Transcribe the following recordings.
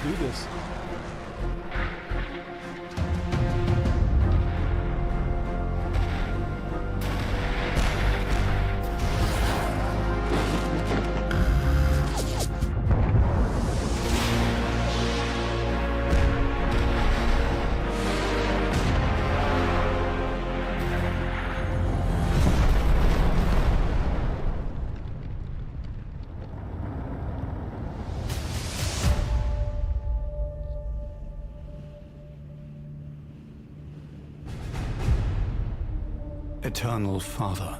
do this. Eternal Father,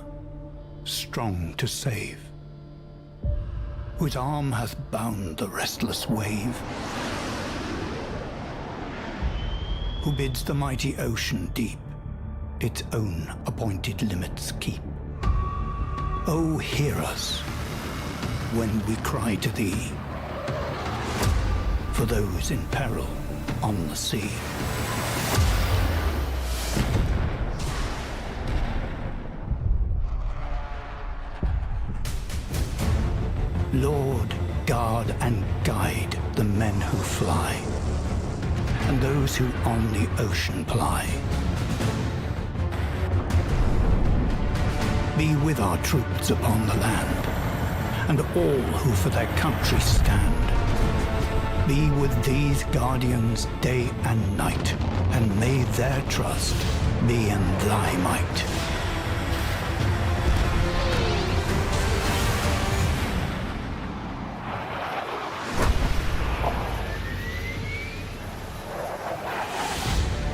strong to save, whose arm hath bound the restless wave, who bids the mighty ocean deep its own appointed limits keep. Oh, hear us when we cry to thee, for those in peril on the sea. Lord, guard and guide the men who fly, and those who on the ocean ply. Be with our troops upon the land, and all who for their country stand. Be with these guardians day and night, and may their trust be in thy might.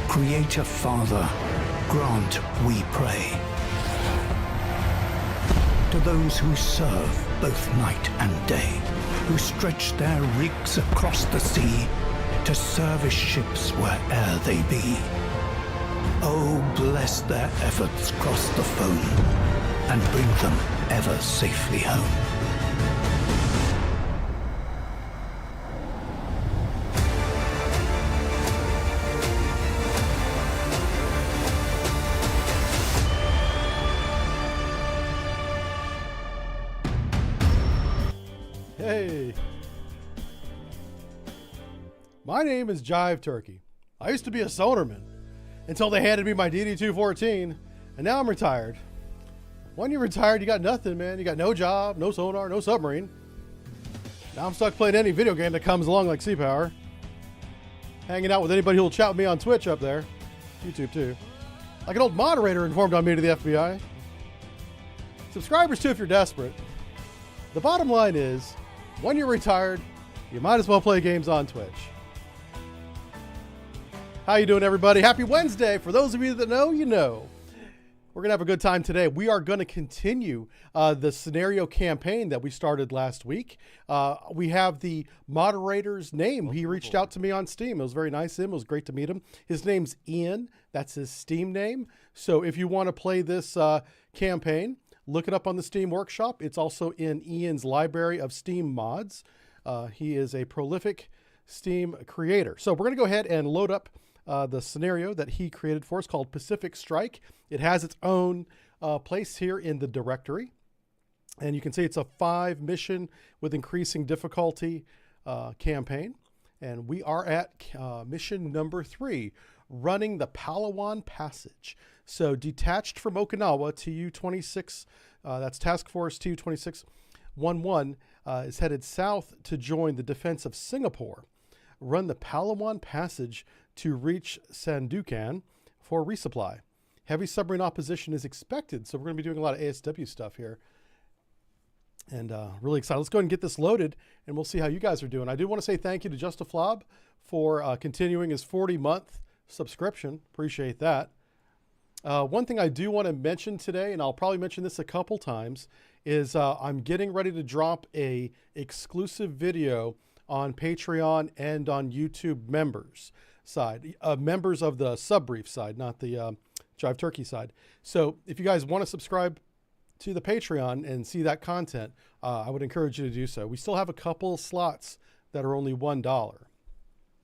Creator Father, grant, we pray, to those who serve both night and day, who stretch their rigs across the sea to service ships where'er they be. Oh, bless their efforts cross the foam and bring them ever safely home. Hey, my name is Jive Turkey. I used to be a sonarman until they handed me my DD-214, and now I'm retired. When you're retired, you got nothing, man. You got no job, no sonar, no submarine. Now I'm stuck playing any video game that comes along like Sea Power. Hanging out with anybody who'll chat with me on Twitch up there. YouTube too. Like an old moderator informed on me to the FBI. Subscribers too if you're desperate. The bottom line is, when you're retired, you might as well play games on Twitch. How you doing, everybody? Happy Wednesday. For those of you that know, you know. We're going to have a good time today. We are going to continue the scenario campaign that we started last week. We have the moderator's name. He reached out to me on Steam. It was very nice of him. It was great to meet him. His name's Ian. That's his Steam name. So if you want to play this campaign, look it up on the Steam Workshop. It's also in Ian's library of Steam mods. He is a prolific Steam creator. So we're going to go ahead and load up the scenario that he created for us called Pacific Strike. It has its own place here in the directory. And you can see it's a 5 mission with increasing difficulty campaign. And we are at mission number 3, running the Palawan Passage. So detached from Okinawa, TU-26, that's Task Force TU-2611, is headed south to join the defense of Singapore. Run the Palawan Passage to reach Sandakan for resupply. Heavy submarine opposition is expected, so we're going to be doing a lot of ASW stuff here. And really excited. Let's go ahead and get this loaded, and we'll see how you guys are doing. I do want to say thank you to Justiflob for continuing his 40-month subscription. Appreciate that. One thing I do want to mention today, and I'll probably mention this a couple times, is I'm getting ready to drop a exclusive video on Patreon and on YouTube members side, members of the Subbrief side, not the Jive Turkey side. So if you guys want to subscribe to the Patreon and see that content, I would encourage you to do so. We still have a couple slots that are only $1,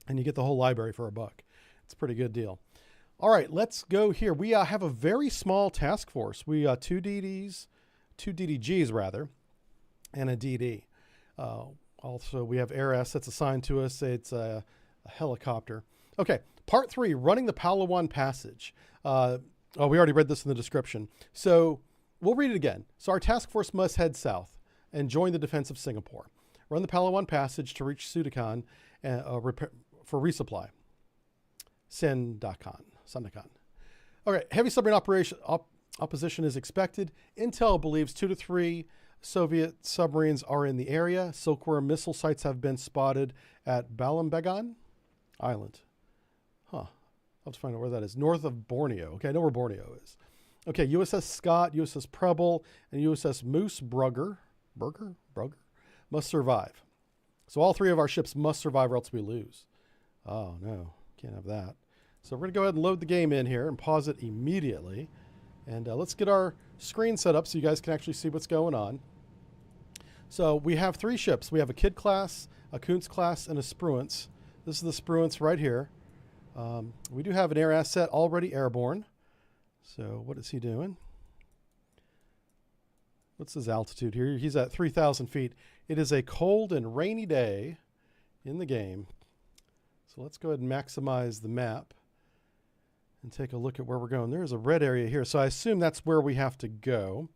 and you get the whole library for $1. It's a pretty good deal. All right, let's go here. We have a very small task force. We two DDGs rather, and a DD. Also, we have air assets assigned to us. It's a helicopter. Okay, part 3, running the Palawan Passage. We already read this in the description. So we'll read it again. So our task force must head south and join the defense of Singapore. Run the Palawan Passage to reach Sudakan for resupply. Sandakan. Okay, heavy submarine opposition is expected. Intel believes 2 to 3 Soviet submarines are in the area. Silkworm missile sites have been spotted at Balambagan Island. I'll have to find out where that is. North of Borneo. Okay, I know where Borneo is. Okay, USS Scott, USS Preble, and USS Moose Brugger must survive. So all 3 of our ships must survive or else we lose. Oh, no. Can't have that. So we're going to go ahead and load the game in here and pause it immediately. And let's get our screen set up so you guys can actually see what's going on. So we have 3 ships. We have a Kidd class, a Kuntz class, and a Spruance. This is the Spruance right here. We do have an air asset already airborne. So what is he doing? What's his altitude here? He's at 3,000 feet. It is a cold and rainy day in the game. So let's go ahead and maximize the map and take a look at where we're going. There's a red area here, so I assume that's where we have to go.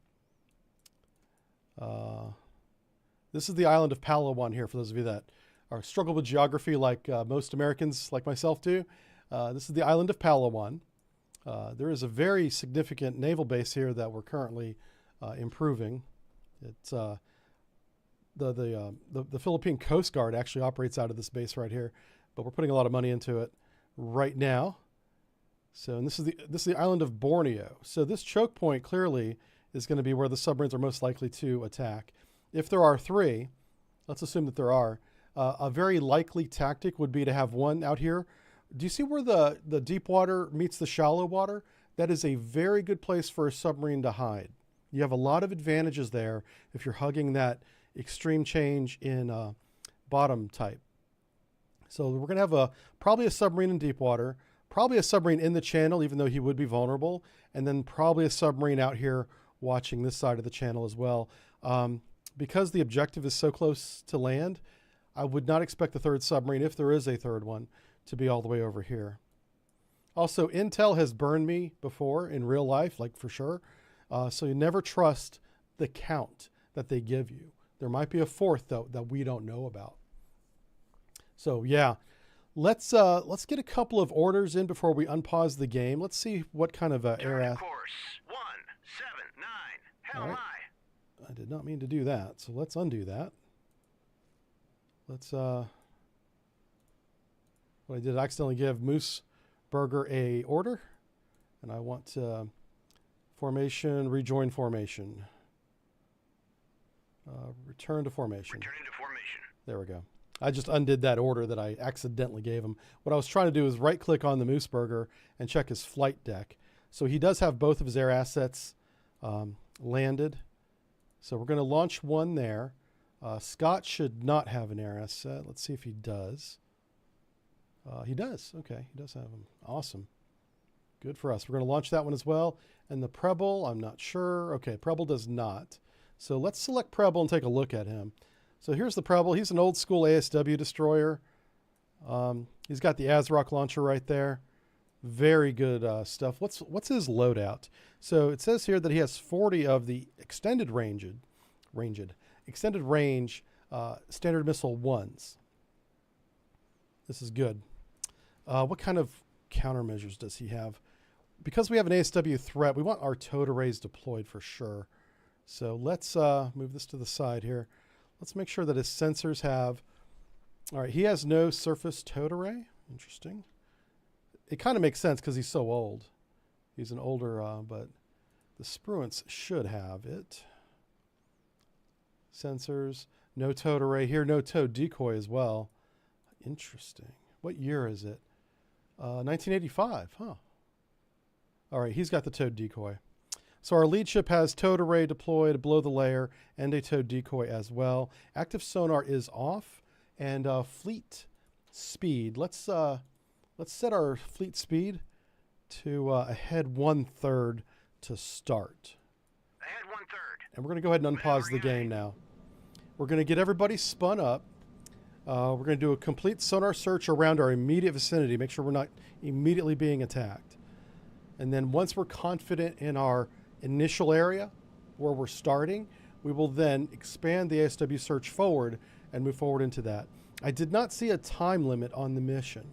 This is the island of Palawan here, for those of you that are struggle with geography like most Americans like myself do. This is the island of Palawan. There is a very significant naval base here that we're currently improving. It's the Philippine Coast Guard actually operates out of this base right here, but we're putting a lot of money into it right now. So, and this is the island of Borneo. So this choke point clearly is going to be where the submarines are most likely to attack. If there are 3, let's assume that there are, a very likely tactic would be to have one out here. Do you see where the deep water meets the shallow water? That is a very good place for a submarine to hide. You have a lot of advantages there if you're hugging that extreme change in bottom type. So we're going to have probably a submarine in deep water, probably a submarine in the channel, even though he would be vulnerable, and then probably a submarine out here watching this side of the channel as well. Because the objective is so close to land, I would not expect the 3rd submarine, if there is a 3rd one, to be all the way over here. Also, Intel has burned me before in real life, like for sure. So you never trust the count that they give you. There might be a 4th, though, that we don't know about. So yeah, let's get a couple of orders in before we unpause the game. Let's see what kind of air asset. Course 179. Hell All right. I did not mean to do that, so let's undo that. Let's what I did, I accidentally give Moose Burger a order, and I want formation, rejoin formation, return to formation. Returning to formation. There we go. I just undid that order that I accidentally gave him. What I was trying to do is right click on the Moose Burger and check his flight deck. So he does have both of his air assets landed. So we're going to launch one there. Scott should not have an air asset. Let's see if he does. He does. Okay, he does have them. Awesome. Good for us. We're going to launch that one as well. And the Preble, I'm not sure. Okay, Preble does not. So let's select Preble and take a look at him. So here's the Preble. He's an old school ASW destroyer. He's got the ASRock launcher right there. Very good stuff. What's his loadout? So it says here that he has 40 of the extended range standard missile 1s. This is good. What kind of countermeasures does he have? Because we have an ASW threat, we want our towed arrays deployed for sure. So let's move this to the side here. Let's make sure that his sensors have... All right, he has no surface towed array. Interesting. It kind of makes sense because he's so old. He's an older, but the Spruance should have it. Sensors, no towed array here, no towed decoy as well. Interesting. What year is it? 1985, huh? All right, he's got the towed decoy. So our lead ship has towed array deployed below the layer and a towed decoy as well. Active sonar is off, and fleet speed. Let's set our fleet speed to ahead 1/3 to start. Ahead 1/3. And we're going to go ahead and unpause the game now. We're going to get everybody spun up. We're going to do a complete sonar search around our immediate vicinity, make sure we're not immediately being attacked. And then once we're confident in our initial area where we're starting, we will then expand the ASW search forward and move forward into that. I did not see a time limit on the mission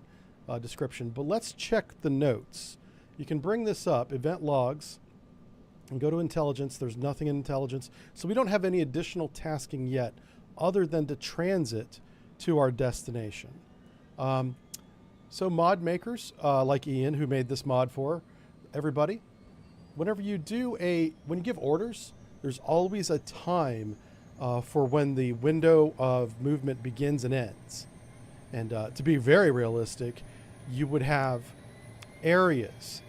description, but let's check the notes. You can bring this up, event logs, and go to intelligence. There's nothing in intelligence. So we don't have any additional tasking yet other than to transit to our destination. So mod makers like Ian, who made this mod for everybody, whenever you when you give orders, there's always a time for when the window of movement begins and ends. And to be very realistic, you would have areas.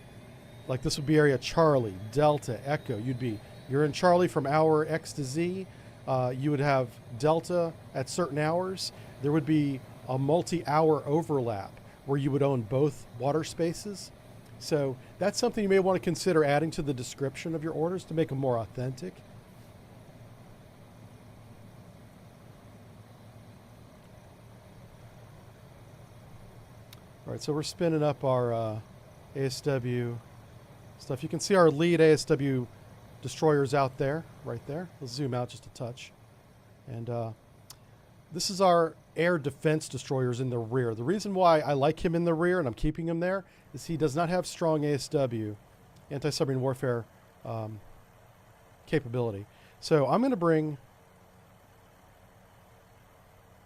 Like this would be area Charlie, Delta, Echo. You're in Charlie from hour X to Z. You would have Delta at certain hours. There would be a multi-hour overlap where you would own both water spaces. So that's something you may want to consider adding to the description of your orders to make them more authentic. All right, so we're spinning up our ASW stuff. You can see our lead ASW destroyers out there, right there. Let's zoom out just a touch. And this is our air defense destroyers in the rear. The reason why I like him in the rear and I'm keeping him there is he does not have strong ASW, anti-submarine warfare capability. So I'm going to bring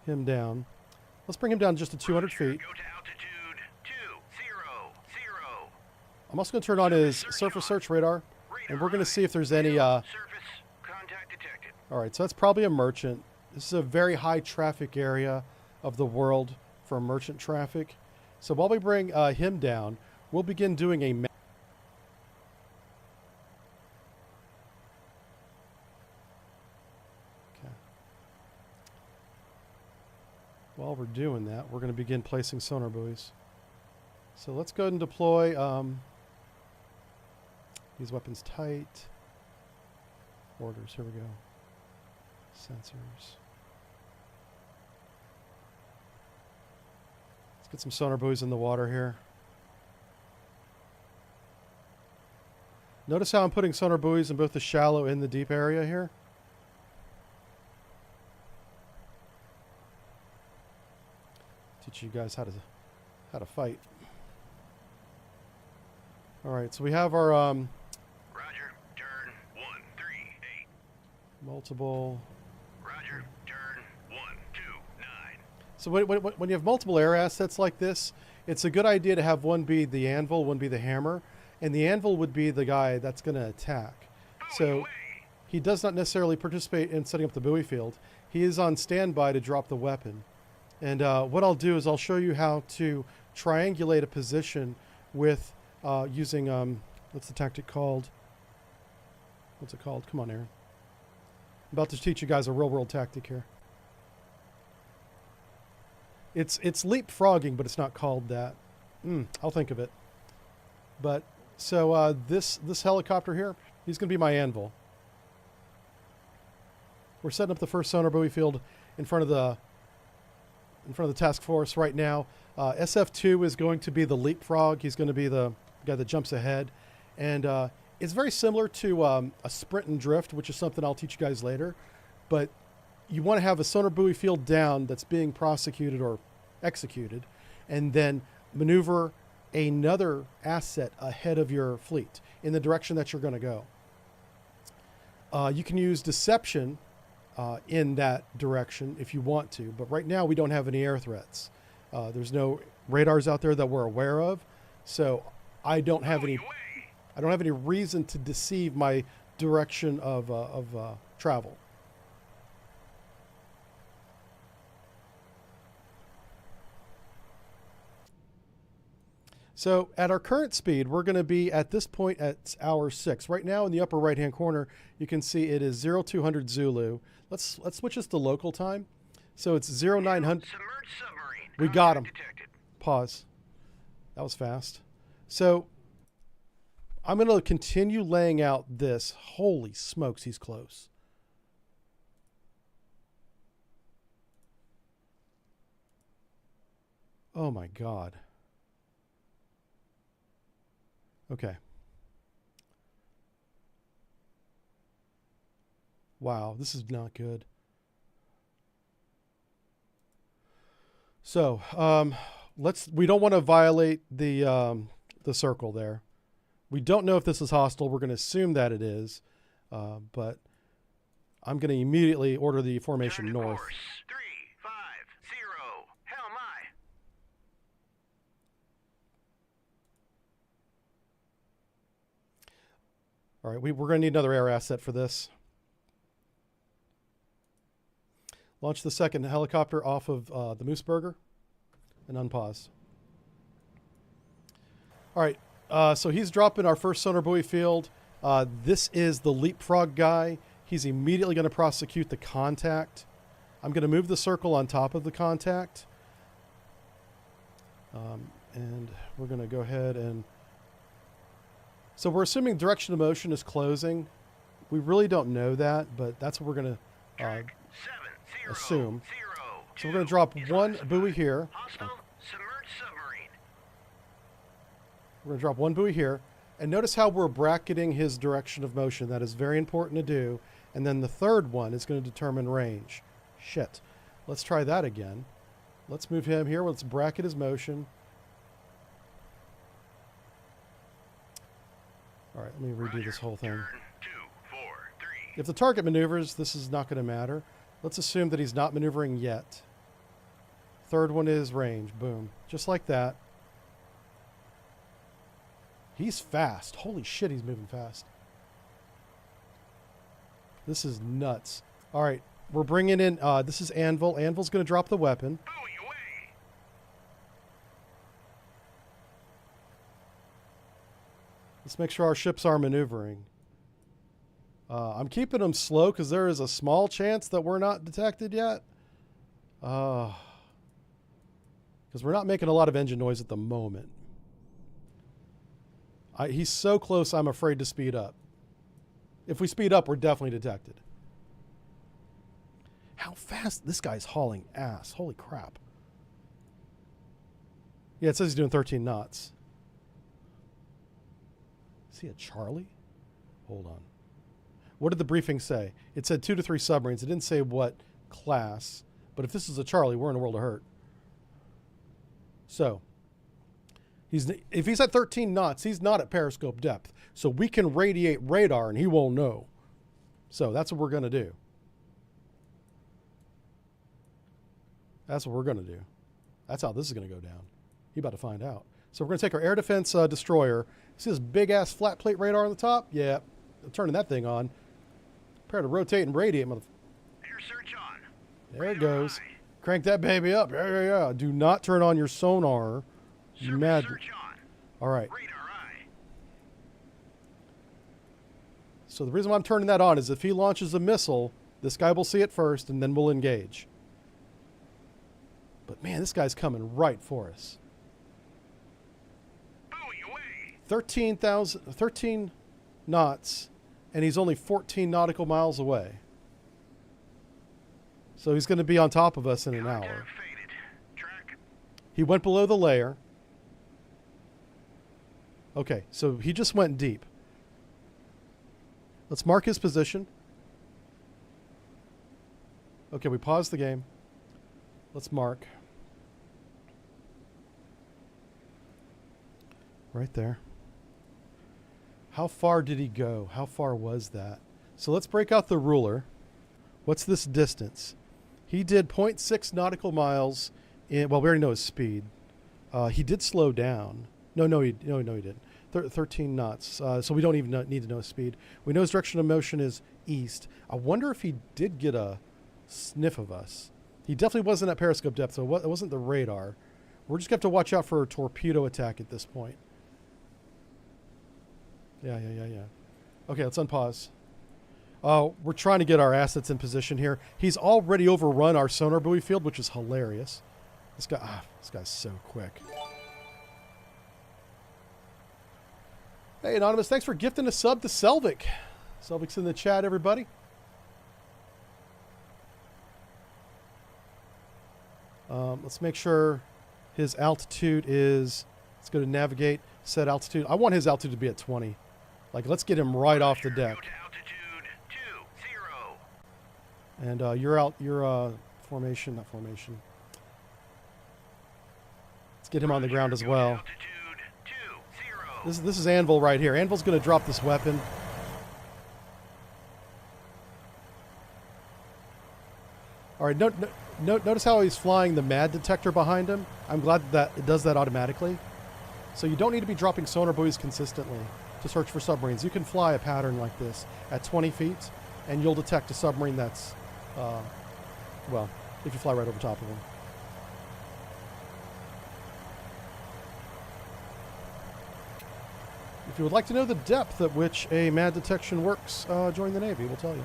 him down. Let's bring him down just to 200 feet. Go to altitude 200. I'm also going to turn on his surface search radar, and we're going to see if there's any... Surface contact detected. All right, so that's probably a merchant. This is a very high traffic area of the world for merchant traffic. So while we bring him down, we'll begin doing a map. Okay. While we're doing that, we're going to begin placing sonar buoys. So let's go ahead and deploy these weapons tight. Orders, here we go. Sensors. Let's get some sonar buoys in the water here. Notice how I'm putting sonar buoys in both the shallow and the deep area here. Teach you guys how to fight. All right, so we have our Roger. Turn 138. multiple. Roger. Turn 129. So when you have multiple air assets like this, it's a good idea to have one be the anvil, one be the hammer, and the anvil would be the guy that's going to attack. So he does not necessarily participate in setting up the buoy field. He is on standby to drop the weapon. And what I'll do is I'll show you how to triangulate a position with using, what's the tactic called? What's it called? Come on, Aaron. I'm about to teach you guys a real-world tactic here. It's leapfrogging, but it's not called that. I'll think of it. But so this helicopter here, he's going to be my anvil. We're setting up the first sonar buoy field in front of the task force right now. SF2 is going to be the leapfrog. He's going to be the guy that jumps ahead, and it's very similar to a sprint and drift, which is something I'll teach you guys later. But you want to have a sonar buoy field down that's being prosecuted or executed, and then maneuver another asset ahead of your fleet in the direction that you're going to go. You can use deception in that direction if you want to, but right now we don't have any air threats. There's no radars out there that we're aware of, so I don't have any reason to deceive my direction of travel. So at our current speed, we're going to be at this point at hour 6. Right now in the upper right-hand corner, you can see it is 0200 Zulu. Let's switch this to local time. So it's 0900. Submerged submarine. We got him. Detected. Pause. That was fast. So I'm going to continue laying out this. Holy smokes, he's close. Oh my God. Okay. Wow, this is not good. So, we don't want to violate the circle there. We don't know if this is hostile. We're going to assume that it is, but I'm going to immediately order the formation Turn to north. course. 350. Hell my. All right, we're going to need another air asset for this. Launch the second helicopter off of the Mooseburger and unpause. All right, so he's dropping our first sonar buoy field. This is the leapfrog guy. He's immediately going to prosecute the contact. I'm going to move the circle on top of the contact. And we're going to go ahead and... So we're assuming direction of motion is closing. We really don't know that, but that's what we're going to assume. So we're going to drop one buoy here. Hostile submerged submarine. We're going to drop one buoy here. And notice how we're bracketing his direction of motion. That is very important to do. And then the third one is going to determine range. Shit. Let's try that again. Let's move him here. Let's bracket his motion. All right, let me redo this whole thing. Turn 2, 4, 3. If the target maneuvers, this is not going to matter. Let's assume that he's not maneuvering yet. Third one is range. Boom. Just like that. He's fast. Holy shit, he's moving fast. This is nuts. All right, we're bringing in, this is Anvil. Anvil's going to drop the weapon. Buoy away. Let's make sure our ships are maneuvering. I'm keeping them slow because there is a small chance that we're not detected yet. Because we're not making a lot of engine noise at the moment. He's so close, I'm afraid to speed up. If we speed up, we're definitely detected. How fast? This guy's hauling ass. Holy crap. Yeah, it says he's doing 13 knots. Is he a Charlie? Hold on. What did the briefing say? It said 2 to 3 submarines. It didn't say what class. But if this is a Charlie, we're in a world of hurt. So, if he's at 13 knots, he's not at periscope depth. So we can radiate radar and he won't know. So that's what we're going to do. That's what we're going to do. That's how this is going to go down. You're about to find out. So we're going to take our air defense destroyer. See this big-ass flat plate radar on the top? Yeah, I'm turning that thing on. Prepare to rotate and radiate. Air search on. There it goes. Crank that baby up. Yeah. Do not turn on your sonar. You mad? Search on. All right. Radar eye. So the reason why I'm turning that on is if he launches a missile, this guy will see it first, and then we'll engage. But man, this guy's coming right for us. Buoy away. 13 knots, and he's only 14 nautical miles away. So he's going to be on top of us in an hour. Contact faded. Track. He went below the layer. Okay, so he just went deep. Let's mark his position. Okay, we paused the game. Let's mark. Right there. How far did he go? How far was that? So let's break out the ruler. What's this distance? He did 0.6 nautical miles in, well, we already know his speed. He did slow down. No, he didn't. 13 knots. So we don't even need to know his speed. We know his direction of motion is east. I wonder if he did get a sniff of us. He definitely wasn't at periscope depth, so it wasn't the radar. We're just going to have to watch out for a torpedo attack at this point. Yeah. Okay, let's unpause. We're trying to get our assets in position here. He's already overrun our sonar buoy field, which is hilarious. This guy's so quick. Hey, Anonymous, thanks for gifting a sub to Selvik. Selvik's in the chat, everybody. Let's make sure His altitude is, let's go to navigate, set altitude. I want his altitude to be at 20. Like, let's get him right off the deck. Go to altitude 20. And your formation, not formation. Let's get him on the ground as Go to well. altitude 20. This is Anvil right here. Anvil's going to drop this weapon. All right, notice how he's flying the MAD detector behind him. I'm glad that it does that automatically. So you don't need to be dropping sonar buoys consistently to search for submarines. You can fly a pattern like this at 20 feet, and you'll detect a submarine that's, well, if you fly right over top of them. If you would like to know the depth at which a MAD detection works, join the Navy. We'll tell you.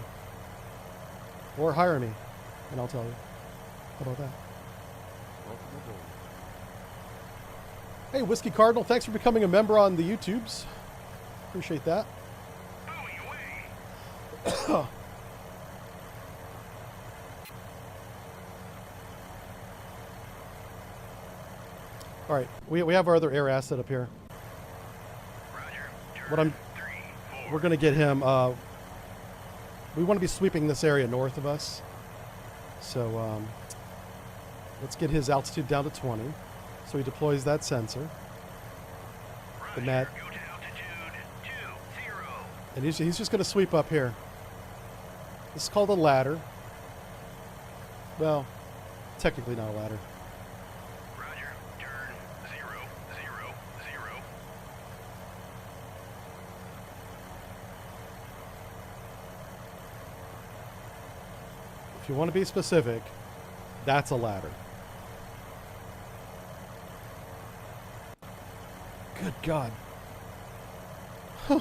Or hire me, and I'll tell you. How about that? Hey, Whiskey Cardinal, thanks for becoming a member on the YouTubes. Appreciate that. Buoy away. All right, we have our other air asset up here. Roger. What I'm, 3, 4. we're going to get him. We want to be sweeping this area north of us. So let's get his altitude down to 20. So he deploys that sensor. The MAD. Go to altitude 20. And he's just going to sweep up here. This is called a ladder. Well, technically not a ladder. Roger. Turn 0, 0, 0. If you want to be specific, that's a ladder. Good God. Huh.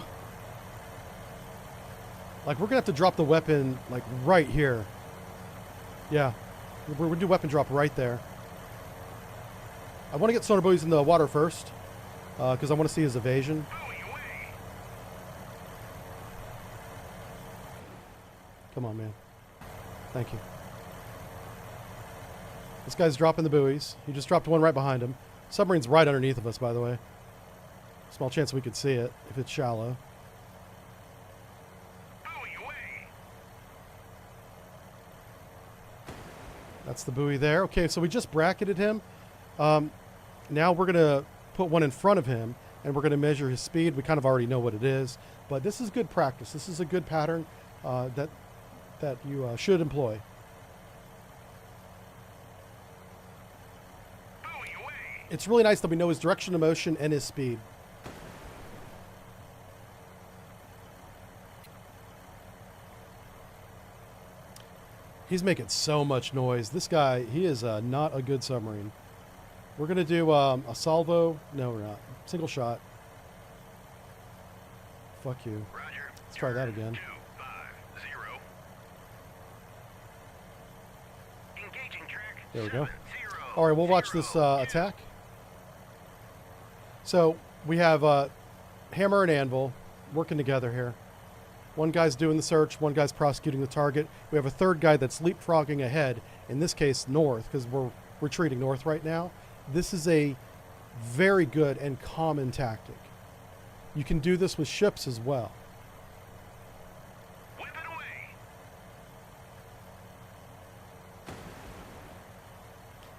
Like, we're going to have to drop the weapon, like, right here. Yeah. We're going to do weapon drop right there. I want to get sonar buoys in the water first, because I want to see his evasion. Buoy away. Come on, man. Thank you. This guy's dropping the buoys. He just dropped one right behind him. Submarine's right underneath of us, by the way. Small chance we could see it if it's shallow. Buoy away. That's the buoy there. Okay, so we just bracketed him. Now we're going to put one in front of him, and we're going to measure his speed. We kind of already know what it is, but this is good practice. This is a good pattern that you should employ. Buoy away. It's really nice that we know his direction of motion and his speed. He's making so much noise. This guy, he is not a good submarine. We're going to do a salvo. No, we're not. Single shot. Fuck you. Roger. Let's try that again. 250. Engaging track. There we go. 70. All right, we'll watch this attack. So we have Hammer and Anvil working together here. One guy's doing the search, one guy's prosecuting the target. We have a third guy that's leapfrogging ahead, in this case north, because we're retreating north right now. This is a very good and common tactic. You can do this with ships as well. Whip it away.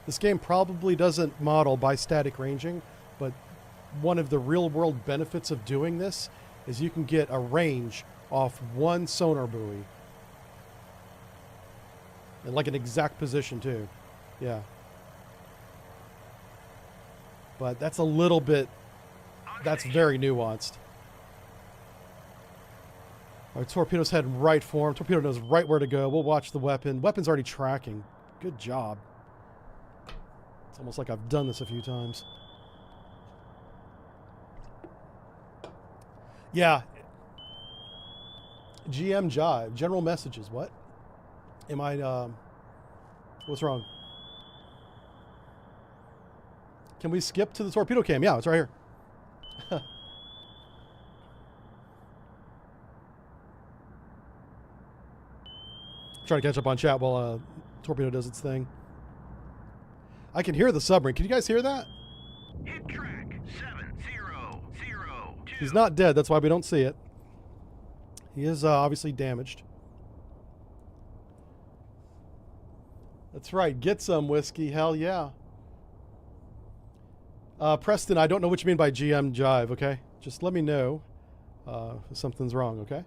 This game probably doesn't model bistatic ranging, but one of the real-world benefits of doing this is you can get a range off one sonar buoy. And like an exact position too. Yeah. But that's a little bit, that's very nuanced. Our torpedo's heading right for him. Torpedo knows right where to go. We'll watch the weapon. Weapon's already tracking. Good job. It's almost like I've done this a few times. Yeah. GM jive. General messages. What? Am I, what's wrong? Can we skip to the torpedo cam? Yeah, it's right here. Trying to catch up on chat while torpedo does its thing. I can hear the submarine. Can you guys hear that? Hit track 7002. He's not dead. That's why we don't see it. He is obviously damaged. That's right. Get some whiskey. Hell yeah. Preston, I don't know what you mean by GM jive, okay? Just let me know if something's wrong, okay?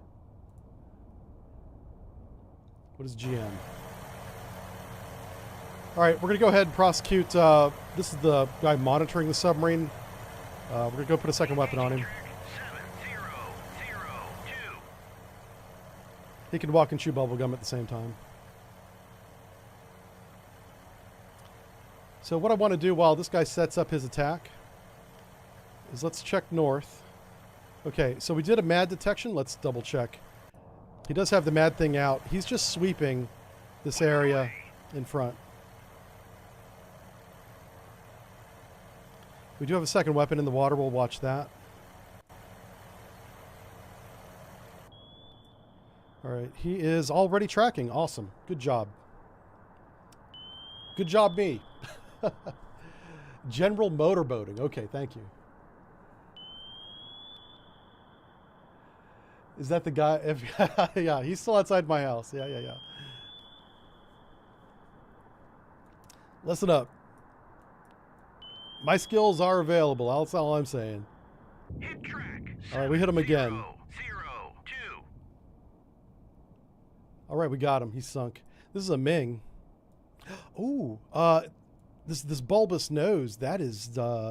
What is GM? All right, we're going to go ahead and prosecute. This is the guy monitoring the submarine. We're going to go put a second weapon on him. Track 7002. He can walk and chew bubble gum at the same time. So what I want to do while this guy sets up his attack is let's check north. Okay, so we did a mad detection. Let's double check. He does have the mad thing out. He's just sweeping this area in front. We do have a second weapon in the water. We'll watch that. All right, he is already tracking. Awesome. Good job. Good job, me. General motorboating. Okay, thank you. Is that the guy? If, yeah, he's still outside my house. Yeah. Listen up. My skills are available. That's all I'm saying. Hit track All right, we hit him again. 7002. All right, we got him. He's sunk. This is a Ming. Ooh, this bulbous nose. That is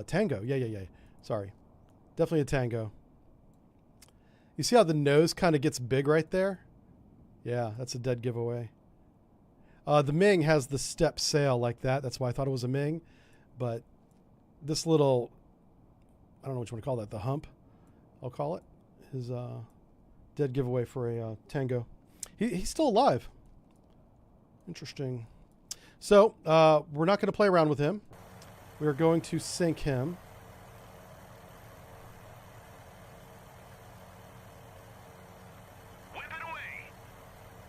Tango. Yeah. Sorry, definitely a Tango. You see how the nose kind of gets big right there? Yeah, that's a dead giveaway. The Ming has the step sail like that. That's why I thought it was a Ming. But this little, I don't know what you want to call that, the hump, I'll call it, is dead giveaway for a Tango. He's still alive. Interesting. So, we're not going to play around with him. We are going to sink him. Whip it away.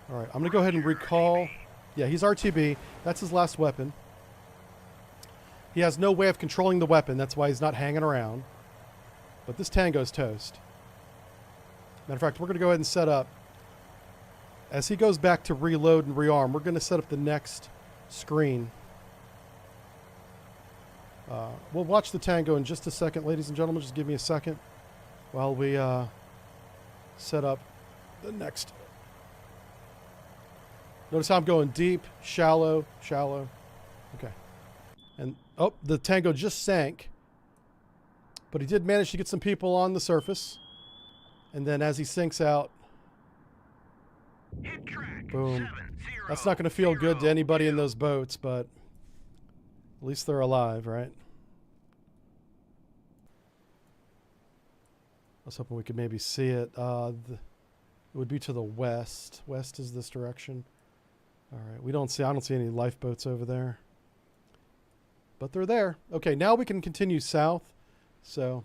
All right, I'm going to go ahead and recall. Yeah, he's RTB. That's his last weapon. He has no way of controlling the weapon. That's why he's not hanging around. But this Tango's toast. Matter of fact, we're going to go ahead and set up. As he goes back to reload and rearm, we're going to set up the next screen. We'll watch the Tango in just a second, ladies and gentlemen. Just give me a second while we set up the next. Notice how I'm going deep, shallow. Okay. And, oh, the Tango just sank. But he did manage to get some people on the surface. And then as he sinks out, Hit track boom. That's not going to feel good to anybody in those boats, but at least they're alive, right? I was hoping we could maybe see it. It would be to the west. West is this direction. All right. I don't see any lifeboats over there. But they're there. Okay, now we can continue south. So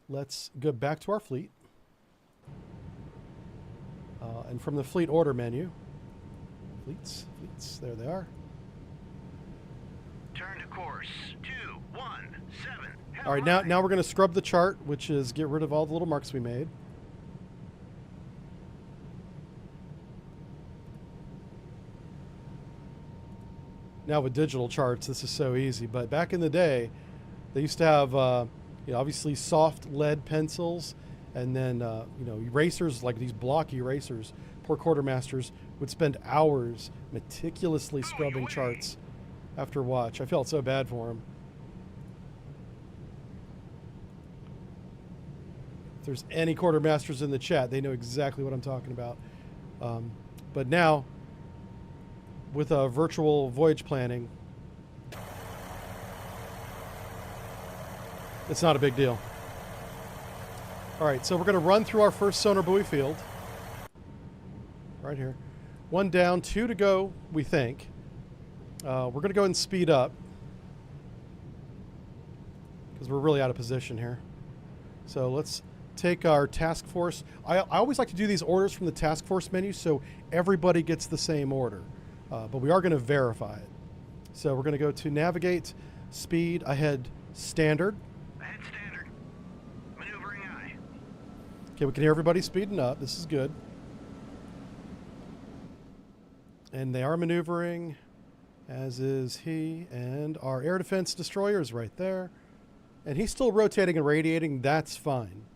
let's go back to our fleet. And from the fleet order menu, fleets, there they are. Turn to course 217. All right, now we're going to scrub the chart, which is get rid of all the little marks we made. Now with digital charts, this is so easy. But back in the day, they used to have, obviously soft lead pencils, and then erasers, like these block erasers. Poor quartermasters would spend hours meticulously scrubbing charts after watch. I felt so bad for them. If there's any quartermasters in the chat, they know exactly what I'm talking about. But now, with virtual voyage planning, it's not a big deal. All right, so we're going to run through our first sonar buoy field. Right here. 1 down, 2 to go, we think. We're going to go ahead and speed up, because we're really out of position here. So let's take our task force. I always like to do these orders from the task force menu so everybody gets the same order. But we are going to verify it. So we're going to go to navigate, speed, ahead, standard. Ahead standard. Maneuvering aye. Okay, we can hear everybody speeding up. This is good. And they are maneuvering, as is he. And our air defense destroyer is right there. And he's still rotating and radiating. That's fine.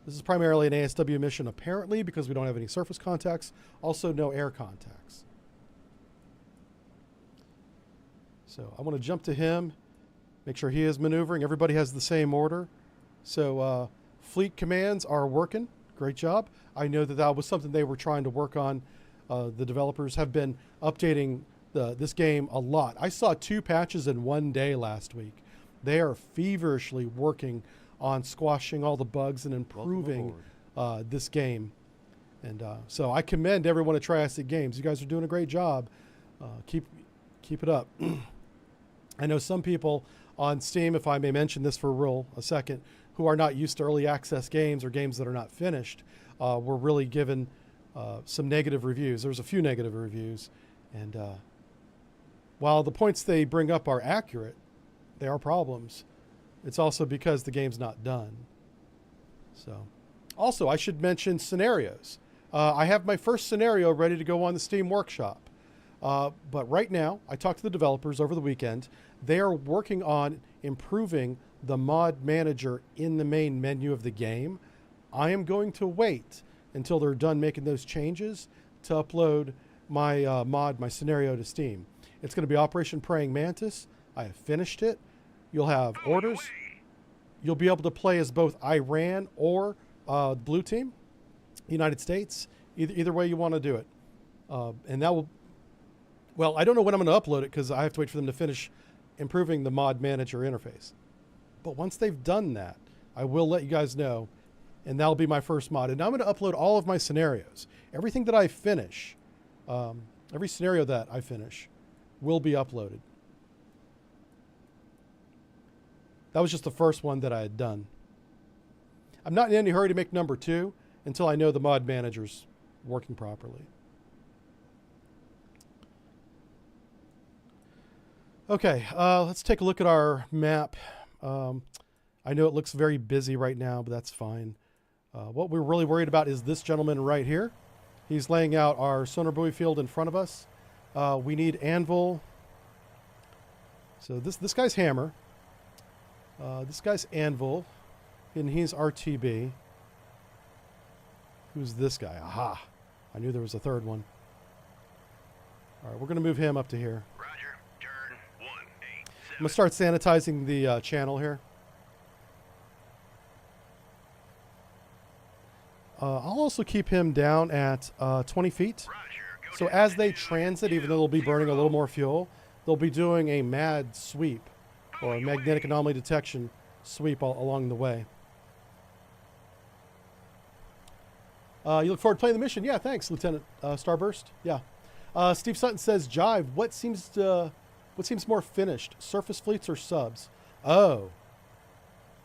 This is primarily an ASW mission, apparently, because we don't have any surface contacts. Also, no air contacts. So I want to jump to him, make sure he is maneuvering. Everybody has the same order. So fleet commands are working. Great job. I know that that was something they were trying to work on. The developers have been updating this game a lot. I saw 2 patches in one day last week. They are feverishly working on squashing all the bugs and improving this game. And so I commend everyone at Triassic Games. You guys are doing a great job. Keep it up. I know some people on Steam, if I may mention this for a second, who are not used to early access games or games that are not finished, were really given some negative reviews. There's a few negative reviews. And while the points they bring up are accurate, they are problems. It's also because the game's not done. So, also, I should mention scenarios. I have my first scenario ready to go on the Steam Workshop. But right now, I talked to the developers over the weekend. They are working on improving the mod manager in the main menu of the game. I am going to wait until they're done making those changes to upload my my scenario to Steam. It's going to be Operation Praying Mantis. I have finished it. You'll have orders. You'll be able to play as both Iran or Blue Team, United States. Either way you want to do it. And that will... Well, I don't know when I'm going to upload it because I have to wait for them to finish improving the mod manager interface. But once they've done that, I will let you guys know, and that'll be my first mod. And I'm going to upload all of my scenarios. Everything that I finish, every scenario that I finish will be uploaded. That was just the first one that I had done. I'm not in any hurry to make number 2 until I know the mod manager's working properly. Okay, let's take a look at our map. I know it looks very busy right now, but that's fine. What we're really worried about is this gentleman right here. He's laying out our sonar buoy field in front of us. We need anvil. So this guy's hammer. This guy's anvil. And he's RTB. Who's this guy? Aha! I knew there was a third one. All right, we're going to move him up to here. I'm going to start sanitizing the channel here. I'll also keep him down at 20 feet. So as they transit, even though they'll be burning a little more fuel, they'll be doing a MAD sweep, or a magnetic anomaly detection sweep along the way. You look forward to playing the mission? Yeah, thanks, Lieutenant Starburst. Yeah. Steve Sutton says, Jive, what seems more finished, surface fleets or subs? Oh.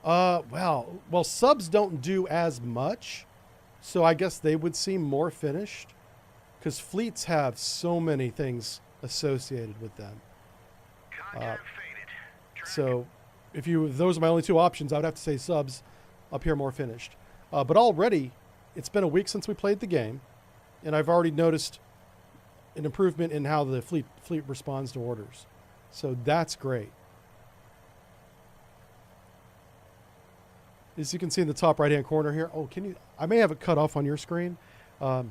Well, subs don't do as much, so I guess they would seem more finished, because fleets have so many things associated with them. So if those are my only 2 options, I would have to say subs appear more finished. But already, it's been a week since we played the game, and I've already noticed an improvement in how the fleet responds to orders. So that's great. As you can see in the top right-hand corner here. Oh, I may have it cut off on your screen, but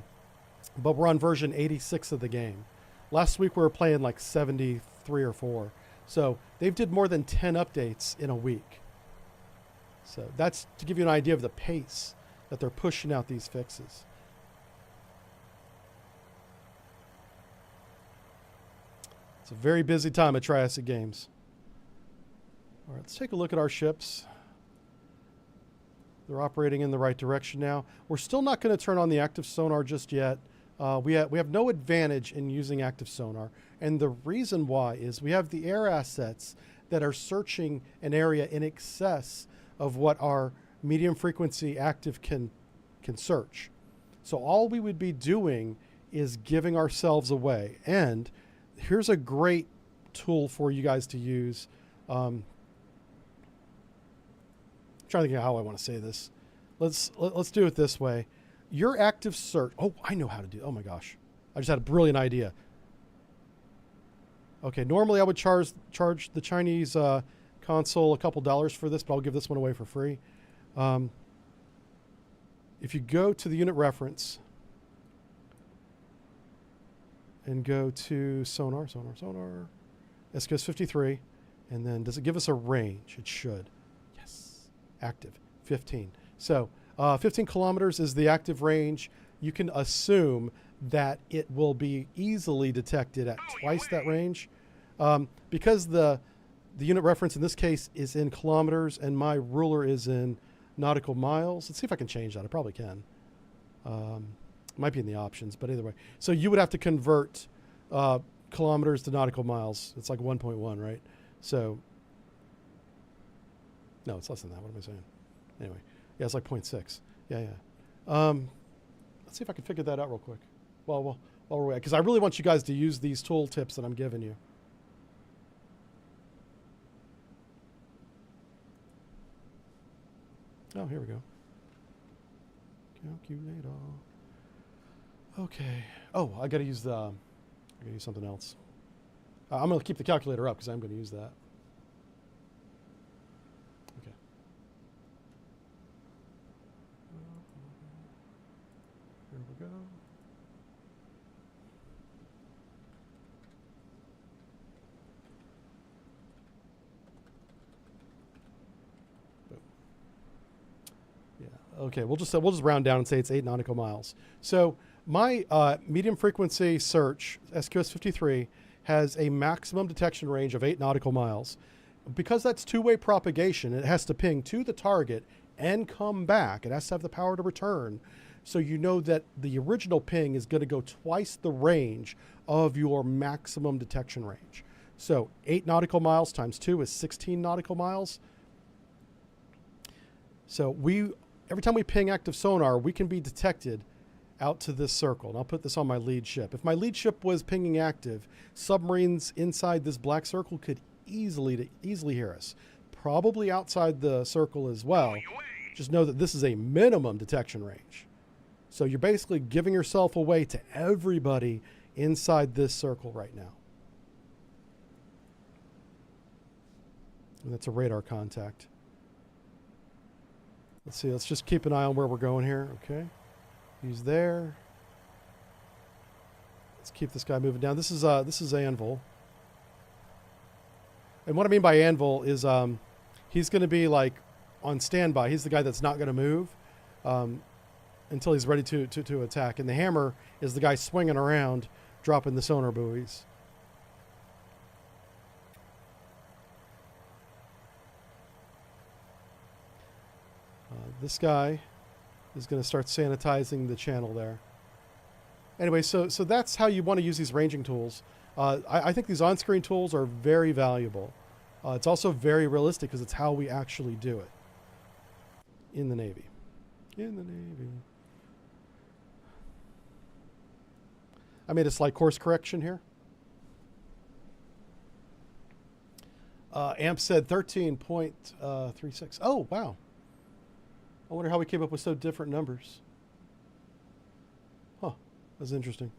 we're on version 86 of the game. Last week we were playing like 73 or 4. So they've did more than 10 updates in a week. So that's to give you an idea of the pace that they're pushing out these fixes. It's a very busy time at Triassic Games. All right, let's take a look at our ships. They're operating in the right direction now. We're still not going to turn on the active sonar just yet. We have no advantage in using active sonar. And the reason why is we have the air assets that are searching an area in excess of what our medium frequency active can search. So all we would be doing is giving ourselves away. And here's a great tool for you guys to use. Trying to think of how I want to say this. Let's do it this way. Your active search. Oh, I know how to do. Oh my gosh, I just had a brilliant idea. Okay, normally I would charge the Chinese console a couple dollars for this, but I'll give this one away for free. If you go to the unit reference and go to sonar, SQS 53, and then does it give us a range? It should. Yes, active 15. So 15 kilometers is the active range. You can assume that it will be easily detected at twice that range. Because the unit reference in this case is in kilometers and my ruler is in nautical miles. Let's see if I can change that. I probably can. Might be in the options, but either way. So you would have to convert kilometers to nautical miles. It's like 1.1, right? So, no, it's less than that. What am I saying? Anyway, yeah, it's like 0.6. Yeah. Let's see if I can figure that out real quick. While we're away, because I really want you guys to use these tool tips that I'm giving you. Oh, here we go. Calculator. Okay. Oh, I gotta use something else. I'm gonna keep the calculator up because I'm gonna use that. Okay. Here we go. Okay, we'll just round down and say it's 8 nautical miles. So my medium frequency search, SQS 53, has a maximum detection range of 8 nautical miles. Because that's two-way propagation, it has to ping to the target and come back. It has to have the power to return. So you know that the original ping is going to go twice the range of your maximum detection range. So 8 nautical miles times 2 is 16 nautical miles. So every time we ping active sonar, we can be detected out to this circle. And I'll put this on my lead ship. If my lead ship was pinging active, submarines inside this black circle could easily hear us. Probably outside the circle as well. Just know that this is a minimum detection range. So you're basically giving yourself away to everybody inside this circle right now. And that's a radar contact. Let's see, let's just keep an eye on where we're going here. Okay. He's there. Let's keep this guy moving down. This is Anvil. And what I mean by Anvil is he's going to be like on standby. He's the guy that's not going to move until he's ready to attack. And the hammer is the guy swinging around, dropping the sonar buoys. This guy is going to start sanitizing the channel there. Anyway, so that's how you want to use these ranging tools. I think these on-screen tools are very valuable. It's also very realistic because it's how we actually do it in the Navy. In the Navy. I made a slight course correction here. Amp said 13.36. Oh, wow. I wonder how we came up with so different numbers. Huh, that's interesting.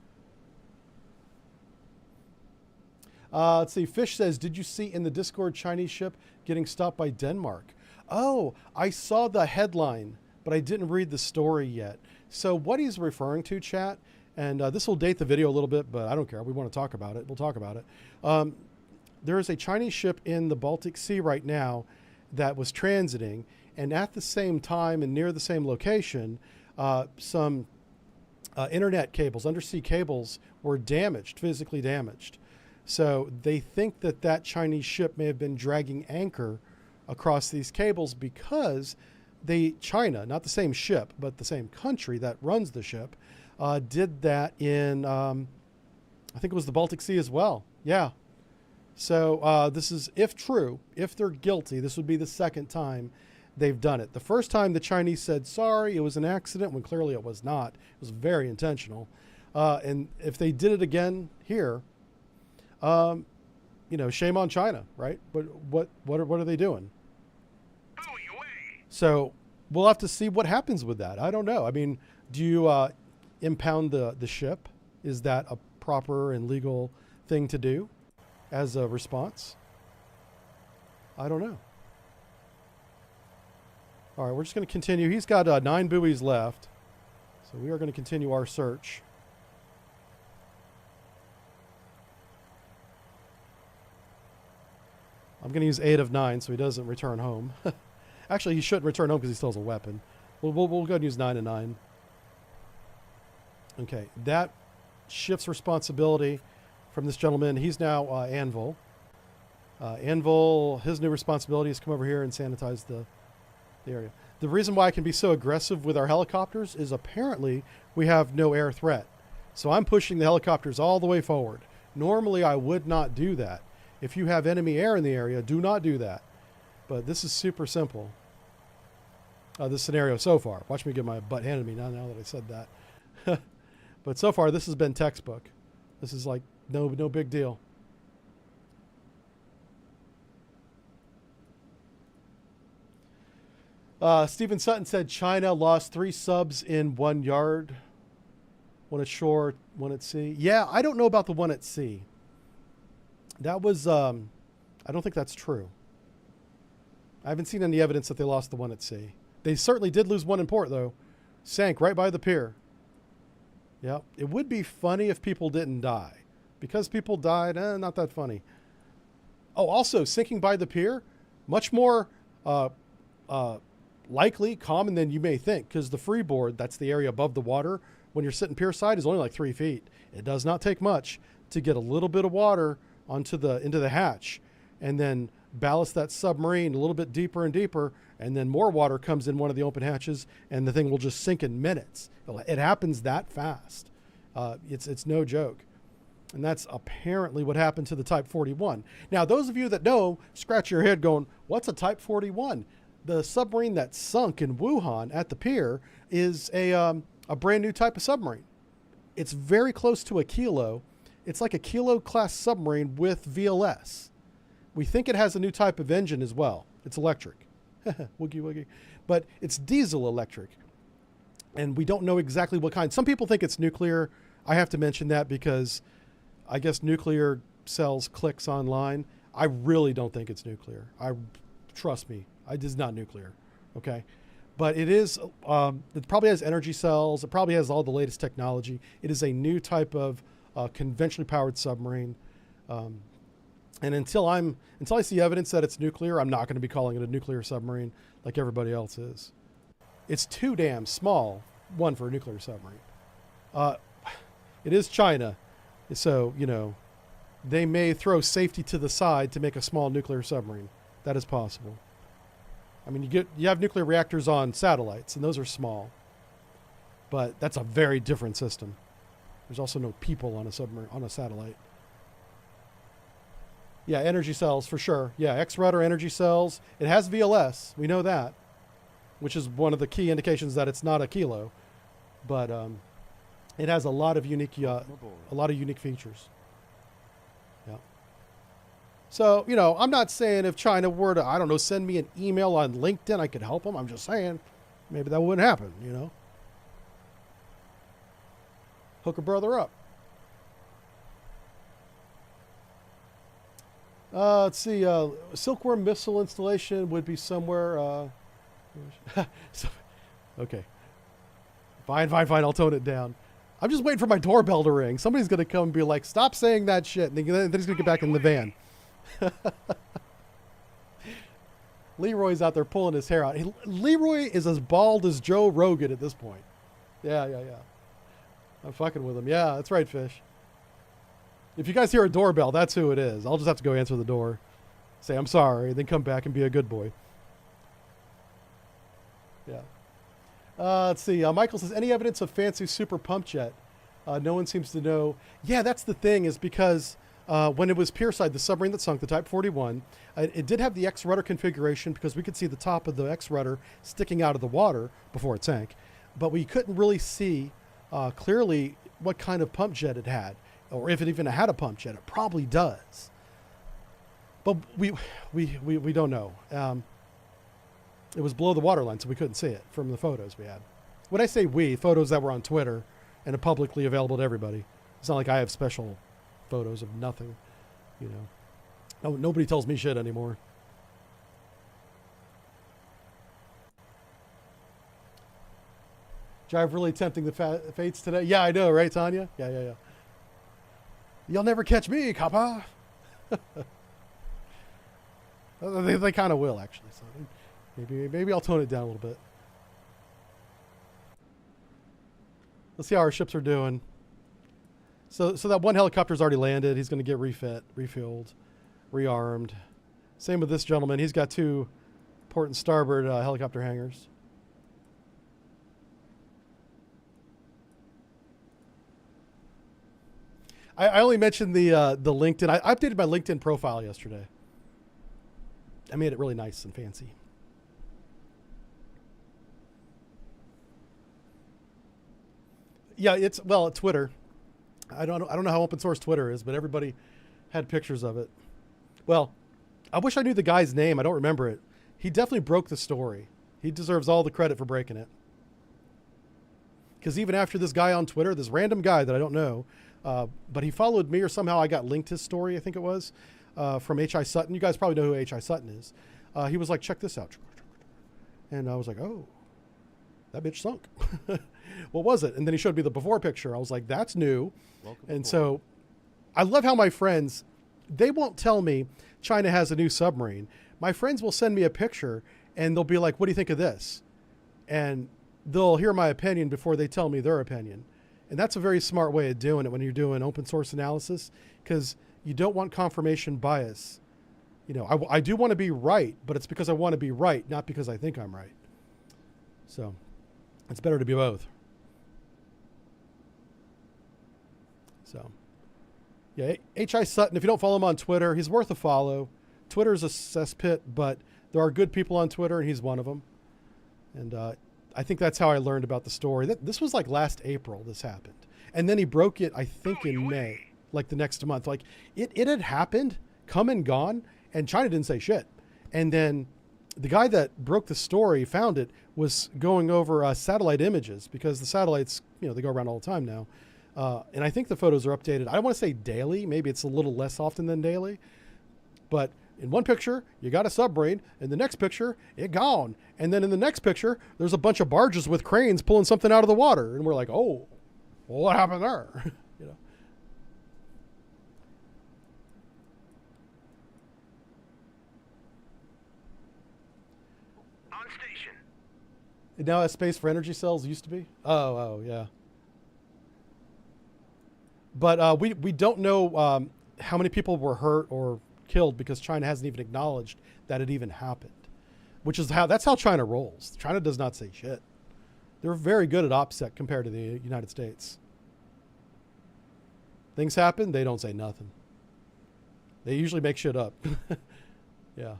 Let's see. Fish says, did you see in the Discord Chinese ship getting stopped by Denmark? Oh, I saw the headline, but I didn't read the story yet. So what he's referring to, chat, and this will date the video a little bit, but I don't care. We want to talk about it. We'll talk about it. There is a Chinese ship in the Baltic Sea right now that was transiting, and at the same time and near the same location, some internet cables, undersea cables, were damaged, physically damaged. So they think that Chinese ship may have been dragging anchor across these cables because China, not the same ship, but the same country that runs the ship, did that in, I think it was the Baltic Sea as well. Yeah. So this is, if true, if they're guilty, this would be the second time they've done it. The first time the Chinese said, sorry, it was an accident, when clearly it was not. It was very intentional. And if they did it again here, You know, shame on China, right? But what are they doing? Buoy away! So we'll have to see what happens with that. I don't know. I mean, do you impound the ship? Is that a proper and legal thing to do as a response? I don't know. All right, we're just going to continue. He's got 9 buoys left, so we are going to continue our search. I'm going to use 8 of 9 so he doesn't return home. Actually, he shouldn't return home because he still has a weapon. We'll go ahead and use 9 and 9. Okay, that shifts responsibility from this gentleman. He's now Anvil. Anvil, his new responsibility is come over here and sanitize the area. The reason why I can be so aggressive with our helicopters is apparently we have no air threat. So I'm pushing the helicopters all the way forward. Normally I would not do that. If you have enemy air in the area, do not do that. But this is super simple. This scenario so far. Watch me get my butt handed to me now that I said that. But so far this has been textbook. This is like no big deal. Stephen Sutton said China lost 3 subs in 1 yard. One at shore, one at sea. Yeah, I don't know about the one at sea. That was, I don't think that's true. I haven't seen any evidence that they lost the one at sea. They certainly did lose one in port, though. Sank right by the pier. Yeah, it would be funny if people didn't die. Because people died, not that funny. Oh, also, sinking by the pier, much more likely, common than you may think, because the freeboard, that's the area above the water, when you're sitting pier side, is only like 3 feet. It does not take much to get a little bit of water into the hatch, and then ballast that submarine a little bit deeper and deeper, and then more water comes in one of the open hatches, and the thing will just sink in minutes. It happens that fast. It's no joke. And that's apparently what happened to the Type 41. Now, those of you that know, scratch your head going, what's a Type 41? The submarine that sunk in Wuhan at the pier is a brand new type of submarine. It's very close to a kilo. It's like a kilo class submarine with VLS. We think it has a new type of engine as well. It's electric. Woogie woogie. But it's diesel electric. And we don't know exactly what kind. Some people think it's nuclear. I have to mention that because I guess nuclear sells clicks online. I really don't think it's nuclear. Trust me, it is not nuclear. Okay. But it is, it probably has energy cells. It probably has all the latest technology. It is a new type of conventionally powered submarine. And until I see evidence that it's nuclear, I'm not going to be calling it a nuclear submarine like everybody else is. It's too damn small, one, for a nuclear submarine. It is China, so, you know, they may throw safety to the side to make a small nuclear submarine. That is possible. I mean, you have nuclear reactors on satellites, and those are small. But that's a very different system. There's also no people on a submarine, on a satellite. Yeah, energy cells for sure. Yeah, X-rudder energy cells. It has VLS. We know that, which is one of the key indications that it's not a kilo. But it has a lot of unique features. Yeah. So, you know, I'm not saying if China were to, I don't know, send me an email on LinkedIn, I could help them. I'm just saying maybe that wouldn't happen, you know. Hook a brother up. Let's see. Silkworm missile installation would be somewhere. Okay. Fine. I'll tone it down. I'm just waiting for my doorbell to ring. Somebody's going to come and be like, stop saying that shit. And then he's going to get back in the van. Leroy's out there pulling his hair out. Leroy is as bald as Joe Rogan at this point. Yeah. I'm fucking with him. Yeah, that's right, Fish. If you guys hear a doorbell, that's who it is. I'll just have to go answer the door. Say, I'm sorry, then come back and be a good boy. Yeah. Let's see. Michael says, any evidence of fancy super pump jet? No one seems to know. Yeah, that's the thing, is because when it was pierside, the submarine that sunk, the Type 41, it did have the X-rudder configuration because we could see the top of the X-rudder sticking out of the water before it sank. But we couldn't really see clearly what kind of pump jet it had. or if it even had a pump jet. It probably does. But we don't know. It was below the waterline, so we couldn't see it from the photos we had. When I say we, photos that were on Twitter and are publicly available to everybody. It's not like I have special photos of nothing, you know. No, nobody tells me shit anymore. Drive really tempting the fates today. Yeah, I know, right, Tanya? Yeah. You'll never catch me, Kappa. They kind of will, actually. So maybe I'll tone it down a little bit. Let's see how our ships are doing. So that one helicopter's already landed. He's going to get refit, refueled, rearmed. Same with this gentleman. He's got 2 port and starboard helicopter hangars. I only mentioned the LinkedIn. I updated my LinkedIn profile yesterday. I made it really nice and fancy. Yeah, it's Twitter. I don't know how open source Twitter is, but everybody had pictures of it. Well, I wish I knew the guy's name. I don't remember it. He definitely broke the story. He deserves all the credit for breaking it. Because even after this guy on Twitter, this random guy that I don't know, but he followed me, or somehow I got linked his story, I think it was, from H.I. Sutton. You guys probably know who H.I. Sutton is. He was like, check this out. And I was like, oh, that bitch sunk. What was it? And then he showed me the before picture. I was like, that's new. And so I love how my friends, they won't tell me China has a new submarine. My friends will send me a picture and they'll be like, what do you think of this? And they'll hear my opinion before they tell me their opinion. And that's a very smart way of doing it when you're doing open source analysis, because you don't want confirmation bias. You know, I do want to be right, but it's because I want to be right, not because I think I'm right. So it's better to be both. So, yeah, H.I. Sutton, if you don't follow him on Twitter, he's worth a follow. Twitter is a cesspit, but there are good people on Twitter, and he's one of them. And I think that's how I learned about the story. This was like last April this happened. And then he broke it, I think, in May, like the next month. Like, it had happened, come and gone, and China didn't say shit. And then the guy that broke the story, found it, was going over satellite images, because the satellites, you know, they go around all the time now. And I think the photos are updated. I don't want to say daily. Maybe it's a little less often than daily. But in one picture, you got a submarine. In the next picture, it gone. And then in the next picture, there's a bunch of barges with cranes pulling something out of the water. And we're like, oh, well, what happened there? You know. On station. It now has space for energy cells. Used to be. Oh, yeah. But we don't know how many people were hurt or killed, because China hasn't even acknowledged that it even happened, that's how China rolls. China does not say shit. They're very good at OPSEC compared to the United States. Things happen, they don't say nothing. They usually make shit up. Yeah.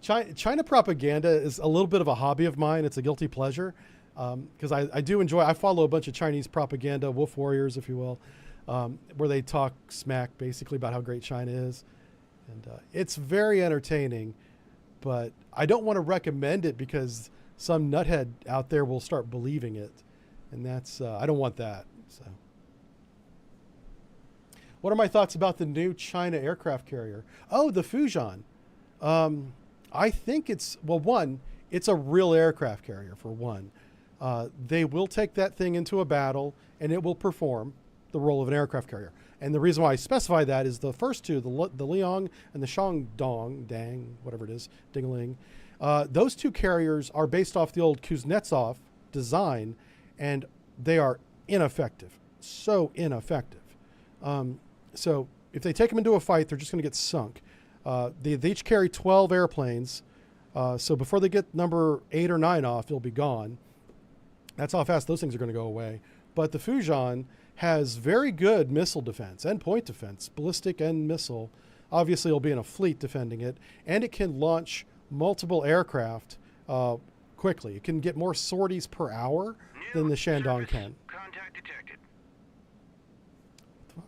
China propaganda is a little bit of a hobby of mine. It's a guilty pleasure, because I do enjoy. I follow a bunch of Chinese propaganda, wolf warriors, if you will, where they talk smack basically about how great China is. And it's very entertaining, but I don't want to recommend it because some nuthead out there will start believing it. And that's, I don't want that. So, what are my thoughts about the new China aircraft carrier? Oh, the Fujian. I think it's, well, one, it's a real aircraft carrier, for one. They will take that thing into a battle and it will perform the role of an aircraft carrier. And the reason why I specify that is the first two, the Liang and the Shandong, Dang, whatever it is, Ding-a-ling, those two carriers are based off the old Kuznetsov design, and they are ineffective. So ineffective. So if they take them into a fight, they're just going to get sunk. They each carry 12 airplanes. So before they get number 8 or 9 off, it'll be gone. That's how fast those things are going to go away. But the Fujian has very good missile defense and point defense, ballistic and missile. Obviously, it'll be in a fleet defending it. And it can launch multiple aircraft quickly. It can get more sorties per hour than the Shandong can. Contact detected. What the fuck?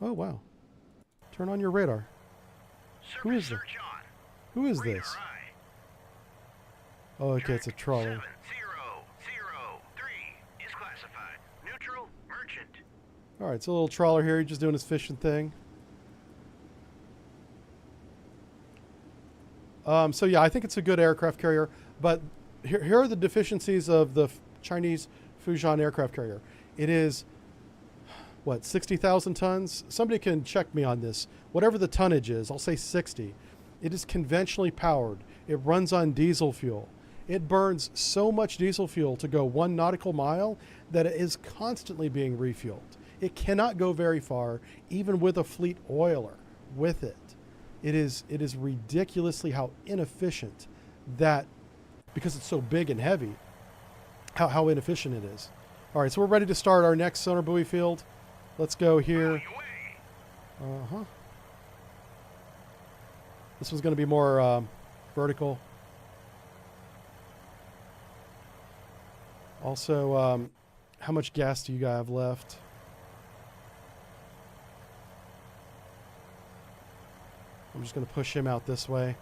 Oh, wow. Turn on your radar. Who is this? Search on. Who is Radar this? eye. Oh, okay, it's a trawler. 7003 is classified. Neutral merchant. All right, it's a little trawler here. He's just doing his fishing thing. So yeah, I think it's a good aircraft carrier. But here are the deficiencies of the Chinese Fujian aircraft carrier. It is, what, 60,000 tons? Somebody can check me on this. Whatever the tonnage is, I'll say 60. It is conventionally powered. It runs on diesel fuel. It burns so much diesel fuel to go 1 nautical mile that it is constantly being refueled. It cannot go very far, even with a fleet oiler with it. It is ridiculously how inefficient that, because it's so big and heavy, how inefficient it is. All right, so we're ready to start our next sonar buoy field. Let's go here. Uh-huh. This was going to be more vertical. Also, how much gas do you guys have left? I'm just going to push him out this way.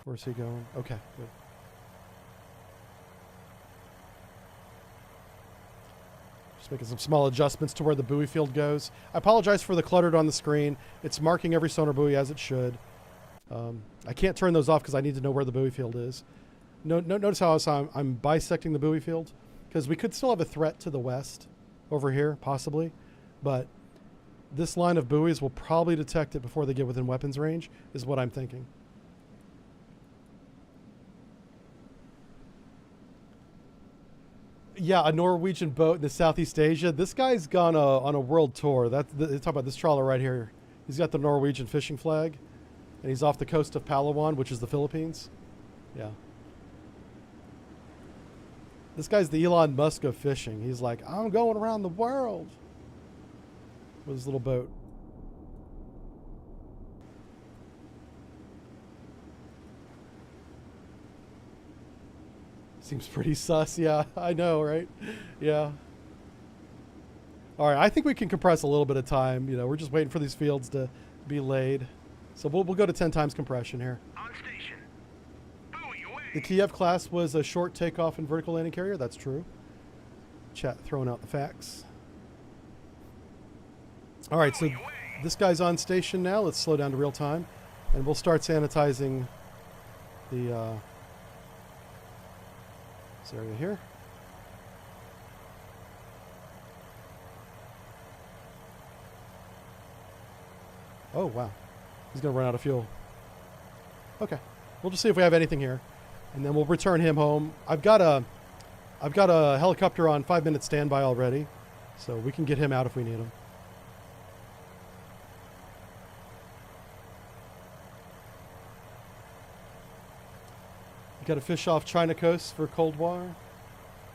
Where's he going? Okay, good. Just making some small adjustments to where the buoy field goes. I apologize for the cluttered on the screen. It's marking every sonar buoy as it should. I can't turn those off because I need to know where the buoy field is. Notice how I'm bisecting the buoy field, because we could still have a threat to the west over here, possibly, but this line of buoys will probably detect it before they get within weapons range, is what I'm thinking. Yeah, a Norwegian boat in the Southeast Asia. This guy's gone on a world tour. Talk about this trawler right here. He's got the Norwegian fishing flag, and he's off the coast of Palawan, which is the Philippines. Yeah. This guy's the Elon Musk of fishing. He's like, I'm going around the world with his little boat. Seems pretty sus. Yeah, I know, right? Yeah. All right, I think we can compress a little bit of time. You know, we're just waiting for these fields to be laid. So we'll go to 10 times compression here. On station. Buoy away. The Kiev class was a short takeoff and vertical landing carrier. That's true. Chat throwing out the facts. All right, so this guy's on station now. Let's slow down to real time, and we'll start sanitizing the this area here. Oh, wow. He's going to run out of fuel. Okay. We'll just see if we have anything here, and then we'll return him home. I've got a helicopter on 5-minute standby already, so we can get him out if we need him. You got to fish off China coast for cold water.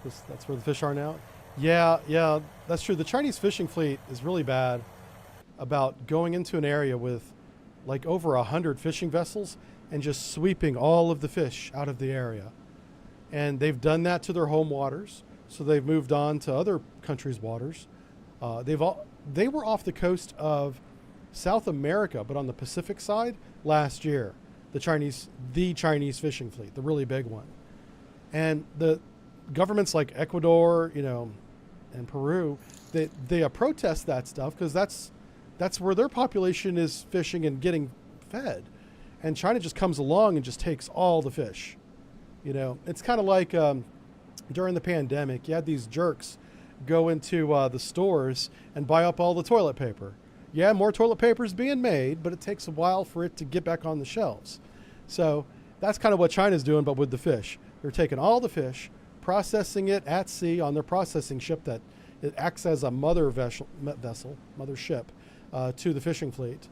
That's where the fish are now. Yeah, that's true. The Chinese fishing fleet is really bad about going into an area with like over 100 fishing vessels and just sweeping all of the fish out of the area. And they've done that to their home waters, so they've moved on to other countries' waters. They were off the coast of South America, but on the Pacific side last year. The Chinese fishing fleet, the really big one. And the governments like Ecuador, and Peru, they protest that stuff because that's where their population is fishing and getting fed. And China just comes along and just takes all the fish. It's kind of like during the pandemic, you had these jerks go into the stores and buy up all the toilet paper. Yeah, more toilet paper is being made, but it takes a while for it to get back on the shelves. So that's kind of what China's doing, but with the fish. They're taking all the fish, processing it at sea on their processing ship that it acts as a mother ship to the fishing fleet.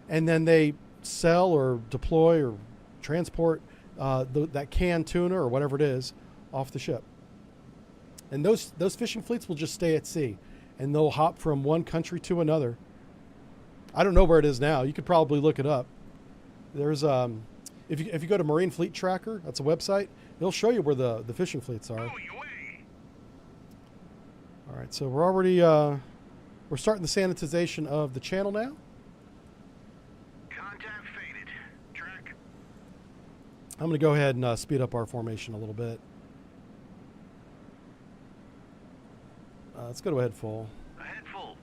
And then they sell or deploy or transport that canned tuna or whatever it is off the ship. And those fishing fleets will just stay at sea, and they'll hop from one country to another. I don't know where it is now. You could probably look it up. There's if you go to Marine Fleet Tracker, that's a website. It'll show you where the fishing fleets are. All right, so we're already we're starting the sanitization of the channel now. Contact faded. Track. I'm going to go ahead and speed up our formation a little bit. Let's go to ahead full. Ahead full.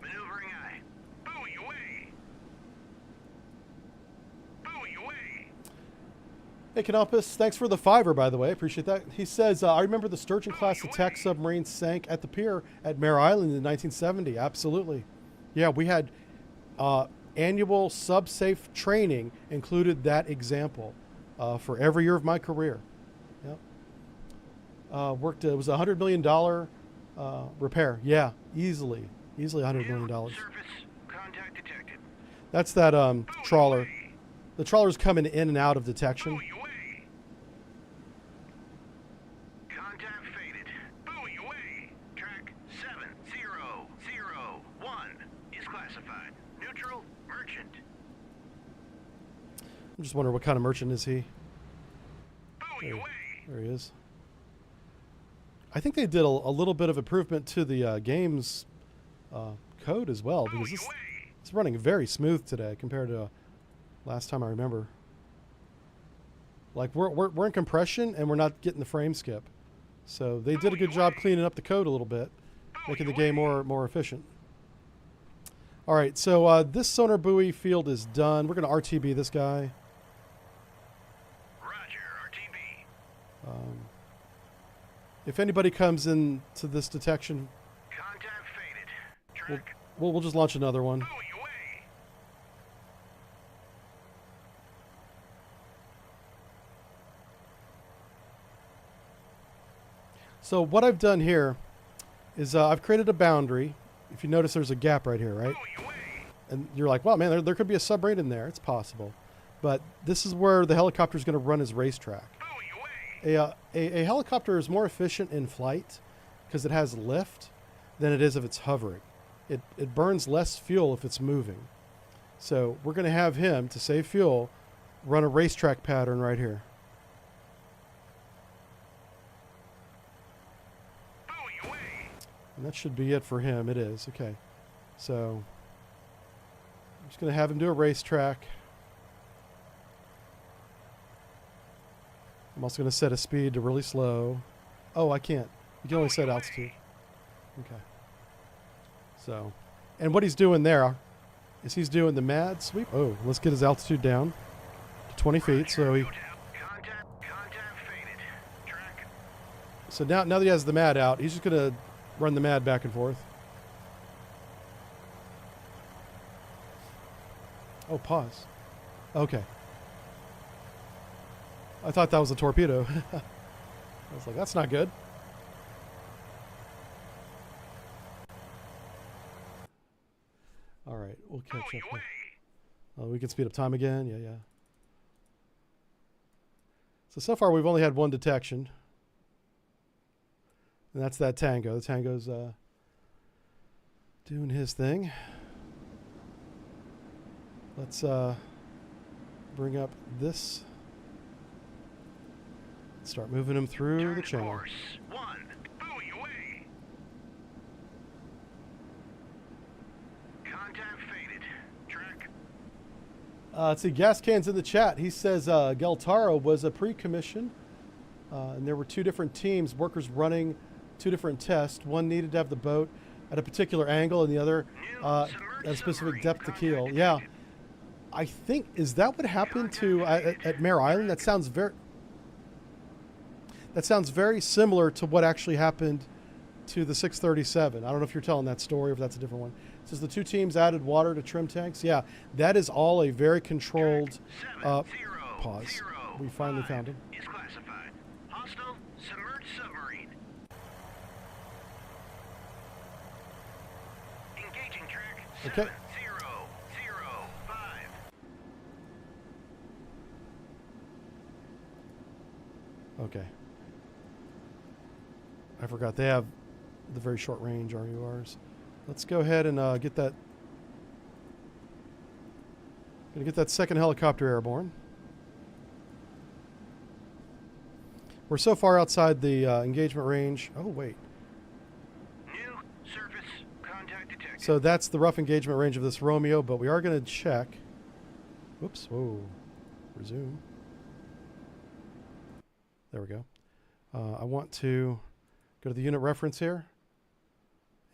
Maneuvering eye. Buoy away. Buoy away. Hey, Canopus, thanks for the $5, by the way. Appreciate that. He says, I remember the Sturgeon-class attack submarine sank at the pier at Mare Island in 1970. Absolutely. Yeah, we had annual sub-safe training included that example for every year of my career. Yep. Worked, it was a $100 million repair. Yeah, easily $100 million. Surface. Contact detected. That's that trawler. The trawler's coming in and out of detection. Buoy away. Contact faded. Buoy away. Track 7001 is classified. Neutral. Merchant. I'm just wondering what kind of merchant is he? Buoy away. There he is. I think they did a little bit of improvement to the game's code as well, because it's running very smooth today compared to last time I remember. Like we're in compression and we're not getting the frame skip, so they did a good job cleaning up the code a little bit, making the game more efficient. All right, so this sonar buoy field is done. We're going to RTB this guy. Roger. RTB. If anybody comes into this detection, Contact faded. Track. we'll just launch another one. Buoy away. So what I've done here is I've created a boundary. If you notice, there's a gap right here, right? Buoy away. And you're like, wow, man, there could be a submarine in there. It's possible. But this is where the helicopter is going to run his racetrack. Buoy away. A helicopter is more efficient in flight because it has lift than it is if it's hovering. It burns less fuel if it's moving. So we're going to have him, to save fuel, run a racetrack pattern right here. Buoy away. And that should be it for him. It is. Okay. So I'm just going to have him do a racetrack. I'm also going to set a speed to really slow. Oh, I can't. You can only set altitude. Okay. So, and what he's doing there is he's doing the mad sweep. Oh, let's get his altitude down to 20 feet. So he. Contact faded. Track. So now that he has the mad out, he's just going to run the mad back and forth. Oh, pause. Okay. I thought that was a torpedo. I was like, that's not good. All right, we'll catch up. Away. We can speed up time again. Yeah. So far we've only had one detection. And that's that Tango. The Tango's doing his thing. Let's bring up this. Start moving him through Turn the channel. course. 1. Buoy away. Contact faded. Track. Let's see, Gas Can's in the chat. He says Galtaro was a pre-commission, and there were two different teams, workers running two different tests. One needed to have the boat at a particular angle, and the other at a specific depth to keel. Yeah, I think, is that what happened to at Mare Island? That sounds very similar to what actually happened to the 637. I don't know if you're telling that story or if that's a different one. It says the two teams added water to trim tanks. Yeah, that is all a very controlled pause. We finally found him. Is classified. Hostile submerged submarine. Engaging track. Okay. 7005. Okay. I forgot they have the very short range RURs. Let's go ahead and get that. Gonna get that second helicopter airborne. We're so far outside the engagement range. Oh wait. detected. So that's the rough engagement range of this Romeo, but we are going to check. Whoops. Whoa. Resume. There we go. I want to go to the unit reference here.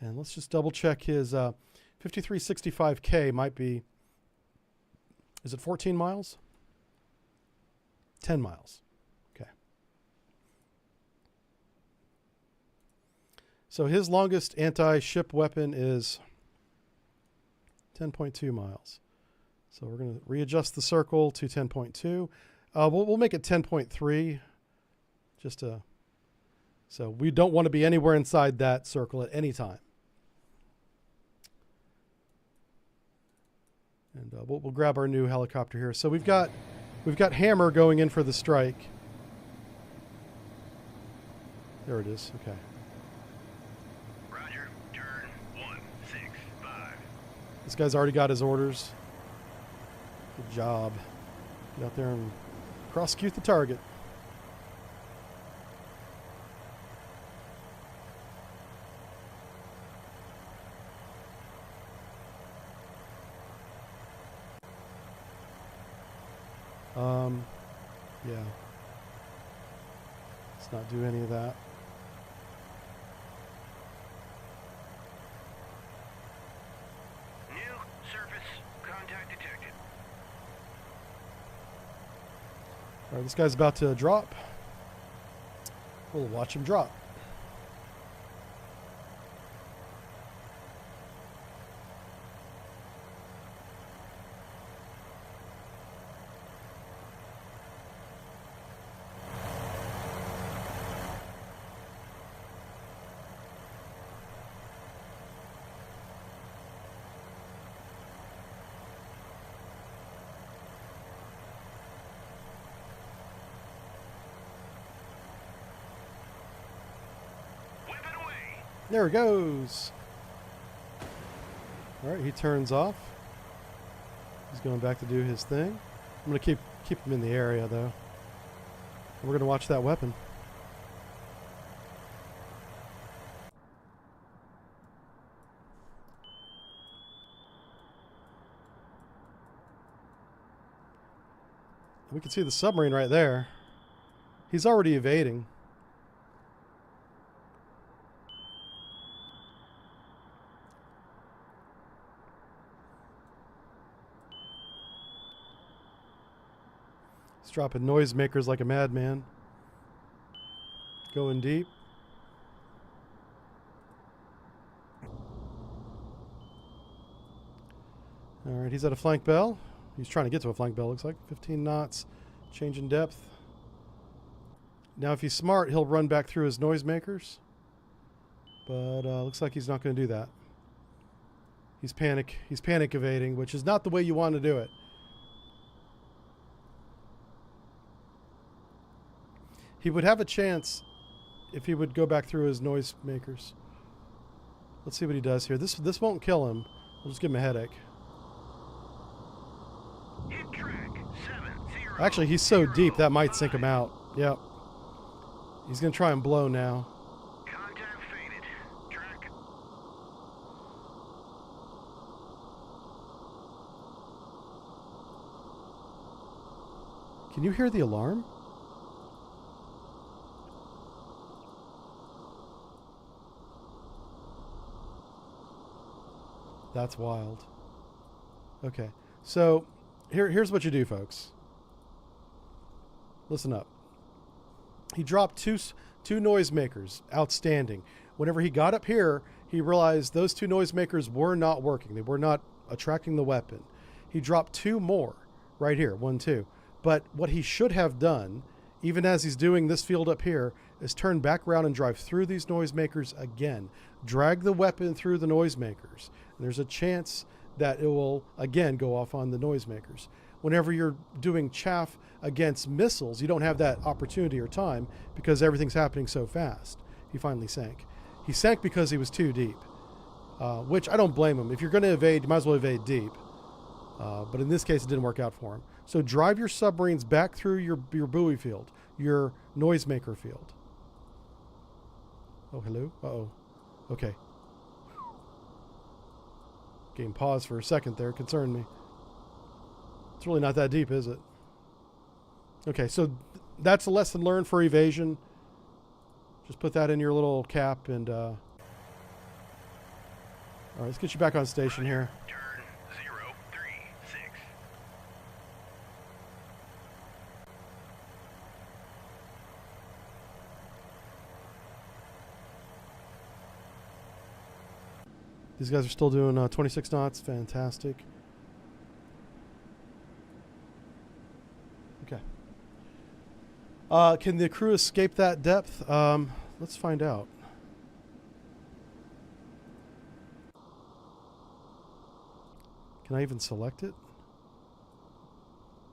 And let's just double check his 5365K might be, is it 14 miles? 10 miles. Okay. So his longest anti-ship weapon is 10.2 miles. So we're going to readjust the circle to 10.2. We'll make it 10.3 just to, so we don't want to be anywhere inside that circle at any time. And we'll grab our new helicopter here. So we've got Hammer going in for the strike. There it is. Okay. Roger. Turn 165. This guy's already got his orders. Good job. Get out there and prosecute the target. Yeah. Let's not do any of that. New surface contact detected. All right, this guy's about to drop. We'll watch him drop. Weapon away. There it goes. All right, he turns off. He's going back to do his thing. I'm going to keep him in the area, though. We're going to watch that weapon. We can see the submarine right there. He's already evading. He's dropping noisemakers like a madman. Going deep. All right, he's at a flank bell. He's trying to get to a flank bell, looks like. 15 knots, change in depth. Now, if he's smart, he'll run back through his noisemakers. But looks like he's not going to do that. He's panic evading, which is not the way you want to do it. He would have a chance if he would go back through his noisemakers. Let's see what he does here. This won't kill him. We'll just give him a headache. Hit track 70. Actually, he's so deep that might sink him out. Yep. He's going to try and blow now. Contact faded. Track. Can you hear the alarm? That's wild. Okay. So here's what you do, folks. Listen up. He dropped two noisemakers. Outstanding. Whenever he got up here, he realized those two noisemakers were not working. They were not attracting the weapon. He dropped two more right here. 1, 2. But what he should have done, even as he's doing this field up here, is turn back around and drive through these noisemakers again. Drag the weapon through the noisemakers. And there's a chance that it will, again, go off on the noisemakers. Whenever you're doing chaff against missiles, you don't have that opportunity or time because everything's happening so fast. He finally sank. He sank because he was too deep, which I don't blame him. If you're going to evade, you might as well evade deep. But in this case, it didn't work out for him. So drive your submarines back through your buoy field, your noisemaker field. Oh, hello? Uh-oh. Okay. Game paused for a second there. Concerned me. It's really not that deep, is it? Okay, so that's a lesson learned for evasion. Just put that in your little cap and... All right, let's get you back on station here. Turn 036. These guys are still doing 26 knots. Fantastic. Okay. Can the crew escape that depth? Let's find out. Can I even select it?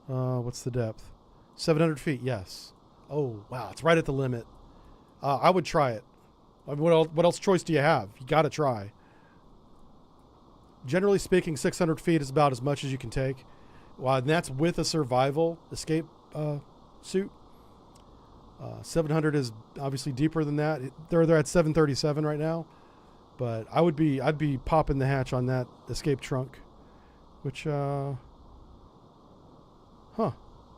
What's the depth? 700 feet, yes. Oh, wow, it's right at the limit. I would try it. I mean, what else choice do you have? You got to try. Generally speaking, 600 feet is about as much as you can take. Well, and that's with a survival escape suit. 700 is obviously deeper than that. They're at 737 right now, but I'd be popping the hatch on that escape trunk, which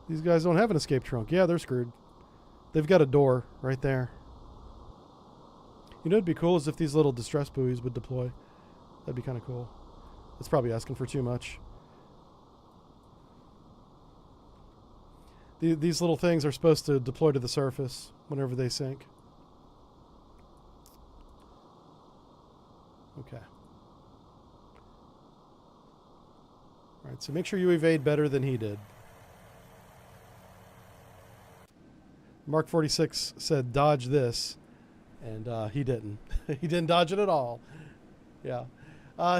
these guys don't have an escape trunk. Yeah, they're screwed. They've got a door right there. You know, it'd be cool is if these little distress buoys would deploy. That'd be kind of cool. That's probably asking for too much. These little things are supposed to deploy to the surface whenever they sink. Okay. All right, so make sure you evade better than he did. Mark 46 said, dodge this, and he didn't. He didn't dodge it at all. Yeah.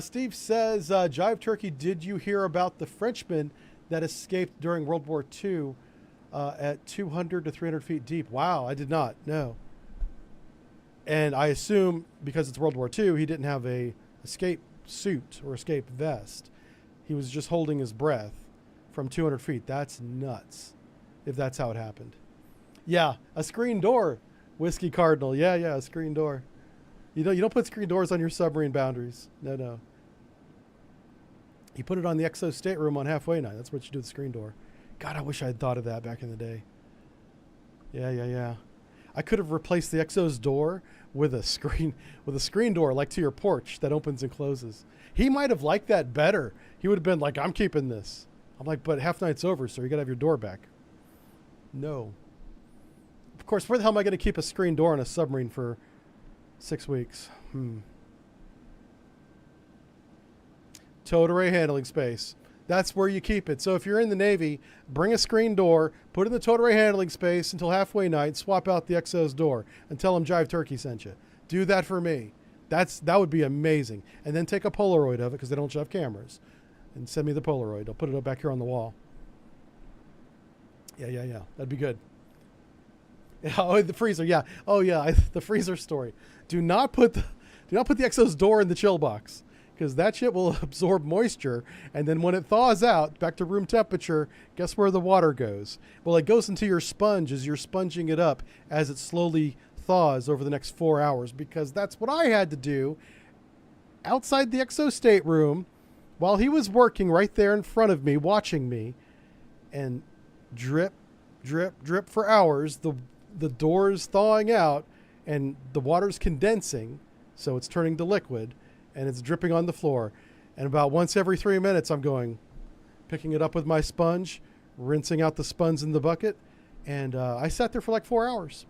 Steve says, Jive Turkey, did you hear about the Frenchman that escaped during World War II at 200 to 300 feet deep? Wow, I did not. No. And I assume because it's World War II, he didn't have a escape suit or escape vest. He was just holding his breath from 200 feet. That's nuts if that's how it happened. Yeah, a screen door, Whiskey Cardinal. Yeah, a screen door. You don't put screen doors on your submarine boundaries. No. You put it on the XO stateroom on halfway night. That's what you do with the screen door. God, I wish I had thought of that back in the day. Yeah. I could have replaced the XO's door with a screen door like to your porch that opens and closes. He might have liked that better. He would have been like, I'm keeping this. I'm like, but half night's over, so you got to have your door back. No. Of course, where the hell am I going to keep a screen door on a submarine for 6 weeks? Towed array handling space. That's where you keep it. So if you're in the Navy, bring a screen door, put it in the towed array handling space until halfway night, swap out the XO's door, and tell them Jive Turkey sent you. Do that for me. That would be amazing. And then take a Polaroid of it because they don't have cameras. And send me the Polaroid. I'll put it up back here on the wall. Yeah. That'd be good. Oh, the freezer. Yeah. Oh, yeah. The freezer story. Do not put the XO's door in the chill box, because that shit will absorb moisture, and then when it thaws out back to room temperature, guess where the water goes? Well, it goes into your sponge as you're sponging it up as it slowly thaws over the next 4 hours, because that's what I had to do outside the XO stateroom while he was working right there in front of me, watching me, and drip for hours. The door's thawing out and the water's condensing, so it's turning to liquid, and it's dripping on the floor. And about once every 3 minutes, I'm picking it up with my sponge, rinsing out the sponge in the bucket. And I sat there for like 4 hours.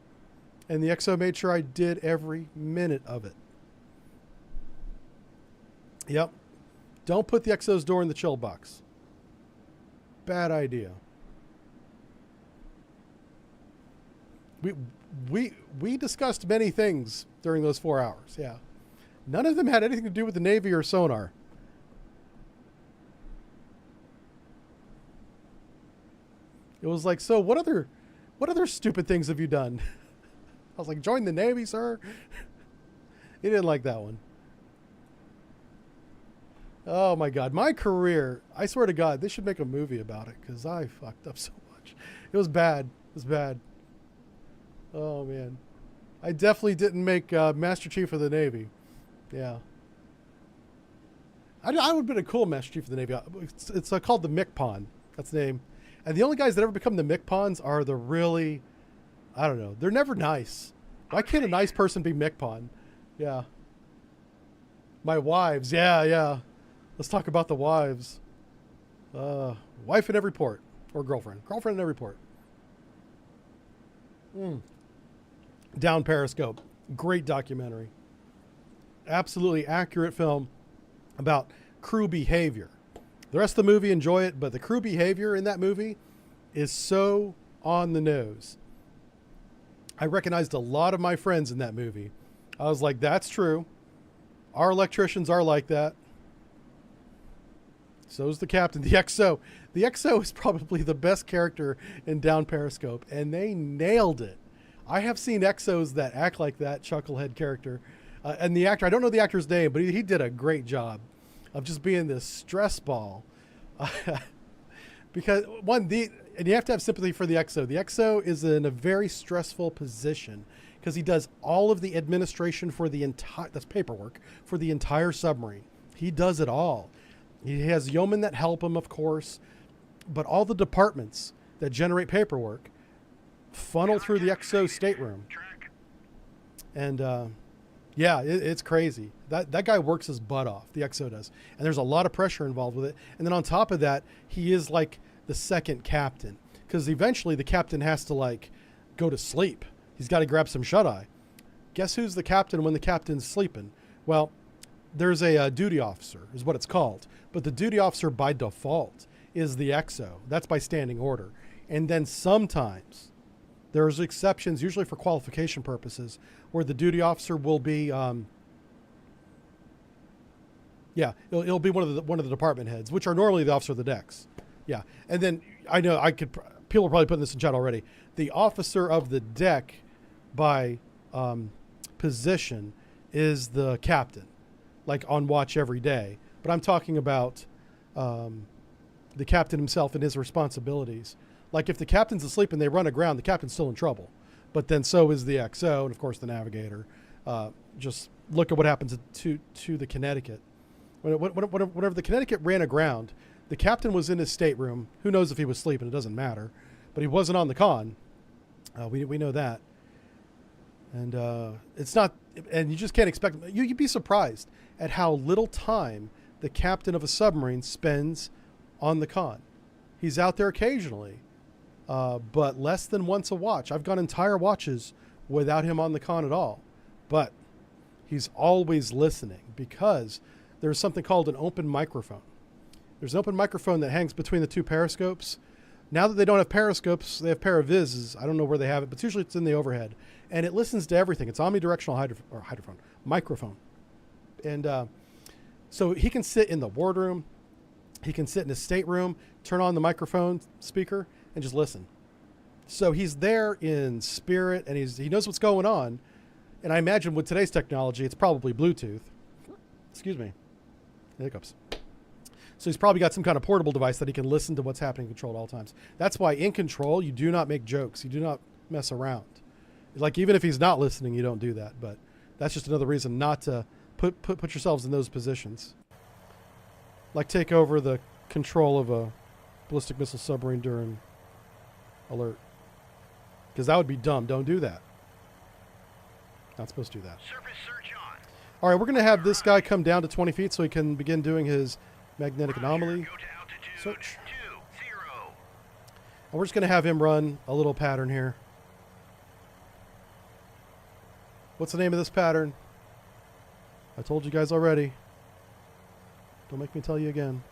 And the XO made sure I did every minute of it. Yep. Don't put the XO's door in the chill box. Bad idea. We discussed many things during those 4 hours. Yeah. None of them had anything to do with the Navy or sonar. It was like, so what other stupid things have you done? I was like, join the Navy, sir. He didn't like that one. Oh my God, my career, I swear to God, they should make a movie about it, because I fucked up so much. It was bad. Oh man. I definitely didn't make Master Chief of the Navy. Yeah. I would have been a cool Master Chief of the Navy. It's called the MCPON. That's the name. And the only guys that ever become the MCPONs are the really, I don't know. They're never nice. Why can't a nice person be MCPON? Yeah. My wives. Yeah. Let's talk about the wives. Wife in every port. Or girlfriend. Girlfriend in every port. Down Periscope. Great documentary. Absolutely accurate film about crew behavior. The rest of the movie, enjoy it, but the crew behavior in that movie is so on the nose. I recognized a lot of my friends in that movie. I was like, that's true. Our electricians are like that. So is the captain. The XO. The XO is probably the best character in Down Periscope, and they nailed it. I have seen XOs that act like that chucklehead character. And the actor, I don't know the actor's name, but he did a great job of just being this stress ball. Because, and you have to have sympathy for the XO. The XO is in a very stressful position because he does all of the administration for the entire, that's paperwork, for the entire submarine. He does it all. He has yeomen that help him, of course, but all the departments that generate paperwork funnel through the XO stateroom. And yeah, it's crazy. That guy works his butt off, the XO does. And there's a lot of pressure involved with it. And then on top of that, he is like the second captain. Because eventually the captain has to like go to sleep. He's got to grab some shut-eye. Guess who's the captain when the captain's sleeping? Well, there's a duty officer, is what it's called. But the duty officer by default is the XO. That's by standing order. And then sometimes there's exceptions, usually for qualification purposes, where the duty officer will be, it'll be one of the department heads, which are normally the officer of the decks. Yeah, and then I know people are probably putting this in chat already. The officer of the deck by position is the captain, like on watch every day. But I'm talking about the captain himself and his responsibilities. Like if the captain's asleep and they run aground, the captain's still in trouble. But then so is the XO and of course the navigator. Just look at what happens to the Connecticut. Whenever the Connecticut ran aground, the captain was in his stateroom. Who knows if he was sleeping? It doesn't matter. But he wasn't on the con. We know that. And it's not, and you just can't expect, you'd be surprised at how little time the captain of a submarine spends on the con. He's out there occasionally, but less than once a watch. I've gone entire watches without him on the con at all. But he's always listening because there's something called an open microphone. There's an open microphone that hangs between the two periscopes. Now that they don't have periscopes, they have paravizes. I don't know where they have it, but usually it's in the overhead. And it listens to everything. It's omnidirectional microphone. And so he can sit in the wardroom. He can sit in his stateroom, turn on the microphone speaker, and just listen. So he's there in spirit, and he knows what's going on. And I imagine with today's technology, it's probably Bluetooth. Excuse me. Hiccups. So he's probably got some kind of portable device that he can listen to what's happening in control at all times. That's why in control, you do not make jokes. You do not mess around. Like even if he's not listening, you don't do that. But that's just another reason not to put yourselves in those positions. Like take over the control of a ballistic missile submarine during alert. Because that would be dumb. Don't do that. Not supposed to do that. Surface search on. All right, we're going to have this guy come down to 20 feet so he can begin doing his magnetic anomaly Go to altitude search. 20. And we're just going to have him run a little pattern here. What's the name of this pattern? I told you guys already. Don't make me tell you again.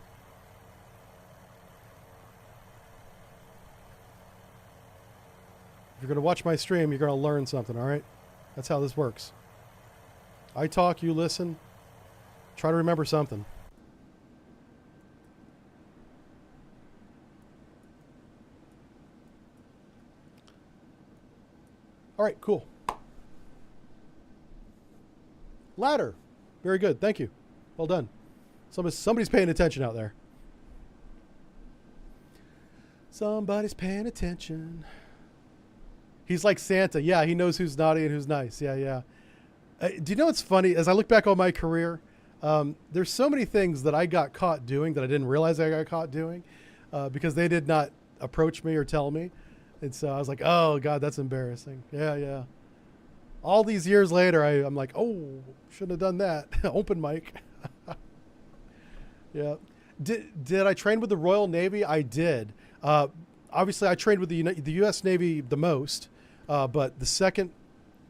If you're going to watch my stream, you're going to learn something, all right? That's how this works. I talk, you listen. Try to remember something. All right, cool. Ladder. Very good. Thank you. Well done. Somebody's paying attention out there. Somebody's paying attention. He's like Santa. Yeah, he knows who's naughty and who's nice. Yeah. Do you know what's funny? As I look back on my career, There's so many things that I got caught doing that I didn't realize I got caught doing because they did not approach me or tell me. And so I was like, oh, God, that's embarrassing. Yeah, yeah. All these years later, I'm like, oh, shouldn't have done that. Open mic. Yeah. Did I train with the Royal Navy? I did. Obviously, I trained with the U.S. Navy the most, but the second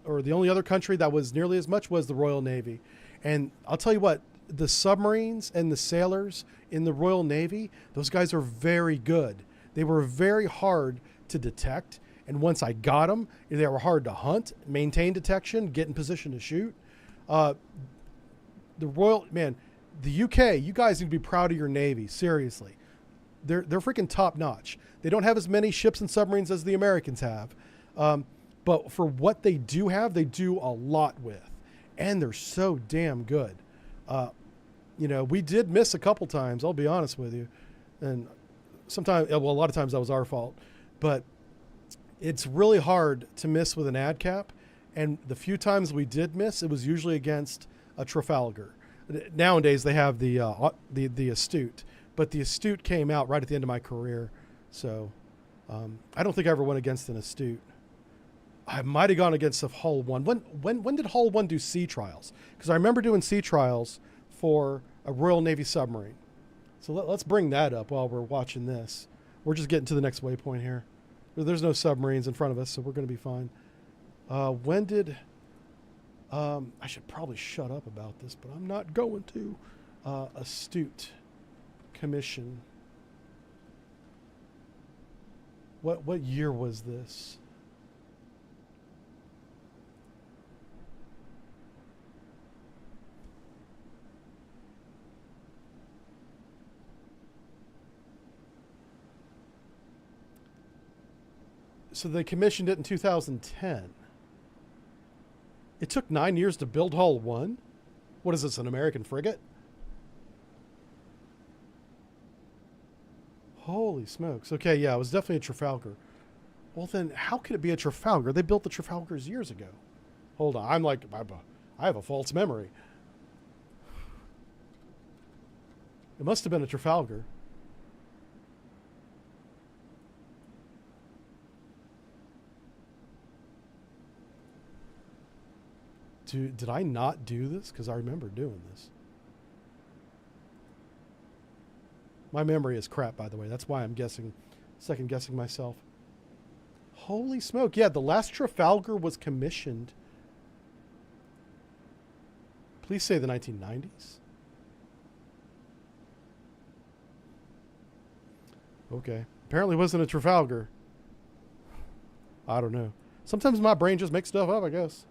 or the only other country that was nearly as much was the Royal Navy. And I'll tell you what, the submarines and the sailors in the Royal Navy, those guys are very good. They were very hard to detect. And once I got them, they were hard to hunt, maintain detection, get in position to shoot. The UK, you guys need to be proud of your Navy. Seriously. They're freaking top notch. They don't have as many ships and submarines as the Americans have. But for what they do have, they do a lot with. And they're so damn good. We did miss a couple times, I'll be honest with you. And sometimes, well, a lot of times that was our fault. But it's really hard to miss with an ad cap. And the few times we did miss, it was usually against a Trafalgar. Nowadays, they have the Astute. But the Astute came out right at the end of my career. So I don't think I ever went against an Astute. I might have gone against the Hull 1. When did Hull 1 do sea trials? Because I remember doing sea trials for a Royal Navy submarine. So let's bring that up while we're watching this. We're just getting to the next waypoint here. There's no submarines in front of us, so we're going to be fine. When did... I should probably shut up about this, but I'm not going to. Astute commission. What year was this? So they commissioned it in 2010. It took 9 years to build Hull 1? What is this, an American frigate? Holy smokes. Okay, yeah, it was definitely a Trafalgar. Well, then how could it be a Trafalgar? They built the Trafalgars years ago. Hold on, I have a false memory. It must have been a Trafalgar. Did I not do this? Because I remember doing this. My memory is crap, by the way. That's why I'm second guessing myself. Holy smoke. Yeah, the last Trafalgar was commissioned. Please say the 1990s. Okay. Apparently it wasn't a Trafalgar. I don't know. Sometimes my brain just makes stuff up, I guess.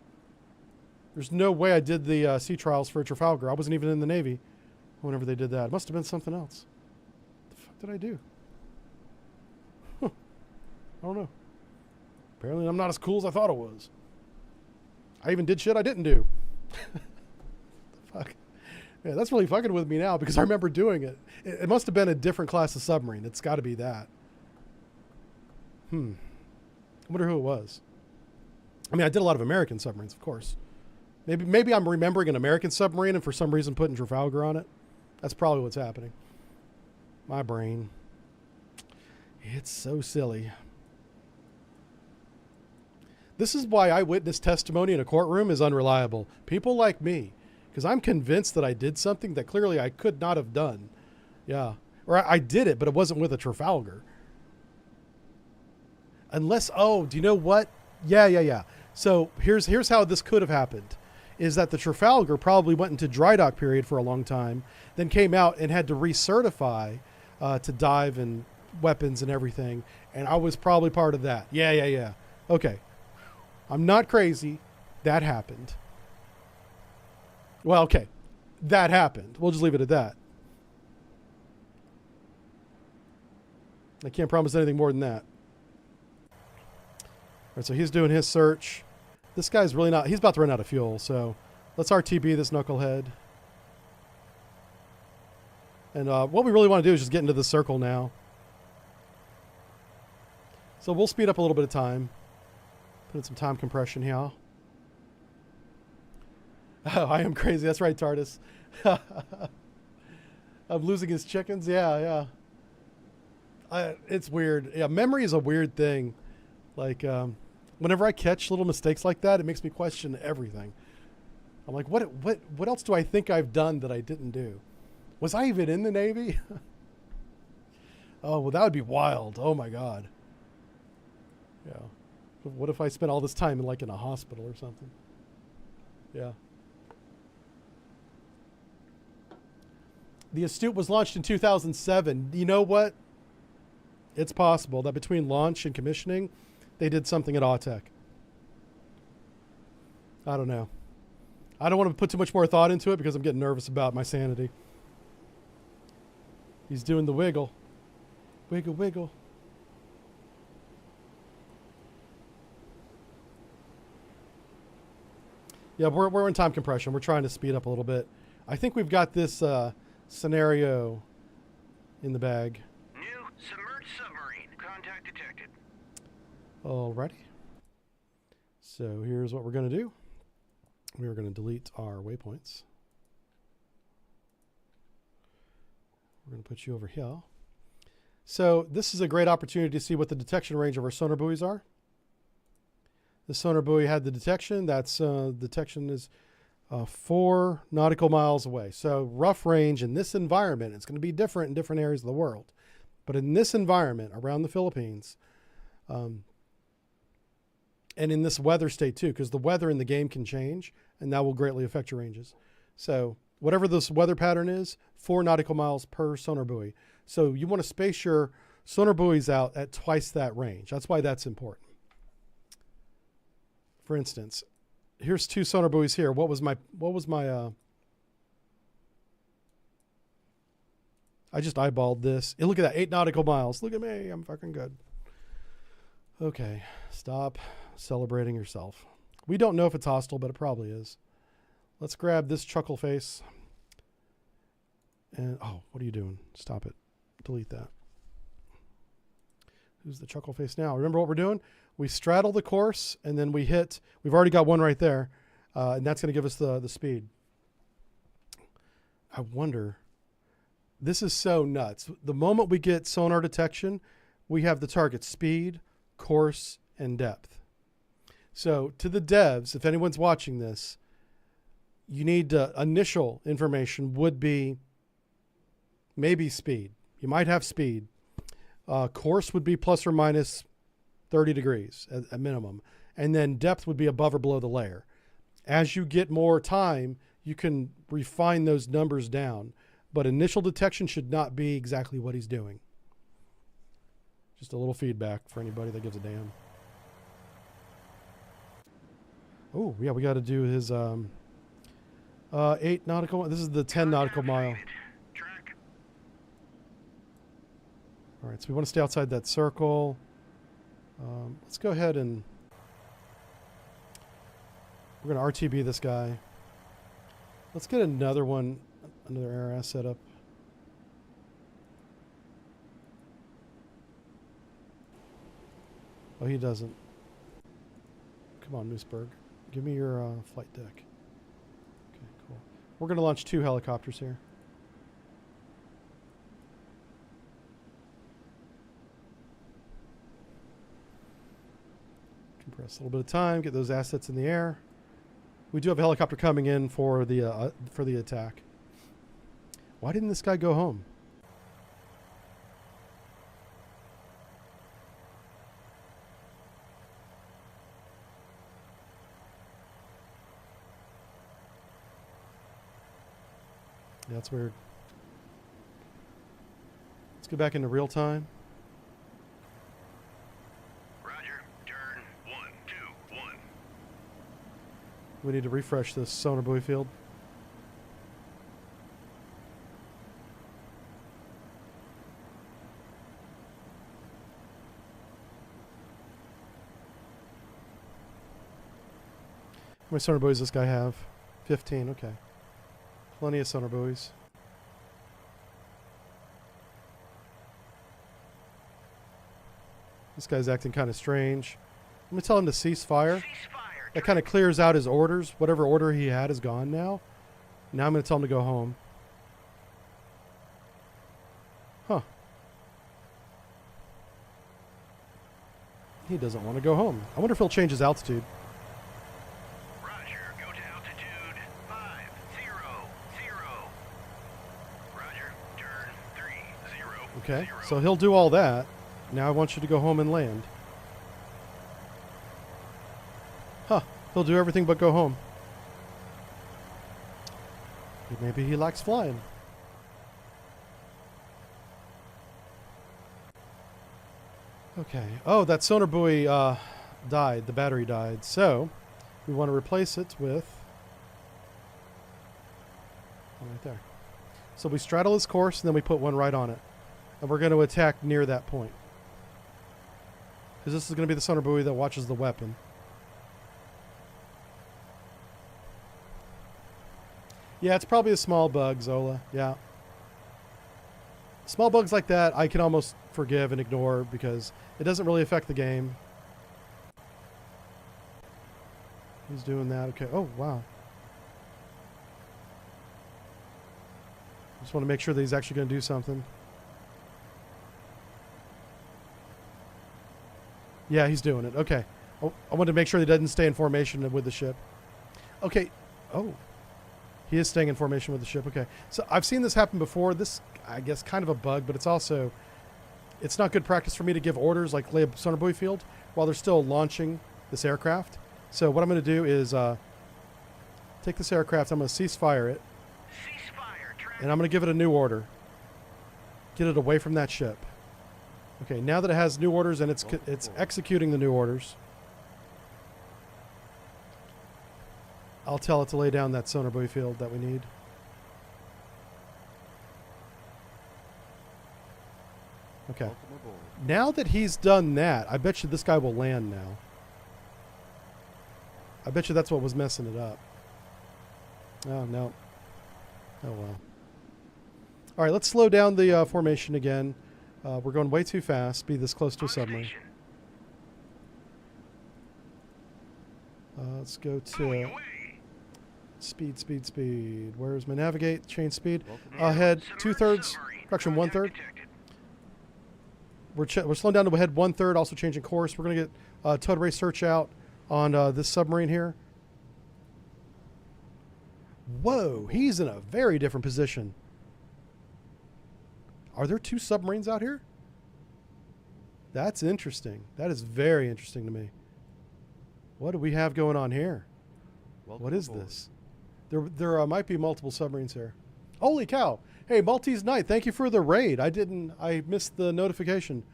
There's no way I did the sea trials for a Trafalgar. I wasn't even in the Navy whenever they did that. It must have been something else. What the fuck did I do? Huh. I don't know. Apparently I'm not as cool as I thought it was. I even did shit I didn't do. Fuck. Yeah, that's really fucking with me now because I remember doing it. It must have been a different class of submarine. It's got to be that. I wonder who it was. I mean, I did a lot of American submarines, of course. Maybe I'm remembering an American submarine and for some reason putting Trafalgar on it. That's probably what's happening. My brain. It's so silly. This is why eyewitness testimony in a courtroom is unreliable. People like me. Because I'm convinced that I did something that clearly I could not have done. Yeah. Or I did it, but it wasn't with a Trafalgar. Unless, oh, do you know what? Yeah. So here's how this could have happened. Is that the Trafalgar probably went into dry dock period for a long time, then came out and had to recertify to dive and weapons and everything. And I was probably part of that. Yeah. Okay. I'm not crazy. That happened. Well, okay. That happened. We'll just leave it at that. I can't promise anything more than that. All right, so he's doing his search. This guy's really not... He's about to run out of fuel, so let's RTB this knucklehead. And what we really want to do is just get into the circle now. So we'll speed up a little bit of time. Put in some time compression here. Oh, I am crazy. That's right, TARDIS. I'm losing his chickens. Yeah, yeah. It's weird. Yeah, memory is a weird thing. Like, whenever I catch little mistakes like that, it makes me question everything. I'm like, what else do I think I've done that I didn't do? Was I even in the Navy? Oh, well, that would be wild. Oh my God. Yeah. What if I spent all this time in a hospital or something? Yeah. The Astute was launched in 2007. You know what? It's possible that between launch and commissioning, they did something at Autech. I don't know. I don't want to put too much more thought into it because I'm getting nervous about my sanity. He's doing the wiggle. Wiggle, wiggle. Yeah, we're in time compression. We're trying to speed up a little bit. I think we've got this scenario in the bag. New submerged submarine. Contact detected. Alrighty. So here's what we're going to do. We're going to delete our waypoints. We're going to put you over here. So this is a great opportunity to see what the detection range of our sonar buoys are. The sonar buoy had the detection. That's detection is 4 nautical miles away. So rough range in this environment, it's going to be different in different areas of the world. But in this environment around the Philippines, and in this weather state too, because the weather in the game can change, and that will greatly affect your ranges. So whatever this weather pattern is, 4 nautical miles per sonar buoy. So you want to space your sonar buoys out at twice that range. That's why that's important. For instance, here's 2 sonar buoys here. What was my I just eyeballed this. Look at that, 8 nautical miles. Look at me, I'm fucking good. Okay, stop celebrating yourself. We don't know if it's hostile, but it probably is. Let's grab this chuckle face. And, oh, what are you doing? Stop it. Delete that. Who's the chuckle face now? Remember what we're doing? We straddle the course, and then we've already got one right there, and that's going to give us the speed. I wonder, this is so nuts. The moment we get sonar detection, we have the target speed, course, and depth. So to the devs, if anyone's watching this, you need initial information would be maybe speed. You might have speed. Course would be plus or minus 30 degrees at minimum. And then depth would be above or below the layer. As you get more time, you can refine those numbers down. But initial detection should not be exactly what he's doing. Just a little feedback for anybody that gives a damn. Oh, yeah, we got to do his 8 nautical. This is the 10 nautical mile. All right, so we want to stay outside that circle. Let's go ahead and we're going to RTB this guy. Let's get another one, another ARS set up. Oh, he doesn't. Come on, Mooseberg. Give me your flight deck. Okay, cool. We're going to launch 2 helicopters here. Compress a little bit of time, get those assets in the air. We do have a helicopter coming in for the attack. Why didn't this guy go home? Yeah, that's weird. Let's go back into real time. Roger. Turn 1, 2, 1. We need to refresh this sonar buoy field. How many sonar buoys does this guy have? 15, okay. Plenty of sonar buoys. This guy's acting kind of strange. I'm going to tell him to cease fire. Cease fire. that kind of clears out his orders. Whatever order he had is gone now. Now I'm going to tell him to go home. Huh. He doesn't want to go home. I wonder if he'll change his altitude. Roger, go to altitude 500. Roger, turn 30. Okay, so he'll do all that. Now I want you to go home and land. Huh, he'll do everything but go home. Maybe he likes flying. Okay. Oh, that sonar buoy died. The battery died. So we want to replace it with one right there. So we straddle his course and then we put one right on it. And we're going to attack near that point. Because this is going to be the sonar buoy that watches the weapon. Yeah, it's probably a small bug, Zola. Yeah. Small bugs like that I can almost forgive and ignore because it doesn't really affect the game. He's doing that. Okay. Oh, wow. Just want to make sure that he's actually going to do something. Yeah, he's doing it. Okay. Oh, I want to make sure he doesn't stay in formation with the ship. Okay. Oh. He is staying in formation with the ship. Okay. So I've seen this happen before. This, I guess, kind of a bug, but it's also, it's not good practice for me to give orders like lay a sonar buoy field while they're still launching this aircraft. So what I'm going to do is take this aircraft. I'm going to cease fire it. And I'm going to give it a new order. Get it away from that ship. Okay, now that it has new orders and it's executing the new orders, I'll tell it to lay down that sonar buoy field that we need. Okay. Now that he's done that, I bet you this guy will land now. I bet you that's what was messing it up. Oh, no. Oh, well. All right, let's slow down the formation again. We're going way too fast. Be this close to a submarine. Let's go to speed, speed, speed. Where's my navigate? Change speed. Head 2/3. Correction, 1/3. We're slowing down to head 1/3. Also changing course. We're going to get towed ray search out on this submarine here. Whoa, he's in a very different position. Are there two submarines out here? That's interesting. That is very interesting to me. What do we have going on here? What is this? There might be multiple submarines here. Holy cow. Hey, Maltese Knight, thank you for the raid. I missed the notification.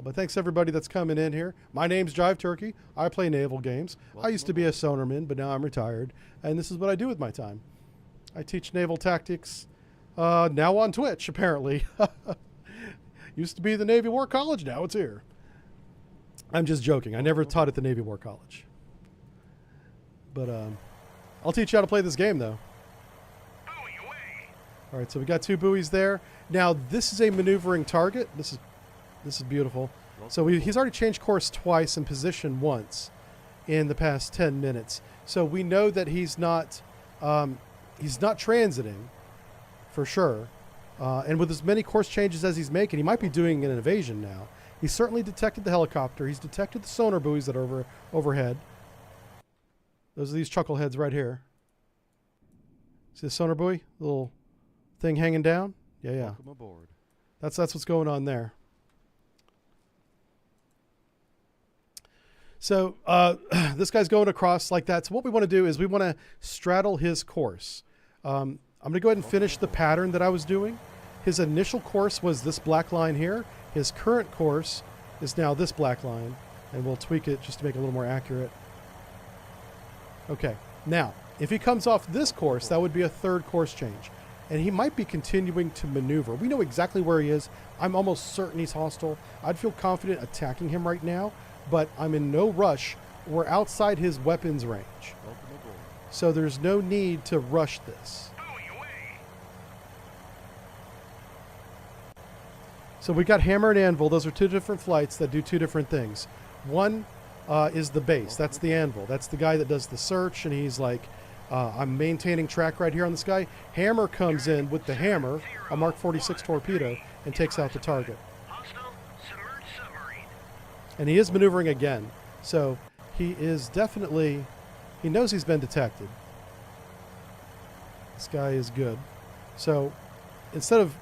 But thanks everybody that's coming in here. My name's Jive Turkey. I play naval games. I used to be a sonarman, but now I'm retired. And this is what I do with my time. I teach naval tactics. Now on Twitch, apparently. Used to be the Navy War College, now it's here. I'm just joking. I never taught at the Navy War College. But I'll teach you how to play this game, though. All right, so we got two buoys there. Now, this is a maneuvering target. This is beautiful. So he's already changed course twice and position once in the past 10 minutes. So we know that he's not transiting. For sure. And with as many course changes as he's making, he might be doing an invasion now. He's certainly detected the helicopter. He's detected the sonar buoys that are overhead. Those are these chuckleheads right here. See the sonar buoy? Little thing hanging down? Yeah, yeah. Welcome aboard. That's what's going on there. So this guy's going across like that. So what we want to do is we want to straddle his course. I'm going to go ahead and finish the pattern that I was doing. His initial course was this black line here. His current course is now this black line. And we'll tweak it just to make it a little more accurate. Okay. Now, if he comes off this course, that would be a third course change. And he might be continuing to maneuver. We know exactly where he is. I'm almost certain he's hostile. I'd feel confident attacking him right now. But I'm in no rush. We're outside his weapons range. So there's no need to rush this. So we got Hammer and Anvil. Those are two different flights that do two different things. One is the base. That's the anvil. That's the guy that does the search, and he's like, I'm maintaining track right here on this guy. Hammer comes in with the hammer, a Mark 46 torpedo, and takes out the target. Hostile submerged submarine. And he is maneuvering again. So he is definitely, he knows he's been detected. This guy is good. So instead of,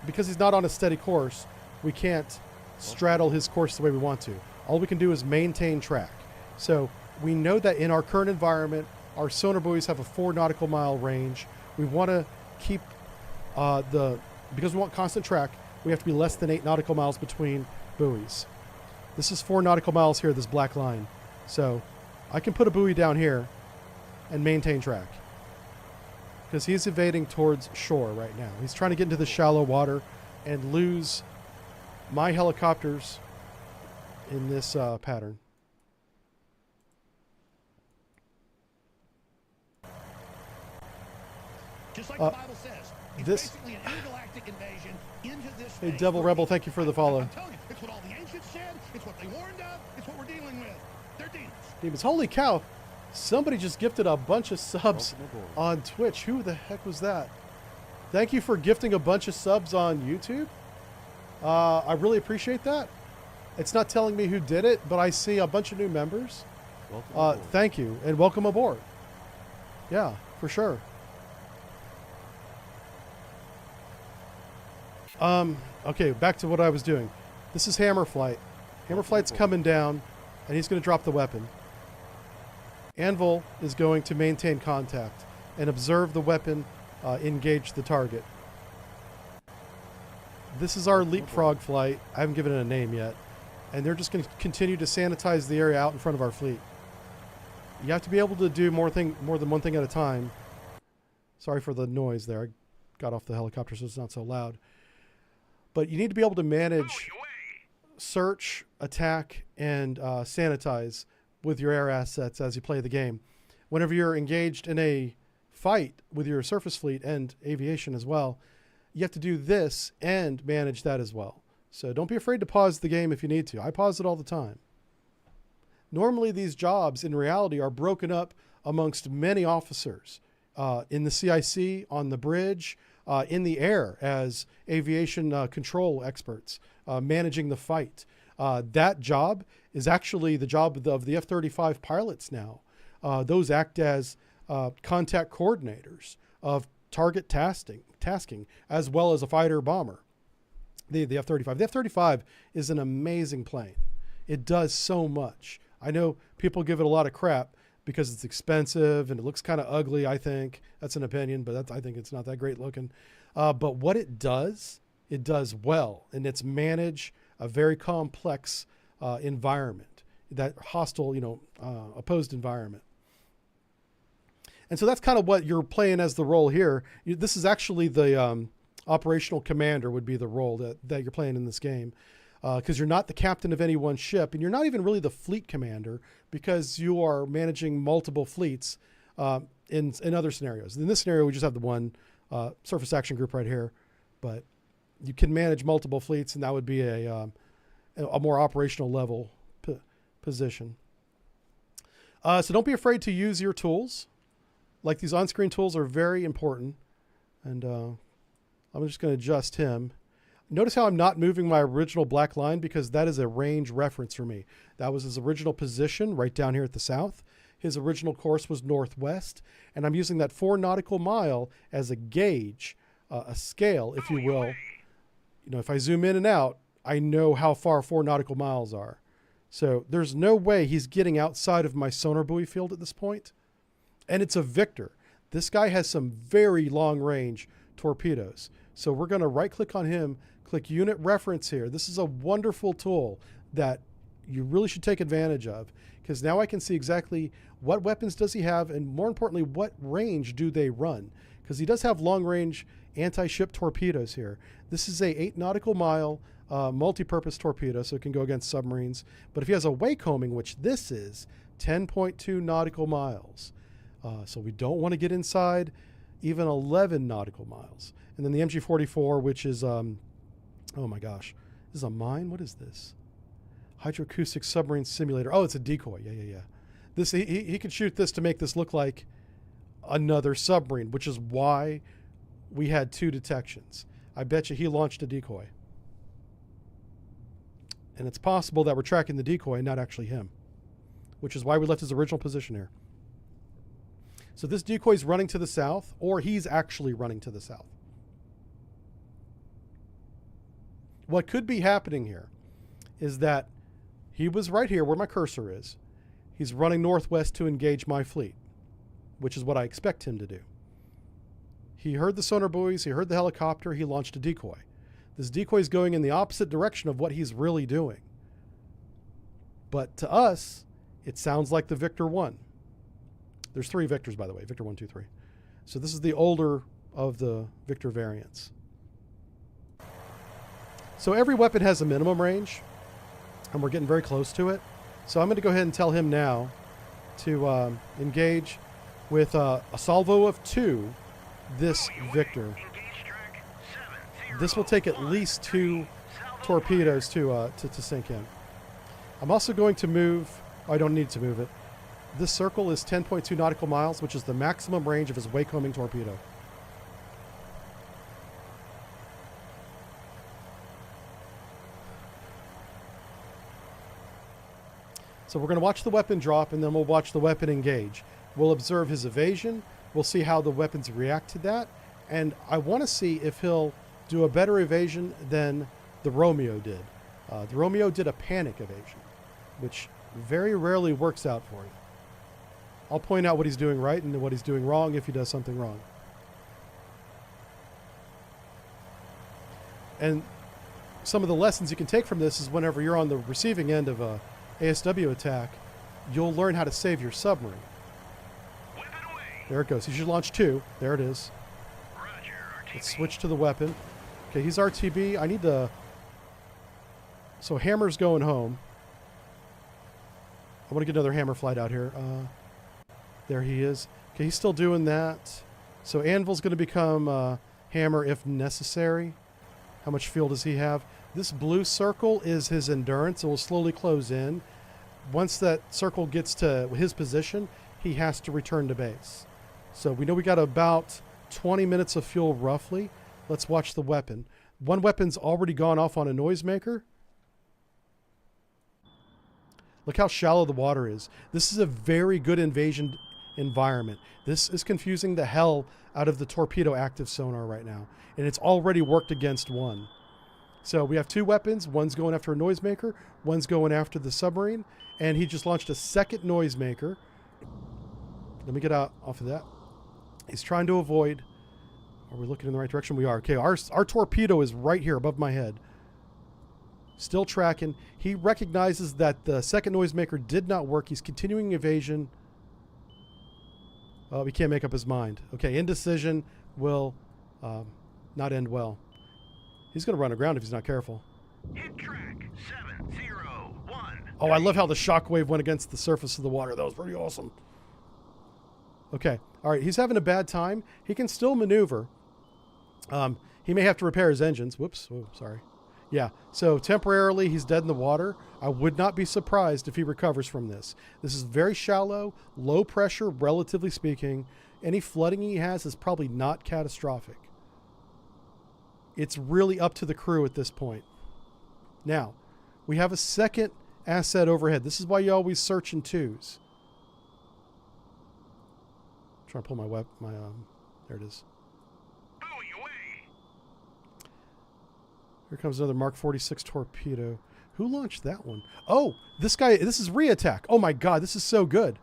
because he's not on a steady course, we can't straddle his course the way we want to. All we can do is maintain track. So we know that in our current environment, our sonar buoys have a 4 nautical mile range. We want to keep because we want constant track, we have to be less than 8 nautical miles between buoys. This is 4 nautical miles here, this black line. So I can put a buoy down here and maintain track, because he's evading towards shore right now. He's trying to get into the shallow water and lose my helicopters in this pattern. Just like the Bible says, it's this- basically an intergalactic invasion into this Hey, space. Devil Rebel, thank you for the follow. I'm telling you, it's what all the ancients said, it's what they warned of, it's what we're dealing with. They're demons. Demons. Holy cow. Somebody just gifted a bunch of subs on Twitch. Who the heck was that? Thank you for gifting a bunch of subs on YouTube. I really appreciate that. It's not telling me who did it, but I see a bunch of new members. Thank you, and welcome aboard. Yeah, for sure. Okay, back to what I was doing. This is Hammer Flight. Hammer Flight's coming down, and he's going to drop the weapon. Anvil is going to maintain contact and observe the weapon engage the target. This is our leapfrog flight. I haven't given it a name yet. And they're just going to continue to sanitize the area out in front of our fleet. You have to be able to do more than one thing at a time. Sorry for the noise there. I got off the helicopter so it's not so loud. But you need to be able to manage search, attack, and sanitize with your air assets as you play the game. Whenever you're engaged in a fight with your surface fleet and aviation as well, you have to do this and manage that as well. So don't be afraid to pause the game if you need to. I pause it all the time. Normally these jobs in reality are broken up amongst many officers in the CIC, on the bridge, in the air as aviation control experts managing the fight. That job is actually the job of the F-35 pilots now. Those act as contact coordinators of target tasking, as well as a fighter bomber. The F-35. The F-35 is an amazing plane. It does so much. I know people give it a lot of crap because it's expensive and it looks kind of ugly, I think. That's an opinion, but I think it's not that great looking. But what it does well, and it's manage a very complex environment, that hostile, opposed environment. And so that's kind of what you're playing as the role here. This is actually the operational commander would be the role that you're playing in this game, because you're not the captain of any one ship, and you're not even really the fleet commander, because you are managing multiple fleets in other scenarios. In this scenario, we just have the one surface action group right here, but you can manage multiple fleets, and that would be a more operational level position. So don't be afraid to use your tools. Like, these on-screen tools are very important, and I'm just going to adjust him. Notice how I'm not moving my original black line, because that is a range reference for me. That was his original position right down here at the south. His original course was northwest, and I'm using that 4 nautical mile as a gauge, a scale, if you will. If I zoom in and out, I know how far 4 nautical miles are. So there's no way he's getting outside of my sonar buoy field at this point. And it's a Victor. This guy has some very long range torpedoes. So we're going to right click on him, click unit reference here. This is a wonderful tool that you really should take advantage of, because now I can see exactly what weapons does he have, and more importantly, what range do they run, because he does have long range anti-ship torpedoes here. This is a 8 nautical mile multi-purpose torpedo, so it can go against submarines. But if he has a waycombing, which this is 10.2 nautical miles, so we don't want to get inside even 11 nautical miles. And then the MG-44, which is, oh my gosh, this is a mine? What is this? Hydroacoustic submarine simulator. Oh, it's a decoy. Yeah. This he could shoot this to make this look like another submarine, which is why we had 2 detections. I bet you he launched a decoy. And it's possible that we're tracking the decoy, not actually him, which is why we left his original position here. So this decoy is running to the south, or he's actually running to the south. What could be happening here is that he was right here where my cursor is. He's running northwest to engage my fleet, which is what I expect him to do. He heard the sonar buoys, he heard the helicopter, he launched a decoy. This decoy is going in the opposite direction of what he's really doing. But to us, it sounds like the Victor 1. There's 3 Victors, by the way, Victor 1, 2, 3. So this is the older of the Victor variants. So every weapon has a minimum range, and we're getting very close to it. So I'm going to go ahead and tell him now to engage with a salvo of 2 this Victor. This will take at least 2 torpedoes to sink in. I'm also going to move... Oh, I don't need to move it. This circle is 10.2 nautical miles, which is the maximum range of his waycoming torpedo. So we're going to watch the weapon drop, and then we'll watch the weapon engage. We'll observe his evasion. We'll see how the weapons react to that. And I want to see if he'll do a better evasion than the Romeo did. The Romeo did a panic evasion, which very rarely works out for you. I'll point out what he's doing right and what he's doing wrong if he does something wrong. And some of the lessons you can take from this is whenever you're on the receiving end of a ASW attack, you'll learn how to save your submarine. There it goes. He should launch 2. There it is. Roger, Let's switch to the weapon. Okay, he's RTB. I need to... So Hammer's going home. I want to get another Hammer flight out here. There he is. Okay, he's still doing that. So Anvil's going to become Hammer if necessary. How much fuel does he have? This blue circle is his endurance. It will slowly close in. Once that circle gets to his position, he has to return to base. So we know we got about 20 minutes of fuel roughly. Let's watch the weapon. One weapon's already gone off on a noisemaker. Look how shallow the water is. This is a very good invasion environment. This is confusing the hell out of the torpedo active sonar right now. And it's already worked against one. So we have 2 weapons. One's going after a noisemaker. One's going after the submarine. And he just launched a second noisemaker. Let me get out off of that. He's trying to avoid. Are we looking in the right direction? We are. Okay, our torpedo is right here above my head. Still tracking. He recognizes that the second noisemaker did not work. He's continuing evasion. Oh, he can't make up his mind. Okay, indecision will not end well. He's going to run aground if he's not careful. Hit track 701. Oh, I love how the shockwave went against the surface of the water. That was pretty awesome. Okay, all right, he's having a bad time. He can still maneuver. He may have to repair his engines. Whoops, oh, sorry. Yeah, so temporarily he's dead in the water. I would not be surprised if he recovers from this. This is very shallow, low pressure, relatively speaking. Any flooding he has is probably not catastrophic. It's really up to the crew at this point. Now, we have a second asset overhead. This is why you always search in 2s. I'm trying to pull my there it is. Buoy away. Here comes another Mark 46 torpedo. Who launched that one? Oh, this guy, this is reattack. Oh my God, this is so good.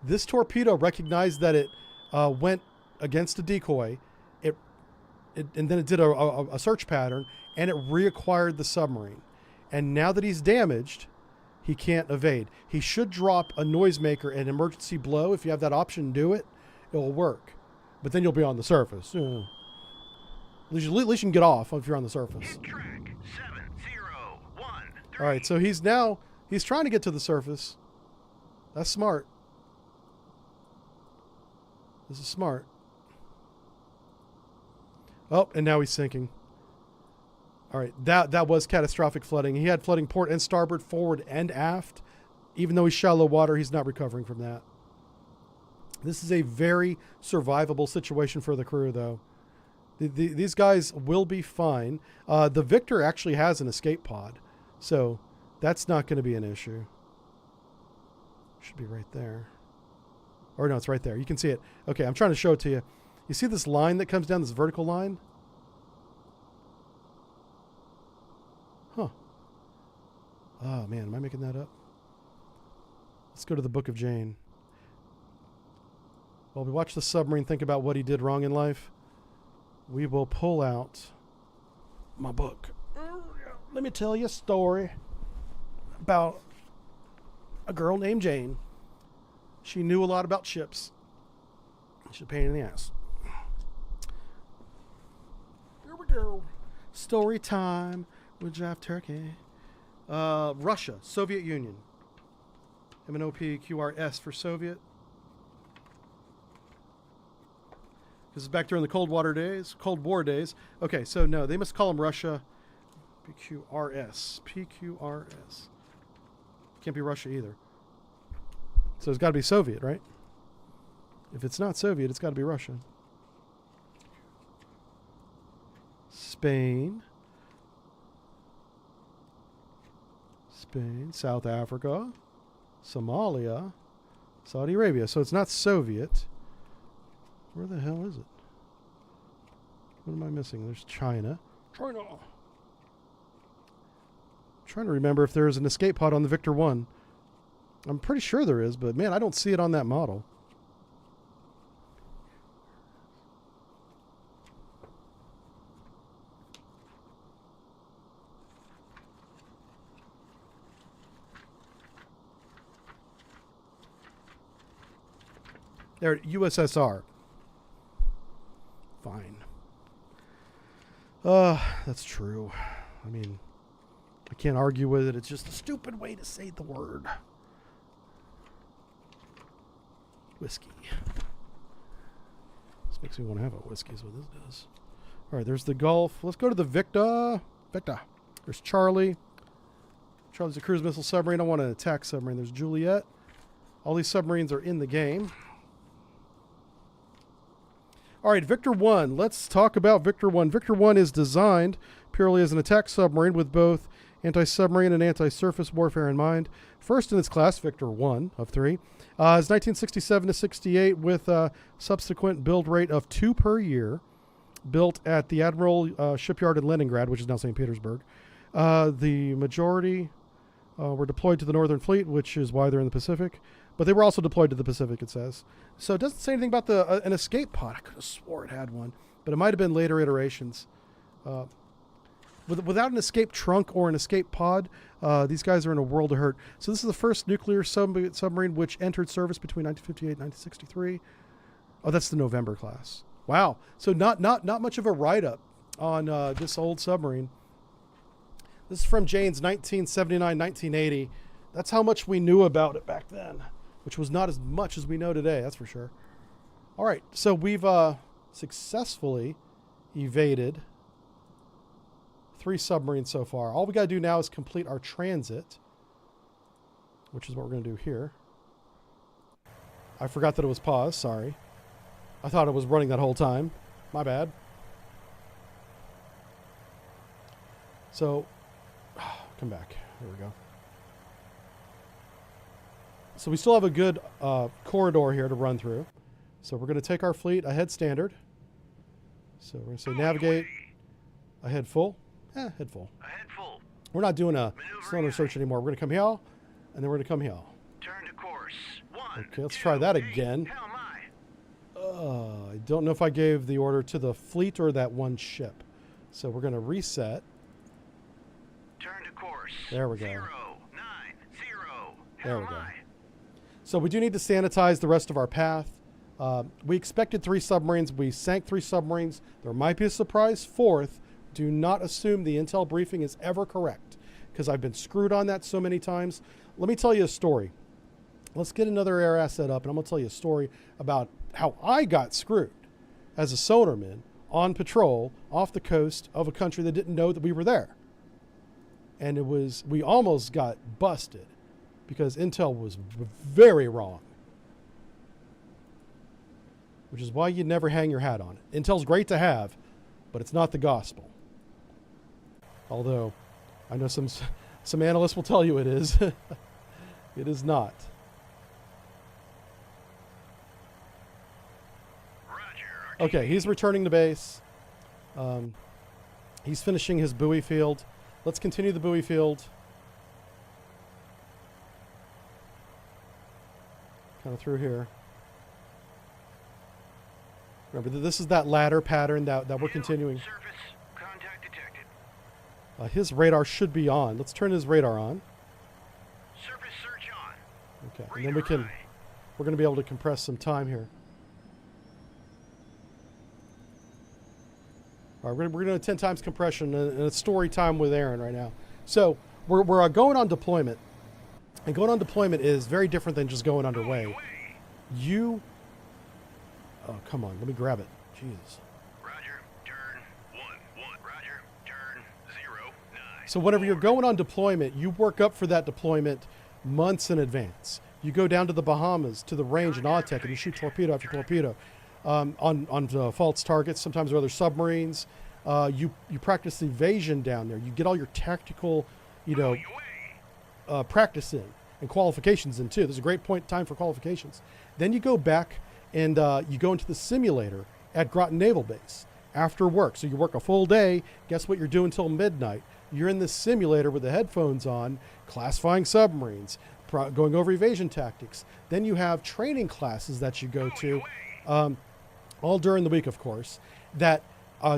This torpedo recognized that it went against a decoy. And then it did a search pattern, and it reacquired the submarine. And now that he's damaged, he can't evade. He should drop a noisemaker and emergency blow. If you have that option, do it. It will work. But then you'll be on the surface. At least you can get off if you're on the surface. Hit track 701. All right, so he's trying to get to the surface. That's smart. This is smart. Oh, and now he's sinking. All right, that was catastrophic flooding. He had flooding port and starboard, forward and aft. Even though he's shallow water, he's not recovering from that. This is a very survivable situation for the crew, though. These guys will be fine. The Victor actually has an escape pod, so that's not going to be an issue. Should be right there. Or no, it's right there. You can see it. Okay, I'm trying to show it to you. You see this line that comes down, this vertical line? Huh. Oh, man, am I making that up? Let's go to the Book of Jane. While we watch the submarine think about what he did wrong in life, we will pull out my book. Let me tell you a story about a girl named Jane. She knew a lot about ships. She's a pain in the ass. Here we go. Story time with Jeff Turkey. Russia, Soviet Union. MNOPQRS for Soviet. This is back during the Cold War days. Okay, so no, they must call them Russia. PQRS. PQRS. Can't be Russia either. So it's got to be Soviet, right? If it's not Soviet, it's got to be Russia. Spain. South Africa. Somalia. Saudi Arabia. So it's not Soviet. Where the hell is it? What am I missing? There's China. China. I'm trying to remember if there's an escape pod on the Victor 1. I'm pretty sure there is, but man, I don't see it on that model. There, USSR. Fine. That's true. I mean, I can't argue with it. It's just a stupid way to say the word. Whiskey. This makes me want to have a whiskey is what this does. All right, there's the Gulf. Let's go to the Victor. There's Charlie. Charlie's a cruise missile submarine. I want an attack submarine. There's Juliet. All these submarines are in the game. All right, Victor 1. Let's talk about Victor 1. Victor 1 is designed purely as an attack submarine with both anti-submarine and anti-surface warfare in mind. First in its class, Victor 1 of 3. Is 1967 to 68 with a subsequent build rate of 2 per year. Built at the Admiral Shipyard in Leningrad, which is now St. Petersburg. The majority were deployed to the Northern Fleet, which is why they're in the Pacific. But they were also deployed to the Pacific, it says. So it doesn't say anything about an escape pod. I could have swore it had one. But it might have been later iterations. Without an escape trunk or an escape pod, these guys are in a world of hurt. So this is the first nuclear submarine which entered service between 1958 and 1963. Oh, that's the November class. Wow. So not much of a write-up on this old submarine. This is from Jane's 1979-1980. That's how much we knew about it back then, which was not as much as we know today, that's for sure. All right, so we've successfully evaded 3 submarines so far. All we got to do now is complete our transit, which is what we're going to do here. I forgot that it was paused, sorry. I thought it was running that whole time. My bad. So, come back. There we go. So we still have a good corridor here to run through. So we're going to take our fleet ahead standard. So we're going to say navigate ahead full. Head full. Ahead full. We're not doing a cylinder search anymore. We're going to come here, and then we're going to come here. Turn to course. 1. Okay, let's try that again. How am I? I don't know if I gave the order to the fleet or that one ship. So we're going to reset. Turn to course. There we go. 090. There we How go. am I? So we do need to sanitize the rest of our path. We expected 3 submarines. We sank 3 submarines. There might be a surprise 4th. Do not assume the intel briefing is ever correct, because I've been screwed on that so many times. Let me tell you a story. Let's get another air asset up, and I'm going to tell you a story about how I got screwed as a sonarman on patrol off the coast of a country that didn't know that we were there. And we almost got busted because Intel was very wrong. Which is why you never hang your hat on it. Intel's great to have, but it's not the gospel. Although, I know some analysts will tell you it is. It is not. Okay, he's returning to base. He's finishing his buoy field. Let's continue the buoy field. Kind of through here. Remember, this is that ladder pattern that we're continuing. Surface contact detected. His radar should be on. Let's turn his radar on. Surface search on. Okay, and then we're going to be able to compress some time here. All right, we're going to do 10 times compression and a story time with Aaron right now. So we're going on deployment. And going on deployment is very different than just going underway. Oh, come on. Let me grab it. Jesus. Roger. Turn 1-1. Roger. Turn 0-9. So whenever you're going on deployment, you work up for that deployment months in advance. You go down to the Bahamas, to the range in Autech, and you shoot torpedo after torpedo on false targets, sometimes other submarines. You practice evasion down there. You get all your tactical, practice in and qualifications in too. There's a great point in time for qualifications. Then you go back and you go into the simulator at Groton Naval Base after work. So you work a full day. Guess what you're doing until midnight? You're in this simulator with the headphones on, classifying submarines, going over evasion tactics. Then you have training classes that you go to, all during the week, of course, that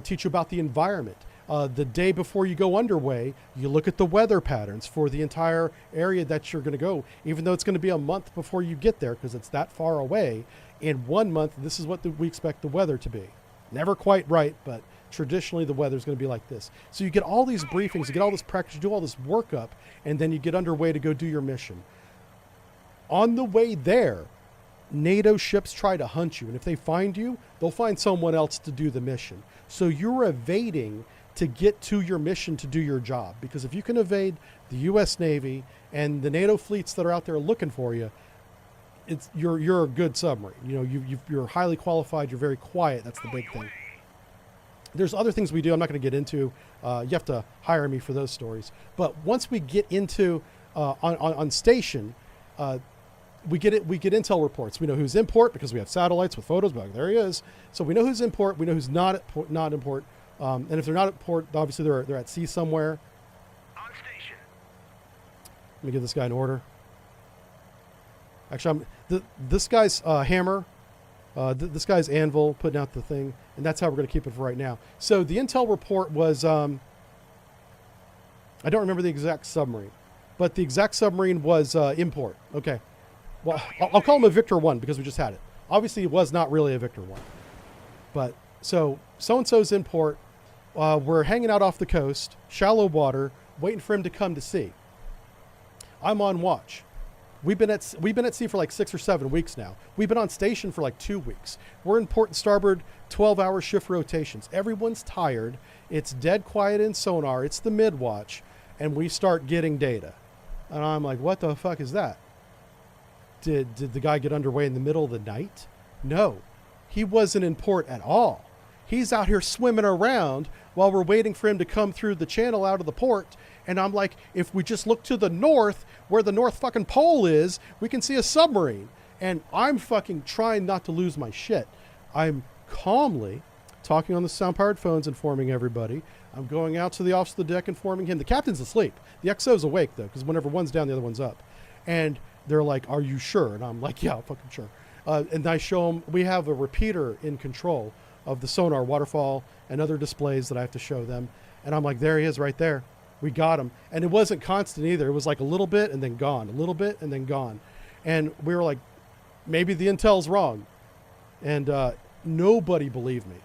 teach you about the environment. The day before you go underway, you look at the weather patterns for the entire area that you're going to go, even though it's going to be a month before you get there because it's that far away. In 1 month, this is what we expect the weather to be. Never quite right, but traditionally the weather's going to be like this. So you get all these briefings, you get all this practice, you do all this workup, and then you get underway to go do your mission. On the way there, NATO ships try to hunt you, and if they find you, they'll find someone else to do the mission. So you're evading to get to your mission to do your job, because if you can evade the U.S. Navy and the NATO fleets that are out there looking for you, you're a good submarine. You're highly qualified. You're very quiet. That's the big thing. There's other things we do. I'm not going to get into. You have to hire me for those stories. But once we get into on station, we get intel reports. We know who's in port because we have satellites with photos. But there he is. So we know who's in port. We know who's not in port. And if they're not at port, obviously they're at sea somewhere. On station. Let me give this guy an order. Actually, this guy's hammer, this guy's anvil, putting out the thing, and that's how we're going to keep it for right now. So the intel report was, I don't remember the exact submarine, but the exact submarine was import. Okay. Well, I'll call him a Victor 1 because we just had it. Obviously, it was not really a Victor 1. But so-and-so's in port. We're hanging out off the coast, shallow water, waiting for him to come to sea. I'm on watch. We've been at sea for like 6 or 7 weeks now. We've been on station for like 2 weeks. We're in port and starboard, 12-hour shift rotations. Everyone's tired. It's dead quiet in sonar. It's the mid-watch, and we start getting data. And I'm like, what the fuck is that? Did the guy get underway in the middle of the night? No, he wasn't in port at all. He's out here swimming around while we're waiting for him to come through the channel out of the port. And I'm like, if we just look to the north, where the North fucking Pole is, we can see a submarine. And I'm fucking trying not to lose my shit. I'm calmly talking on the sound-powered phones, informing everybody. I'm going out to the office of the deck, informing him. The captain's asleep. The XO's awake, though, because whenever one's down, the other one's up. And they're like, are you sure? And I'm like, yeah, I'm fucking sure. And I show them, we have a repeater in control of the sonar, waterfall, and other displays that I have to show them. And I'm like, there he is right there. We got him. And it wasn't constant either. It was like a little bit and then gone, a little bit and then gone. And we were like, maybe the intel's wrong. And nobody believed me.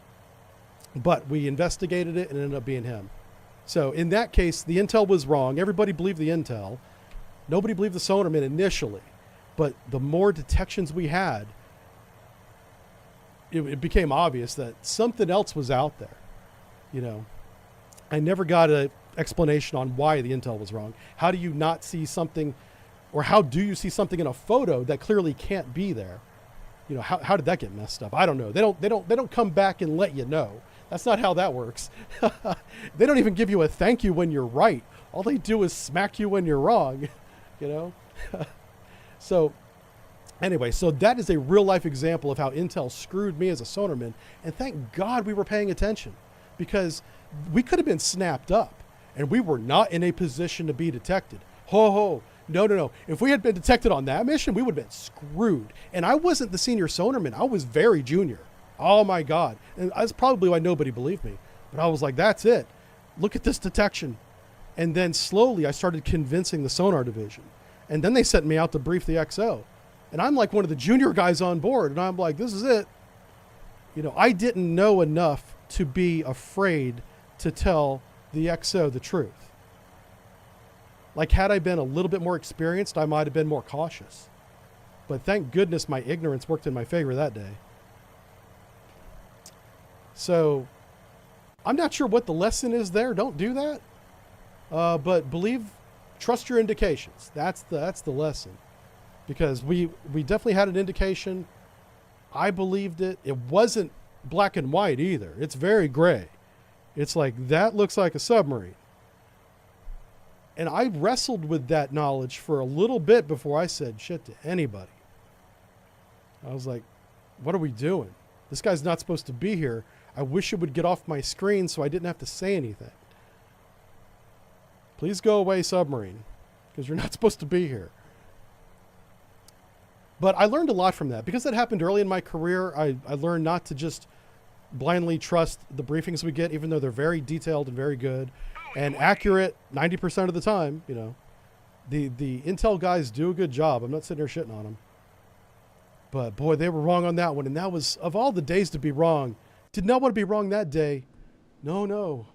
But we investigated it and it ended up being him. So in that case, the intel was wrong. Everybody believed the intel. Nobody believed the sonarman initially. But the more detections we had, it became obvious that something else was out there. You know, I never got an explanation on why the intel was wrong. How do you not see something, or how do you see something in a photo that clearly can't be there? You know, how did that get messed up? I don't know. They don't come back and let you know. That's not how that works. They don't even give you a thank you when you're right. All they do is smack you when you're wrong, you know? So anyway, so that is a real life example of how Intel screwed me as a sonarman. And thank God we were paying attention, because we could have been snapped up and we were not in a position to be detected. Ho ho. No. If we had been detected on that mission, we would have been screwed. And I wasn't the senior sonarman. I was very junior. Oh my God. And that's probably why nobody believed me. But I was like, that's it. Look at this detection. And then slowly I started convincing the sonar division. And then they sent me out to brief the XO. And I'm like one of the junior guys on board. And I'm like, this is it. You know, I didn't know enough to be afraid to tell the XO the truth. Like, had I been a little bit more experienced, I might have been more cautious. But thank goodness my ignorance worked in my favor that day. So I'm not sure what the lesson is there. Don't do that. But trust your indications. That's the lesson. Because we definitely had an indication. I believed it. It wasn't black and white either. It's very gray. It's like, that looks like a submarine. And I wrestled with that knowledge for a little bit before I said shit to anybody. I was like, what are we doing? This guy's not supposed to be here. I wish it would get off my screen so I didn't have to say anything. Please go away, submarine, because you're not supposed to be here. But I learned a lot from that. Because that happened early in my career, I learned not to just blindly trust the briefings we get, even though they're very detailed and very good and accurate 90% of the time. You know, the Intel guys do a good job. I'm not sitting here shitting on them. But boy, they were wrong on that one. And that was, of all the days to be wrong, did not want to be wrong that day. No.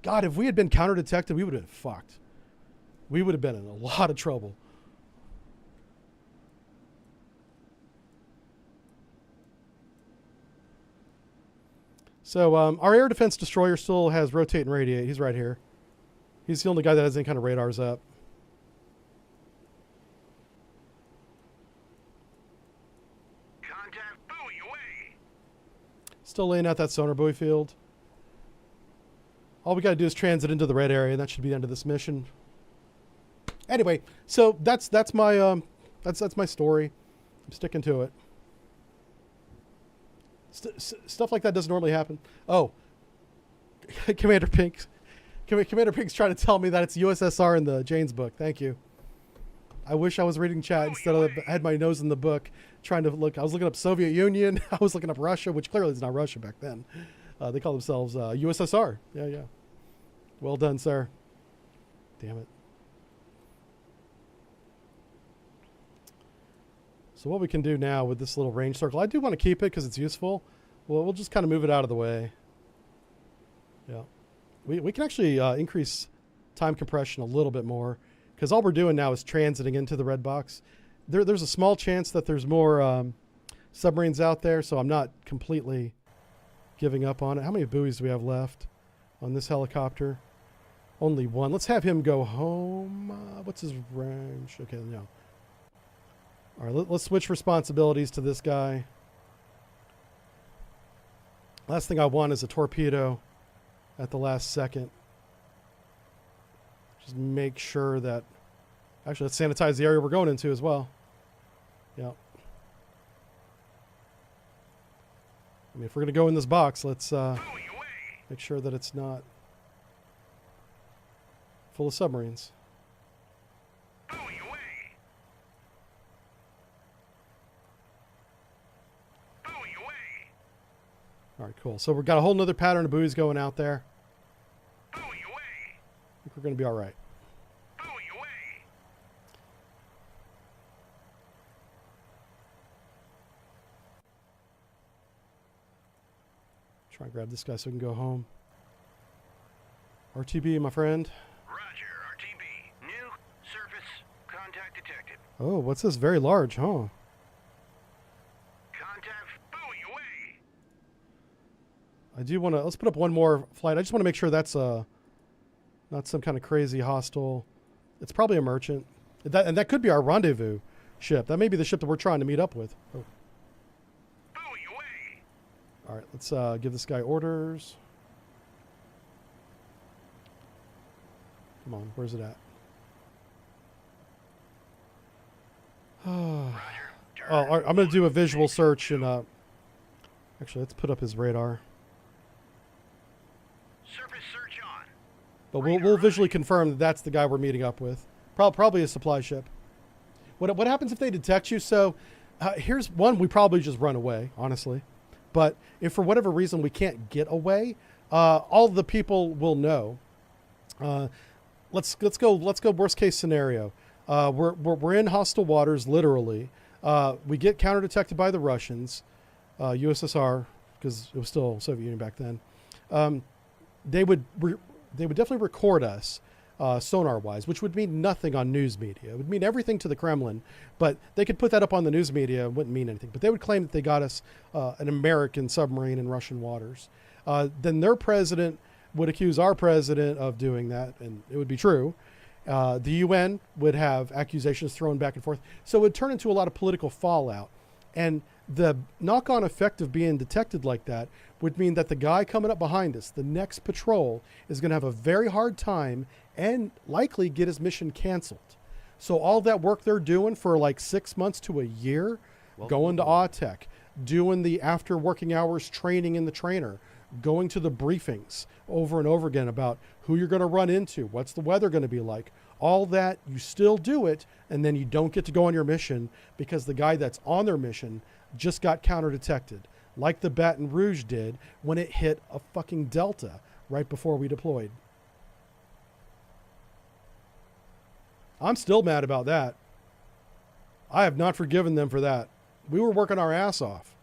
God, if we had been counter-detected, we would have been fucked. We would have been in a lot of trouble. So our air defense destroyer still has rotate and radiate. He's right here. He's the only guy that has any kind of radars up. Contact buoy away. Still laying out that sonar buoy field. All we got to do is transit into the red area, and that should be the end of this mission. Anyway, so that's my story. I'm sticking to it. Stuff like that doesn't normally happen. Oh, Commander Pink's trying to tell me that it's USSR in the Jane's book. Thank you. I wish I was reading chat instead of I had my nose in the book trying to look. I was looking up Soviet Union. I was looking up Russia, which clearly is not Russia back then. They call themselves USSR. Yeah. Well done, sir. Damn it. So what we can do now with this little range circle, I do want to keep it because it's useful. Well, we'll just kind of move it out of the way. Yeah. We can actually increase time compression a little bit more, because all we're doing now is transiting into the red box. There's a small chance that there's more submarines out there, so I'm not completely giving up on it. How many buoys do we have left on this helicopter? Only one. Let's have him go home. What's his range? Okay, no. All right, let's switch responsibilities to this guy. Last thing I want is a torpedo at the last second. Just make sure that... Actually, let's sanitize the area we're going into as well. Yeah. I mean, if we're going to go in this box, let's make sure that it's not full of submarines. All right, cool. So we've got a whole nother pattern of buoys going out there. I think we're going to be all right. Try and grab this guy so we can go home. RTB, my friend. Roger, RTB. New surface contact detected. Oh, what's this? Very large, huh? Contact buoy away. I do want to, let's put up one more flight. I just want to make sure that's not some kind of crazy hostile. It's probably a merchant. And that could be our rendezvous ship. That may be the ship that we're trying to meet up with. Oh. Buoy away. All right, let's give this guy orders. Come on, where's it at? Oh, I'm going to do a visual search and actually, let's put up his radar. Surface search on. But we'll visually confirm that that's the guy we're meeting up with. Probably a supply ship. What happens if they detect you? So here's one: we probably just run away, honestly. But if for whatever reason we can't get away, all the people will know. Let's go worst case scenario. We're in hostile waters, literally. We get counter detected by the Russians, USSR, because it was still Soviet Union back then. They would definitely record us sonar wise, which would mean nothing on news media. It would mean everything to the Kremlin, but they could put that up on the news media. It wouldn't mean anything. But they would claim that they got us an American submarine in Russian waters. Then their president would accuse our president of doing that, and it would be true. The UN would have accusations thrown back and forth. So it would turn into a lot of political fallout. And the knock-on effect of being detected like that would mean that the guy coming up behind us, the next patrol, is going to have a very hard time and likely get his mission canceled. So all that work they're doing for like 6 months to a year, going to AUTEC, doing the after working hours training in the trainer, going to the briefings over and over again about who you're going to run into, what's the weather going to be like, all that, you still do it, and then you don't get to go on your mission because the guy that's on their mission just got counter detected, like the Baton Rouge did when it hit a fucking delta right before we deployed. I'm still mad about that. I have not forgiven them for that. We were working our ass off.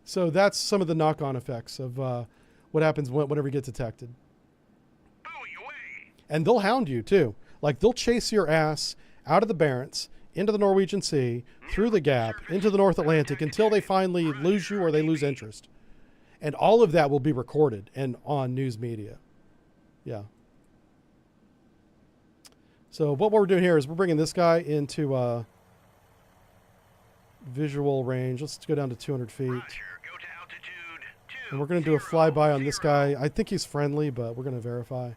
So that's some of the knock-on effects of what happens whenever you get detected. Buoy away. And they'll hound you too. Like they'll chase your ass out of the Barents, into the Norwegian Sea, through the Gap, into the North Atlantic until they finally lose you or they lose interest. And all of that will be recorded and on news media. Yeah. So what we're doing here is we're bringing this guy into visual range. Let's go down to 200 feet. Roger. Go to altitude 2. And we're going to do a flyby on this guy. I think he's friendly, but we're going to verify.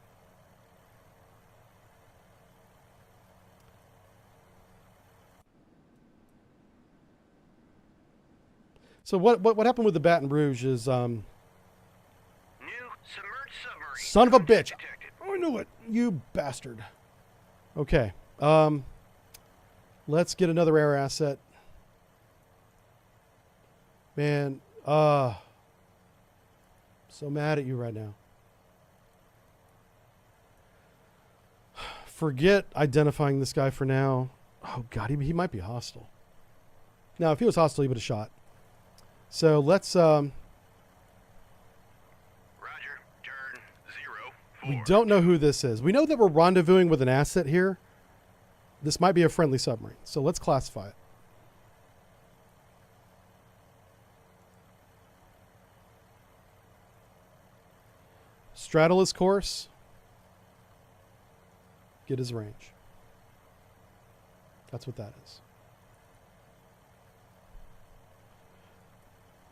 So what happened with the Baton Rouge is New submerged submarine. son of a bitch. Detected. Oh, I knew it. You bastard. Okay. Let's get another air asset. Man, so mad at you right now. Forget identifying this guy for now. Oh God, he might be hostile. Now, if he was hostile, he would have shot. So let's Roger. Turn 0. we don't know who this is. We know that we're rendezvousing with an asset here. This might be a friendly submarine. So let's classify it. Straddle his course. Get his range. That's what that is.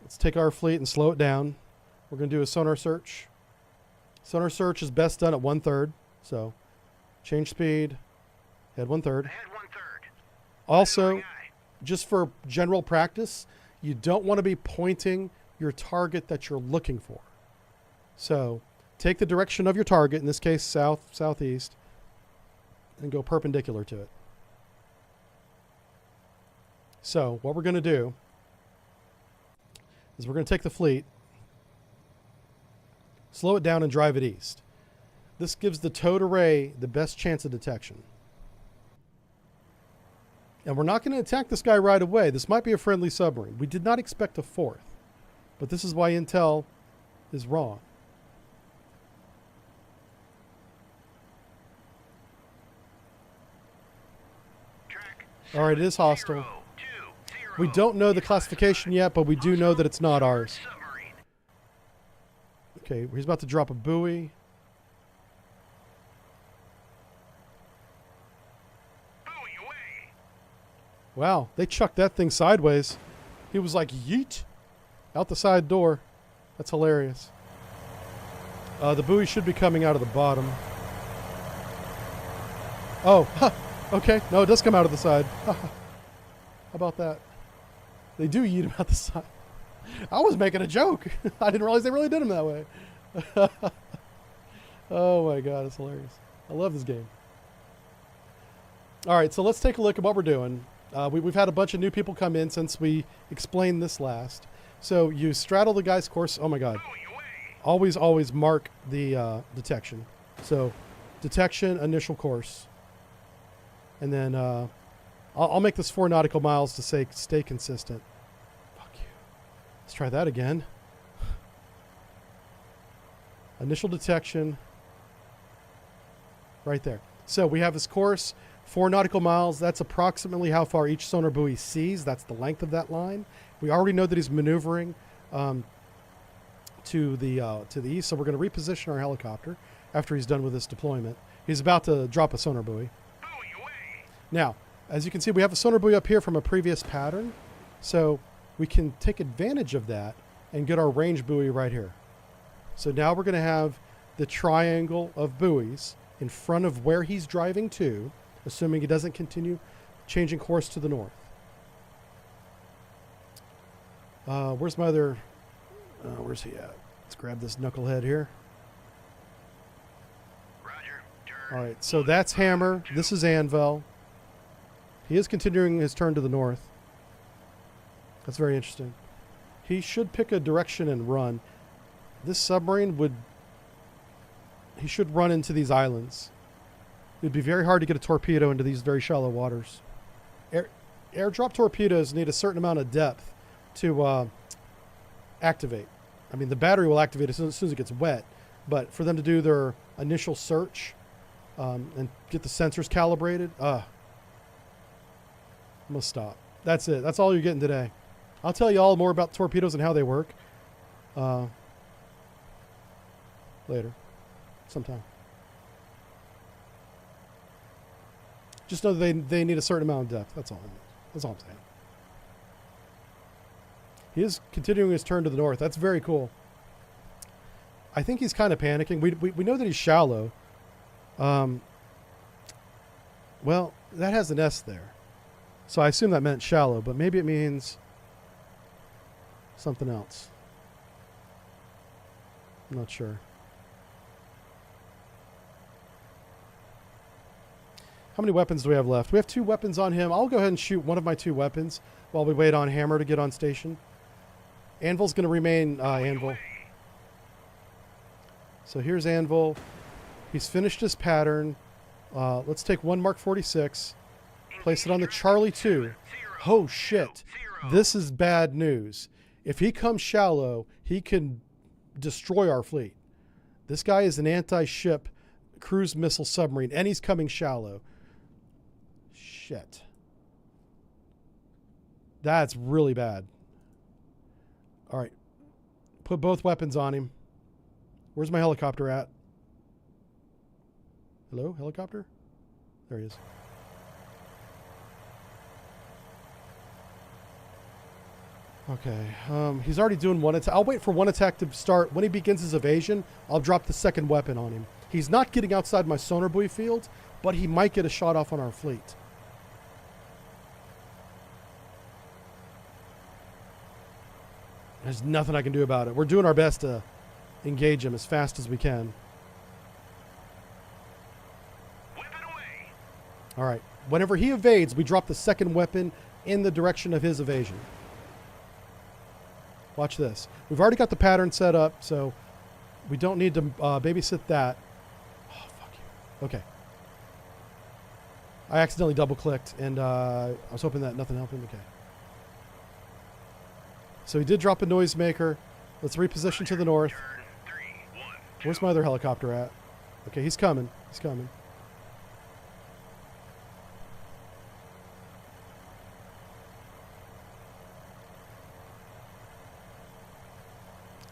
Let's take our fleet and slow it down. We're going to do a sonar search. Sonar search is best done at 1/3. So change speed, head 1/3. Head 1/3. Also, just for general practice, you don't want to be pointing your target that you're looking for. So take the direction of your target, in this case south, southeast, and go perpendicular to it. So what we're going to do is we're going to take the fleet, slow it down, and drive it east. This gives the towed array the best chance of detection. And we're not going to attack this guy right away. This might be a friendly submarine. We did not expect a fourth, but this is why intel is wrong. Track All right, it is hostile. 020. We don't know the classification yet, but we do know that it's not ours. Submarine. Okay, he's about to drop a buoy. Buoy away. Wow, they chucked that thing sideways. He was like, yeet, out the side door. That's hilarious. The buoy should be coming out of the bottom. Oh, huh, okay. No, it does come out of the side. How about that? They do yeet him out the side. I was making a joke. I didn't realize they really did him that way. Oh my god, it's hilarious. I love this game. All right, so let's take a look at what we're doing. We've had a bunch of new people come in since we explained this last. So you straddle the guy's course. Oh my god. Buoy away. Always mark the detection. So detection, initial course. And then I'll make this 4 nautical miles to say stay consistent. Fuck you. Let's try that again. Initial detection. Right there. So we have this course, 4 nautical miles. That's approximately how far each sonar buoy sees. That's the length of that line. We already know that he's maneuvering to the east. So we're going to reposition our helicopter after he's done with this deployment. He's about to drop a sonar buoy. Buoy away. Now, as you can see, we have a sonar buoy up here from a previous pattern. So we can take advantage of that and get our range buoy right here. So now we're going to have the triangle of buoys in front of where he's driving to, assuming he doesn't continue changing course to the north. Where's my other... where's he at? Let's grab this knucklehead here. Roger. Turn. All right, so that's Hammer. This is Anvil. He is continuing his turn to the north. That's very interesting. He should pick a direction and run. This submarine would... He should run into these islands. It would be very hard to get a torpedo into these very shallow waters. Airdrop torpedoes need a certain amount of depth to activate. I mean, the battery will activate as soon as it gets wet, but for them to do their initial search and get the sensors calibrated, I'm going to stop. That's it. That's all you're getting today. I'll tell you all more about torpedoes and how they work later, sometime. Just know that they need a certain amount of depth. That's all. That's all I'm saying. He is continuing his turn to the north. That's very cool. I think he's kind of panicking. We know that he's shallow. Well, that has an S there. So I assume that meant shallow, but maybe it means something else. I'm not sure. How many weapons do we have left? We have 2 weapons on him. I'll go ahead and shoot one of my 2 weapons while we wait on Hammer to get on station. Anvil's going to remain Anvil. So here's Anvil. He's finished his pattern. Let's take one Mark 46. Place it on the Charlie 2. Oh, shit. This is bad news. If he comes shallow, he can destroy our fleet. This guy is an anti-ship cruise missile submarine, and he's coming shallow. Shit. That's really bad. All right. Put both weapons on him. Where's my helicopter at? Hello, helicopter? There he is. Okay. He's already doing one attack. I'll wait for one attack to start. When he begins his evasion, I'll drop the second weapon on him. He's not getting outside my sonar buoy field, but he might get a shot off on our fleet. There's nothing I can do about it. We're doing our best to engage him as fast as we can. Whip it away. All right. Whenever he evades, we drop the second weapon in the direction of his evasion. Watch this. We've already got the pattern set up, so we don't need to babysit that. Oh, fuck you. Okay. I accidentally double-clicked, and I was hoping that nothing happened. Okay. So he did drop a noisemaker. Let's reposition to the north. Turn 3, 1. Where's my other helicopter at? Okay, he's coming. He's coming.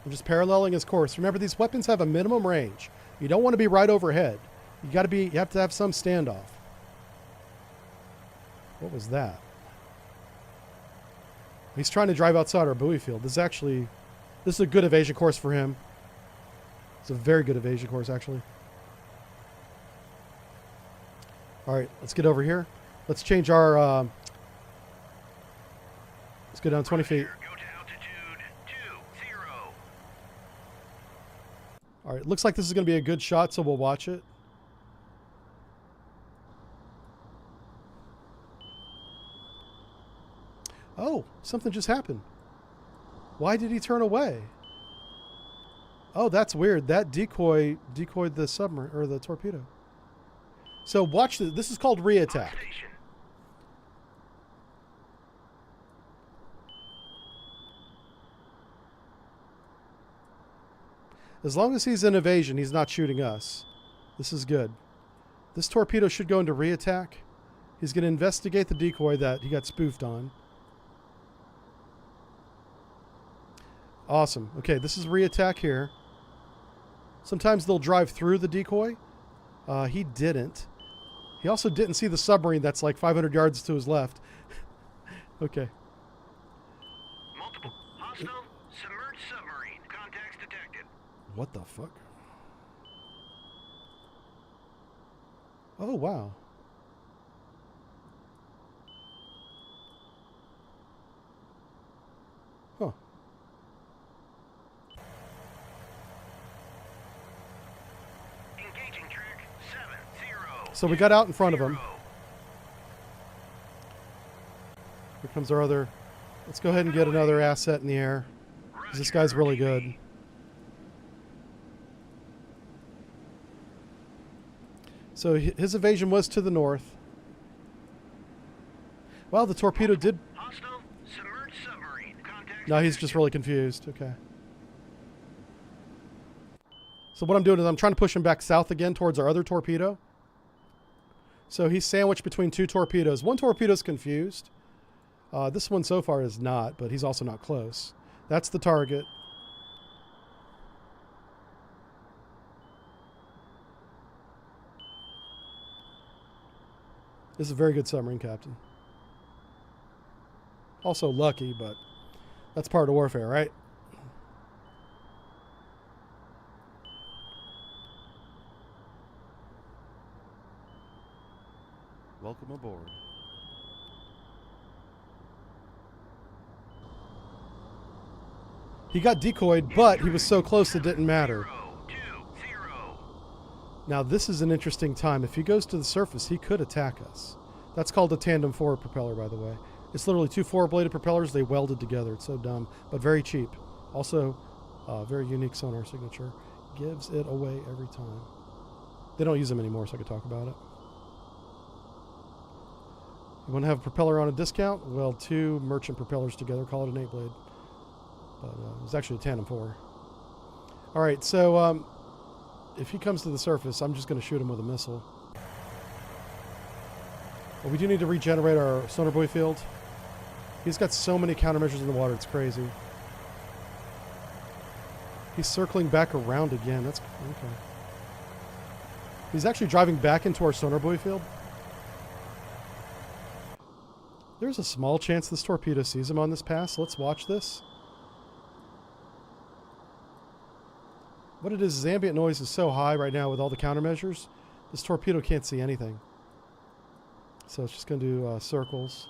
I'm just paralleling his course. Remember, these weapons have a minimum range. You don't want to be right overhead. You have to have some standoff. What was that? He's trying to drive outside our buoy field. This is a good evasion course for him. It's a very good evasion course, actually. All right, let's get over here. Let's change our, let's go down 20 feet. Go to altitude 20. All right, looks like this is going to be a good shot, so we'll watch it. Oh, something just happened. Why did he turn away? Oh, that's weird. That decoyed the submarine or the torpedo. So watch this. This is called reattack. Station. As long as he's in evasion, he's not shooting us. This is good. This torpedo should go into reattack. He's going to investigate the decoy that he got spoofed on. Awesome. Okay, this is reattack here. Sometimes they'll drive through the decoy. He didn't. He also didn't see the submarine that's like 500 yards to his left. Okay. Multiple hostile submerged submarine. Contacts detected. What the fuck? Oh, wow. Huh. Engaging track 70. So we got out in front of him. Here comes our other. Let's go ahead and get another asset in the air. 'Cause this guy's really good. So his evasion was to the north. Well, the torpedo did. Hostile submerged submarine. Contacts No, he's just really confused. Okay. So what I'm doing is I'm trying to push him back south again towards our other torpedo. So he's sandwiched between two torpedoes. One torpedo's confused. This one so far is not, but he's also not close. That's the target. This is a very good submarine, Captain. Also lucky, but that's part of warfare, right? Welcome aboard. He got decoyed, but he was so close it didn't matter. 20. Now this is an interesting time. If he goes to the surface, he could attack us. That's called a tandem forward propeller, by the way. It's literally two four-bladed propellers. They welded together. It's so dumb, but very cheap. Also, very unique sonar signature. Gives it away every time. They don't use them anymore, so I could talk about it. You want to have a propeller on a discount? Well, two merchant propellers together. Call it an 8-blade. But it was actually a tandem 4. All right, so if he comes to the surface, I'm just going to shoot him with a missile. But we do need to regenerate our sonar buoy field. He's got so many countermeasures in the water, it's crazy. He's circling back around again. That's okay. He's actually driving back into our sonar buoy field. There's a small chance this torpedo sees him on this pass, so let's watch this. What it is ambient noise is so high right now with all the countermeasures, this torpedo can't see anything. So it's just going to do circles.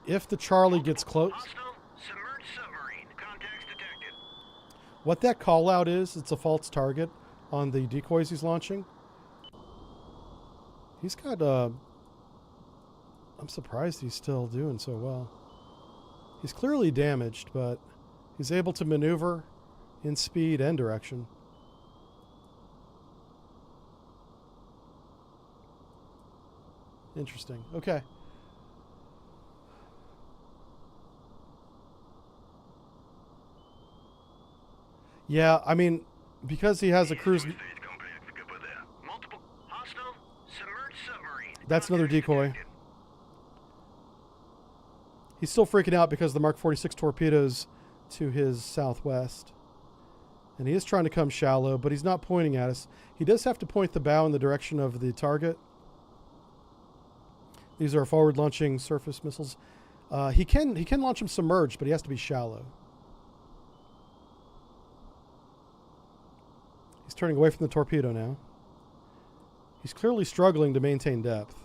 If the Charlie gets close... Hostile submerged submarine. Contacts detected. What that call out is, it's a false target on the decoys he's launching. He's got... I'm surprised he's still doing so well. He's clearly damaged, but he's able to maneuver in speed and direction. Interesting. Okay. Yeah, I mean, because he has a cruise... Stage complete. Good with that. Multiple hostile submerged submarine. That's another Contacts decoy. detected. He's still freaking out because the Mark 46 torpedoes to his southwest. And he is trying to come shallow, but he's not pointing at us. He does have to point the bow in the direction of the target. These are forward launching surface missiles. He can launch them submerged, but he has to be shallow. He's turning away from the torpedo now. He's clearly struggling to maintain depth.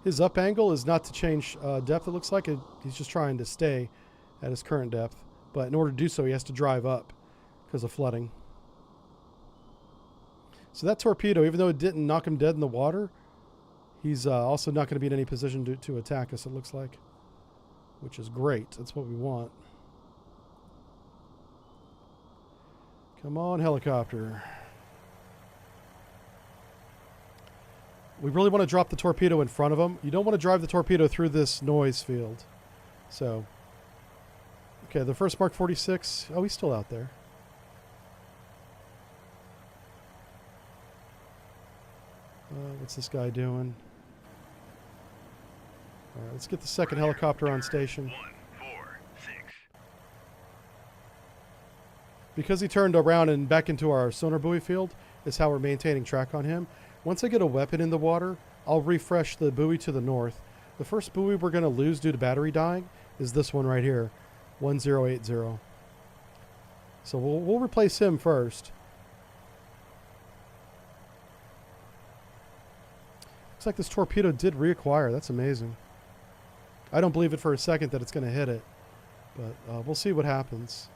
His up angle is not to change depth, it looks like. He's just trying to stay at his current depth. But in order to do so, he has to drive up because of flooding. So that torpedo, even though it didn't knock him dead in the water, he's also not going to be in any position to attack us, it looks like. Which is great. That's what we want. Come on, helicopter. We really want to drop the torpedo in front of him. You don't want to drive the torpedo through this noise field. So, okay, the first Mark 46. Oh, he's still out there. What's this guy doing? All right, let's get the second helicopter on station. 146. Because he turned around and back into our sonar buoy field is how we're maintaining track on him. Once I get a weapon in the water, I'll refresh the buoy to the north. The first buoy we're going to lose due to battery dying is this one right here, 1080. So we'll replace him first. Looks like this torpedo did reacquire. That's amazing. I don't believe it for a second that it's going to hit it, but we'll see what happens.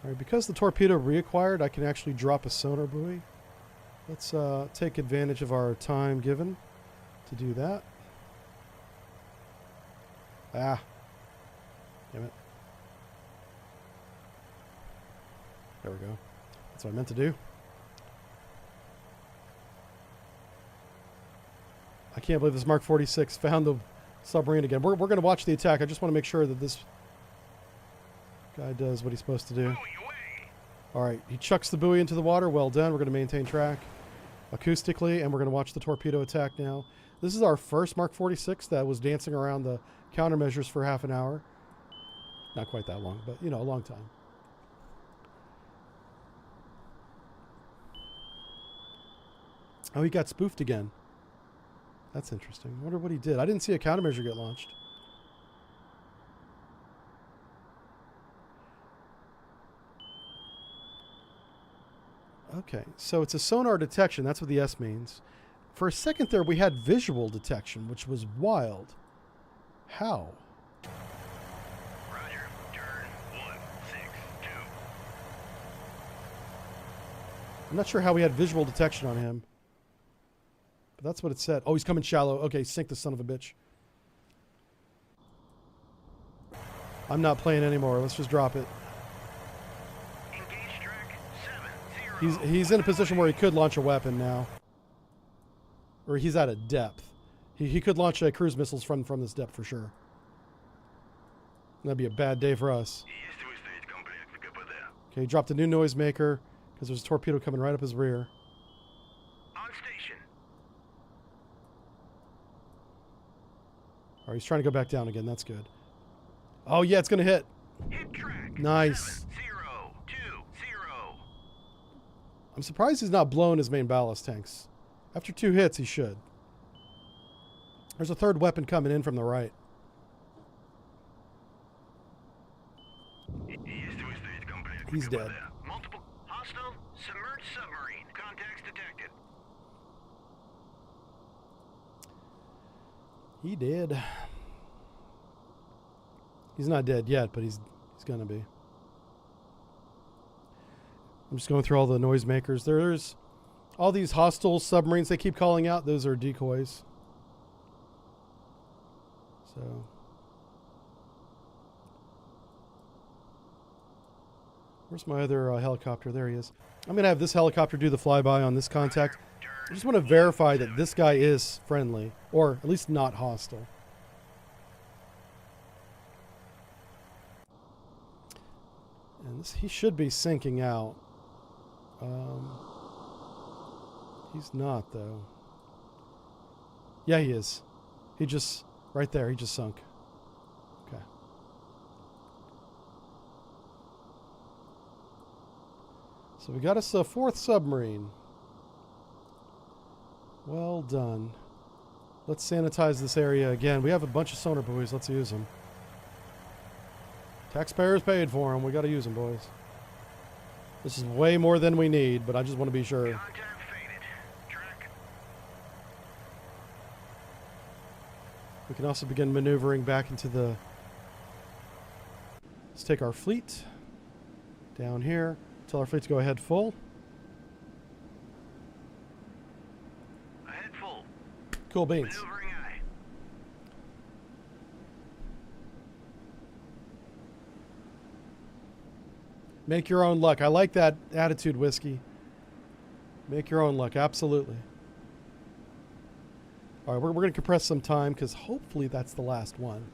All right, because the torpedo reacquired, I can actually drop a sonar buoy. Let's take advantage of our time given to do that. Ah, damn it. There we go. That's what I meant to do. I can't believe this Mark 46 found the submarine again. We're going to watch the attack. I just want to make sure that this guy does what he's supposed to do. All right, he chucks the buoy into the water. Well done. We're going to maintain track acoustically, and we're going to watch the torpedo attack now. This is our first Mark 46 that was dancing around the countermeasures for half an hour. Not quite that long, but, you know, a long time. Oh, he got spoofed again. That's interesting. I wonder what he did. I didn't see a countermeasure get launched. Okay, so it's a sonar detection. That's what the S means. For a second there, we had visual detection, which was wild. How? Roger. Turn 162. I'm not sure how we had visual detection on him. But that's what it said. Oh, he's coming shallow. Okay, sink the son of a bitch. I'm not playing anymore. Let's just drop it. Engage track 70. He's in a position where he could launch a weapon now. Or he's at a depth. He could launch cruise missiles from this depth for sure. That'd be a bad day for us. Okay, he dropped a new noisemaker because there's a torpedo coming right up his rear. On station. All right, he's trying to go back down again. That's good. Oh, yeah, it's going to hit. Hit track. Nice. 7020. I'm surprised he's not blown his main ballast tanks. After 2 hits, he should. There's a third weapon coming in from the right. He's dead. Multiple hostile submerged submarine. Contacts detected. He did. He's not dead yet, but he's gonna be. I'm just going through all the noisemakers. There's all these hostile submarines they keep calling out. Those are decoys. So where's my other helicopter? There he is. I'm going to have this helicopter do the flyby on this contact. I just want to verify that this guy is friendly, or at least not hostile. And he should be sinking out. He's not, though. Yeah, he is. He just, right there, he just sunk. Okay. So we got us a 4th submarine. Well done. Let's sanitize this area again. We have a bunch of sonar buoys. Let's use them. Taxpayers paid for them. We got to use them, boys. This is way more than we need, but I just want to be sure. Contact faded. Track. We can also begin maneuvering back into the... Let's take our fleet down here. Tell our fleet to go ahead full. Ahead full. Cool beans. Maneuvering eye. Make your own luck. I like that attitude, Whiskey. Make your own luck. Absolutely. All right, we're going to compress some time because hopefully that's the last one.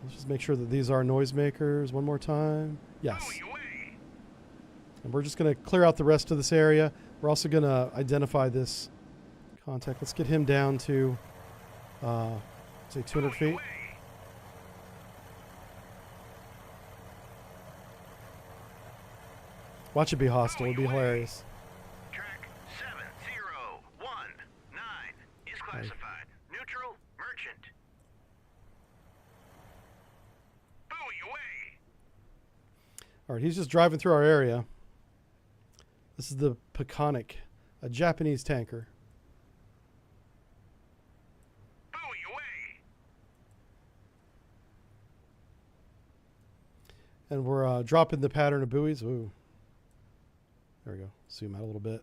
Let's just make sure that these are noisemakers one more time. Yes. Buoy away. And we're just going to clear out the rest of this area. We're also going to identify this contact. Let's get him down to, say, 200 feet. Away. Watch it be hostile. It'd be hilarious. Track 7019 is classified. Neutral merchant. Buoy away. All right, he's just driving through our area. This is the Peconic, a Japanese tanker. Buoy away. And we're dropping the pattern of buoys. Ooh. There we go. Zoom out a little bit.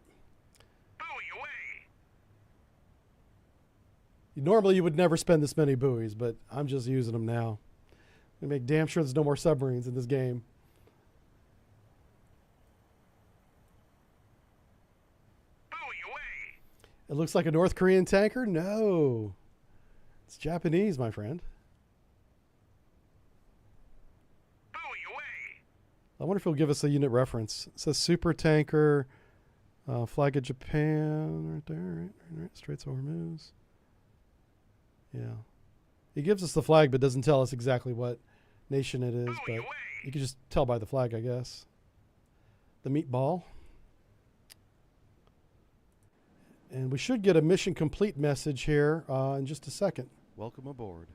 Buoy away. Normally, you would never spend this many buoys, but I'm just using them now. We make damn sure there's no more submarines in this game. Buoy away. It looks like a North Korean tanker? No. It's Japanese, my friend. Buoy away. I wonder if he'll give us a unit reference. It says super tanker, flag of Japan, right there, right, Straits of Hormuz. Yeah. He gives us the flag, but doesn't tell us exactly what nation it is, but you can just tell by the flag, I guess. The meatball. And we should get a mission complete message here in just a second. Welcome aboard.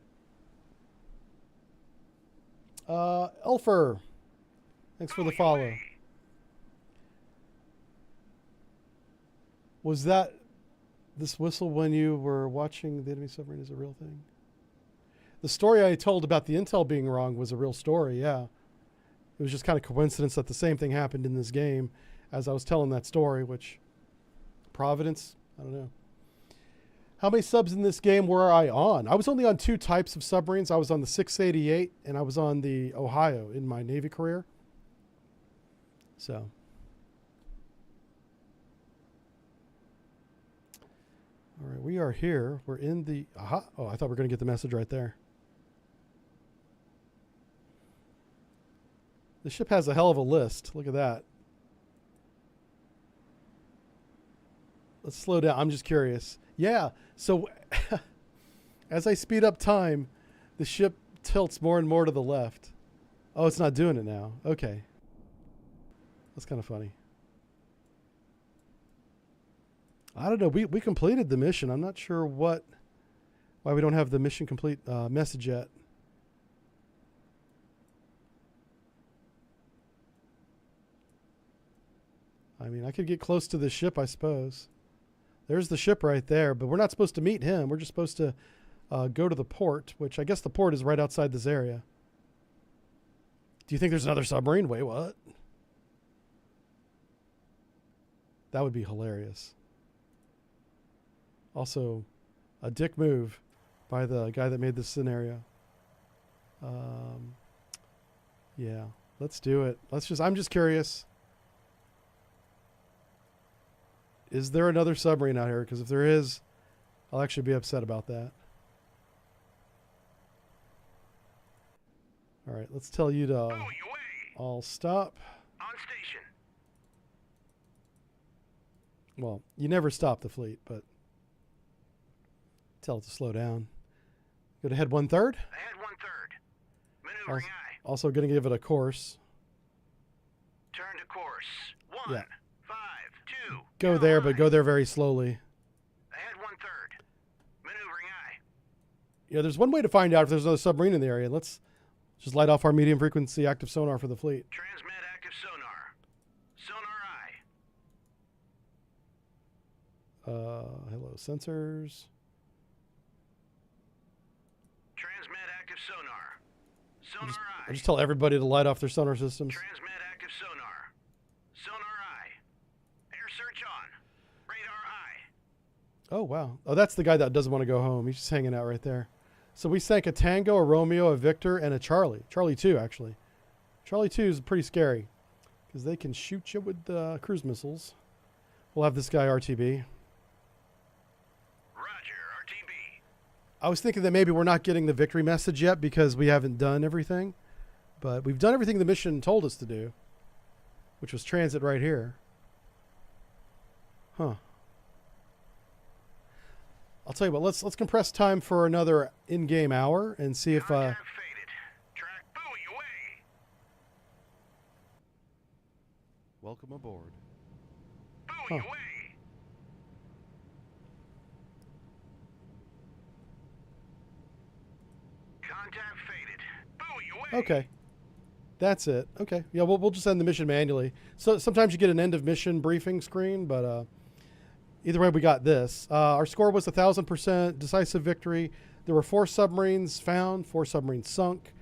Elfer. Thanks for the follow. Was that this whistle when you were watching the enemy submarine is a real thing? The story I told about the intel being wrong was a real story, yeah. It was just kind of coincidence that the same thing happened in this game as I was telling that story, which, Providence, I don't know. How many subs in this game were I on? I was only on 2 types of submarines. I was on the 688 and I was on the Ohio in my Navy career. So. All right, we are here. We're in the... Aha. Oh, I thought we were going to get the message right there. The ship has a hell of a list. Look at that. Let's slow down. I'm just curious. Yeah, so as I speed up time, the ship tilts more and more to the left. Oh, it's not doing it now. Okay. That's kind of funny. I don't know. We completed the mission. I'm not sure why we don't have the mission complete message yet. I mean, I could get close to the ship, I suppose. There's the ship right there, but we're not supposed to meet him. We're just supposed to go to the port, which I guess the port is right outside this area. Do you think there's another submarine? Wait, what? That would be hilarious. Also, a dick move by the guy that made this scenario. Yeah, let's do it. I'm just curious. Is there another submarine out here? Because if there is, I'll actually be upset about that. All right, let's tell you to all stop. On station. Well, you never stop the fleet, but tell it to slow down. Go to head 1/3. Ahead 1/3. Maneuvering aye. Also going to give it a course. Turn to course. 1, Yeah. 5, 2. Go there, but go there very slowly. Ahead 1/3. Maneuvering aye. Yeah, there's one way to find out if there's another submarine in the area. Let's just light off our medium frequency active sonar for the fleet. Transmit active sonar. Sonar aye. Hello, sensors. Transmit active sonar. Sonar I aye. just tell everybody to light off their sonar systems. Transmit active sonar. Sonar aye. Air search on. Radar aye. Oh, wow. Oh, that's the guy that doesn't want to go home. He's just hanging out right there. So we sank a Tango, a Romeo, a Victor, and a Charlie. Charlie 2, actually. Charlie 2 is pretty scary because they can shoot you with cruise missiles. We'll have this guy RTB. Roger, RTB. I was thinking that maybe we're not getting the victory message yet because we haven't done everything. But we've done everything the mission told us to do, which was transit right here. Huh. I'll tell you what, let's compress time for another in-game hour and see if Contact faded. Track buoy away. welcome aboard. Buoy Huh. away. Contact faded. Buoy away. Okay. That's it. Okay. Yeah, we'll just end the mission manually. So sometimes you get an end of mission briefing screen, but either way, we got this. Our score was 1,000% decisive victory. There were 4 submarines found, 4 submarines sunk.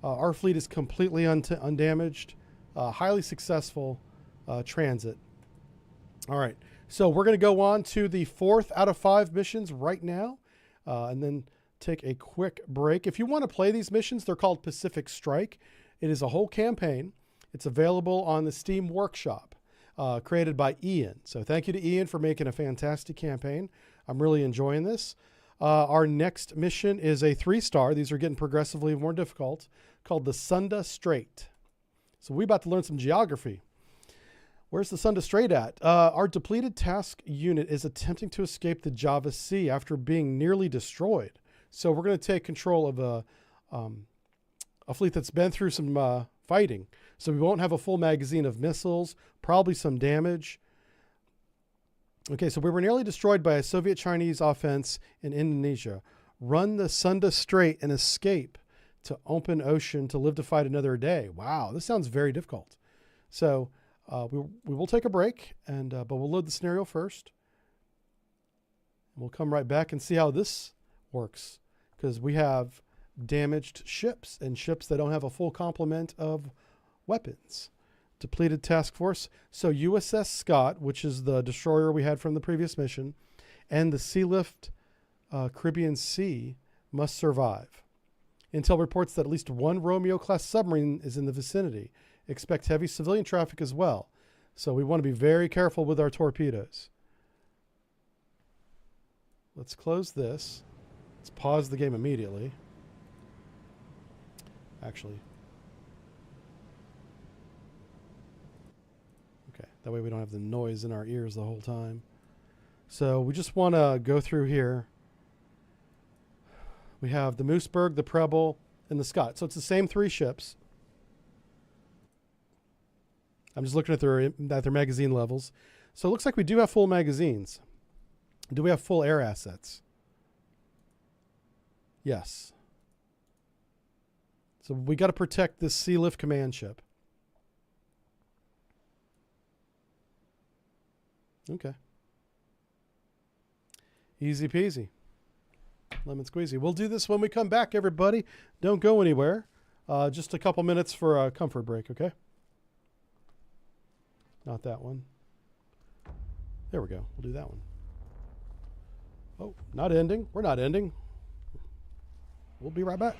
Our fleet is completely undamaged. Highly successful transit. All right. So we're going to go on to the 4th out of 5 missions right now, and then take a quick break. If you want to play these missions, they're called Pacific Strike. It is a whole campaign. It's available on the Steam Workshop, created by Ian. So thank you to Ian for making a fantastic campaign. I'm really enjoying this. Our next mission is a 3-star. These are getting progressively more difficult, called the Sunda Strait. So we're about to learn some geography. Where's the Sunda Strait at? Our depleted task unit is attempting to escape the Java Sea after being nearly destroyed. So we're going to take control of a fleet that's been through some fighting. So we won't have a full magazine of missiles, probably some damage. Okay, so we were nearly destroyed by a Soviet-Chinese offense in Indonesia. Run the Sunda Strait and escape to open ocean to live to fight another day. Wow, this sounds very difficult. So we will take a break, and but we'll load the scenario first. We'll come right back and see how this works, because we have damaged ships and ships that don't have a full complement of weapons. Depleted task force. So USS Scott, which is the destroyer we had from the previous mission, and the Sealift Caribbean Sea must survive. Intel reports that at least 1 Romeo-class submarine is in the vicinity. Expect heavy civilian traffic as well. So we want to be very careful with our torpedoes. Let's close this. Let's pause the game immediately. Actually. Okay, that way we don't have the noise in our ears the whole time. So we just want to go through here. We have the Mooseberg, the Preble, and the Scott. So it's the same 3 ships. I'm just looking at their magazine levels. So it looks like we do have full magazines. Do we have full air assets? Yes. So we got to protect this Sealift command ship. Okay. Easy peasy. Lemon squeezy. We'll do this when we come back, everybody. Don't go anywhere. Just a couple minutes for a comfort break, okay? Not that one. There we go. We'll do that one. Oh, not ending. We're not ending. We'll be right back.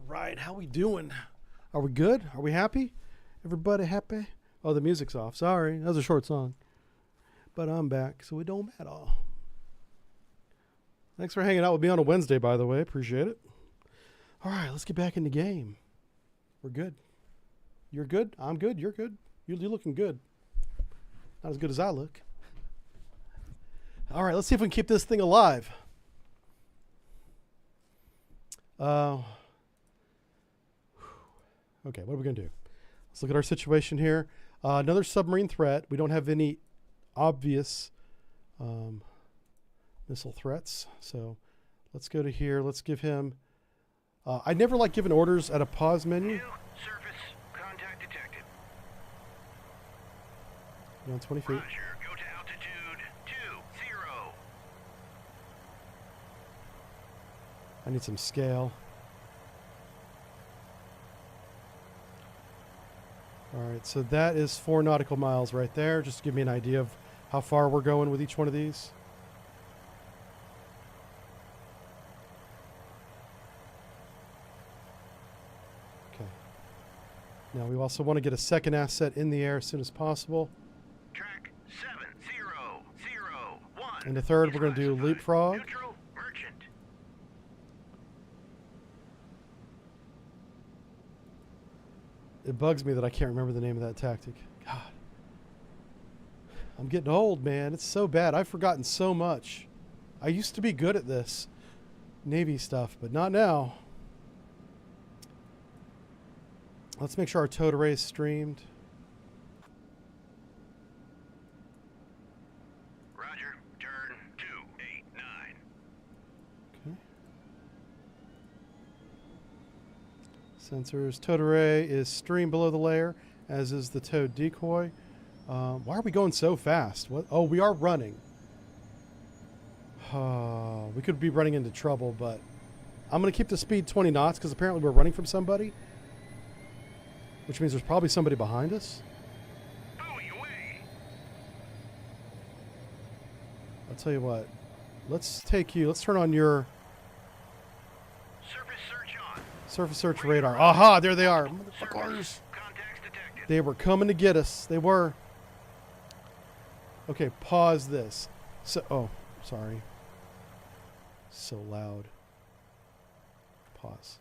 right, how we doing? Are we good? Are we happy? Everybody happy? Oh, the music's off. Sorry, that was a short song. But I'm back, so it don't matter. Thanks for hanging out with me on a Wednesday, by the way. Appreciate it. All right, let's get back in the game. We're good. You're good. I'm good. You're good. You're looking good. Not as good as I look. All right, let's see if we can keep this thing alive. Okay, what are we going to do? Let's look at our situation here. Another submarine threat. We don't have any obvious missile threats. So let's go to here. Let's give him... I never like giving orders at a pause menu. New surface contact detected. Down 20 feet. Roger. Go to altitude 20. I need some scale. All right, so that is 4 nautical miles right there. Just to give me an idea of how far we're going with each one of these. Okay. Now we also want to get a second asset in the air as soon as possible. Track 7001. And the third, we're going to do Classified. leapfrog. Neutral merchant. It bugs me that I can't remember the name of that tactic. God. I'm getting old, man. It's so bad. I've forgotten so much. I used to be good at this Navy stuff, but not now. Let's make sure our towed array is streamed. Roger. Turn 289. Okay. Sensors. Towed array is streamed below the layer, as is the towed decoy. Why are we going so fast? What? Oh, we are running. We could be running into trouble, but I'm going to keep the speed 20 knots because apparently we're running from somebody, which means there's probably somebody behind us. Buoy away. I'll tell you what. Let's take you. Let's turn on your Surface search on. surface search radar. Aha! There they are. Motherfuckers. Surface contacts detected. They were coming to get us. They were. Okay, pause this. So, oh, sorry. So loud. Pause.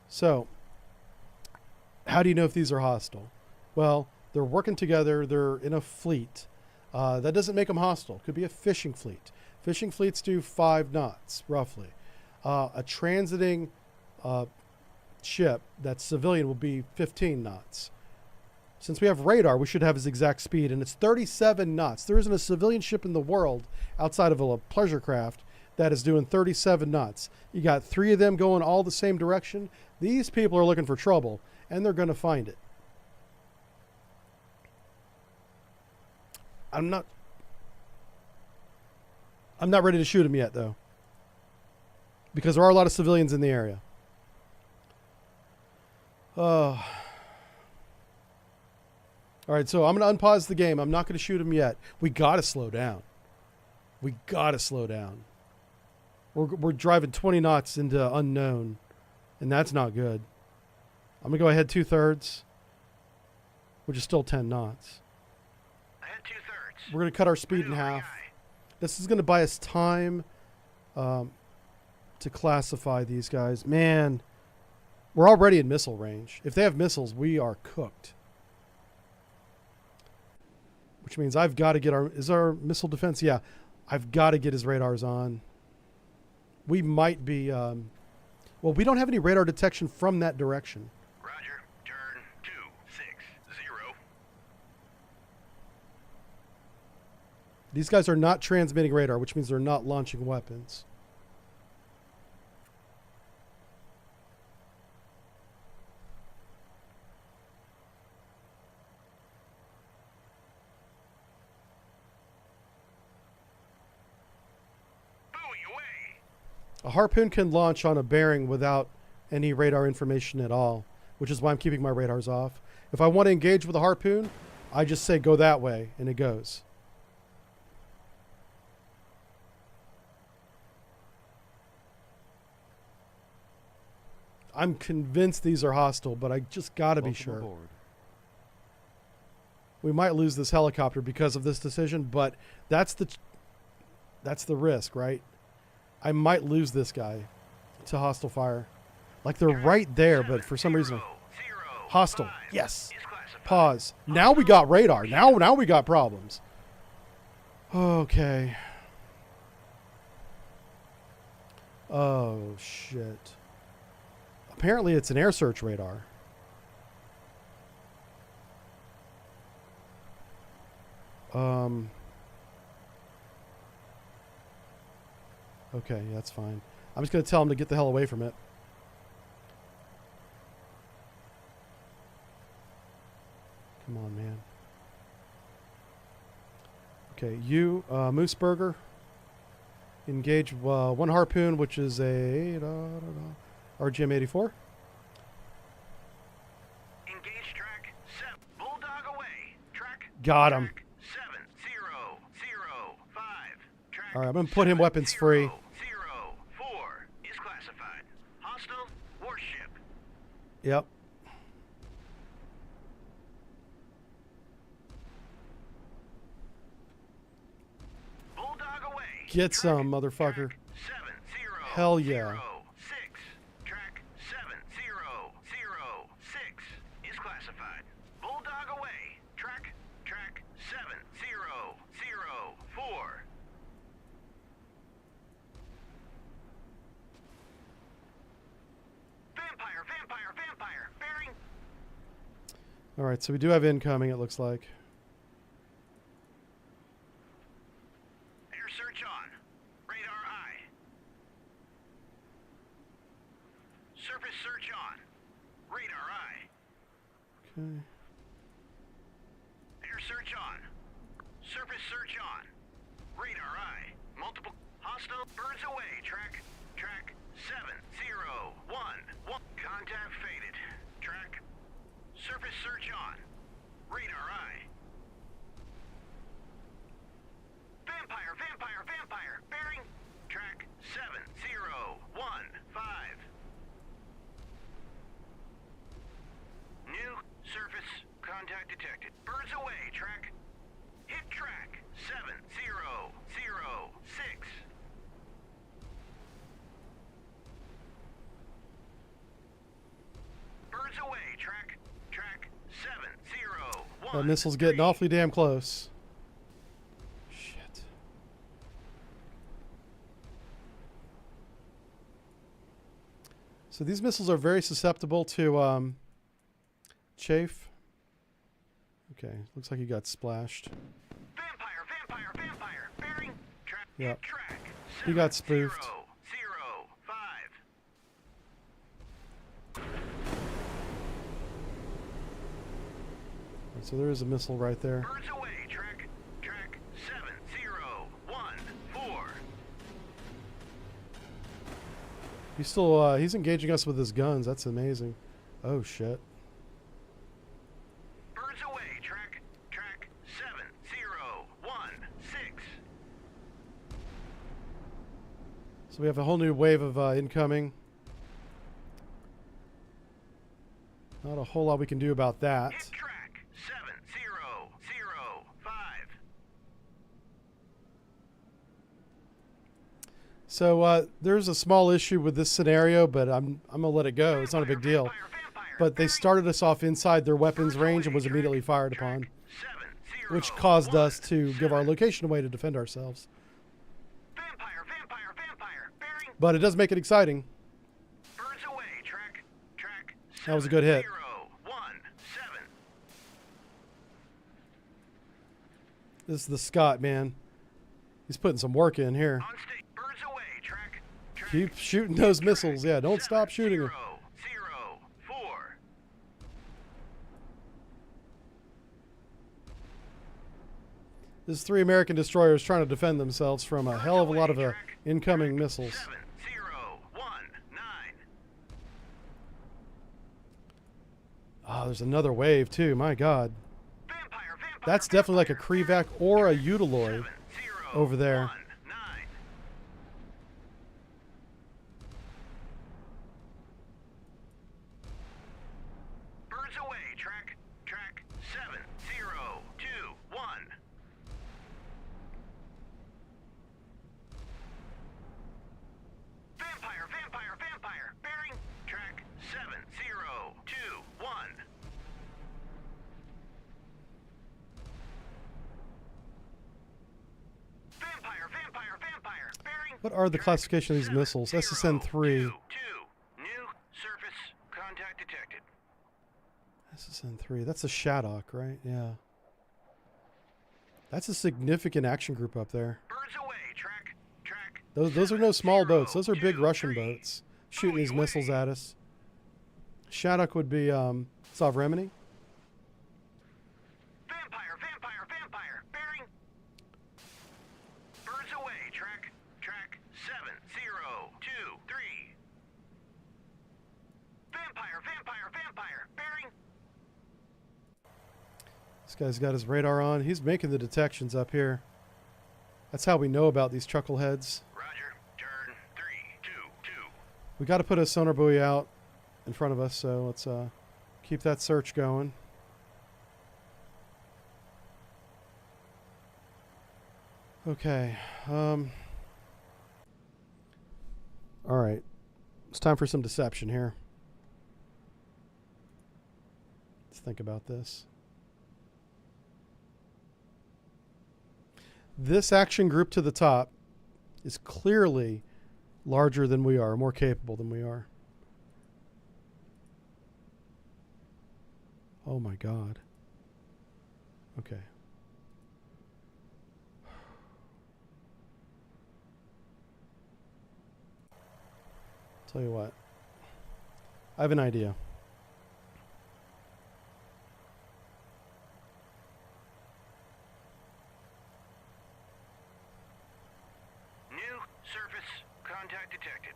So, how do you know if these are hostile? Well, they're working together. They're in a fleet. That doesn't make them hostile. Could be a fishing fleet. Fishing fleets do 5 knots, roughly. A transiting ship that's civilian will be 15 knots. Since we have radar, we should have his exact speed, and it's 37 knots. There isn't a civilian ship in the world outside of a pleasure craft that is doing 37 knots. You got 3 of them going all the same direction. These people are looking for trouble, and they're going to find it. I'm not ready to shoot him yet, though, because there are a lot of civilians in the area. All right, so I'm going to unpause the game. I'm not going to shoot him yet. We got to slow down. We got to slow down. We're driving 20 knots into unknown, and that's not good. I'm going to go ahead 2/3, which is still 10 knots. Ahead 2/3. We're going to cut our speed in half. This is going to buy us time to classify these guys. Man, we're already in missile range. If they have missiles, we are cooked. Which means I've got to get our missile defense? Yeah, I've got to get his radars on. We might be, well, we don't have any radar detection from that direction. Roger. Turn 260. These guys are not transmitting radar, which means they're not launching weapons. A harpoon can launch on a bearing without any radar information at all, which is why I'm keeping my radars off. If I want to engage with a harpoon, I just say go that way, and it goes. I'm convinced these are hostile, but I just got to be Welcome sure. aboard. We might lose this helicopter because of this decision, but that's the risk, right? I might lose this guy to hostile fire. Like they're right there, but for some reason, hostile. Yes. Pause. Now we got radar. Now we got problems. Okay. Oh shit. Apparently it's an air search radar. Okay, that's fine. I'm just going to tell him to get the hell away from it. Come on, man. Okay, you, Mooseburger, engage one harpoon, which is a RGM-84. Engage track 7. Bulldog away. Track. Got him. Track 7005. Track. All right, I'm going to put him weapons free. 704 is classified. Hostile warship. Yep. Bulldog away. Get Track. some, motherfucker. Track 7006. Hell yeah. Track 7006 is classified. Bulldog away. Track 7004. Vampire. Bearing. All right, so we do have incoming, it looks like. Air search on. Radar eye. Surface search on. Radar eye. Okay. Air search on. Surface search on. Radar eye. Multiple hostile birds away. Track 7011. Contact faded. Track. Surface search on. Radar eye. Vampire. Bearing. Track 7015. New surface contact detected. Birds away. Track. Hit track 7006. Birds away. Track 701. That missile's getting awfully damn close. Shit. So these missiles are very susceptible to chafe. Okay, looks like he got splashed. Vampire. Bearing. Track. Yep. Track. He got spoofed. 705. So there is a missile right there. Birds away. Track 7014. He's still he's engaging us with his guns. That's amazing. Oh shit. Birds away. Track 7016. So we have a whole new wave of incoming. Not a whole lot we can do about that. Hit track 7005. So there's a small issue with this scenario, but I'm gonna let it go. It's not a big deal. But they started us off inside their weapons range and was immediately fired upon, which caused us to give our location away to defend ourselves. Vampire. Bearing. But it does make it exciting. Birds away. Track That was a good hit. 7017. This is the Scott, man. He's putting some work in here. On state. Birds away. Track Keep shooting those missiles. Yeah, don't stop shooting them. 704. This is 3 American destroyers trying to defend themselves from a hell of a lot of incoming missiles. 7019. Oh, there's another wave too. My God. Vampire. That's definitely like a Krivak or a Utiloid over there. 7019. What are the classification of these missiles? SSN-3. 2. New surface contact detected. SSN-3. That's a Shadok, right? Yeah. That's a significant action group up there. Birds away. Track. Those are no small boats. Those are big 2, Russian 3. boats shooting these Away. missiles at us. Shadok would be Sovereign. Vampire. Bearing. Birds away. Track 7, 0, 2, 3. Vampire. Bearing. This guy's got his radar on. He's making the detections up here. That's how we know about these chuckleheads. Roger. Turn 3, 2, 2. We got to put a sonar buoy out in front of us, so let's keep that search going. Okay. All right. It's time for some deception here. Let's think about this. This action group to the top is clearly larger than we are, more capable than we are. Oh my God. Okay. Tell you what. I have an idea. New surface contact detected.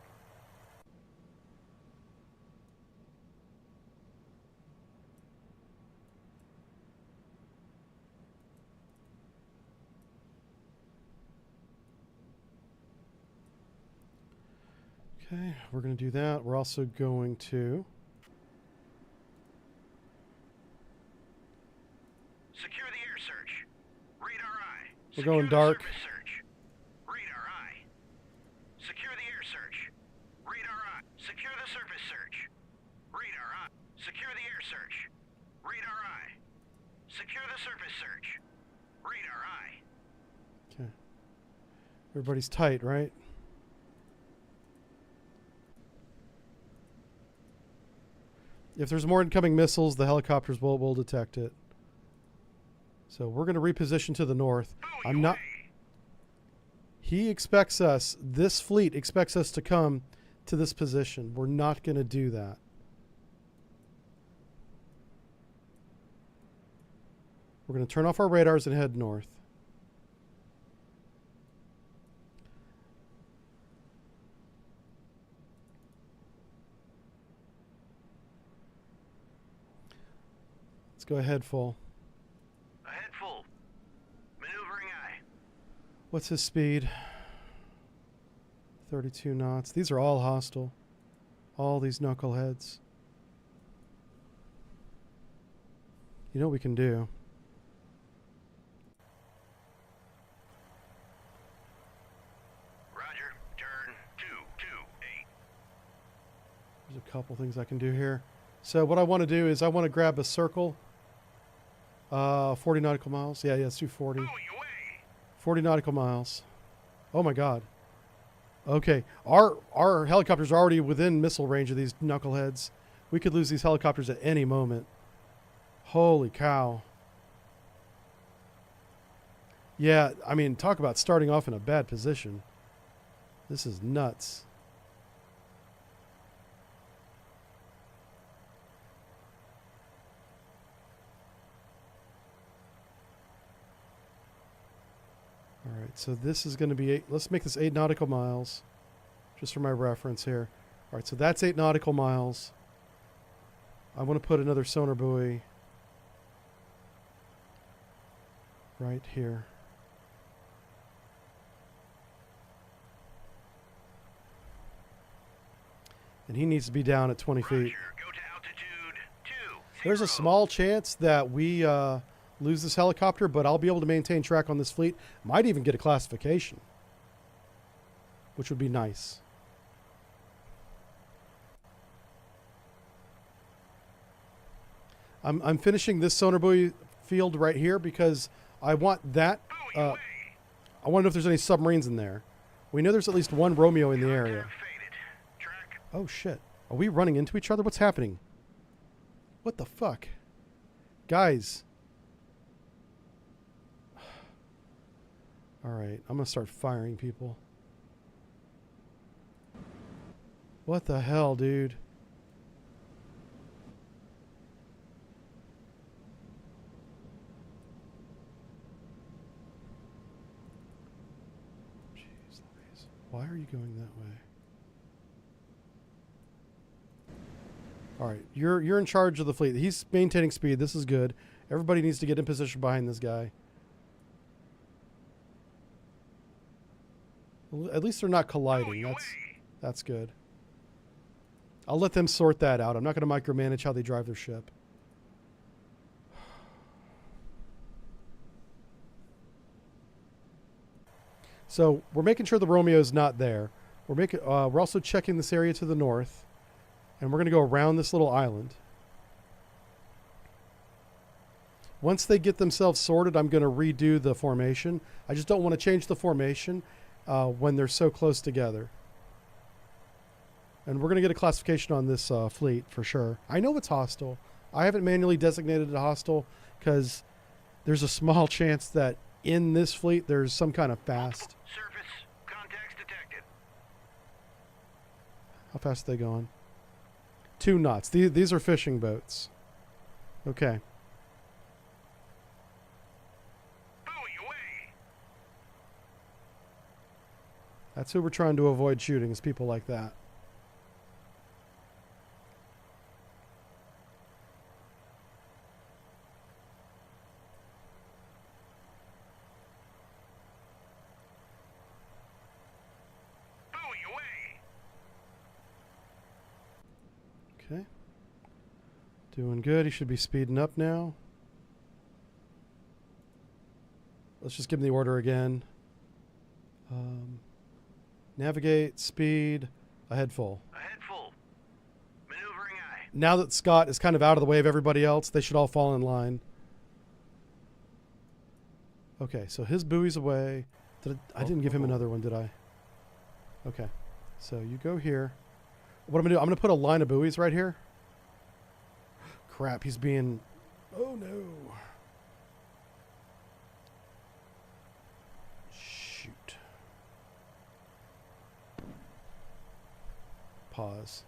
Okay, we're going to do that. We're also going to Secure the air search. Radar eye. We're going Secure the dark. surface search. Radar eye. Secure the air search. Radar eye. Secure the surface search. Radar eye. Secure the air search. Radar eye. Secure the surface search. Radar eye. Okay. Everybody's tight, right? If there's more incoming missiles, the helicopters will detect it. So we're going to reposition to the north. I'm not... He expects us, this fleet expects us to come to this position. We're not going to do that. We're going to turn off our radars and head north. Let's go ahead full. Ahead full. Maneuvering eye. What's his speed? 32 knots. These are all hostile. All these knuckleheads. You know what we can do? Roger. Turn 228. There's a couple things I can do here. So what I want to do is I want to grab a circle. 40 nautical miles. Yeah, let's do 40. 40 nautical miles. Oh my God. Okay, our helicopters are already within missile range of these knuckleheads. We could lose these helicopters at any moment. Holy cow. Yeah, I mean, talk about starting off in a bad position. This is nuts. All right, so this is going to be 8. Let's make this 8 nautical miles, just for my reference here. All right, so that's 8 nautical miles. I want to put another sonar buoy right here. And he needs to be down at 20 feet. Roger. Go to altitude 20. There's a small chance that we lose this helicopter, but I'll be able to maintain track on this fleet. Might even get a classification, which would be nice. I'm finishing this sonar buoy field right here because I want that. I want to know if there's any submarines in there. We know there's at least one Romeo in the area. Contact faded. Track. Oh shit. Are we running into each other? What's happening? What the fuck? Guys. Alright, I'm gonna start firing people. What the hell, dude? Jeez Louise. Why are you going that way? Alright, you're in charge of the fleet. He's maintaining speed. This is good. Everybody needs to get in position behind this guy. At least they're not colliding. That's good. I'll let them sort that out. I'm not going to micromanage how they drive their ship. So we're making sure the Romeo's not there. We're also checking this area to the north, and we're going to go around this little island. Once they get themselves sorted, I'm going to redo the formation. I just don't want to change the formation when they're so close together. And we're going to get a classification on this fleet for sure. I know it's hostile. I haven't manually designated it hostile because there's a small chance that in this fleet there's some kind of fast. Surface contacts detected. How fast are they going? 2 knots. These are fishing boats. Okay. Buoy away. That's who we're trying to avoid shooting, is people like that. Buoy away. Okay. Doing good. He should be speeding up now. Let's just give him the order again. Navigate, speed, ahead full. Ahead full. Maneuvering eye. Now that Scott is kind of out of the way of everybody else, they should all fall in line. Okay, so his buoy's away. I didn't give him another one, did I? Okay, so you go here. What I'm going to do, I'm going to put a line of buoys right here. Crap, he's being... Oh, no. Shoot. Pause.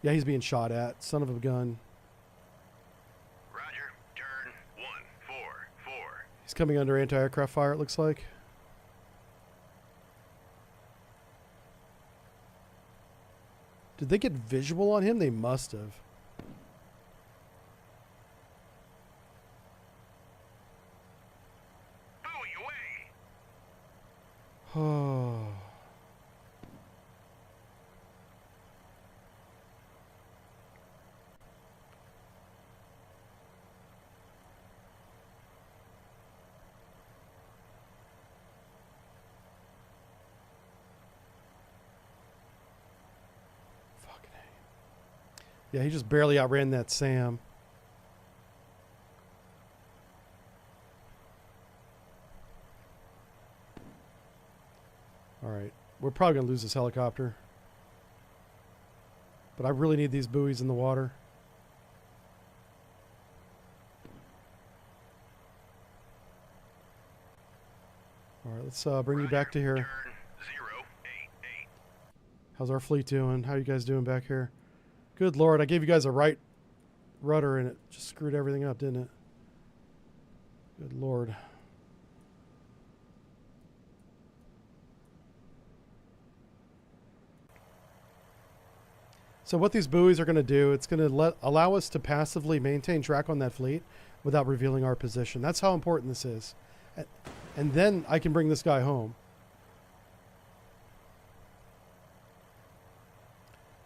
Yeah, he's being shot at. Son of a gun. Roger. Turn 144. He's coming under anti-aircraft fire, it looks like. Did they get visual on him? They must have. Buoy away. Oh. Fucking A. Yeah, he just barely outran that Sam. All right. We're probably going to lose this helicopter. But I really need these buoys in the water. All right, let's bring you back to here. Turn 088. How's our fleet doing? How you guys doing back here? Good Lord, I gave you guys a right rudder and it just screwed everything up, didn't it? Good Lord. So what these buoys are going to do, it's going to allow us to passively maintain track on that fleet without revealing our position. That's how important this is. And then I can bring this guy home.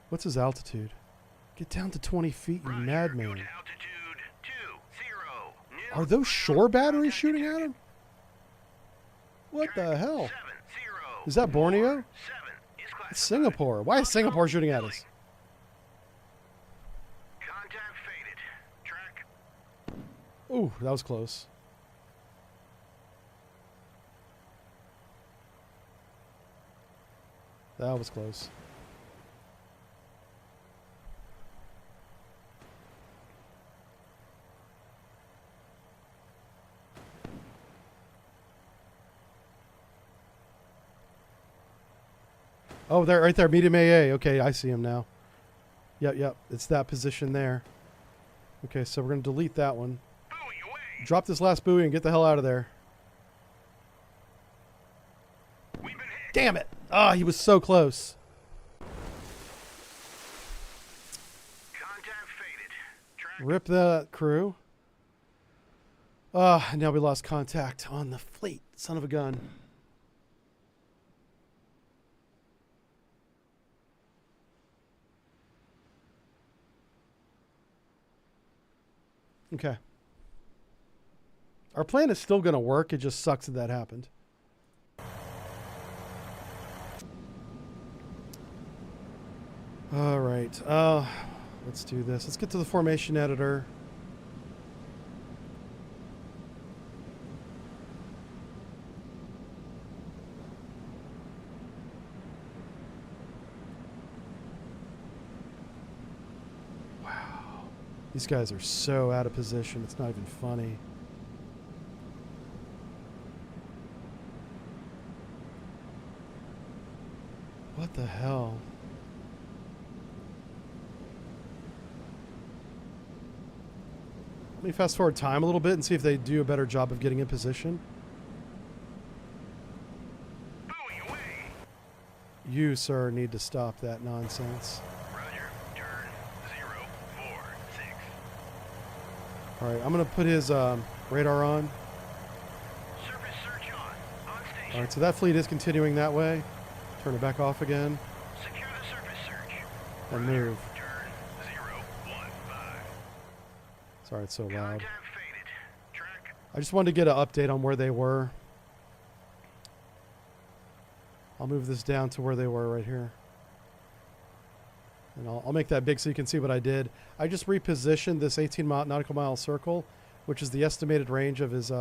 What's his altitude? Get down to 20 feet, you Roger. Go madman. to altitude 20. New Are those shore batteries shooting at him? What the hell? 70. Is that Borneo? 7 is It's classified. Singapore. Why is Singapore shooting at us? Contact faded. Track. Ooh, that was close. That was close. Oh, there, right there, medium AA. Okay, I see him now. Yep. It's that position there. Okay, so we're going to delete that one. Buoy away. Drop this last buoy and get the hell out of there. We've been hit. Damn it! Ah, he was so close. Contact faded. Track. Rip that crew. Ah, now we lost contact on the fleet. Son of a gun. Okay. Our plan is still going to work. It just sucks that that happened. All right. Let's do this. Let's get to the formation editor. These guys are so out of position, it's not even funny. What the hell? Let me fast forward time a little bit and see if they do a better job of getting in position. Buoy away. You, sir, need to stop that nonsense. Roger. Turn 046. All right, I'm going to put his radar on. Surface search on. On station. All right, so that fleet is continuing that way. Turn it back off again Secure the surface search. and move. Turn 015. Sorry, it's so loud. Contact faded. Track. I just wanted to get an update on where they were. I'll move this down to where they were right here. And I'll make that big so you can see what I did. I just repositioned this 18 nautical mile circle, which is the estimated range of his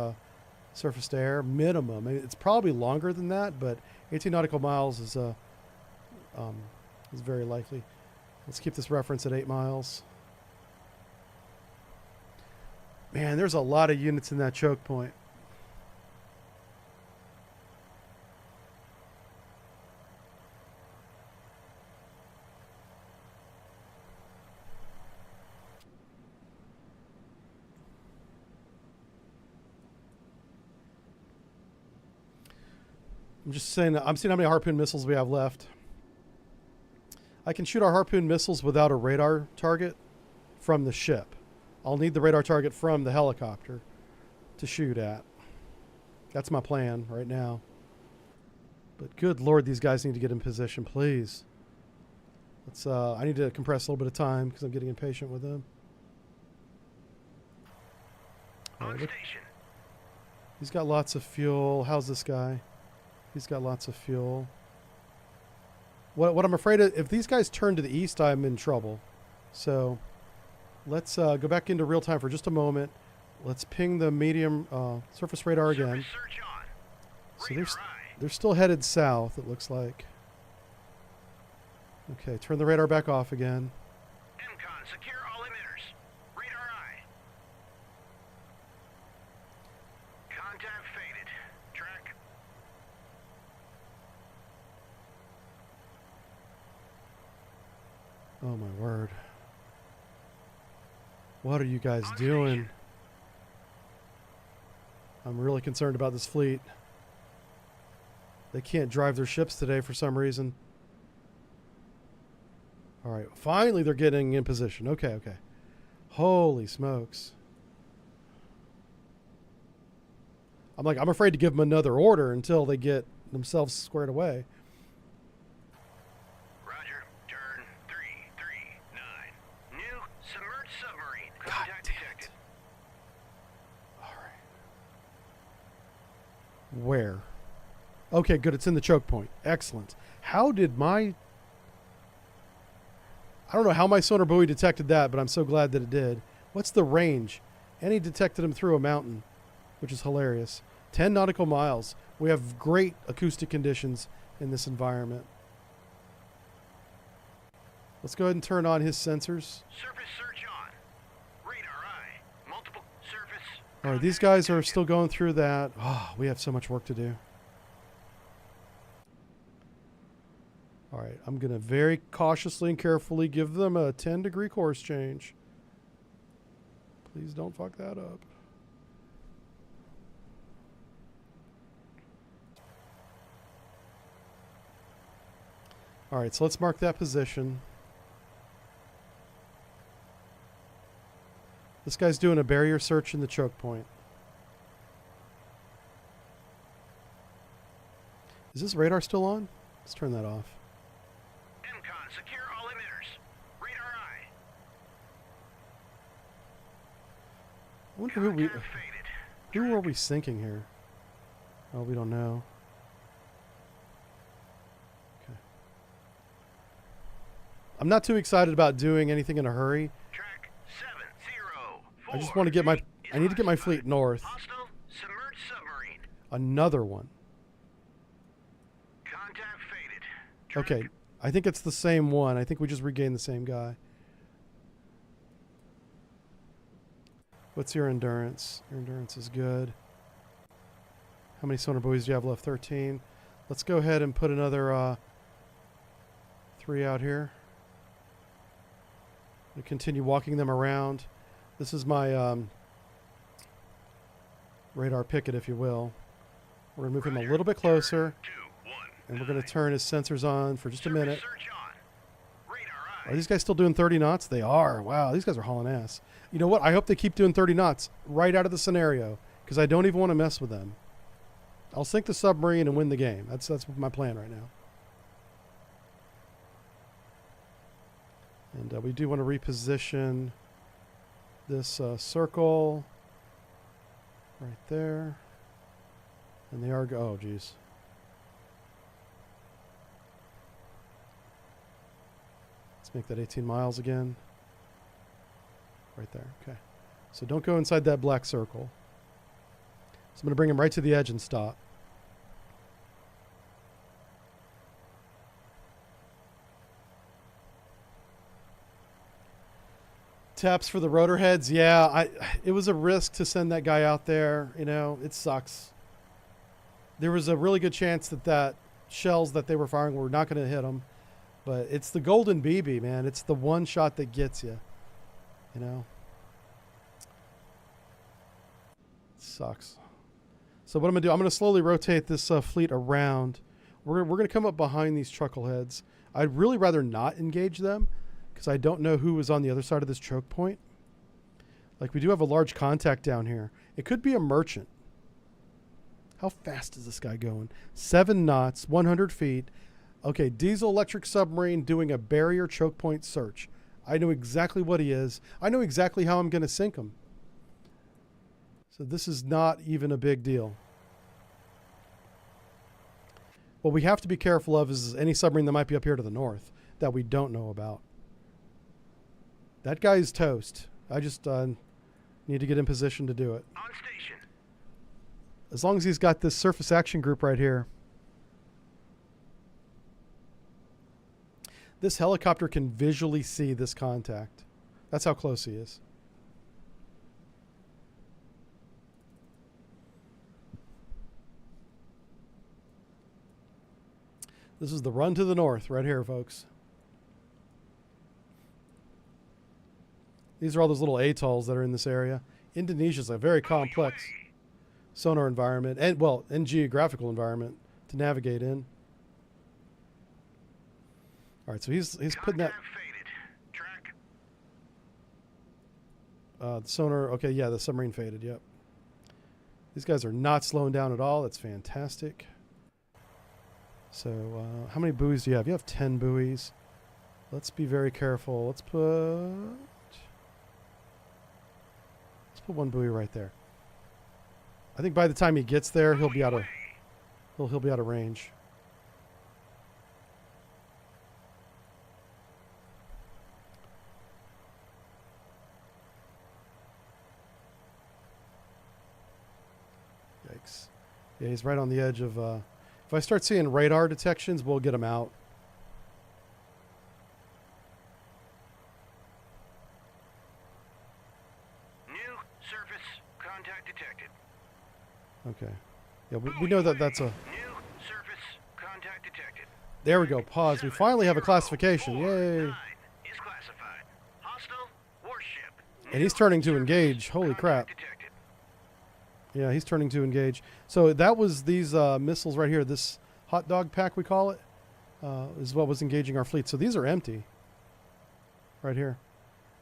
surface to air minimum. It's probably longer than that, but 18 nautical miles is very likely. Let's keep this reference at 8 miles. Man, there's a lot of units in that choke point. I'm just saying, I'm seeing how many harpoon missiles we have left. I can shoot our harpoon missiles without a radar target from the ship. I'll need the radar target from the helicopter to shoot at. That's my plan right now. But good Lord, these guys need to get in position, please. Let's. I need to compress a little bit of time because I'm getting impatient with them. All On right, look, station. he's got lots of fuel. How's this guy? He's got lots of fuel. What I'm afraid of, if these guys turn to the east, I'm in trouble. So let's go back into real time for just a moment. Let's ping the medium surface radar again. Surface search on. So Radar they're still headed south, it looks like. Okay, turn the radar back off again. MCON, secure all emitters. Radar eye. Contact faded. Track. Oh my word. What are you guys On doing? station. I'm really concerned about this fleet. They can't drive their ships today for some reason. All right, finally they're getting in position. Okay. Holy smokes. I'm afraid to give them another order until they get themselves squared away. Roger. Turn 339. New submerged submarine. God Contact damn detected. it. All right. Where? Okay, good. It's in the choke point. Excellent. How did my... I don't know how my sonar buoy detected that, but I'm so glad that it did. What's the range? And he detected him through a mountain, which is hilarious. 10 nautical miles. We have great acoustic conditions in this environment. Let's go ahead and turn on his sensors. Surface search on. Radar eye. Multiple surface. All right, these guys are still going through that. Oh, we have so much work to do. All right, I'm going to very cautiously and carefully give them a 10-degree course change. Please don't fuck that up. All right, so let's mark that position. This guy's doing a barrier search in the choke point. Is this radar still on? Let's turn that off. MCON, secure all emitters. Radar eye. I wonder who Contact faded. who are we sinking here? Oh, we don't know. Okay. I'm not too excited about doing anything in a hurry. Track 704. I just want to get my I need to get my fleet north. Hostile submerged submarine. Another one. Contact faded. Track Okay, I think it's the same one. I think we just regained the same guy. What's your endurance? Your endurance is good. How many sonar buoys do you have left? 13. Let's go ahead and put another 3 out here. We continue walking them around. This is my radar picket, if you will. We're going to move him a little bit closer, 2, 1. and we're going to turn his sensors on for just a minute. Search on. Radar eye. Are these guys still doing 30 knots? They are. Wow, these guys are hauling ass. You know what? I hope they keep doing 30 knots right out of the scenario, because I don't even want to mess with them. I'll sink the submarine and win the game. That's my plan right now. And we do want to reposition this circle right there. And they are oh geez. Let's make that 18 miles again. Right there. Okay. So don't go inside that black circle. So I'm going to bring him right to the edge and stop. Taps for the rotor heads. Yeah, it was a risk to send that guy out there. You know, it sucks. There was a really good chance that shells that they were firing were not going to hit them. But it's the golden BB, man. It's the one shot that gets you. You know? It sucks. So what I'm going to do, I'm going to slowly rotate this fleet around. We're going to come up behind these chuckleheads. I'd really rather not engage them, because I don't know who is on the other side of this choke point. Like, we do have a large contact down here. It could be a merchant. How fast is this guy going? 7 knots, 100 feet. Okay, diesel electric submarine doing a barrier choke point search. I know exactly what he is. I know exactly how I'm going to sink him. So this is not even a big deal. What we have to be careful of is any submarine that might be up here to the north that we don't know about. That guy's toast. I just need to get in position to do it. On station. As long as he's got this surface action group right here. This helicopter can visually see this contact. That's how close he is. This is the run to the north right here, folks. These are all those little atolls that are in this area. Indonesia is a very complex sonar environment and geographical environment to navigate in. All right, so he's putting that Faded. Track. the sonar. Okay, yeah, the submarine faded. Yep. These guys are not slowing down at all. That's fantastic. So how many buoys do you have? You have 10 buoys. Let's be very careful. Let's put one buoy right there. I think by the time he gets there, he'll be out of range. Yikes. Yeah, he's right on the edge of if I start seeing radar detections, we'll get him out. Yeah, we know that that's a... New surface contact detected. There we go. Pause. We finally have a classification. Yay. 709 is classified. Hostile warship. And he's turning to engage. Holy crap. Detected. Yeah, he's turning to engage. So that was these missiles right here. This hot dog pack, we call it, is what was engaging our fleet. So these are empty right here.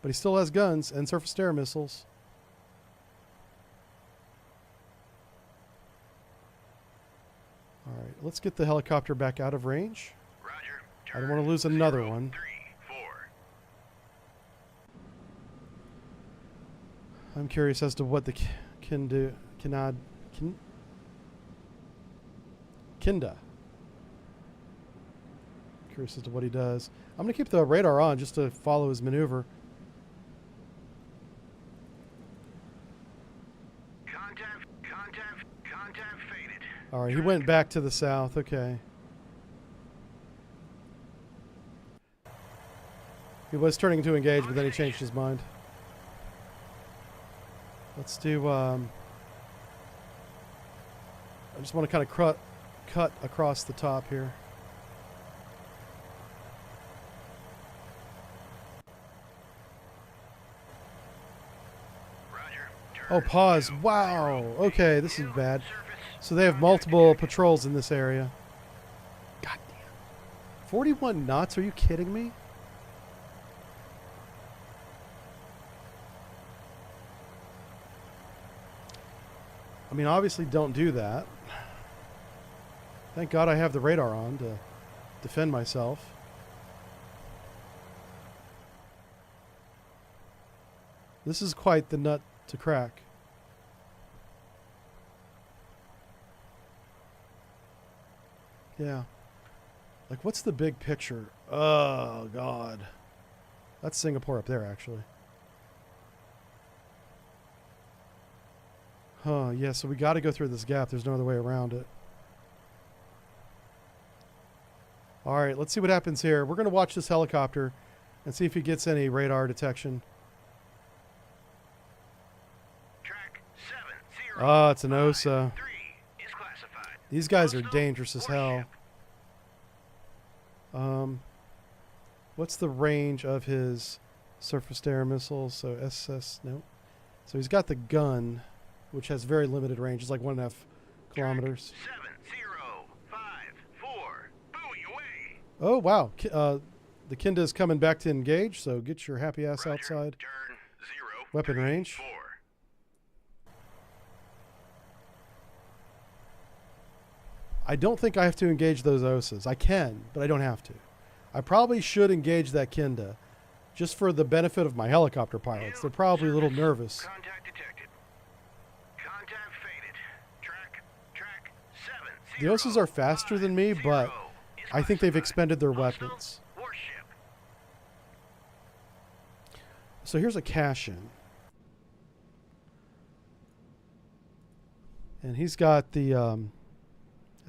But he still has guns and surface-to-air missiles. All right, let's get the helicopter back out of range. Roger. I don't want to lose another Turn one. 3-4. I'm curious as to what the Kinda. Curious as to what he does. I'm going to keep the radar on just to follow his maneuver. Contact faded. All right, he went back to the south. Okay. He was turning to engage, but then he changed his mind. Let's do... I just want to kind of cut across the top here. Roger. Oh, pause. Wow. Okay, this is bad. So they have multiple patrols in this area. God damn. 41 knots? Are you kidding me? I mean, obviously don't do that. Thank God I have the radar on to defend myself. This is quite the nut to crack. Yeah. Like, what's the big picture? Oh, God. That's Singapore up there, actually. Huh, yeah, so we got to go through this gap. There's no other way around it. All right, let's see what happens here. We're going to watch this helicopter and see if he gets any radar detection. Track 70. Oh, it's an OSA. 3 is classified. These guys are dangerous as hell. What's the range of his surface-to-air missiles? So SS, no. So he's got the gun, which has very limited range. It's like 1.5 kilometers. 7054. Buoy away. Oh, wow. The Kinda is coming back to engage, so get your happy ass Roger. outside. Turn 0. Weapon 3, range. 4. I don't think I have to engage those OSAs. I can, but I don't have to. I probably should engage that Kinda, just for the benefit of my helicopter pilots. They're probably a little nervous. Contact detected. Contact faded. Track 70. The OSAs are faster than me, but I think they've expended their weapons. Warship. So here's a cash-in. And he's got the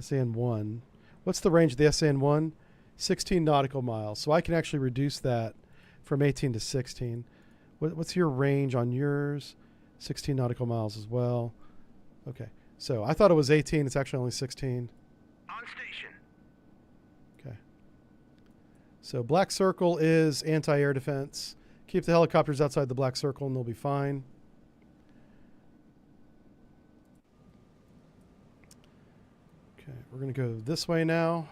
SAN-1. What's the range of the SAN-1? 16 nautical miles. So I can actually reduce that from 18 to 16. What's your range on yours? 16 nautical miles as well. Okay. So I thought it was 18. It's actually only 16. On station. Okay. So black circle is anti-air defense. Keep the helicopters outside the black circle and they'll be fine. Okay, we're going to go this way now.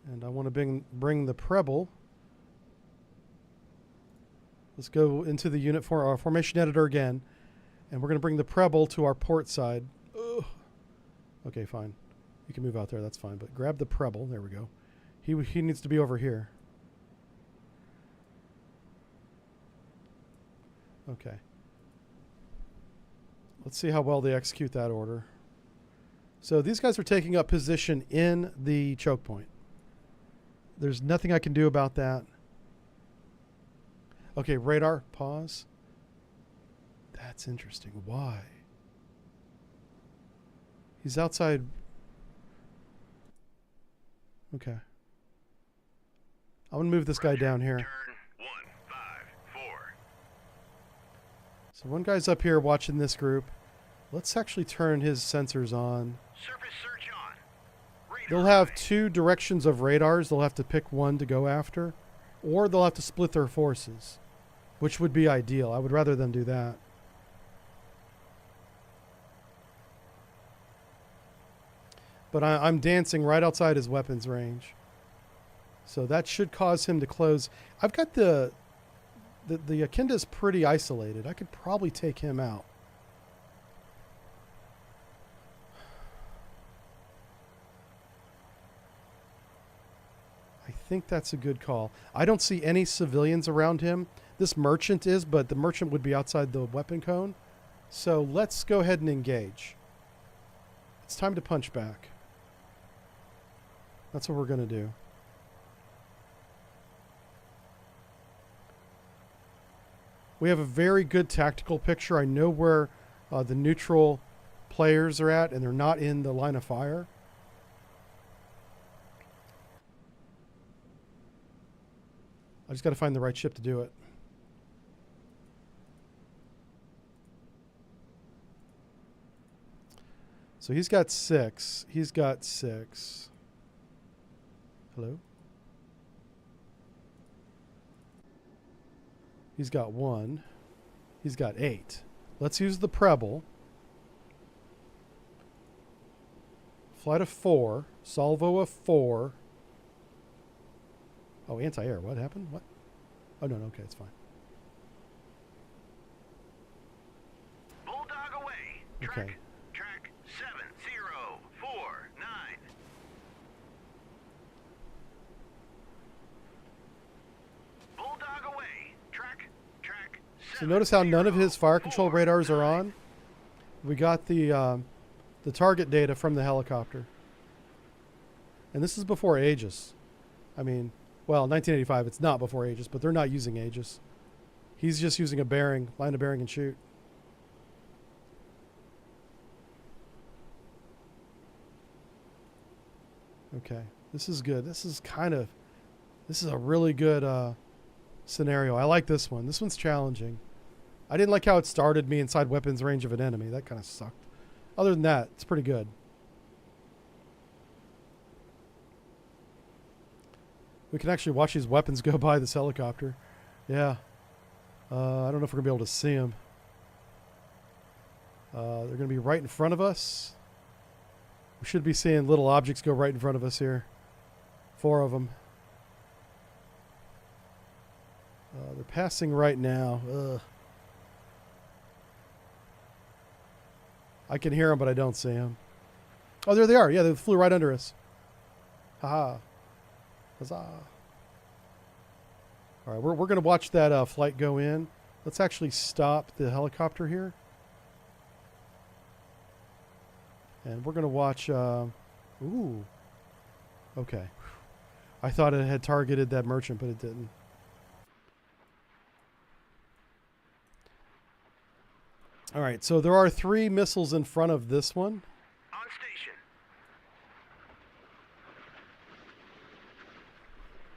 And I want to bring the Preble. Let's go into the unit for our formation editor again. And we're going to bring the Preble to our port side. Ugh. Okay, fine. You can move out there. That's fine. But grab the Preble. There we go. He needs to be over here. Okay. Let's see how well they execute that order. So these guys are taking up position in the choke point. There's nothing I can do about that. Okay, radar, pause. That's interesting. Why? He's outside. Okay. I'm going to move this guy down here. Turn 154. So So one guy's up here watching this group. Let's actually turn his sensors on. Surface search on. Radar They'll have eye. 2 directions of radars. They'll have to pick one to go after. Or they'll have to split their forces, which would be ideal. I would rather them do that. But I'm dancing right outside his weapons range. So that should cause him to close. I've got the Akinda's pretty isolated. I could probably take him out. I think that's a good call. I don't see any civilians around him. This merchant is, but the merchant would be outside the weapon cone. So let's go ahead and engage. It's time to punch back. That's what we're going to do. We have a very good tactical picture. I know where the neutral players are at, and they're not in the line of fire. I just got to find the right ship to do it. So he's got 6. He's got 6. Hello? He's got 1. He's got 8. Let's use the Preble. Flight of 4. Salvo of 4. Oh, anti-air. What happened? What? Oh, no, no. Okay, it's fine. Bulldog away. Track, Okay. track 7049. Bulldog away. Track, track. So notice how none of his fire control radars are on. We got the target data from the helicopter. And this is before Aegis. I mean, well, 1985, it's not before Aegis, but they're not using Aegis. He's just using a bearing, line of bearing and shoot. Okay, this is good. This is a really good scenario. I like this one. This one's challenging. I didn't like how it started me inside weapons range of an enemy. That kind of sucked. Other than that, it's pretty good. We can actually watch these weapons go by this helicopter. Yeah. I don't know if we're going to be able to see them. They're going to be right in front of us. We should be seeing little objects go right in front of us here. 4 of them. They're passing right now. Ugh. I can hear them, but I don't see them. Oh, there they are. Yeah, they flew right under us. Haha. Huzzah. All right, we're going to watch that flight go in. Let's actually stop the helicopter here. And we're going to watch... ooh. Okay. I thought it had targeted that merchant, but it didn't. All right, so there are 3 missiles in front of this one. On station.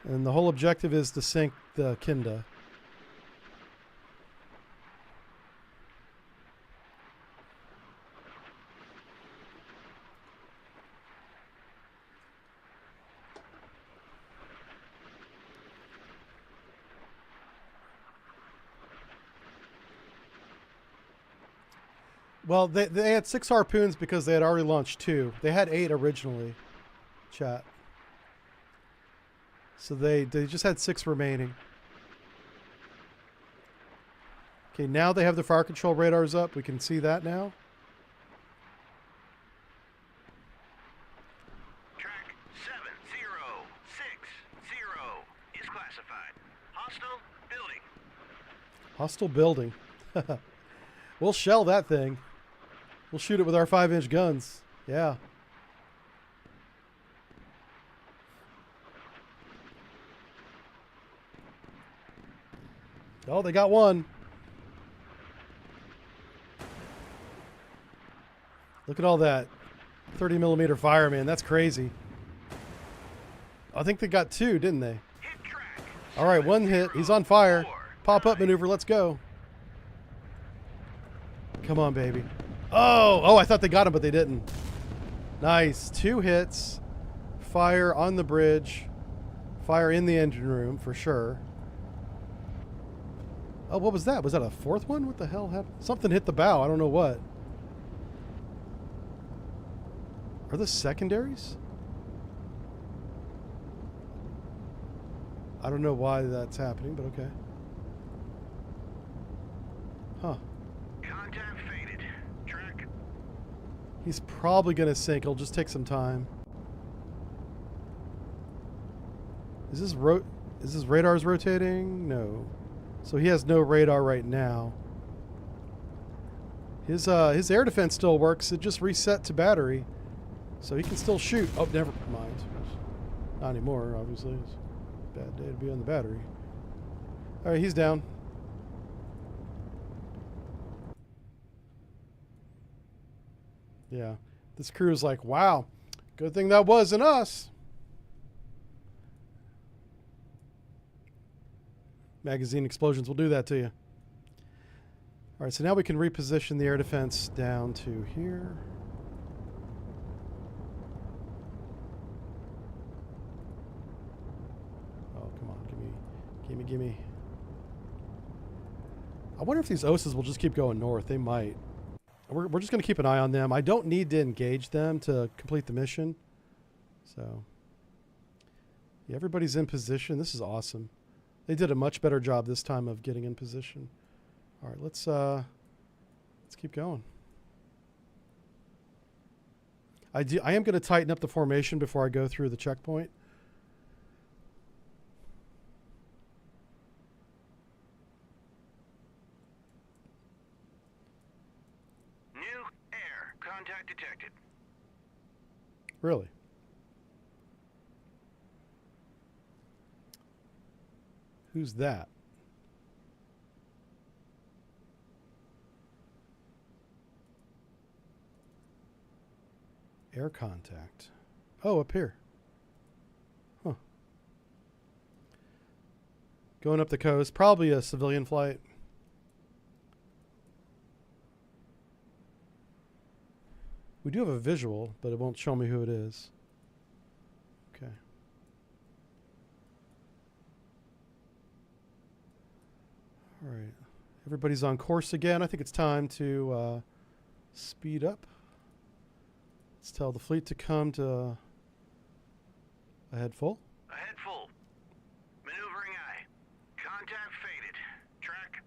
And the whole objective is to sink the Kinda. Well, they had 6 harpoons because they had already launched 2. They had 8 originally, chat. So they just had 6 remaining. Okay, now they have the fire control radars up. We can see that now. Track 7060 is classified. Hostile building. Hostile building. We'll shell that thing. We'll shoot it with our 5-inch guns. Yeah. Oh, they got one. Look at all that 30 millimeter fire, man. That's crazy. I think they got 2, didn't they? Hit track. All right, 1 hit. He's on fire. Pop up maneuver. Let's go. Come on, baby. Oh, I thought they got him, but they didn't. Nice. 2 hits. Fire on the bridge. Fire in the engine room, for sure. Oh, what was that? Was that a 4th one? What the hell happened? Something hit the bow. I don't know what. Are those secondaries? I don't know why that's happening, but okay. Huh. Contact faded. Track. He's probably going to sink. It'll just take some time. Is this radar's rotating? No. So he has no radar right now. His air defense still works. It just reset to battery. So he can still shoot. Oh, never mind. Not anymore, obviously. It's a bad day to be on the battery. All right, he's down. Yeah. This crew is like, wow, good thing that wasn't us. Magazine explosions will do that to you. All right, so now we can reposition the air defense down to here. Oh, come on, gimme. I wonder if these OSAs will just keep going north. They might. We're just going to keep an eye on them. I don't need to engage them to complete the mission. So, yeah, everybody's in position. This is awesome. They did a much better job this time of getting in position. All right, let's keep going. I am going to tighten up the formation before I go through the checkpoint. New air. Contact detected. Really? Who's that? Air contact. Oh, up here. Huh. Going up the coast. Probably a civilian flight. We do have a visual, but it won't show me who it is. Okay. All right. Everybody's on course again. I think it's time to speed up. Let's tell the fleet to come to ahead full. Ahead full. Maneuvering eye. Contact faded. Track.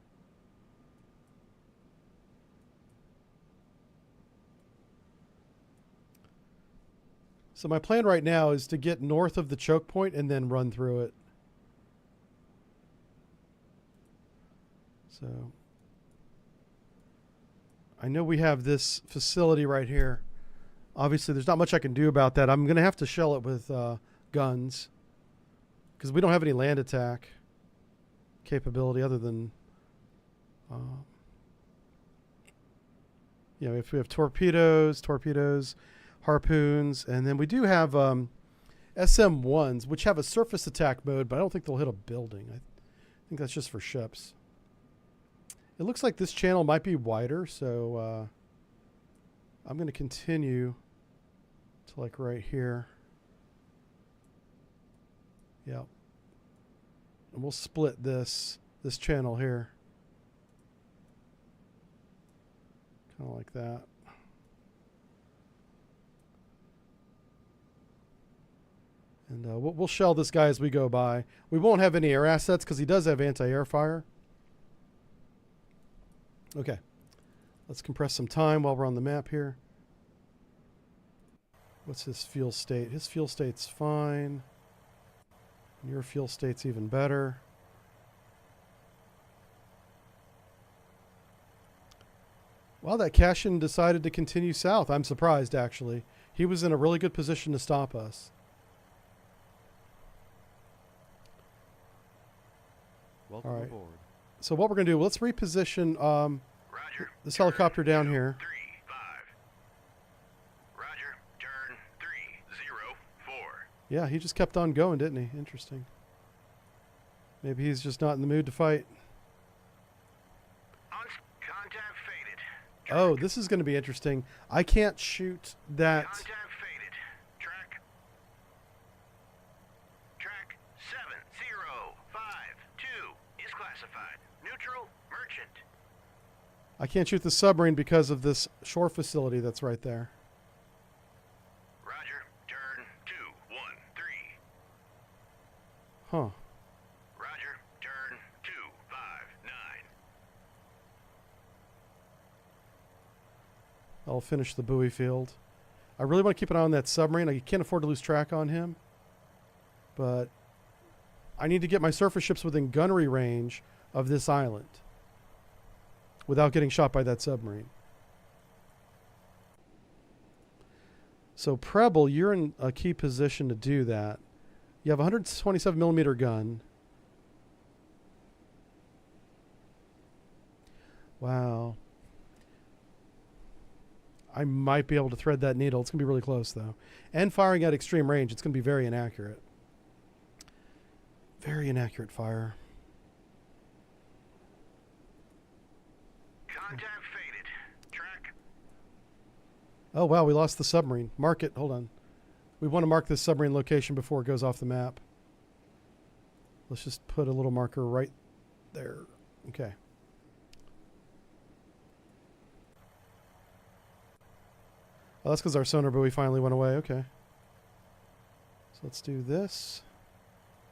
So my plan right now is to get north of the choke point and then run through it. So I know we have this facility right here. Obviously, there's not much I can do about that. I'm going to have to shell it with guns because we don't have any land attack capability other than, if we have torpedoes, harpoons, and then we do have SM-1s, which have a surface attack mode, but I don't think they'll hit a building. I think that's just for ships. It looks like this channel might be wider, so I'm going to continue to like right here. Yep. And we'll split this channel here. Kind of like that. And we'll shell this guy as we go by. We won't have any air assets because he does have anti-air fire. Okay. Let's compress some time while we're on the map here. What's his fuel state? His fuel state's fine. And your fuel state's even better. Well, that Cashin decided to continue south. I'm surprised, actually. He was in a really good position to stop us. Welcome All right. aboard. So what we're going to do, let's reposition Roger. this helicopter down here. 3-5. Roger. Turn 3-0-4. Yeah, he just kept on going, didn't he? Interesting. Maybe he's just not in the mood to fight. Contact faded. Oh, this is going to be interesting. I can't shoot that. Contact faded. Track 7052 is classified. Neutral merchant. I can't shoot the submarine because of this shore facility that's right there. Roger. Turn 213. Huh. Roger. Turn 259. I'll finish the buoy field. I really want to keep an eye on that submarine. I can't afford to lose track on him. But I need to get my surface ships within gunnery range of this island without getting shot by that submarine. So Preble, you're in a key position to do that. You have a 127 millimeter gun. Wow. I might be able to thread that needle. It's going to be really close, though. And firing at extreme range, it's going to be very inaccurate. Very inaccurate fire. Contact faded. Track. Oh, wow, we lost the submarine. Mark it. Hold on. We want to mark this submarine location before it goes off the map. Let's just put a little marker right there. Okay. Oh, that's because our sonar buoy finally went away. Okay. So let's do this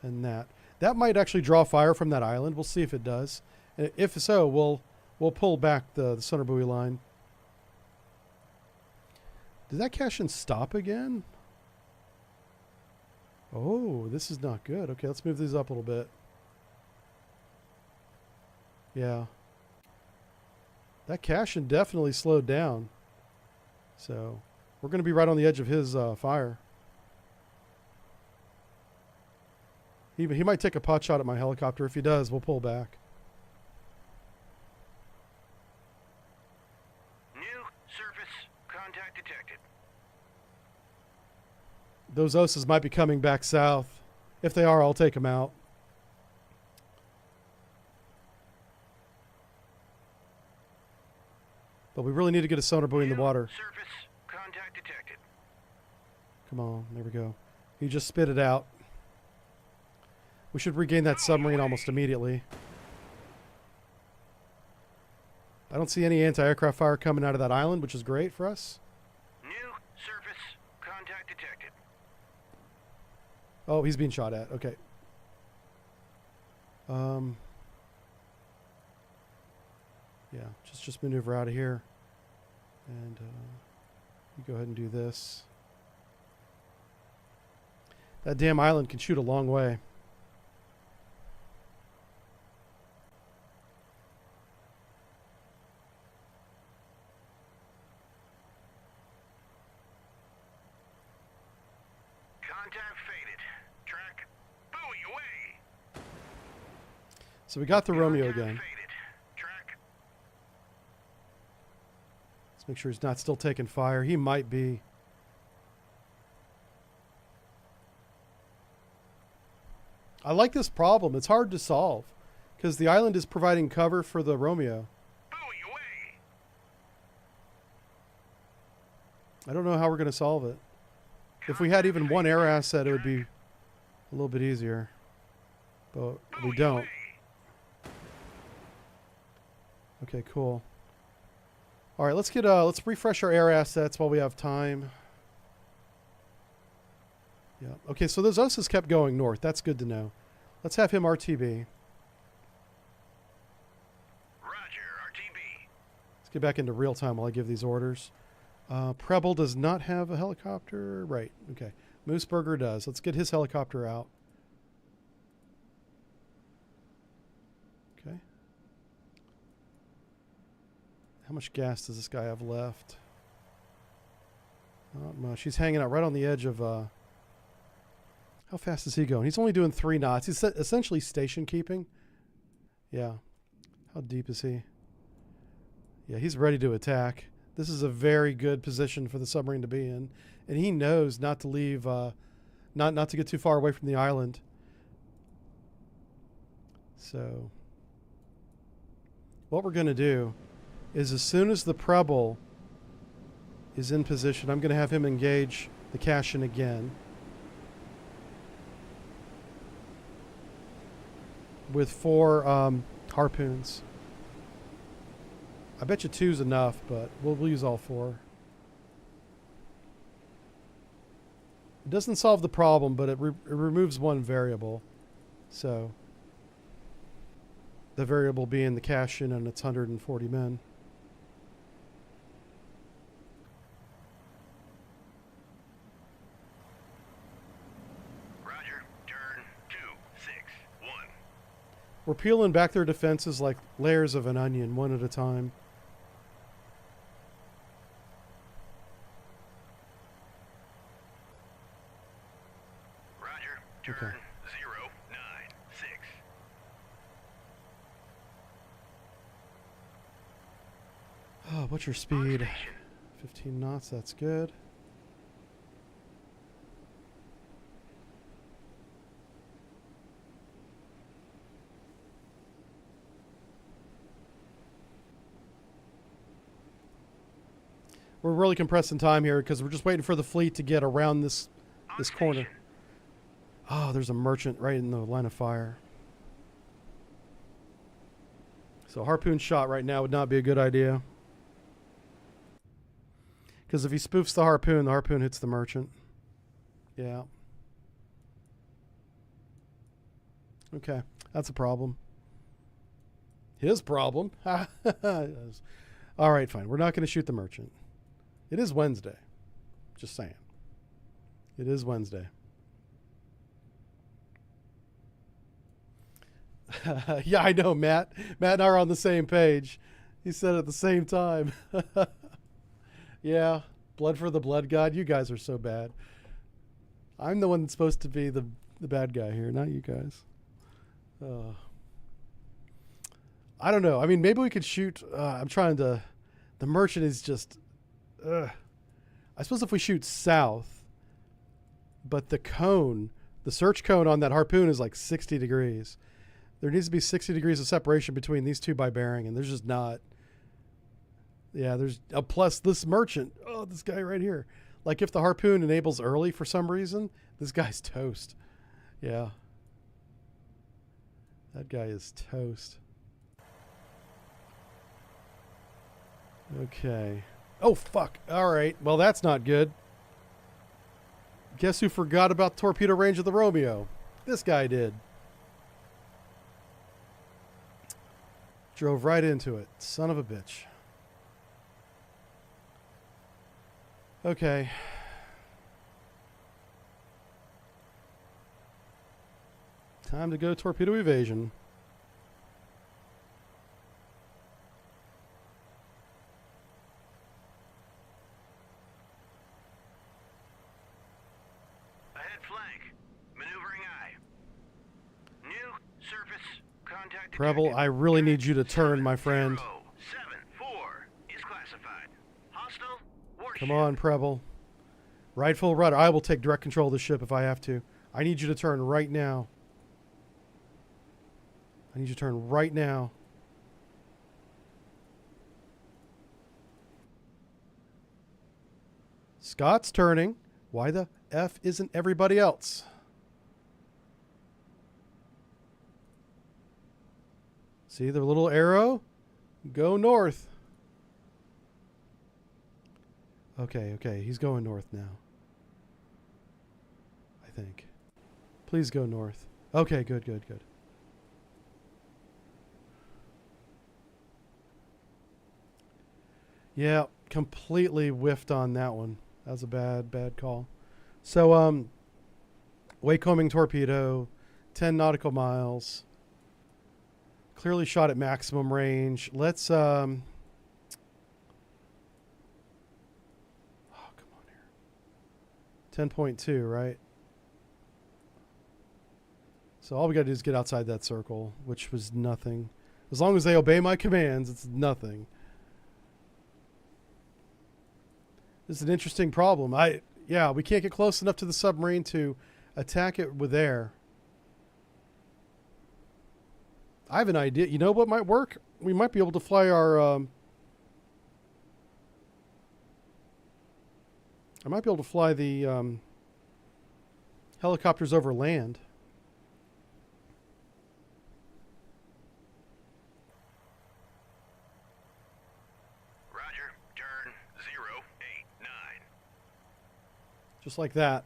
and that. That might actually draw fire from that island. We'll see if it does. And if so, we'll pull back the sonar buoy line. Did that cash-in stop again? Oh, this is not good. Okay, let's move these up a little bit. Yeah. That cash-in definitely slowed down. So we're going to be right on the edge of his fire. He might take a pot shot at my helicopter. If he does, we'll pull back. New surface contact detected. Those OSAs might be coming back south. If they are, I'll take them out. But we really need to get a sonar buoy in the water. Surface contact detected. Come on, there we go. He just spit it out. We should regain that submarine almost immediately. I don't see any anti-aircraft fire coming out of that island, which is great for us. New surface contact detected. Oh, he's being shot at. Okay. Yeah, just maneuver out of here. And you go ahead and do this. That damn island can shoot a long way. Contact faded. Track. Buoy away. So we got the Romeo Contact again. faded. Track. Let's make sure he's not still taking fire. He might be. I like this problem. It's hard to solve because the island is providing cover for the Romeo. Buoy away. I don't know how we're going to solve it. If we had even one air asset, it would be a little bit easier. But we don't. Okay, cool. All right, let's refresh our air assets while we have time. Yeah. Okay, so those OSAs kept going north. That's good to know. Let's have him RTB. Roger, RTB. Let's get back into real time while I give these orders. Preble does not have a helicopter. Right. Okay. Mooseburger does. Let's get his helicopter out. Okay. How much gas does this guy have left? Not much. He's hanging out right on the edge of... How fast is he going? He's only doing 3 knots. He's essentially station keeping. Yeah. How deep is he? Yeah, he's ready to attack. This is a very good position for the submarine to be in. And he knows not to leave, not to get too far away from the island. So, what we're going to do is as soon as the Preble is in position, I'm going to have him engage the Cashin again. With 4 harpoons. I bet you 2's enough, but we'll use all 4. It doesn't solve the problem, but it removes one variable. So, the variable being the Cashin and its 140 men. Roger. Turn 261. We're peeling back their defenses like layers of an onion, one at a time. Roger. Turn Okay. 096. Oh, what's your On speed? station. 15 knots, that's good. We're really compressing time here because we're just waiting for the fleet to get around this On corner. station. Oh, there's a merchant right in the line of fire. So harpoon shot right now would not be a good idea. Because if he spoofs the harpoon hits the merchant. Yeah. Okay, that's a problem. His problem. All right, fine. We're not going to shoot the merchant. It is Wednesday. Just saying. It is Wednesday. Yeah, I know, Matt. Matt and I are on the same page. He said at the same time. Yeah, blood for the blood god. You guys are so bad. I'm the one that's supposed to be the bad guy here, not you guys. I don't know. I mean, maybe we could shoot. I'm trying to. The merchant is just. I suppose if we shoot south, but the cone, the search cone on that harpoon is like 60 degrees. There needs to be 60 degrees of separation between these two by bearing, and there's just not. Yeah, there's a plus this merchant. Oh, this guy right here. Like if the harpoon enables early for some reason, this guy's toast. Yeah. That guy is toast. Okay. Oh, fuck. All right. Well, that's not good. Guess who forgot about torpedo range of the Romeo? This guy did. Drove right into it. Son of a bitch. Okay. Time to go torpedo evasion. Ahead flank. Maneuvering eye. New surface contact Preble, detected. I really need you to turn, my friend. 074 is classified. Hostile warship. Come on, Preble. Right full rudder. I will take direct control of the ship if I have to. I need you to turn right now. I need you to turn right now. Scott's turning. Why the F isn't everybody else? See the little arrow? Go north. Okay, okay. He's going north now. I think. Please go north. Okay, good, good, good. Yeah, completely whiffed on that one. That was a bad call. So, waycoming torpedo, 10 nautical miles. Clearly shot at maximum range. Let's, oh, come on here. 10.2, right? So all we got to do is get outside that circle, which was nothing. As long as they obey my commands, it's nothing. This is an interesting problem. Yeah, we can't get close enough to the submarine to attack it with air. I have an idea. You know what might work? We might be able to fly our I might be able to fly the helicopters over land. Roger. Turn 089. Just like that.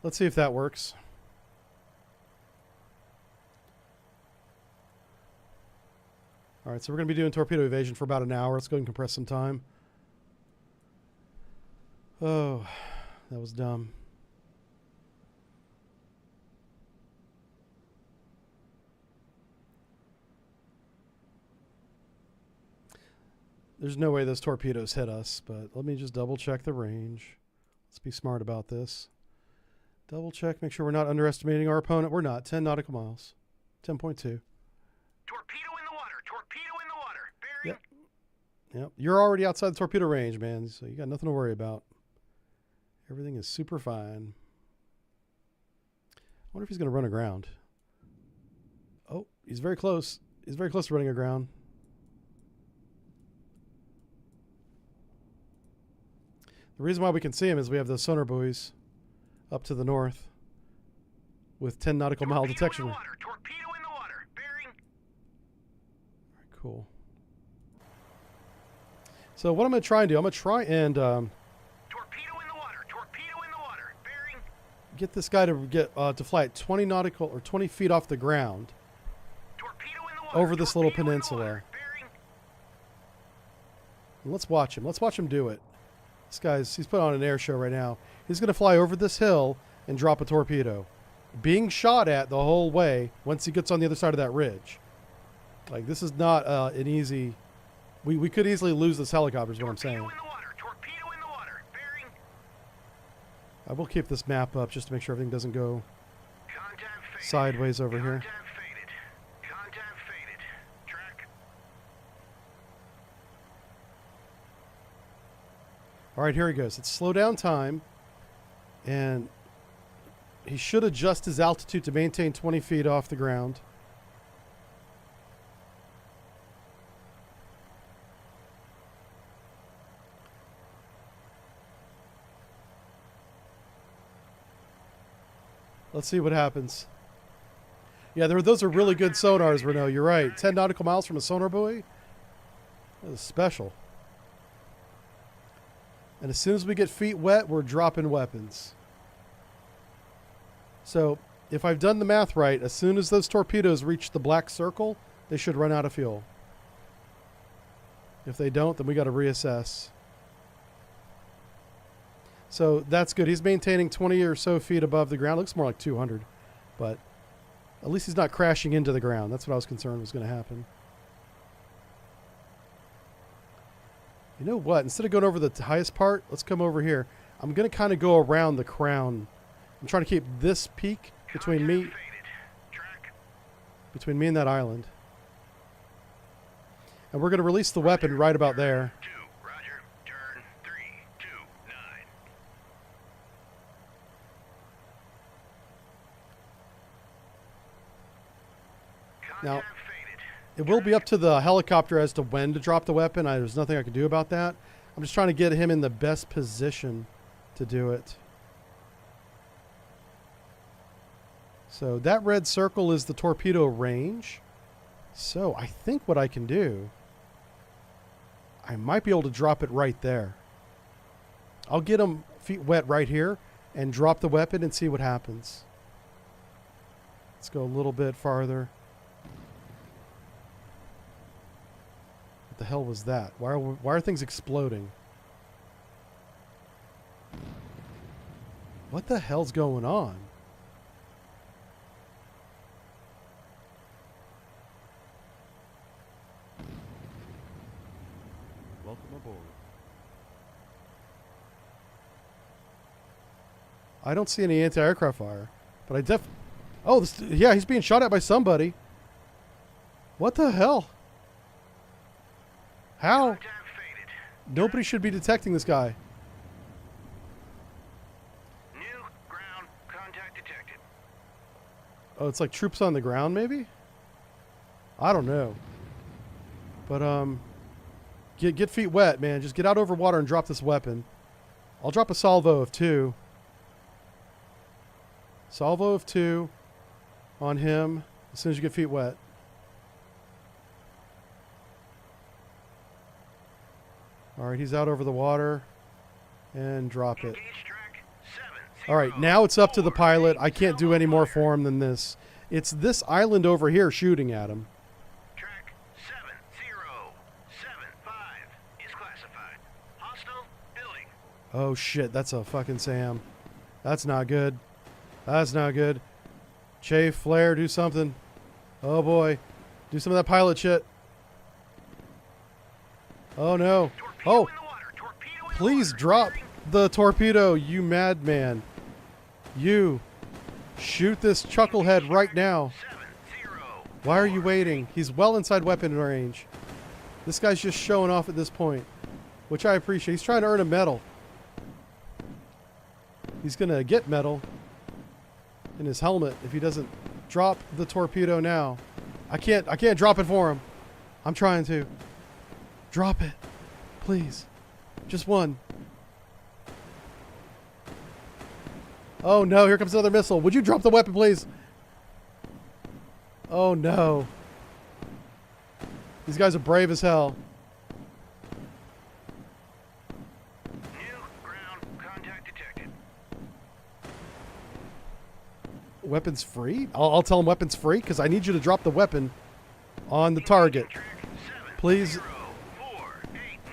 Let's see if that works. All right, so we're going to be doing torpedo evasion for about an hour. Let's go ahead and compress some time. Oh, that was dumb. There's no way those torpedoes hit us, but let me just double check the range. Let's be smart about this. Double check, make sure we're not underestimating our opponent. We're not. 10 nautical miles. 10.2. Torpedo in the water. Torpedo in the water. Bearing. Yep. You're already outside the torpedo range, man, so you got nothing to worry about. Everything is super fine. I wonder if he's going to run aground. Oh, he's very close. He's very close to running aground. The reason why we can see him is we have those sonar buoys up to the north with 10 nautical mile detection. Torpedo in the water. Bearing. All right, cool. So what I'm going to try and do, I'm going to try and Torpedo in the water. Torpedo in the water. Bearing. get this guy to get to fly at 20 nautical or 20 feet off the ground Torpedo in the water. over this little Torpedo in the peninsula. water. Bearing. And let's watch him. Let's watch him do it. This guy's, he's put on an air show right now. He's going to fly over this hill and drop a torpedo. Being shot at the whole way once he gets on the other side of that ridge. Like, this is not an easy... We could easily lose this helicopter is what I'm saying. Torpedo in the water. Torpedo in the water. Bearing. I will keep this map up just to make sure everything doesn't go Contact faded. sideways over here. Contact faded. Contact faded. Track. All right, here he goes. It's slow down time. And he should adjust his altitude to maintain 20 feet off the ground. Let's see what happens. Yeah, those are really good sonars, Renault. You're right. 10 nautical miles from a sonar buoy. That is special. And as soon as we get feet wet, we're dropping weapons. So, if I've done the math right, as soon as those torpedoes reach the black circle, they should run out of fuel. If they don't, then we got to reassess. So that's good. He's maintaining 20 or so feet above the ground. Looks more like 200, but at least he's not crashing into the ground. That's what I was concerned was going to happen. You know what? Instead of going over the highest part, let's come over here. I'm going to kind of go around the crown. I'm trying to keep this peak between me and that island. And we're going to release the weapon right about there. Roger. Turn 329. Now, Contact faded. it will be up to the helicopter as to when to drop the weapon. There's nothing I can do about that. I'm just trying to get him in the best position to do it. So that red circle is the torpedo range. So I think what I can do, I might be able to drop it right there. I'll get him feet wet right here and drop the weapon and see what happens. Let's go a little bit farther. What the hell was that? Why are things exploding? What the hell's going on? Welcome aboard. I don't see any anti-aircraft fire, but I oh, yeah, he's being shot at by somebody. What the hell? How? Contact faded. Nobody should be detecting this guy. New ground contact detected. Oh, it's like troops on the ground, maybe? I don't know. But, get feet wet, man. Just get out over water and drop this weapon. I'll drop a salvo of 2. Salvo of 2 on him as soon as you get feet wet. All right, he's out over the water. And drop it. Engage track 7. All right, now it's up to the pilot. I can't do any more for him than this. It's this island over here shooting at him. Track 7075 is classified. Hostile building. Oh shit, that's a fucking Sam. That's not good. That's not good. Chafe, flare, do something. Oh boy. Do some of that pilot shit. Oh no. Torpedo Oh, in the water. Torpedo in the please water. drop Clearing. the torpedo, you madman. You. Shoot this chucklehead right now. 70. Why are you waiting? He's well inside weapon range. This guy's just showing off at this point, which I appreciate. He's trying to earn a medal. He's gonna get medal in his helmet if he doesn't drop the torpedo now. I can't drop it for him. I'm trying to. Drop it. Please. Just one. Oh no, here comes another missile. Would you drop the weapon, please? Oh no. These guys are brave as hell. New ground contact detected. Weapons free? I'll tell him weapons free because I need you to drop the weapon on the target. Track 7. Please. 48 new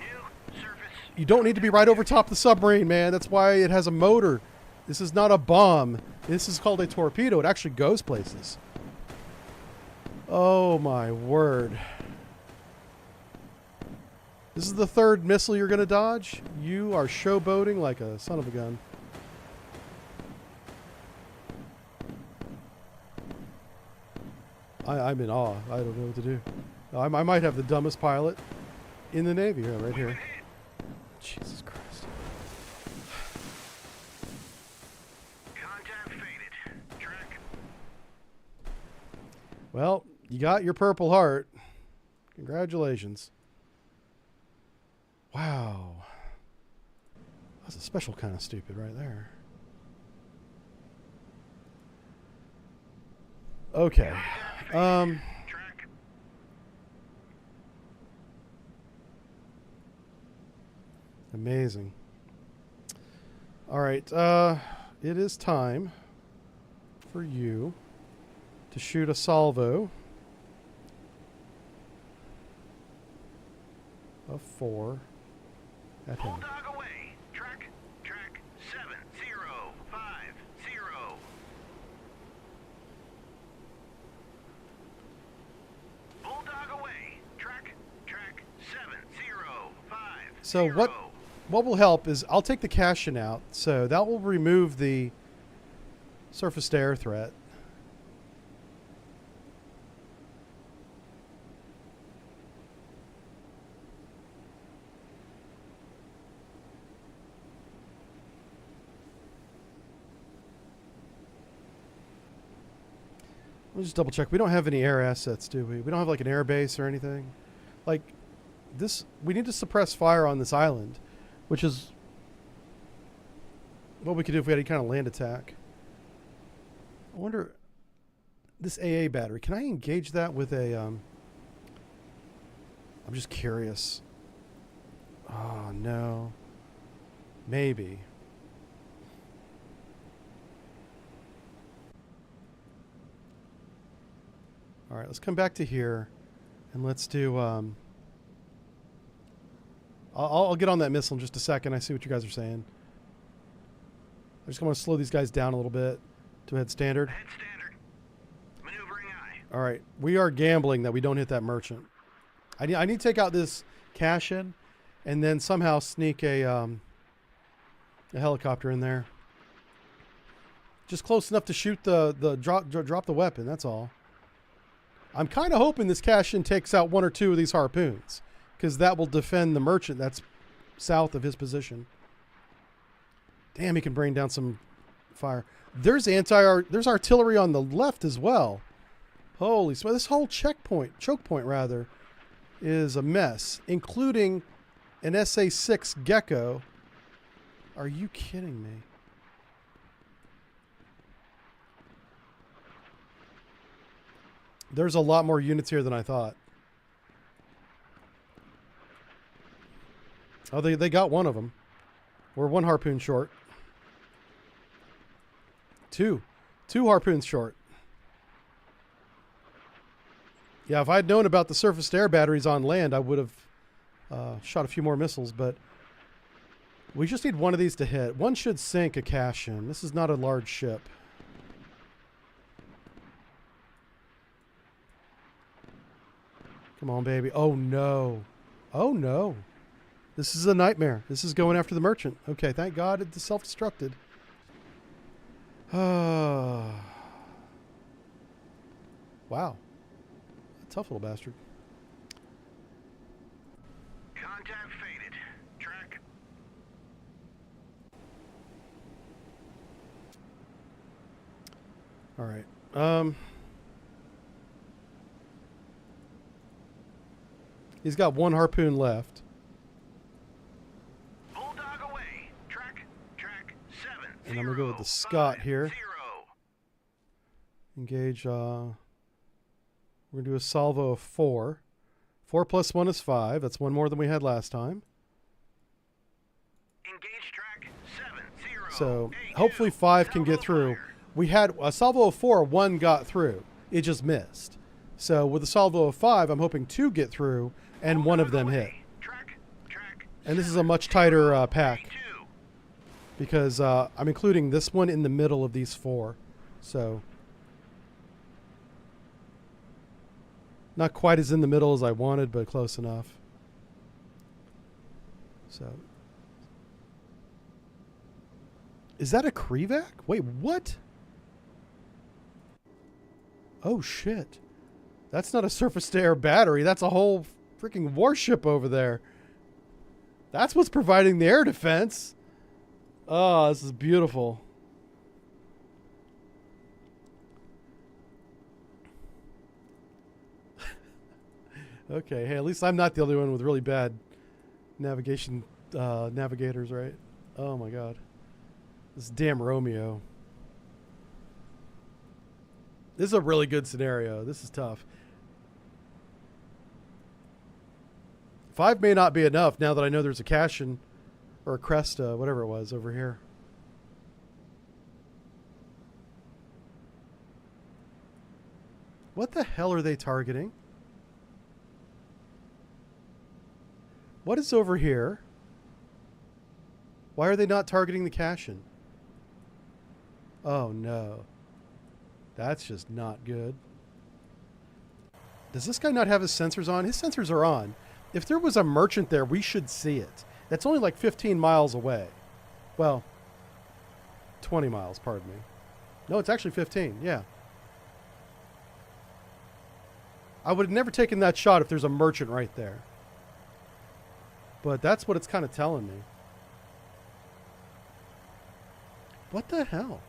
surface. You don't need to be right over top the submarine, man. That's why it has a motor. This is not a bomb. This is called a torpedo. It actually goes places. Oh my word. This is the third missile you're going to dodge? You are showboating like a son of a gun. I'm in awe. I don't know what to do. I might have the dumbest pilot in the Navy here, right here. Jesus Christ. Contact faded. Track. Well, you got your Purple Heart. Congratulations. Wow. That's a special kind of stupid right there. Okay. Track. Amazing. All right. It is time for you to shoot a salvo of 4 at him. Bulldog away. Track 7050. Bulldog away. Track 7050. So what will help is I'll take the Cashin out, so that will remove the surface to air threat. Let me just double check. We don't have any air assets, do we? We don't have like an air base or anything. Like this, we need to suppress fire on this island, which is what we could do if we had any kind of land attack. I wonder, this AA battery, can I engage that with a, I'm just curious. Oh, no. Maybe. All right, let's come back to here, and let's do, I'll get on that missile in just a second. I see what you guys are saying. I just want to slow these guys down a little bit to head standard. Head standard. Maneuvering eye. All right, we are gambling that we don't hit that merchant. I need to take out this Cashin, and then somehow sneak a helicopter in there. Just close enough to shoot the drop the weapon. That's all. I'm kind of hoping this Cashin takes out 1 or 2 of these harpoons, because that will defend the merchant that's south of his position. Damn, he can bring down some fire. There's there's artillery on the left as well. Holy smokes! This whole choke point rather, is a mess, including an SA-6 Gecko. Are you kidding me? There's a lot more units here than I thought. Oh, they got one of them. We're one harpoon short. Two harpoons short. Yeah, if I'd known about the surface-to-air batteries on land, I would have shot a few more missiles, but we just need one of these to hit. One should sink a cash-in. This is not a large ship. Come on, baby. Oh, no. Oh, no. This is a nightmare. This is going after the merchant. Okay, thank God it self-destructed. Wow. A tough little bastard. Contact faded. Track. All right. He's got one harpoon left. Bulldog away. Track 7. And I'm going to go with the Scott here. 0. Engage. We're going to do a salvo of 4. 4 plus 1 is 5. That's one more than we had last time. Engage track 7. 0. So hopefully 5 can get through. We had a salvo of 4. 1 got through. It just missed. So with a salvo of 5, I'm hoping 2 get through and one of them hit. And this is a much tighter pack because I'm including this one in the middle of these 4. So not quite as in the middle as I wanted, but close enough. So is that a Krevac? Wait, what? Oh shit. That's not a surface-to-air battery. That's a whole freaking warship over there. That's what's providing the air defense. Oh, this is beautiful. Okay, hey, at least I'm not the only one with really bad navigators, right? Oh my God. This damn Romeo. This is a really good scenario. This is tough. 5 may not be enough now that I know there's a Cashin or a Cresta, whatever it was, over here. What the hell are they targeting? What is over here? Why are they not targeting the Cashin? Oh no. That's just not good. Does this guy not have his sensors on? His sensors are on. If there was a merchant there, we should see it. That's only like 15 miles away. Well, 20 miles, pardon me. No, it's actually 15, yeah. I would have never taken that shot if there's a merchant right there. But that's what it's kind of telling me. What the hell?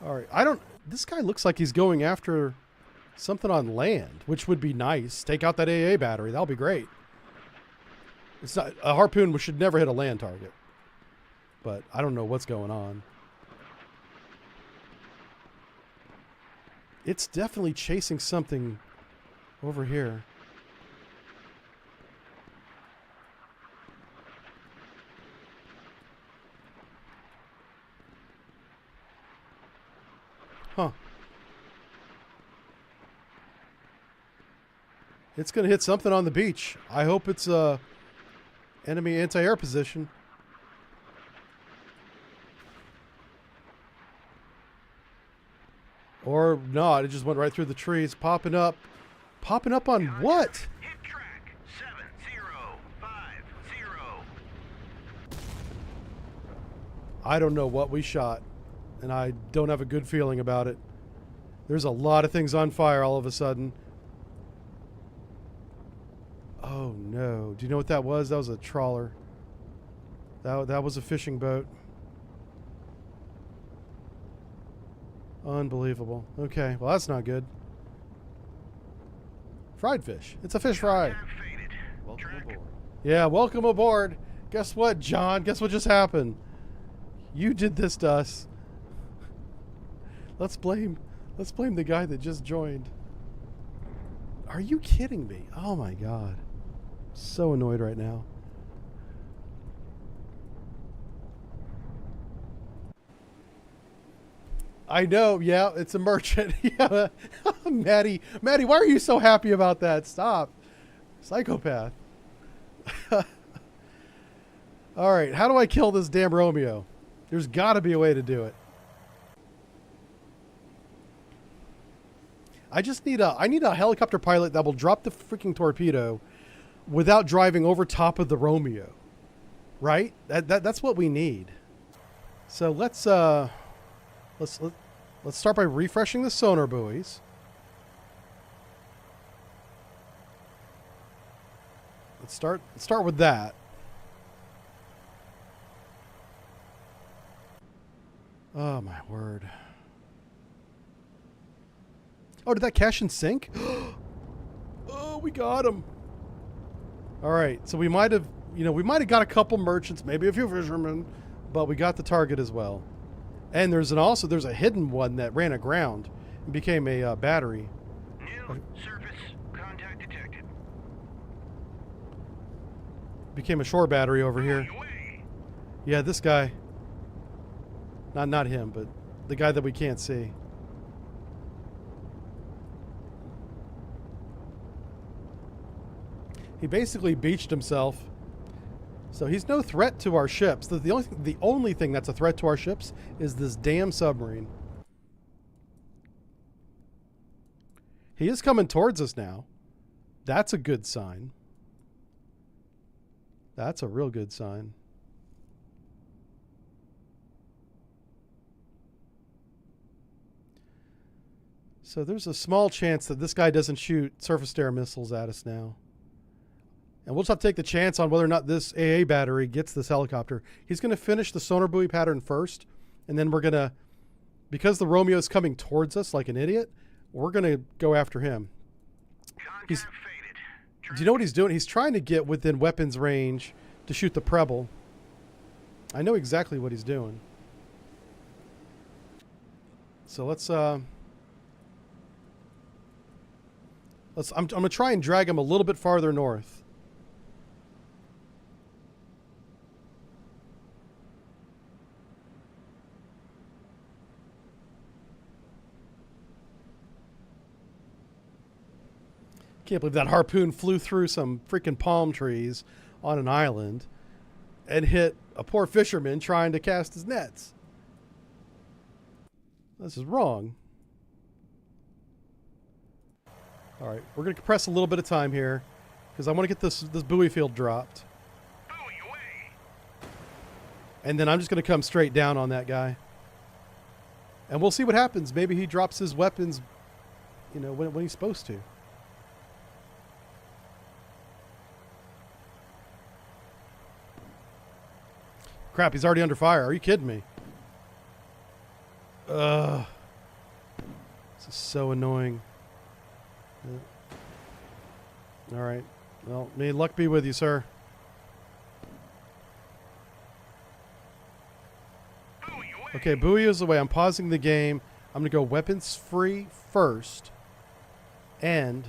All right, this guy looks like he's going after something on land, which would be nice. Take out that AA battery. That'll be great. It's not a harpoon should never hit a land target. But I don't know what's going on. It's definitely chasing something over here. Huh. It's going to hit something on the beach. I hope it's a enemy anti-air position. Or not. It just went right through the trees. Popping up. Popping up on what? Hit track 7050. I don't know what we shot. And I don't have a good feeling about it. There's a lot of things on fire all of a sudden. Oh no. Do you know what that was? That was a trawler. That was a fishing boat. Unbelievable. Okay, well that's not good. Fried fish. It's a fish fry. Contact faded. Welcome Track. aboard. Yeah, welcome aboard. Guess what, John? Guess what just happened? You did this to us. Let's blame the guy that just joined. Are you kidding me? Oh my god. So annoyed right now. I know, yeah, it's a merchant. Yeah. Maddie, why are you so happy about that? Stop. Psychopath. All right, how do I kill this damn Romeo? There's got to be a way to do it. I need a helicopter pilot that will drop the freaking torpedo without driving over top of the Romeo. Right? That's what we need. So let's start by refreshing the sonar buoys. Let's start with that. Oh my word. Oh, did that cash and sink? Oh, we got him. All right, so we might have got a couple merchants, maybe a few fishermen, but we got the target as well. And there's a hidden one that ran aground and became a battery. New surface contact detected. Became a shore battery over here. Away. Yeah, this guy. Not him, but the guy that we can't see. He basically beached himself. So he's no threat to our ships. The only thing that's a threat to our ships is this damn submarine. He is coming towards us now. That's a good sign. That's a real good sign. So there's a small chance that this guy doesn't shoot surface-to-air missiles at us now. And we'll just have to take the chance on whether or not this AA battery gets this helicopter. He's going to finish the sonar buoy pattern first, and then we're going to, because the Romeo is coming towards us like an idiot, we're going to go after him. Contact faded. Do you know what he's doing? He's trying to get within weapons range to shoot the Preble. I know exactly what he's doing. So I'm going to try and drag him a little bit farther north. Can't believe that harpoon flew through some freaking palm trees on an island and hit a poor fisherman trying to cast his nets. This is wrong. All right, we're going to compress a little bit of time here because I want to get this buoy field dropped. Buoy away. And then I'm just going to come straight down on that guy. And we'll see what happens. Maybe he drops his weapons, when he's supposed to. Crap, he's already under fire. Are you kidding me? Ugh. This is so annoying. All right. Well, may luck be with you, sir. Buoy away. Okay, buoy is away. I'm pausing the game. I'm going to go weapons free first. And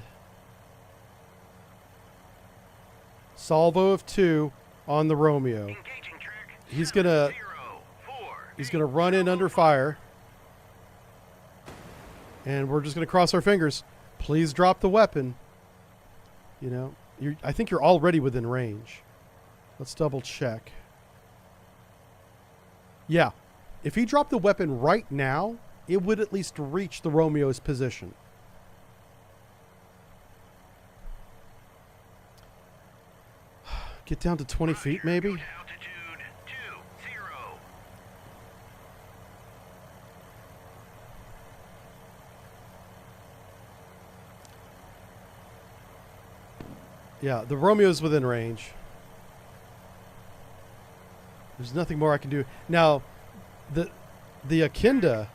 salvo of 2 on the Romeo. Engaging track. He's gonna 0-4. run in under fire. And we're just gonna cross our fingers. Please drop the weapon. I think you're already within range. Let's double check. Yeah. If he dropped the weapon right now, it would at least reach the Romeo's position. Get down to 20 feet, maybe? Go to altitude 20. Yeah, the Romeo's within range. There's nothing more I can do. Now, the Akinda, 7-1.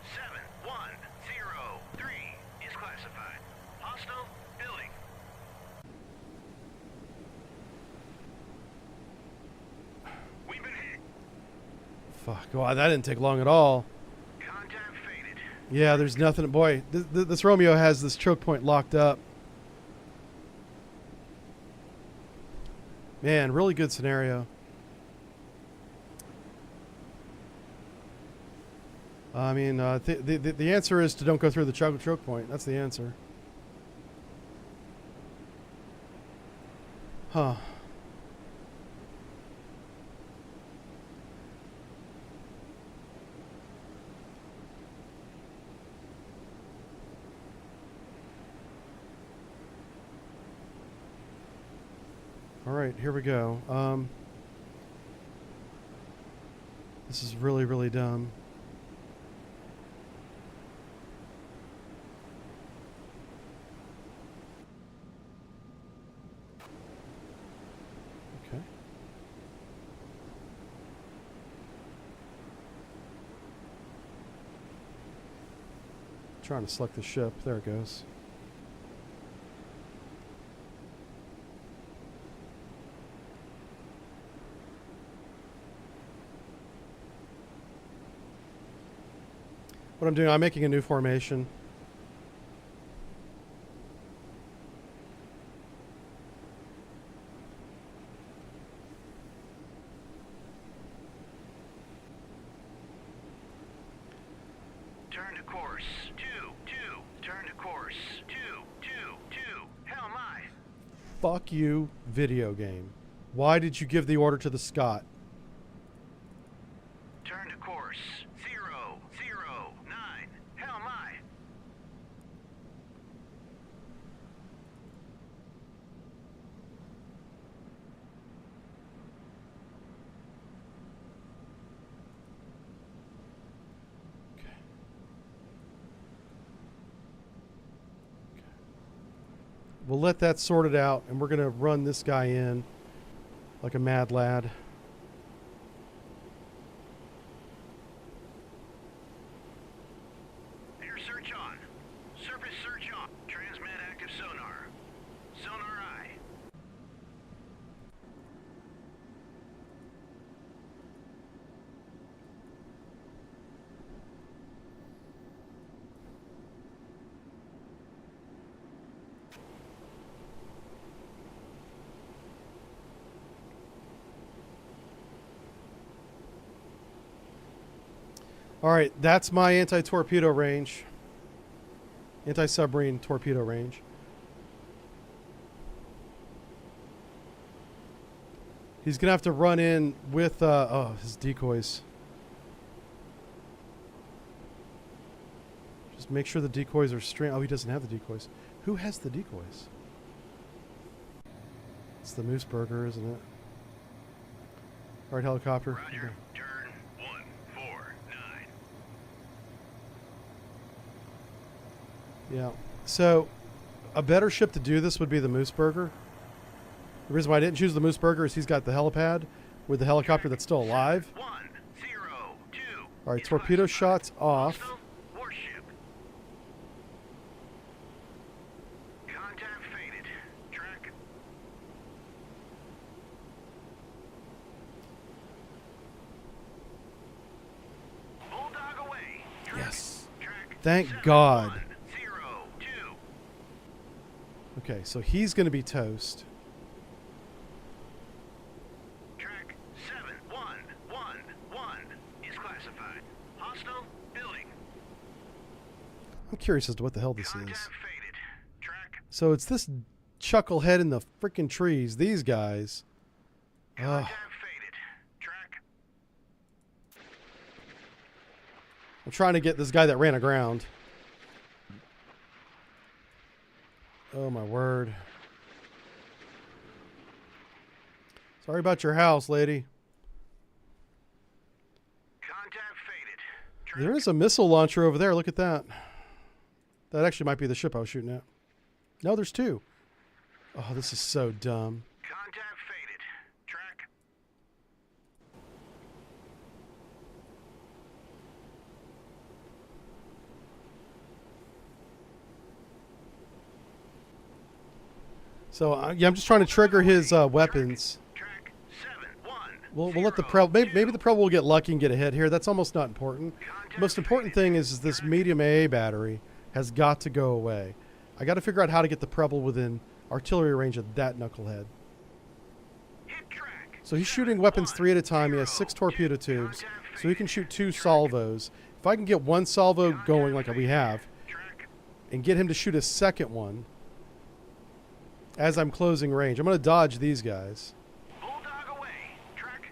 Fuck. Wow, that didn't take long at all. Contact faded. Yeah, there's nothing. Boy, this Romeo has this choke point locked up. Man, really good scenario. I mean, the answer is to don't go through the choke point. That's the answer. Huh. All right, here we go. This is really, really dumb. Okay. Trying to select the ship. There it goes. What I'm doing, I'm making a new formation. Turn to course. 2-2. Turn to course. 2-2-2. Hell my. Fuck you, video game. Why did you give the order to the Scot? Turn to course. 0-0-9. Hell my. We'll let that sort it out, and we're going to run this guy in like a mad lad. Air search on. Surface search on. Transmit active sonar. Sonar eye. All right, that's my anti-torpedo range. Anti-submarine torpedo range. He's going to have to run in with his decoys. Just make sure the decoys are straight. Oh, he doesn't have the decoys. Who has the decoys? It's the Mooseburger, isn't it? All right, helicopter. Roger. Turn 149. Yeah. So, a better ship to do this would be the Mooseburger. The reason why I didn't choose the Mooseburger is he's got the helipad with the helicopter that's still alive. 1-0-2. All right, torpedo shots off. Hostile warship. Contact faded. Track. Bulldog away. Track. Yes. Track. Thank God. 7-1-0-2. Okay, so he's going to be toast. Track 7111 is classified. Hostile building. I'm curious as to what the hell this Contact is. faded. Track. So it's this chucklehead in the freaking trees. These guys. Contact faded. Track. I'm trying to get this guy that ran aground. Oh my word. Sorry about your house, lady. Contact faded. Track. There is a missile launcher over there. Look at that. That actually might be the ship I was shooting at. No, there's two. Oh, this is so dumb. Contact faded. Track. So, yeah, I'm just trying to trigger his weapons. Track 7111. We'll let the Preble, maybe the Preble will get lucky and get a hit here. That's almost not important. The most important thing is this medium AA battery has got to go away. I got to figure out how to get the Preble within artillery range of that knucklehead. So he's shooting weapons 3 at a time. He has 6 torpedo tubes, so he can shoot 2 salvos. If I can get 1 salvo going like we have, and get him to shoot a second one as I'm closing range, I'm going to dodge these guys. Bulldog away. Track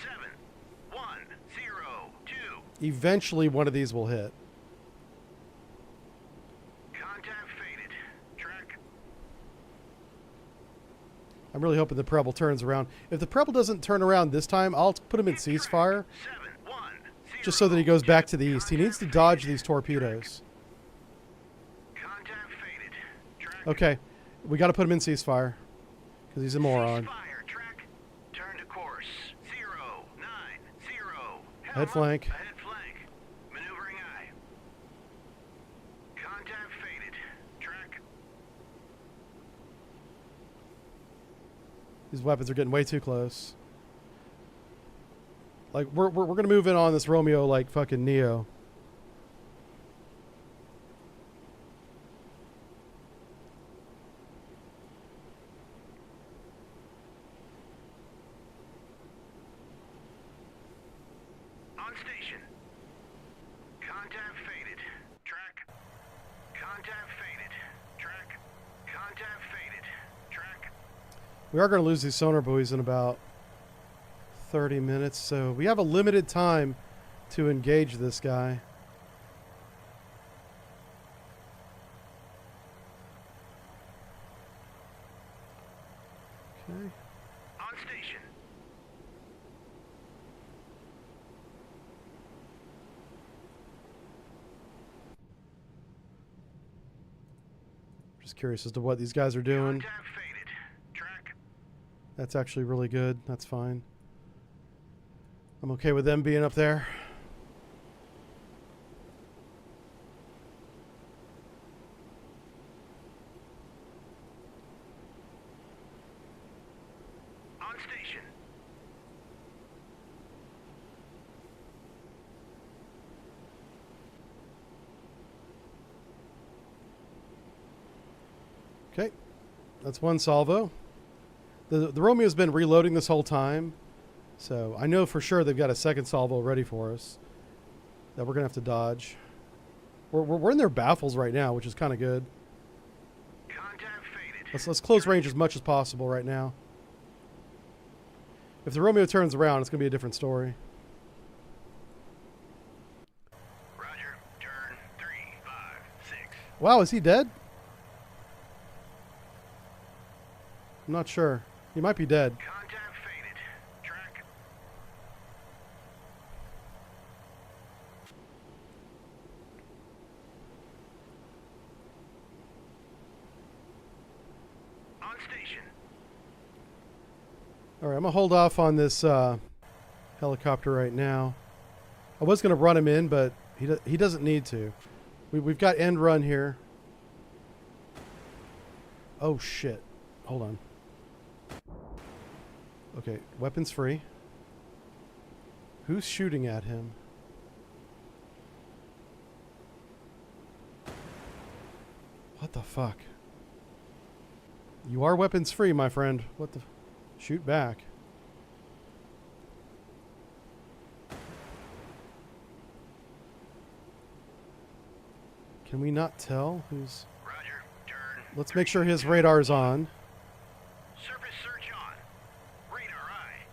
7102. Eventually, one of these will hit. Contact faded. Track. I'm really hoping the Preble turns around. If the Preble doesn't turn around this time, I'll put him in ceasefire, 710. just so that he goes back to the east. He needs to dodge these torpedoes. Contact faded. Track. Okay, we got to put him in ceasefire, because he's a moron. Ceasefire. Track. Turn to course. 090. Head flank. Ahead flank. Maneuvering eye. Contact faded. Track. These weapons are getting way too close. Like, we're going to move in on this Romeo like fucking Neo. On station. Contact faded. Track. Contact faded. Track. Contact faded. Track. We are going to lose these sonar buoys in about 30 minutes, so we have a limited time to engage this guy. Okay. On station. Just curious as to what these guys are doing. Contact faded. Track. That's actually really good. That's fine. I'm okay with them being up there. On station. Okay. That's one salvo. The Romeo's been reloading this whole time, so I know for sure they've got a second salvo ready for us that we're going to have to dodge. We're in their baffles right now, which is kind of good. Contact faded. Let's close range as much as possible right now. If the Romeo turns around, it's going to be a different story. Roger. Turn 356. Wow, is he dead? I'm not sure. He might be dead. Contact faded. Track. On station. All right, I'm going to hold off on this helicopter right now. I was going to run him in, but he doesn't need to. We've got end run here. Oh, shit. Hold on. Okay, weapons free. Who's shooting at him? What the fuck? You are weapons free, my friend. What the... Shoot back. Can we not tell who's... Roger. Turn. Let's make sure his radar's on. Surface search on. Radar eye.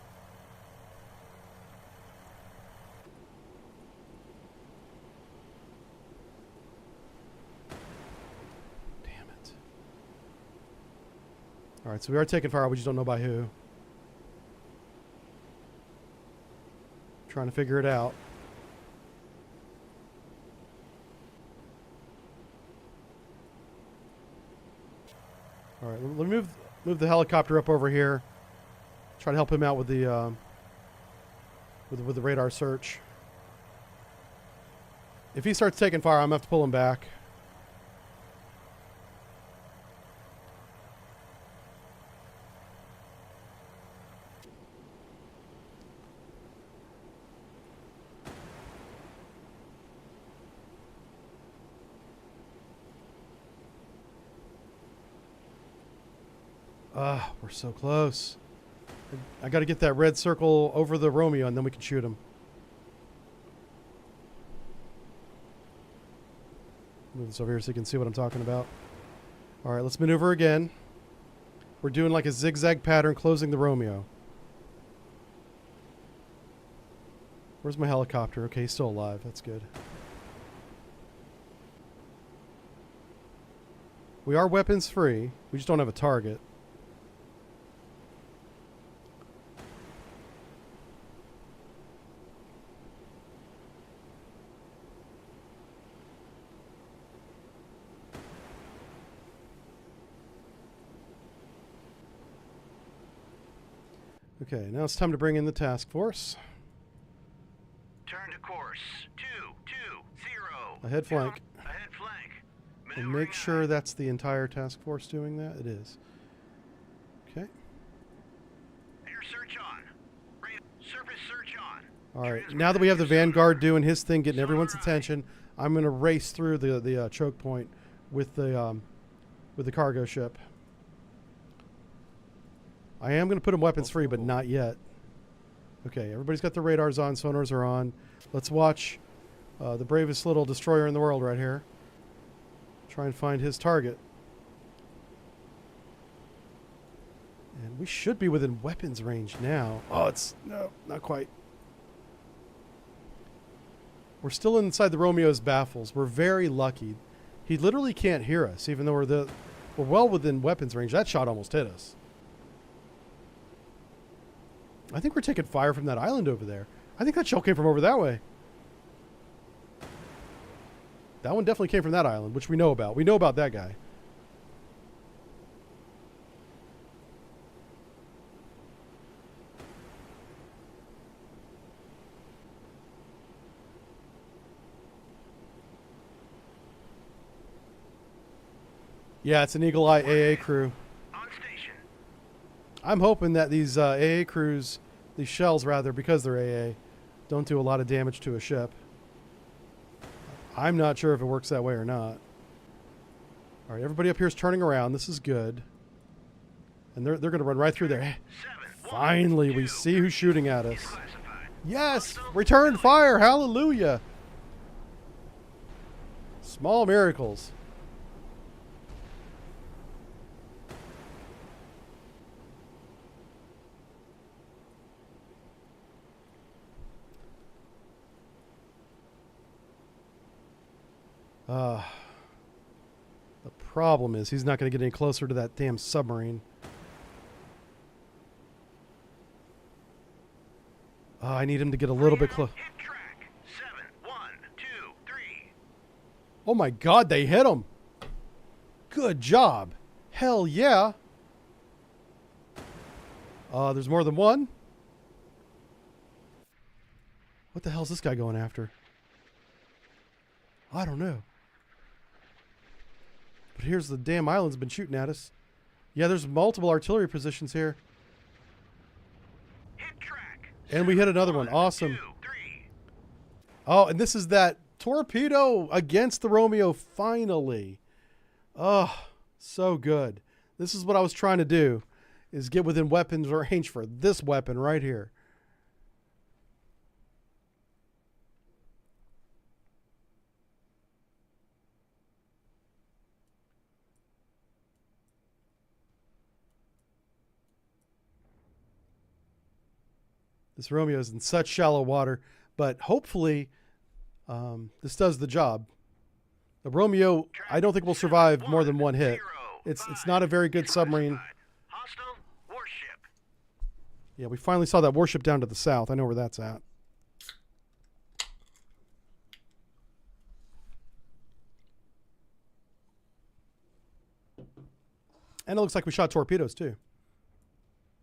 Damn it. Alright, so we are taking fire, we just don't know by who. Trying to figure it out. Alright, let me move the helicopter up over here. Try to help him out with the with the radar search. If he starts taking fire, I'm gonna have to pull him back. Ah, we're so close. I got to get that red circle over the Romeo, and then we can shoot him. Move this over here so you can see what I'm talking about. All right, let's maneuver again. We're doing like a zigzag pattern, closing the Romeo. Where's my helicopter? Okay, he's still alive. That's good. We are weapons free. We just don't have a target. Okay, now it's time to bring in the task force. Turn to course. 220. Ahead flank. Ahead flank. And Maneuvering make sure aye. that's the entire task force doing that. It is. Okay. Air search on. Surface search on. All right. Transfer Now that we have the to sonar. Vanguard doing his thing, getting everyone's Sonar. attention, I'm going to race through the choke point with the cargo ship. I am going to put them weapons free, but not yet. Okay, everybody's got their radars on, sonars are on. Let's watch the bravest little destroyer in the world right here. Try and find his target. And we should be within weapons range now. Oh, it's... no, not quite. We're still inside the Romeo's baffles. We're very lucky. He literally can't hear us, even though we're well within weapons range. That shot almost hit us. I think we're taking fire from that island over there. I think that shell came from over that way. That one definitely came from that island, which we know about. We know about that guy. Yeah, it's an Eagle Eye AA crew. On station. I'm hoping that these AA crews, these shells rather, because they're AA, don't do a lot of damage to a ship. I'm not sure if it works that way or not. All right, everybody up here is turning around. This is good. And they're going to run right through there. 7, Finally, 1, we 2, see who's shooting at us. classified. Yes! Return fire! Hallelujah! Small miracles. The problem is he's not going to get any closer to that damn submarine. I need him to get a little bit close. Hit track. 7, 1, 2, 3. Oh my God, they hit him. Good job. Hell yeah. There's more than one. What the hell's this guy going after? I don't know. But here's the damn island's been shooting at us. Yeah, there's multiple artillery positions here. Hit track. And we hit another one. 1, Awesome. 2, 3. Oh, and this is that torpedo against the Romeo finally. Oh, so good. This is what I was trying to do, is get within weapons range for this weapon right here. This Romeo is in such shallow water, but hopefully this does the job. The Romeo, I don't think will survive more than one hit. It's not a very good submarine. Hostile warship. Yeah, we finally saw that warship down to the south. I know where that's at. And it looks like we shot torpedoes too.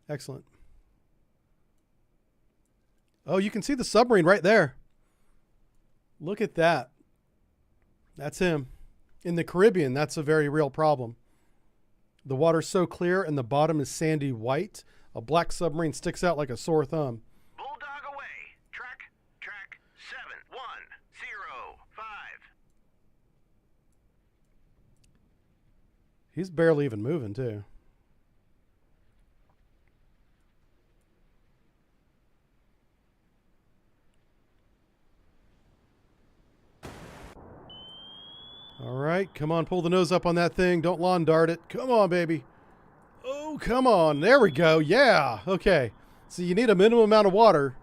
Excellent. Oh, you can see the submarine right there. Look at that. That's him. In the Caribbean, that's a very real problem. The water's so clear and the bottom is sandy white. A black submarine sticks out like a sore thumb. Bulldog away. Track 7, 1, 0, 5. He's barely even moving, too. right, come on, pull the nose up on that thing. Don't lawn dart it. Come on, baby. Oh, come on. There we go. Yeah. Okay. So you need a minimum amount of water.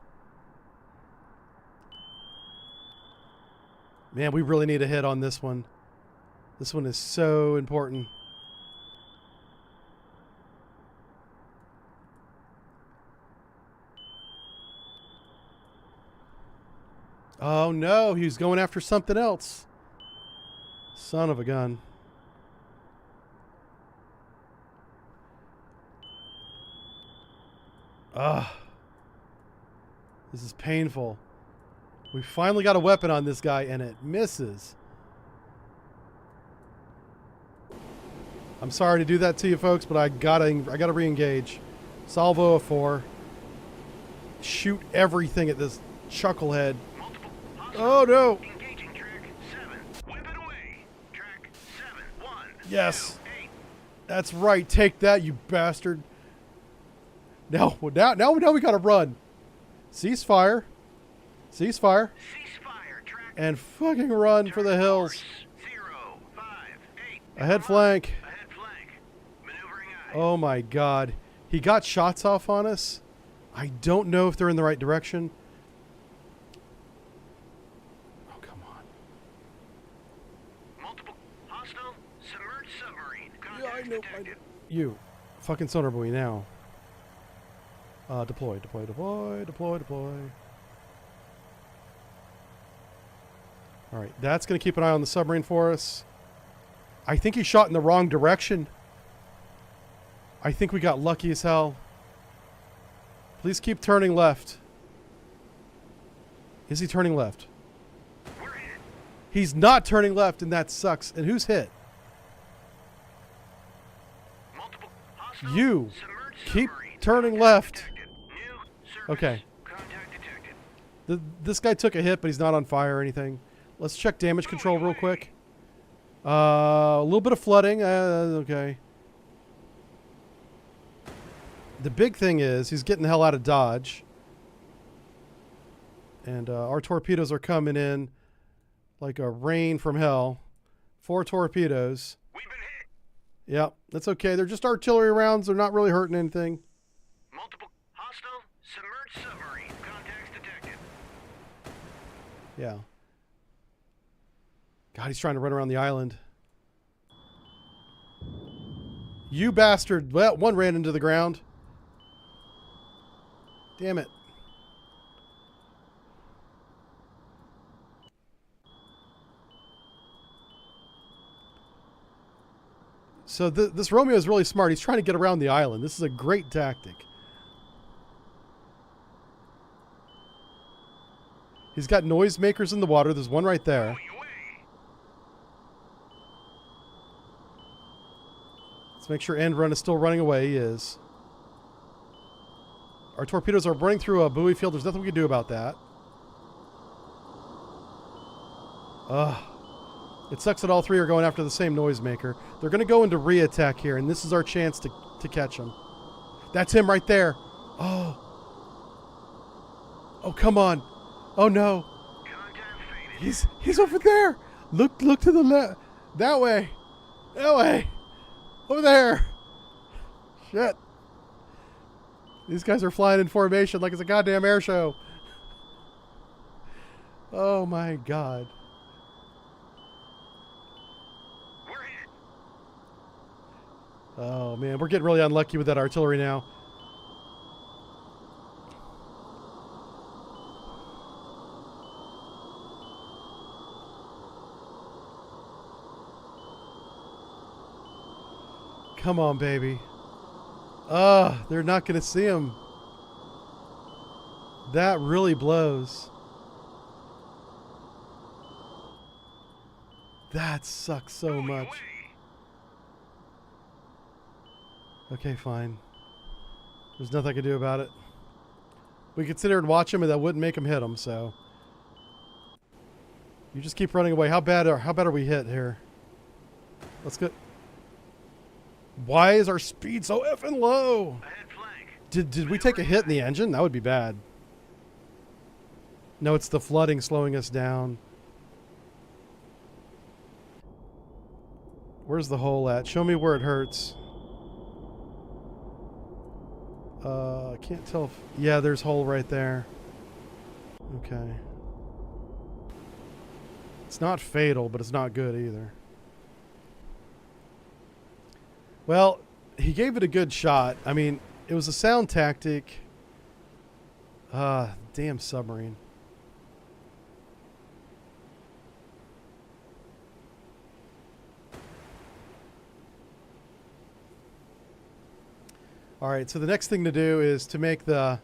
Man, we really need a hit on this one. This one is so important. Oh no, he's going after something else. Son of a gun. Ugh. This is painful. We finally got a weapon on this guy and it misses. I'm sorry to do that to you folks, but I gotta re-engage. Salvo a 4. Shoot everything at this chucklehead. Oh no! Engaging track 7. Whip it away. Track 7. 1. Yes. 2, 8. That's right. Take that, you bastard. Now we gotta run. Ceasefire. Ceasefire. Ceasefire. Track. And fucking run for the hills. 0, 5, 8. Ahead flank. Ahead flank. Maneuvering eye. Oh my god. He got shots off on us. I don't know if they're in the right direction. Oh, come on. Multiple hostile submerged submarine. Yeah, I Contacts know. detected. You. Fucking sonar buoy now. Deploy. Alright, that's going to keep an eye on the submarine for us. I think he shot in the wrong direction. I think we got lucky as hell. Please keep turning left. Is he turning left? We're hit. He's not turning left, and that sucks. And who's hit? Multiple hostile You. submerged Keep submarine. turning Contact left. detected. New surface. Okay. Contact detected. This guy took a hit, but he's not on fire or anything. Let's check damage control real quick. A little bit of flooding. Okay. The big thing is he's getting the hell out of Dodge. And our torpedoes are coming in like a rain from hell. 4 torpedoes. We've been hit. Yep, that's okay. They're just artillery rounds. They're not really hurting anything. Multiple hostile submerged submarine. Contacts detected. Yeah. God, he's trying to run around the island. You bastard. Well, one ran into the ground. Damn it. So this Romeo is really smart. He's trying to get around the island. This is a great tactic. He's got noisemakers in the water. There's one right there. Going away. Let's make sure end run is still running away. He is. Our torpedoes are running through a buoy field. There's nothing we can do about that. Ugh. It sucks that all 3 are going after the same noisemaker. They're going to go into re-attack here, and this is our chance to catch them. That's him right there. Oh. Oh, come on. Oh, no. Contact faded. He's over there. Look to the left. That way. That way. Over there. Shit. These guys are flying in formation like it's a goddamn air show. Oh my god. We're hit. Oh man, we're getting really unlucky with that artillery now. Come on, baby. They're not going to see him. That really blows. That sucks so Going much. away. Okay, fine. There's nothing I can do about it. We could sit here and watch him, and that wouldn't make him hit him, so. You just keep running away. How bad are we hit here? Let's go. Why is our speed so effing low? Ahead flank. Did we take a hit in the engine? That would be bad. No, it's the flooding slowing us down. Where's the hole at? Show me where it hurts. I can't tell if... Yeah, there's hole right there. Okay. It's not fatal, but it's not good either. Well, he gave it a good shot. I mean, it was a sound tactic. Damn submarine. All right, so the next thing to do is to make the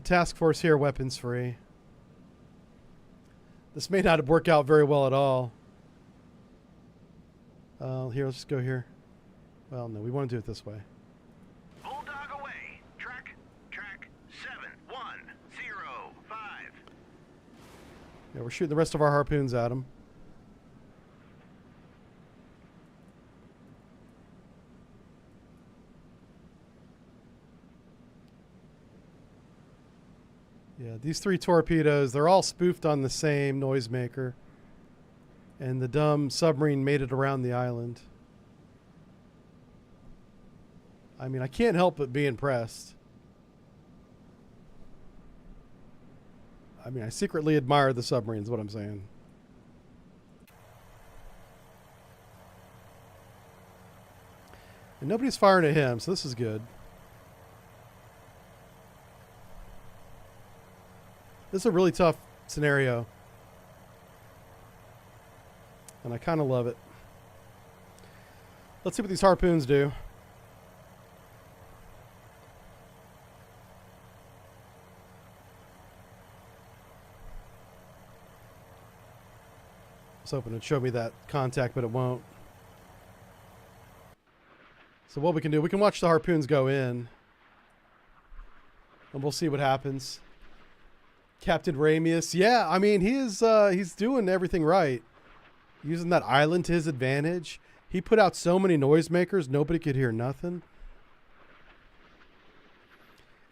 task force here weapons free. This may not work out very well at all. Here, let's just go here. Well, no, we want to do it this way. Bulldog away. Track 7105. Yeah, we're shooting the rest of our harpoons at him. Yeah, these 3 torpedoes, they're all spoofed on the same noisemaker. And the dumb submarine made it around the island. I mean, I can't help but be impressed. I mean, I secretly admire the submarine, is what I'm saying. And nobody's firing at him, so this is good. This is a really tough scenario. And I kind of love it. Let's see what these harpoons do. I was hoping it'd show me that contact, but it won't. So what we can do, we can watch the harpoons go in. And we'll see what happens. Captain Ramius. Yeah, I mean, he's doing everything right. Using that island to his advantage. He put out so many noisemakers, nobody could hear nothing.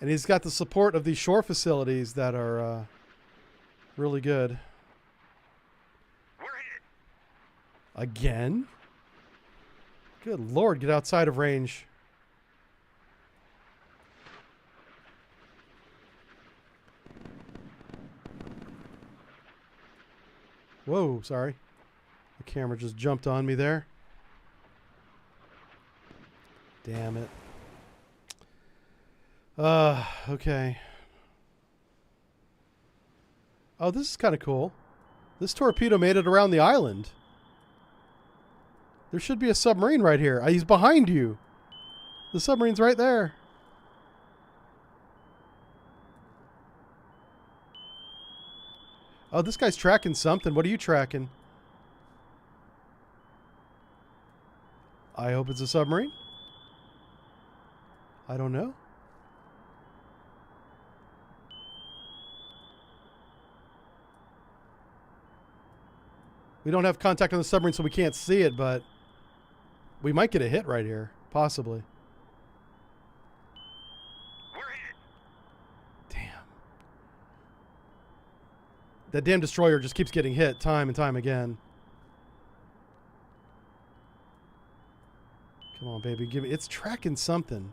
And he's got the support of these shore facilities that are really good. We're hit. Again? Good Lord, get outside of range. Whoa, sorry. The camera just jumped on me there. Damn it. Okay. Oh, this is kind of cool. This torpedo made it around the island. There should be a submarine right here. He's behind you. The submarine's right there. Oh, this guy's tracking something. What are you tracking? I hope it's a submarine. I don't know. We don't have contact on the submarine, so we can't see it, but we might get a hit right here. Possibly. We're hit. Damn. That damn destroyer just keeps getting hit time and time again. Come on, baby. Give me. It's tracking something.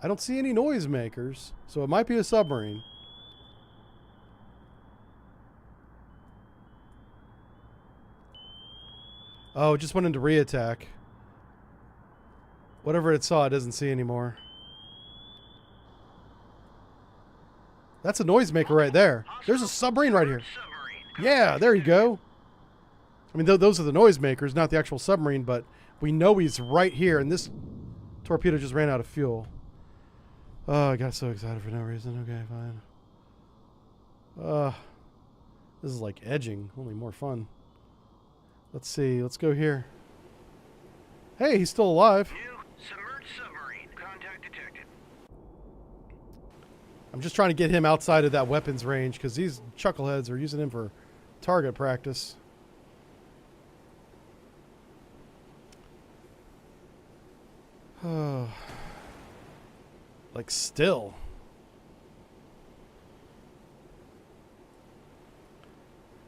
I don't see any noisemakers, so it might be a submarine. Oh, it just went into re-attack. Whatever it saw, it doesn't see anymore. That's a noisemaker right there. There's a submarine right here. Yeah, there you go. I mean, those are the noisemakers, not the actual submarine, but we know he's right here, and this torpedo just ran out of fuel. Oh, I got so excited for no reason. Okay, fine. This is like edging, only more fun. Let's see. Let's go here. Hey, he's still alive. New submerged submarine. Contact detected. I'm just trying to get him outside of that weapons range because these chuckleheads are using him for target practice. Oh. Like still.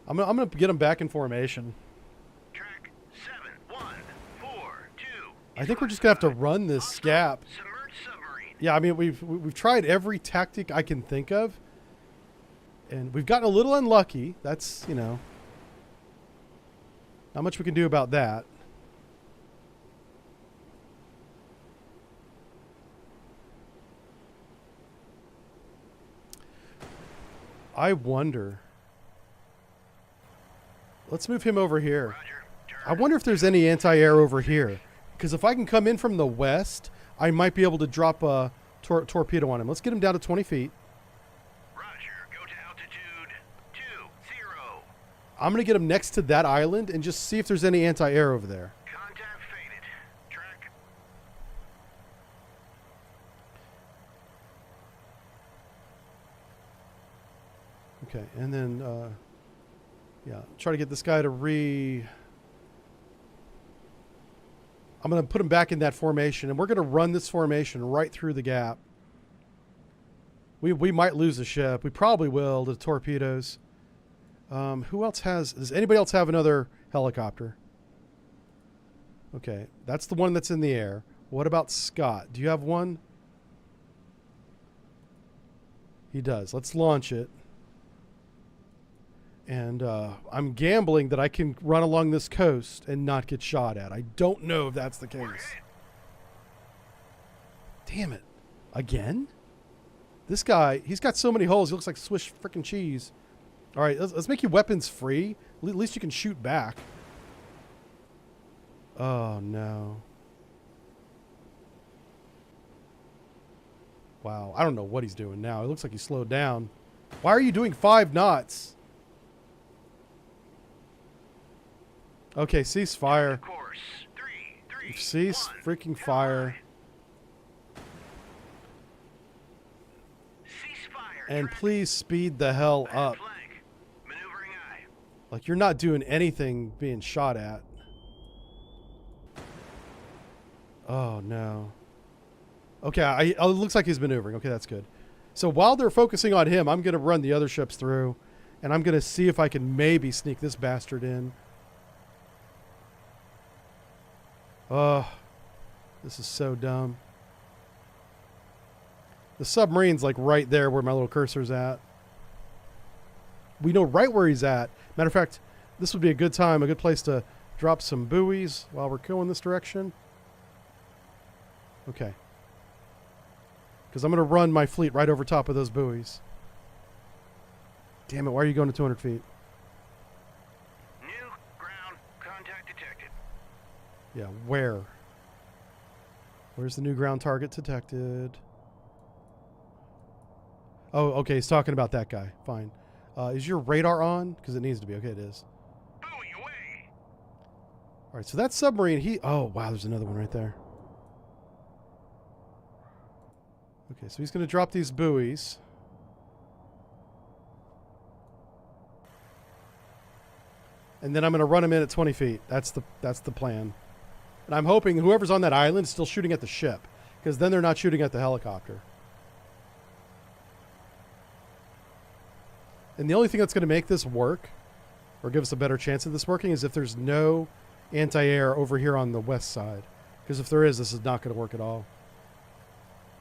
I'm gonna get them back in formation. Track 7142. I think we're just gonna have to run this gap. Submerged submarine. Yeah, I mean we've tried every tactic I can think of, and we've gotten a little unlucky. That's, you know, not much we can do about that. I wonder. Let's move him over here. Roger. I wonder if there's any anti-air over here. Because if I can come in from the west, I might be able to drop a torpedo on him. Let's get him down to 20 feet. Roger. Go to altitude 20. I'm going to get him next to that island and just see if there's any anti-air over there. Contact faded. Track. Okay, and then, yeah, try to get this guy to I'm going to put him back in that formation, and we're going to run this formation right through the gap. We might lose the ship. We probably will to the torpedoes. Who else does anybody else have another helicopter? Okay, that's the one that's in the air. What about Scott? Do you have one? He does. Let's launch it. And I'm gambling that I can run along this coast and not get shot at. I don't know if that's the case. Damn it. Again? This guy, he's got so many holes. He looks like Swiss freaking cheese. All right, let's make you weapons free. At least you can shoot back. Oh, no. Wow, I don't know what he's doing now. It looks like he slowed down. Why are you doing 5 knots? Okay, cease fire. Course 3, 3, Cease 1, freaking fire. Cease fire. And Track. please speed the hell Bad up. flank. Maneuvering eye. Like, you're not doing anything being shot at. Oh, no. Okay, it looks like he's maneuvering. Okay, that's good. So while they're focusing on him, I'm going to run the other ships through, and I'm going to see if I can maybe sneak this bastard in. Oh, this is so dumb. The submarine's like right there where my little cursor's at. We know right where he's at. Matter of fact, this would be a good time, a good place to drop some buoys while we're going this direction. Okay. Because I'm going to run my fleet right over top of those buoys. Damn it, why are you going to 200 feet? New ground contact detected. Yeah, where? Where's the new ground target detected? Oh, okay, he's talking about that guy. Fine. Is your radar on? Because it needs to be. Okay, it is. Buoy away. All right, so that submarine, oh, wow, there's another one right there. Okay, so he's going to drop these buoys. And then I'm going to run him in at 20 feet. That's the plan. And I'm hoping whoever's on that island is still shooting at the ship, because then they're not shooting at the helicopter. And the only thing that's going to make this work, or give us a better chance of this working, is if there's no anti-air over here on the west side. Because if there is, this is not going to work at all.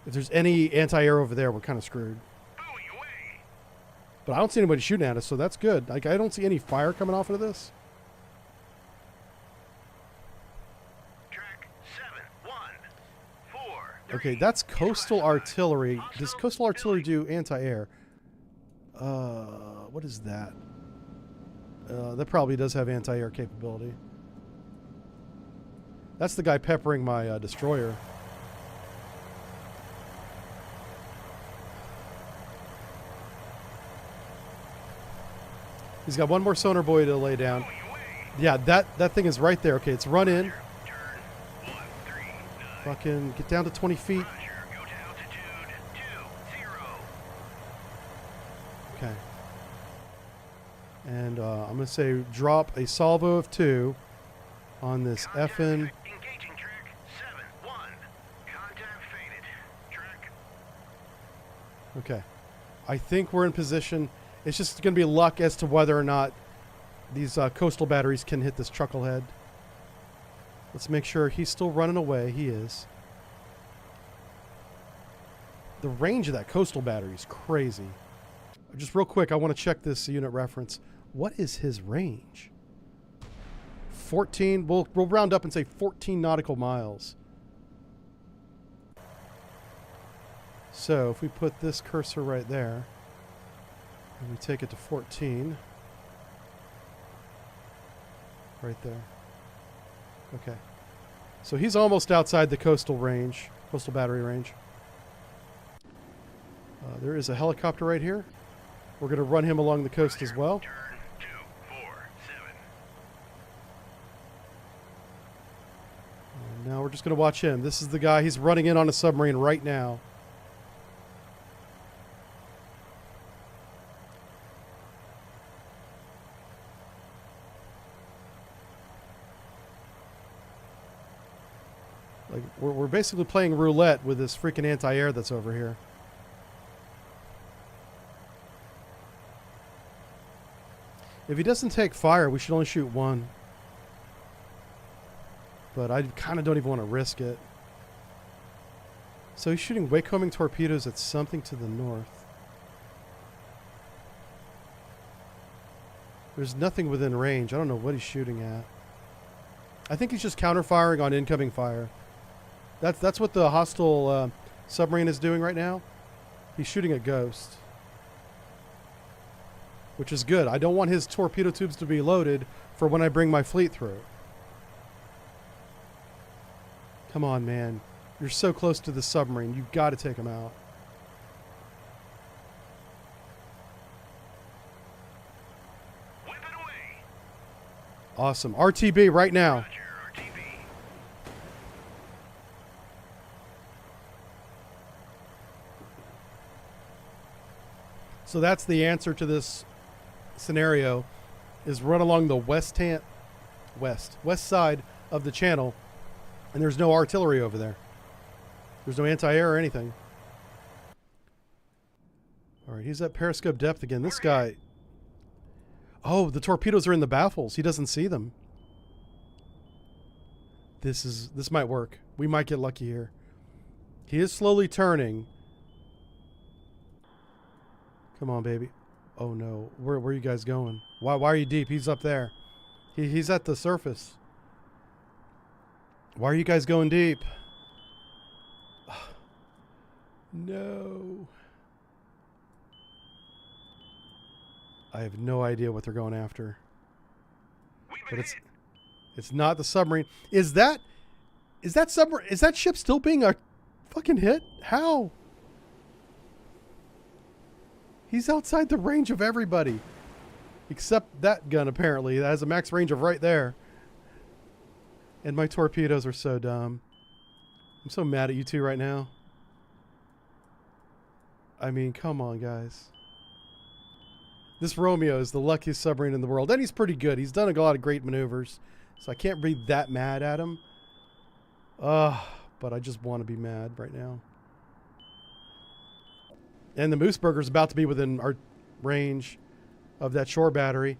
If there's any anti-air over there, we're kind of screwed. Buoy away. But I don't see anybody shooting at us, so that's good. Like, I don't see any fire coming off of this. Track 714. Okay, that's coastal artillery. Does coastal artillery do anti-air? What is that? That probably does have anti-air capability. That's the guy peppering my destroyer. He's got one more sonar buoy to lay down. Yeah, that thing is right there. Okay, it's run in. Turn 139. Fucking get down to 20 feet. Roger. Go to altitude 20. Okay. And I'm going to say drop a salvo of 2 on this effing. Engaging track 71. Contact faded. Track. Okay. I think we're in position. It's just going to be luck as to whether or not these coastal batteries can hit this chucklehead. Let's make sure he's still running away. He is. The range of that coastal battery is crazy. Just real quick, I want to check this unit reference. What is his range? 14. We'll round up and say 14 nautical miles. So if we put this cursor right there, and we take it to 14, right there. Okay. So he's almost outside the coastal battery range. There is a helicopter right here. We're going to run him along the coast as well. Turn 247. And now we're just going to watch him. This is the guy. He's running in on a submarine right now. Like we're basically playing roulette with this freaking anti-air that's over here. If he doesn't take fire, we should only shoot one. But I kind of don't even want to risk it. So he's shooting wake-homing torpedoes at something to the north. There's nothing within range. I don't know what he's shooting at. I think he's just counter-firing on incoming fire. That's what the hostile submarine is doing right now. He's shooting at Ghost. Which is good. I don't want his torpedo tubes to be loaded for when I bring my fleet through. Come on, man. You're so close to the submarine. You've got to take him out. Whip it away. Awesome. RTB right now. Roger, RTB. So that's the answer to this scenario, is run along the west side of the channel, and there's no artillery over there. There's no anti-air or anything. All right, he's at periscope depth again. This guy. Oh, the torpedoes are in the baffles. He doesn't see them. This might work. We might get lucky here. He is slowly turning. Come on, baby. Oh no, where are you guys going? Why are you deep? He's up there. He's at the surface. Why are you guys going deep? No. I have no idea what they're going after. But it's not the submarine. Is that ship still being a fucking hit? How? He's outside the range of everybody. Except that gun, apparently. That has a max range of right there. And my torpedoes are so dumb. I'm so mad at you two right now. I mean, come on, guys. This Romeo is the luckiest submarine in the world. And he's pretty good. He's done a lot of great maneuvers. So I can't be that mad at him. But I just want to be mad right now. And the Mooseburger's about to be within our range of that shore battery.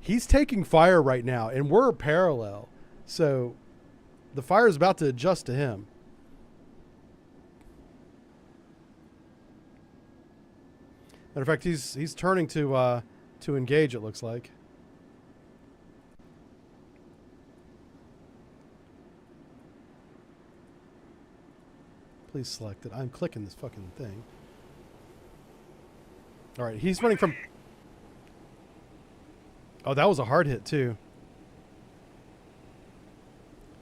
He's taking fire right now, and we're parallel. So the fire is about to adjust to him. Matter of fact, he's turning to engage, it looks like. Please select it. I'm clicking this fucking thing. All right, he's running from... Oh, that was a hard hit, too.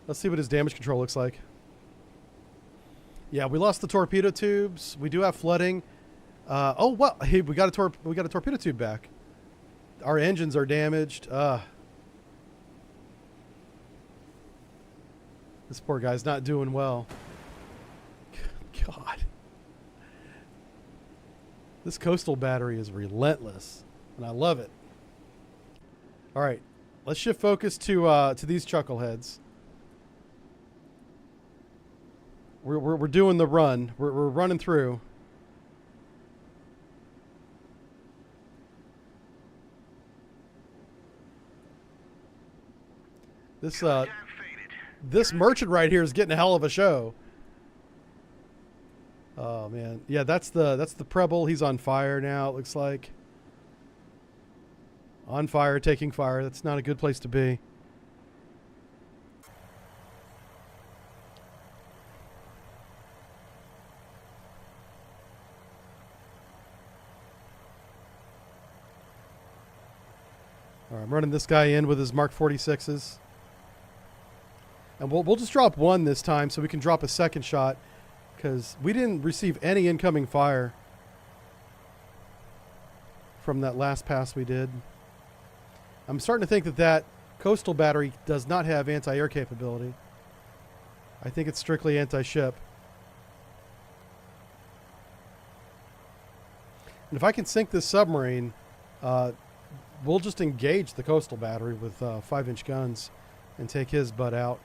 Let's see what his damage control looks like. Yeah, we lost the torpedo tubes. We do have flooding. Oh, well, hey, we got a torpedo tube back. Our engines are damaged. This poor guy's not doing well. God. This coastal battery is relentless, and I love it. All right, let's shift focus to these chuckleheads. We're doing the run. We're running through. This merchant right here is getting a hell of a show. Oh man, yeah, that's the Preble. He's on fire now. It looks like on fire, taking fire. That's not a good place to be. All right, I'm running this guy in with his Mark 46s. And we'll just drop one this time so we can drop a second shot, because we didn't receive any incoming fire from that last pass we did. I'm starting to think that coastal battery does not have anti-air capability. I think it's strictly anti-ship. And if I can sink this submarine, we'll just engage the coastal battery with 5-inch guns and take his butt out.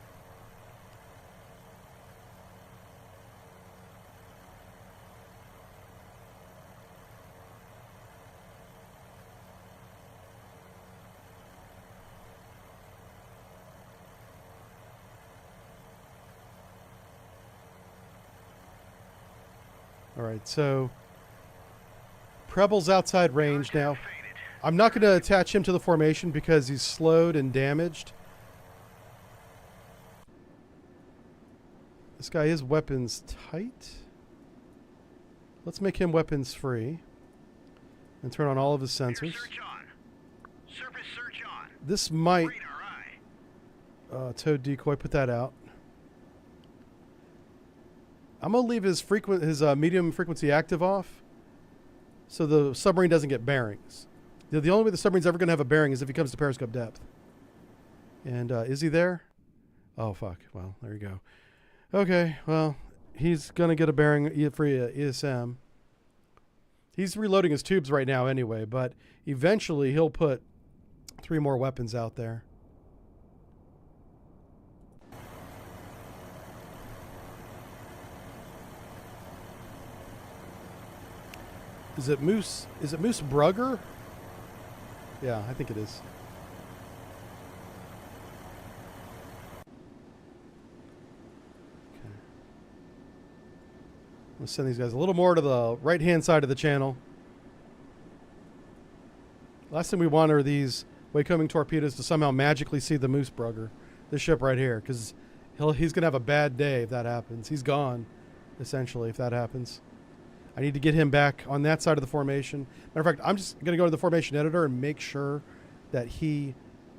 All right, so Preble's outside range now. I'm not going to attach him to the formation because he's slowed and damaged. This guy is weapons tight. Let's make him weapons free and turn on all of his sensors. This might toad decoy, put that out. I'm going to leave his medium frequency active off so the submarine doesn't get bearings. The only way the submarine's ever going to have a bearing is if he comes to periscope depth. And is he there? Oh, fuck. Well, there you go. Okay, well, he's going to get a bearing for ESM. He's reloading his tubes right now anyway, but eventually he'll put 3 more weapons out there. Is it Moose Brugger? Yeah, I think it is. Okay. Let's send these guys a little more to the right-hand side of the channel. Last thing we want are these way-coming torpedoes to somehow magically see the Moose Brugger, this ship right here, because he's going to have a bad day if that happens. He's gone, essentially, if that happens. I need to get him back on that side of the formation. Matter of fact, I'm just going to go to the formation editor and make sure that he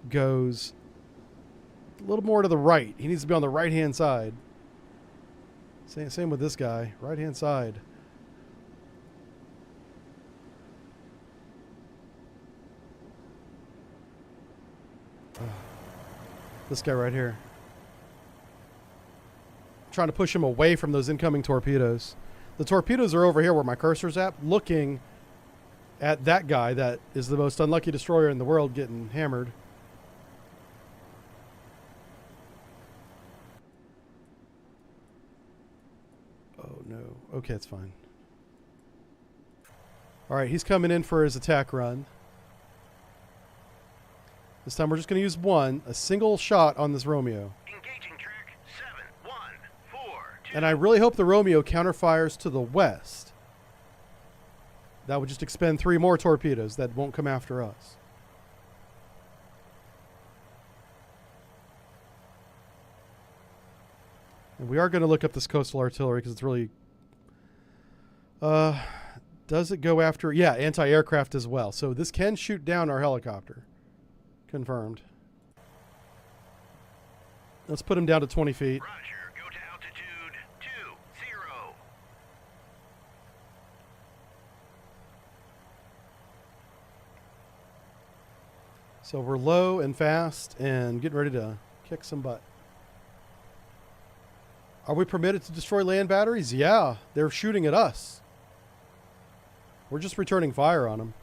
goes a little more to the right. He needs to be on the right-hand side. Same with this guy, right-hand side. This guy right here. I'm trying to push him away from those incoming torpedoes. The torpedoes are over here where my cursor's at, looking at that guy that is the most unlucky destroyer in the world getting hammered. Oh, no. Okay, it's fine. All right, he's coming in for his attack run. This time we're just going to use a single shot on this Romeo. And I really hope the Romeo counterfires to the west. That would just expend 3 more torpedoes that won't come after us. And we are going to look up this coastal artillery because it's really... does it go after... Yeah, anti-aircraft as well. So this can shoot down our helicopter. Confirmed. Let's put him down to 20 feet. Roger. Go to altitude 20. So we're low and fast and getting ready to kick some butt. Are we permitted to destroy land batteries? Yeah, they're shooting at us. We're just returning fire on them.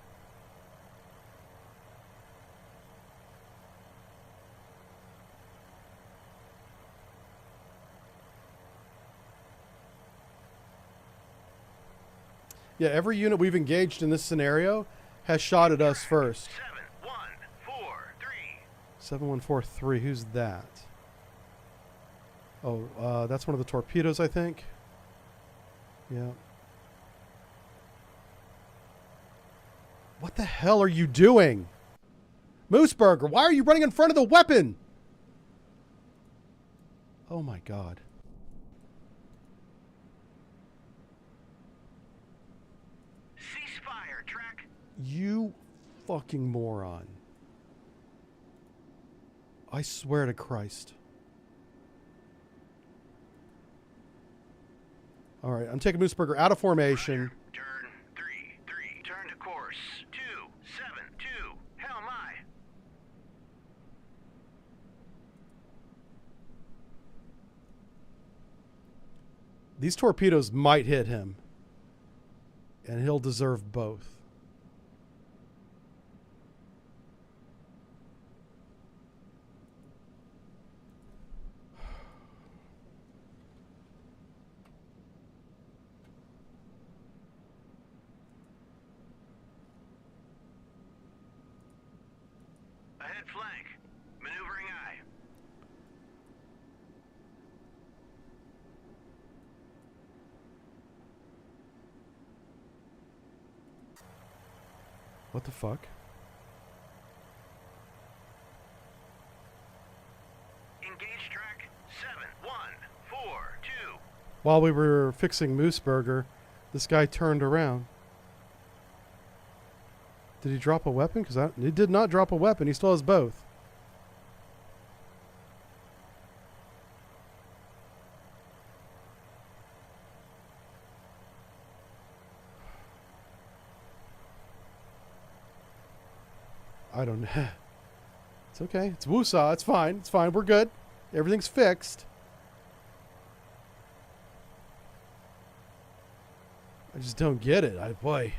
Yeah, every unit we've engaged in this scenario has shot at us first. 7143. Who's that? Oh, that's one of the torpedoes, I think. Yeah. What the hell are you doing? Mooseburger, why are you running in front of the weapon? Oh my God. Ceasefire, track. You fucking moron. I swear to Christ. All right, I'm taking Mooseburger out of formation. Turn 3-3. Turn to course 2-7-2. Hell my. These torpedoes might hit him. And he'll deserve both. Ahead flank. Maneuvering eye. What the fuck? Engage track 7-1-4-2. While we were fixing Mooseburger, this guy turned around. Did he drop a weapon? Because he did not drop a weapon. He still has both. I don't know. It's okay. It's woosah. It's fine. It's fine. We're good. Everything's fixed. I just don't get it. Boy.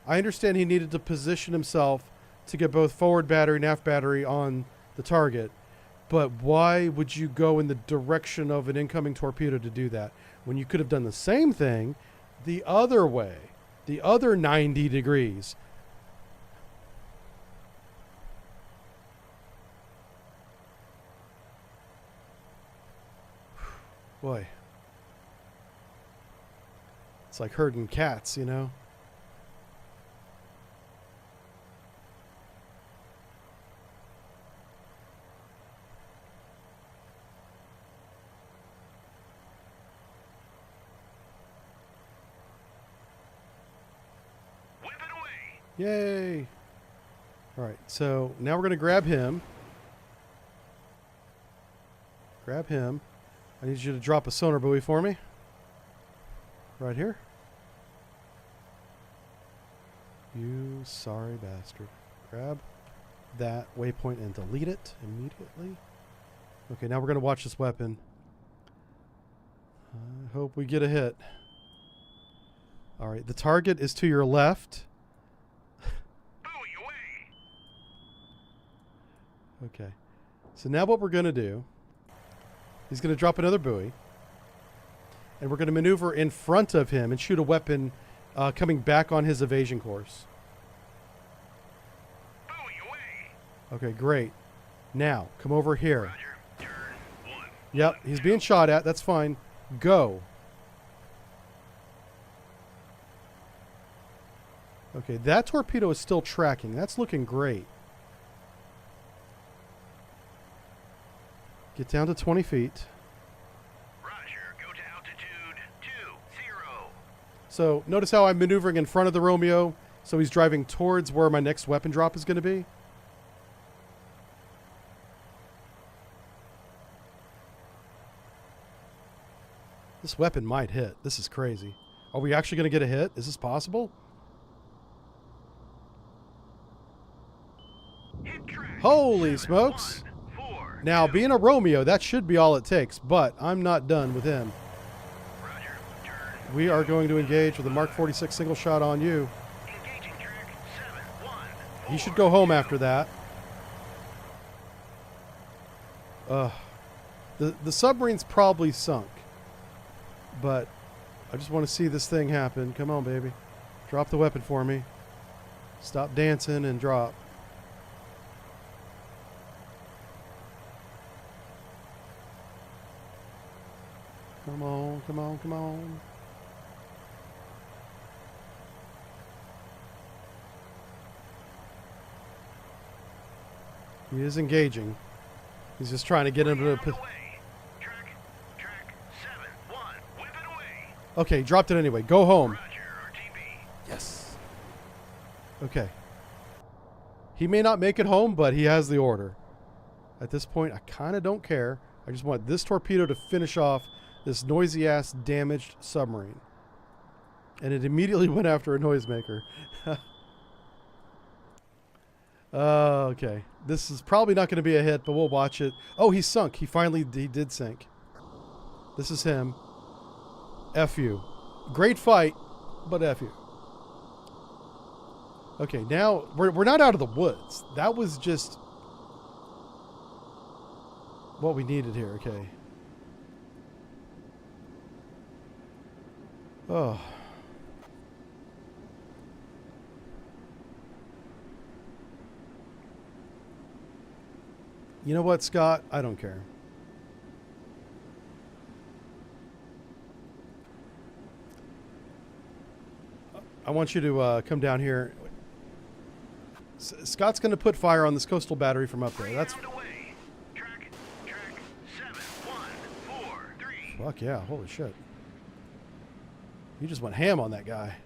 I understand he needed to position himself to get both forward battery and aft battery on the target. But why would you go in the direction of an incoming torpedo to do that when you could have done the same thing the other way, the other 90 degrees? Boy. It's like herding cats, you know? Whip it away. Yay! All right, so now we're going to grab him. Grab him. I need you to drop a sonar buoy for me. Right here. You sorry bastard. Grab that waypoint and delete it immediately. Okay, now we're going to watch this weapon. I hope we get a hit. All right, the target is to your left. Buoy away. Okay. So now what we're going to do, he's going to drop another buoy. And we're going to maneuver in front of him and shoot a weapon coming back on his evasion course. Buoy away. Okay, great. Now, come over here. Roger. Turn 1. Yep, he's being shot at. That's fine. Go. Okay, that torpedo is still tracking. That's looking great. Get down to 20 feet. Roger. Go to altitude 20. So notice how I'm maneuvering in front of the Romeo, so he's driving towards where my next weapon drop is going to be. This weapon might hit. This is crazy. Are we actually going to get a hit? Is this possible? Hit track. Holy 7, smokes. 1, 4, Now, 2. being a Romeo, that should be all it takes, but I'm not done with him. Roger. Turn. We are going to engage with a Mark 46 single shot on you. Engaging track 7, 1, 4, He should go home after that. The submarine's probably sunk. But I just want to see this thing happen. Come on, baby. Drop the weapon for me. Stop dancing and drop. on, come on, come on. He is engaging. He's just trying to get him to... Track 7-1. Whip it away. Okay, he dropped it anyway. Go home. Roger, RTB. Yes. Okay. He may not make it home, but he has the order. At this point, I kind of don't care. I just want this torpedo to finish off this noisy-ass, damaged submarine. And it immediately went after a noisemaker. Okay. This is probably not going to be a hit, but we'll watch it. Oh, he sunk. He did sink. This is him. F you. Great fight, but F you. Okay, now we're not out of the woods. That was just what we needed here. Okay. Oh. You know what, Scott? I don't care. I want you to come down here. Scott's going to put fire on this coastal battery from up there. That's... Track 7-1-4-3. Fuck yeah, holy shit. You just went ham on that guy.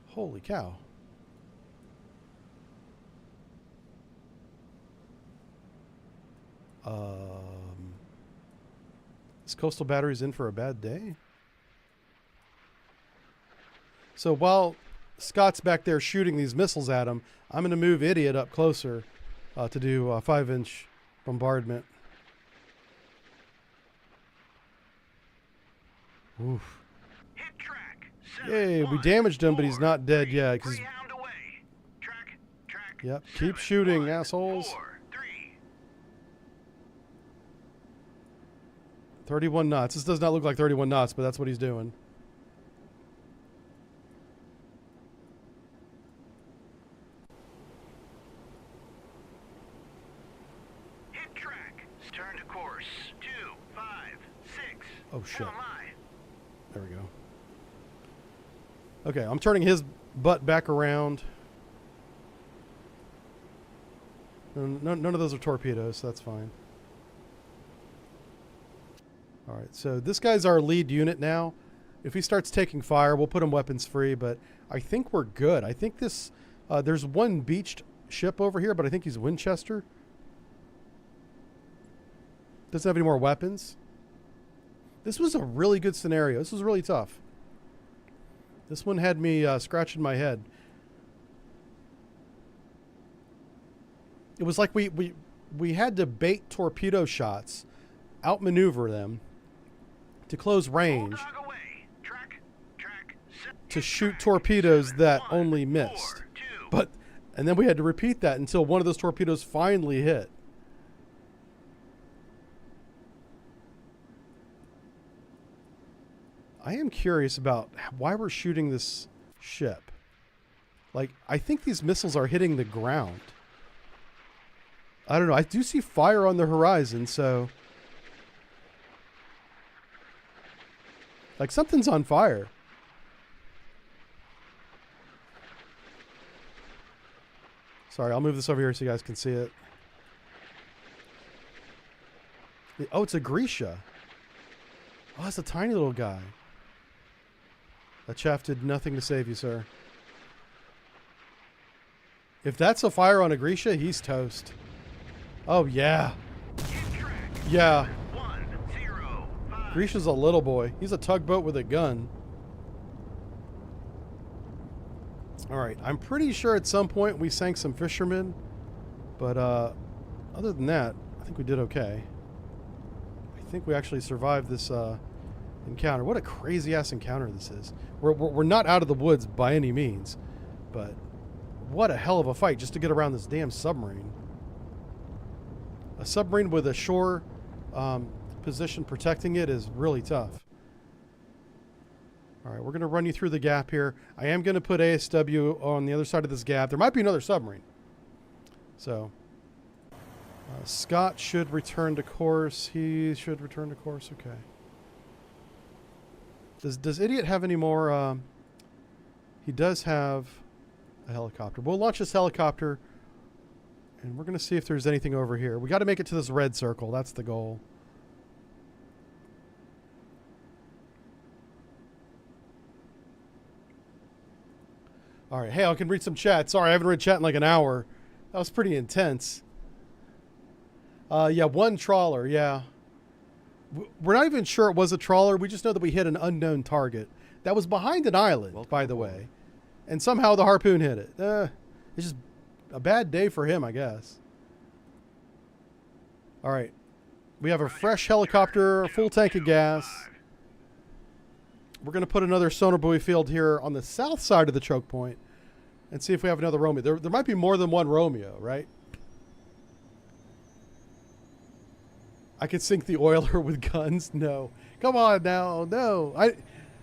Holy cow. This coastal battery's in for a bad day. So while Scott's back there shooting these missiles at him, I'm going to move Idiot up closer to do 5-inch bombardment. Oof. Hit track. Yay, we damaged him, but he's not dead yet. Cause, Greyhound away. Track. yep, keep shooting, assholes. 4-3. 31 knots. This does not look like 31 knots, but that's what he's doing. Hit track. Turn to course. 2-5-6. Oh, shit. Come on. There we go. Okay, I'm turning his butt back around. None of those are torpedoes, so that's fine. All right, so this guy's our lead unit now. If he starts taking fire, we'll put him weapons free, but I think we're good. I think this, there's one beached ship over here, but I think he's Winchester. Doesn't have any more weapons. This was a really good scenario. This was really tough. This one had me scratching my head. It was like we had to bait torpedo shots, outmaneuver them to close range to shoot torpedoes that only missed. And then we had to repeat that until one of those torpedoes finally hit. I am curious about why we're shooting this ship. Like, I think these missiles are hitting the ground. I don't know. I do see fire on the horizon, so... like, something's on fire. Sorry, I'll move this over here so you guys can see it. Oh, it's a Grisha. Oh, that's a tiny little guy. That chaff did nothing to save you, sir. If that's a fire on a Grisha, he's toast. Oh, yeah. Yeah. Grisha's a little boy. He's a tugboat with a gun. All right. I'm pretty sure at some point we sank some fishermen. But other than that, I think we did okay. I think we actually survived this encounter. What a crazy-ass encounter this is. We're not out of the woods by any means. But what a hell of a fight just to get around this damn submarine. A submarine with a shore position protecting it is really tough. All right, we're going to run you through the gap here. I am going to put ASW on the other side of this gap. There might be another submarine. So, Scott should return to course. He should return to course. Okay. Does Idiot have any more? He does have a helicopter. We'll launch this helicopter, and we're going to see if there's anything over here. We got to make it to this red circle. That's the goal. All right. Hey, I can read some chat. Sorry, I haven't read chat in like an hour. That was pretty intense. Yeah, one trawler. Yeah. We're not even sure it was a trawler. We just know that we hit an unknown target that was behind an island, by the way. And somehow the harpoon hit it. It's just a bad day for him, I guess. All right. We have a fresh helicopter, a full tank of gas. We're going to put another sonar buoy field here on the south side of the choke point and see if we have another Romeo. There might be more than one Romeo, right? I could sink the oiler with guns. No. Come on now. No.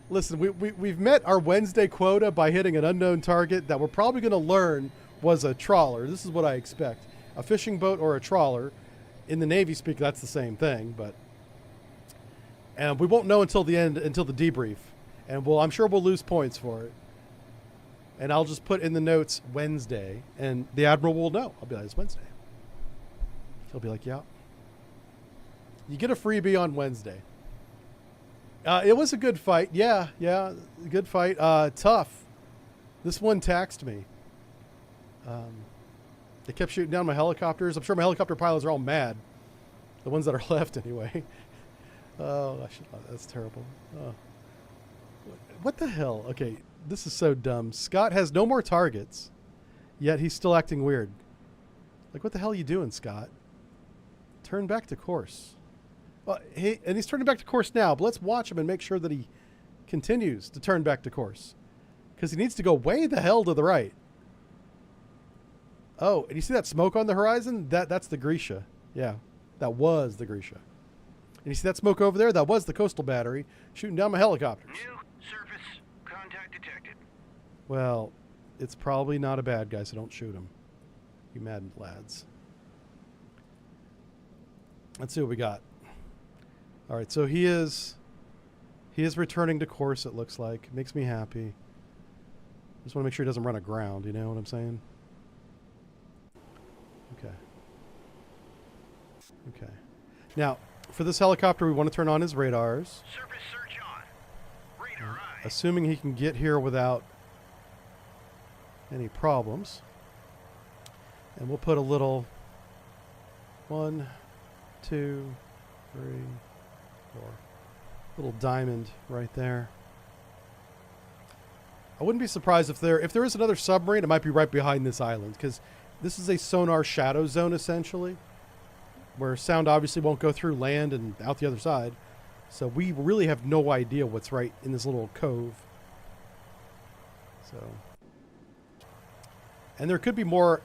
Listen, we've met our Wednesday quota by hitting an unknown target that we're probably going to learn was a trawler. This is what I expect. A fishing boat or a trawler. In the Navy speak, that's the same thing, but and we won't know until the end, until the debrief. And I'm sure we'll lose points for it. And I'll just put in the notes Wednesday, and the Admiral will know. I'll be like, it's Wednesday. He'll be like, yeah. You get a freebie on Wednesday. It was a good fight. Yeah, good fight. Tough. This one taxed me. They kept shooting down my helicopters. I'm sure my helicopter pilots are all mad. The ones that are left, anyway. Oh, that's terrible. Oh. What the hell? Okay, this is so dumb. Scott has no more targets, yet he's still acting weird. Like, what the hell are you doing, Scott? Turn back to course. Well, and he's turning back to course now, but let's watch him and make sure that he continues to turn back to course. Because he needs to go way the hell to the right. Oh, and you see that smoke on the horizon? That's the Grisha. Yeah, that was the Grisha. And you see that smoke over there? That was the coastal battery shooting down my helicopters. New surface contact detected. Well, it's probably not a bad guy, so don't shoot him. You mad lads. Let's see what we got. All right, so he is returning to course, it looks like. Makes me happy. Just want to make sure he doesn't run aground, you know what I'm saying? Okay. Now, for this helicopter, we want to turn on his radars. Surface search on. Radar eye. Assuming he can get here without any problems. And we'll put a little 1, 2, 3, 4. Little diamond right there. I wouldn't be surprised if there is another submarine, it might be right behind this island, because this is a sonar shadow zone, essentially, where sound obviously won't go through land and out the other side. So we really have no idea what's right in this little cove. So, and there could be more,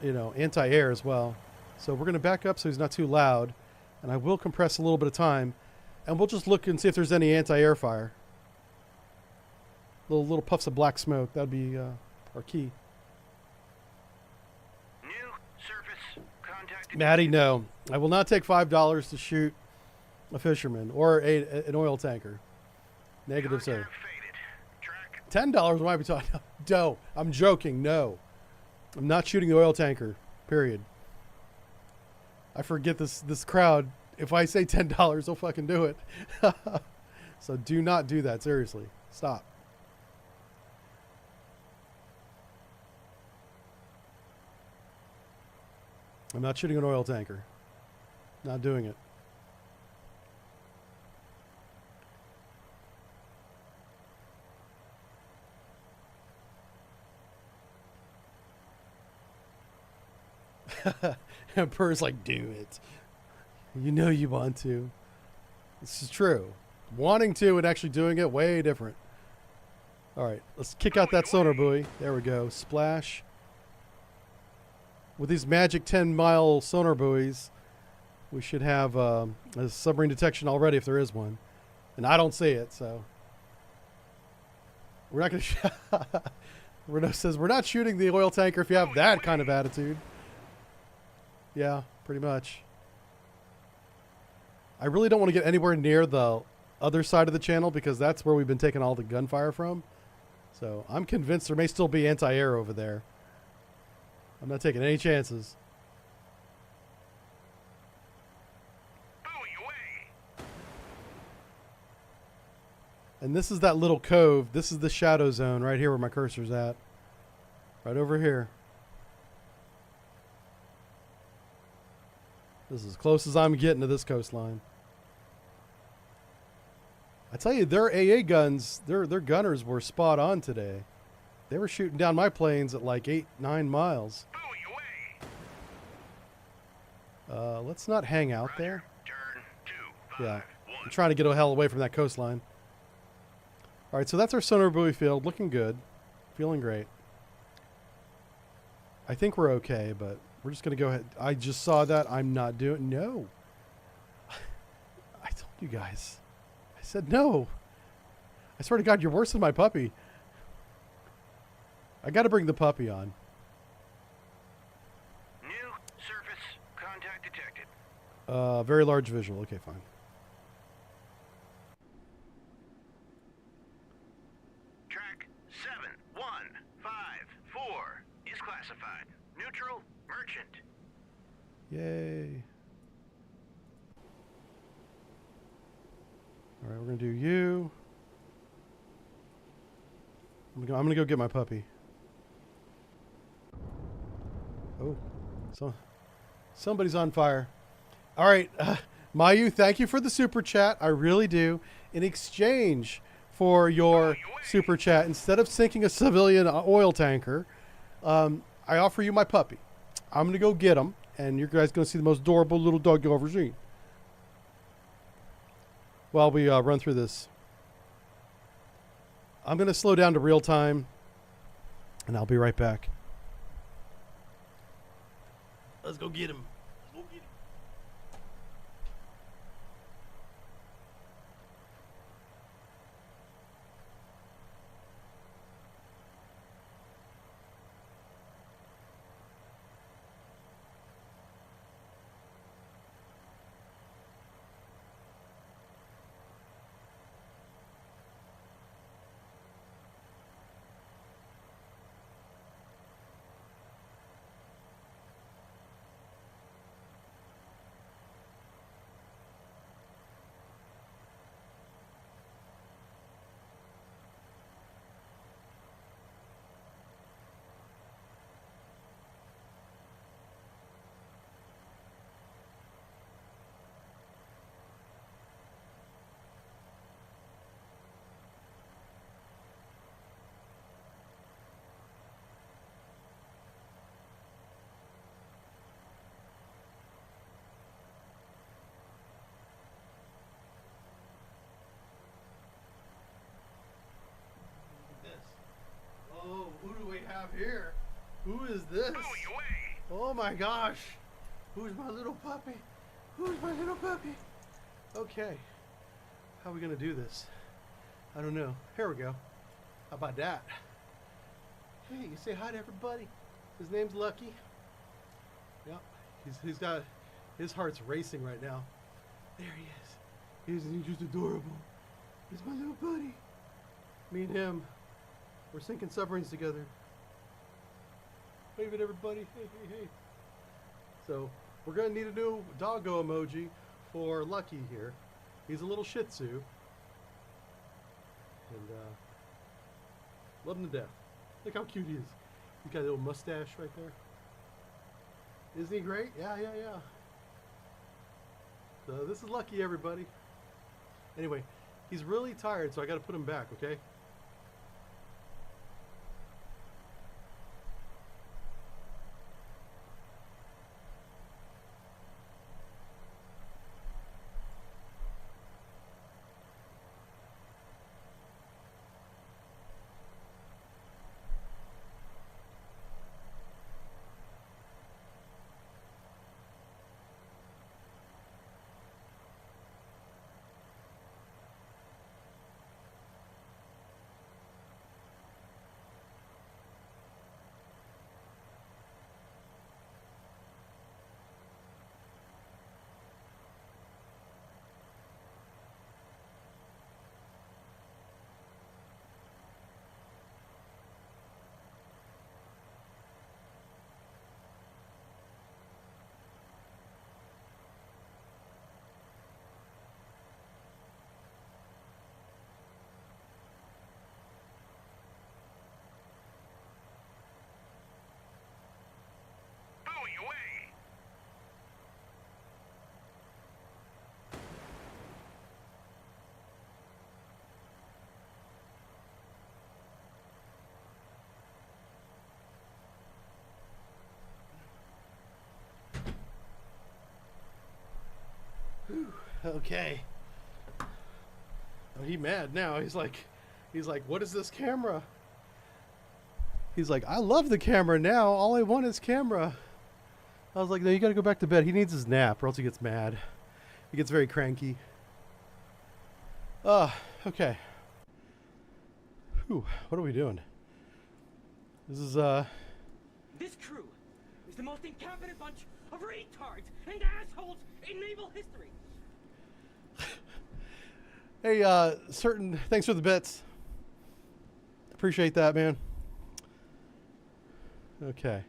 anti-air as well. So we're going to back up so he's not too loud. And I will compress a little bit of time. And we'll just look and see if there's any anti-air fire. Little puffs of black smoke. That'd be our key. New surface contact. Maddie, no. I will not take $5 to shoot a fisherman or an oil tanker. Negative, sir. $10 might be talking. No, I'm joking. No. I'm not shooting the oil tanker. Period. I forget this crowd. If I say $10, they'll fucking do it. So do not do that. Seriously. Stop. I'm not shooting an oil tanker. Not doing it. Emperor's like, do it. You know you want to. This is true. Wanting to and actually doing it, way different. All right, let's kick out that sonar buoy. There we go. Splash. With these magic 10-mile sonar buoys, we should have a submarine detection already if there is one. And I don't see it, so. We're not going to... Renault says, we're not shooting the oil tanker if you have that kind of attitude. Yeah, pretty much. I really don't want to get anywhere near the other side of the channel because that's where we've been taking all the gunfire from. So I'm convinced there may still be anti-air over there. I'm not taking any chances. Buoy away! And this is that little cove. This is the shadow zone right here where my cursor's at. Right over here. This is as close as I'm getting to this coastline. I tell you, their AA guns, their gunners were spot on today. They were shooting down my planes at like 8-9 miles. Buoy away! Let's not hang out there. Turn 2, 5, Yeah, 1. I'm trying to get a hell away from that coastline. All right, so that's our sonar buoy field. Looking good. Feeling great. I think we're okay, but we're just going to go ahead. I just saw that. I'm not doing... No. I told you guys. I said no. I swear to God, you're worse than my puppy. I got to bring the puppy on. New surface contact detected. Very large visual. Okay, fine. Track 7154 is classified. Neutral merchant. Yay. All right, we're going to do you. I'm gonna go get my puppy. Oh, so somebody's on fire. All right, Mayu, thank you for the super chat. I really do. In exchange for your super chat, instead of sinking a civilian oil tanker, I offer you my puppy. I'm gonna go get him, and you guys gonna see the most adorable little dog you've ever seen. While we run through this, I'm gonna slow down to real time, and I'll be right back. Let's go get him. Let's go get him. Oh, who do we have here? Who is this? Buoy away! Oh my gosh. Who's my little puppy? Who's my little puppy? Okay. How are we going to do this? I don't know. Here we go. How about that? Hey, you say hi to everybody. His name's Lucky. Yep. He's got... His heart's racing right now. There he is. Isn't he just adorable? He's my little buddy. Me and him. We're sinking submarines together. Wave at everybody. Hey, hey, hey. So, we're going to need a new doggo emoji for Lucky here. He's a little Shih Tzu. And, love him to death. Look how cute he is. He's got a little mustache right there. Isn't he great? Yeah, yeah, yeah. So, this is Lucky, everybody. Anyway, he's really tired, so I got to put him back, okay? Okay. Oh, he mad now. He's like, what is this camera? He's like, I love the camera now. All I want is camera. I was like, no, you got to go back to bed. He needs his nap or else he gets mad. He gets very cranky. Okay. Whew, what are we doing? This is, This crew is the most incompetent bunch of retards and assholes in naval history. Hey, thanks for the bits. Appreciate that, man. Okay.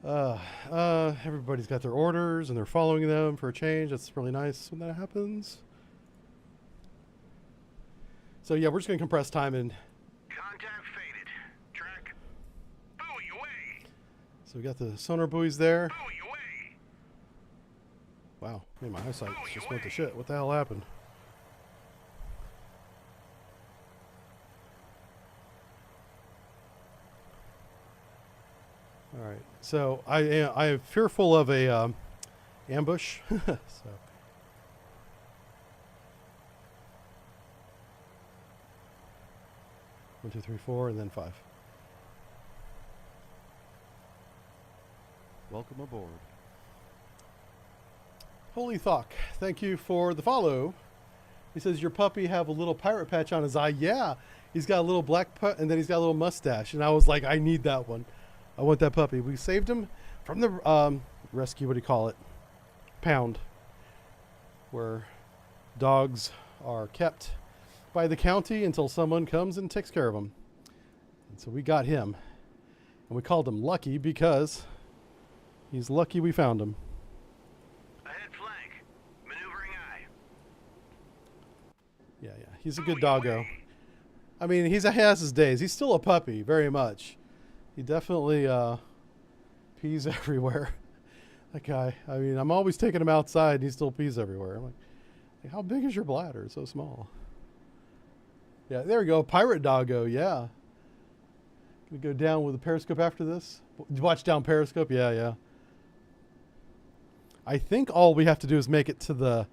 Everybody's got their orders and they're following them for a change. That's really nice when that happens. So yeah, we're just gonna compress time and. Contact faded. Track. Buoy away. So we got the sonar buoys there. Buoy away. Wow, man, my eyesight just went to shit. What the hell happened? All right, so I am fearful of a ambush. So 1, 2, 3, 4, and then 5. Welcome aboard. Holy Thok, thank you for the follow. He says, your puppy have a little pirate patch on his eye. Yeah, he's got a little black and then he's got a little mustache. And I was like, I need that one. I want that puppy. We saved him from the rescue, what do you call it? Pound. Where dogs are kept by the county until someone comes and takes care of them. And so we got him. And we called him Lucky because he's lucky we found him. Ahead flank. Maneuvering eye. Yeah. He's a good doggo. I mean, he has his days. He's still a puppy, very much. He definitely pees everywhere. That guy. I mean, I'm always taking him outside and he still pees everywhere. I'm like, how big is your bladder? It's so small. Yeah, there we go. Pirate doggo, yeah. Gonna go down with a periscope after this? Watch down periscope? Yeah. I think all we have to do is make it to the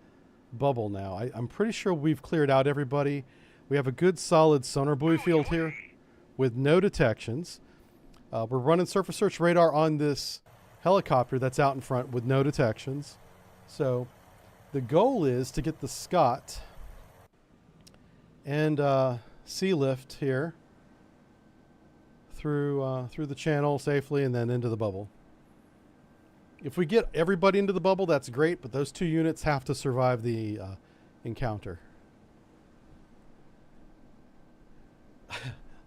bubble now. I'm pretty sure we've cleared out everybody. We have a good solid sonar buoy field here with no detections. We're running surface search radar on this helicopter that's out in front with no detections. So the goal is to get the Scott and sea lift here through the channel safely and then into the bubble. If we get everybody into the bubble, that's great, but those 2 units have to survive the encounter.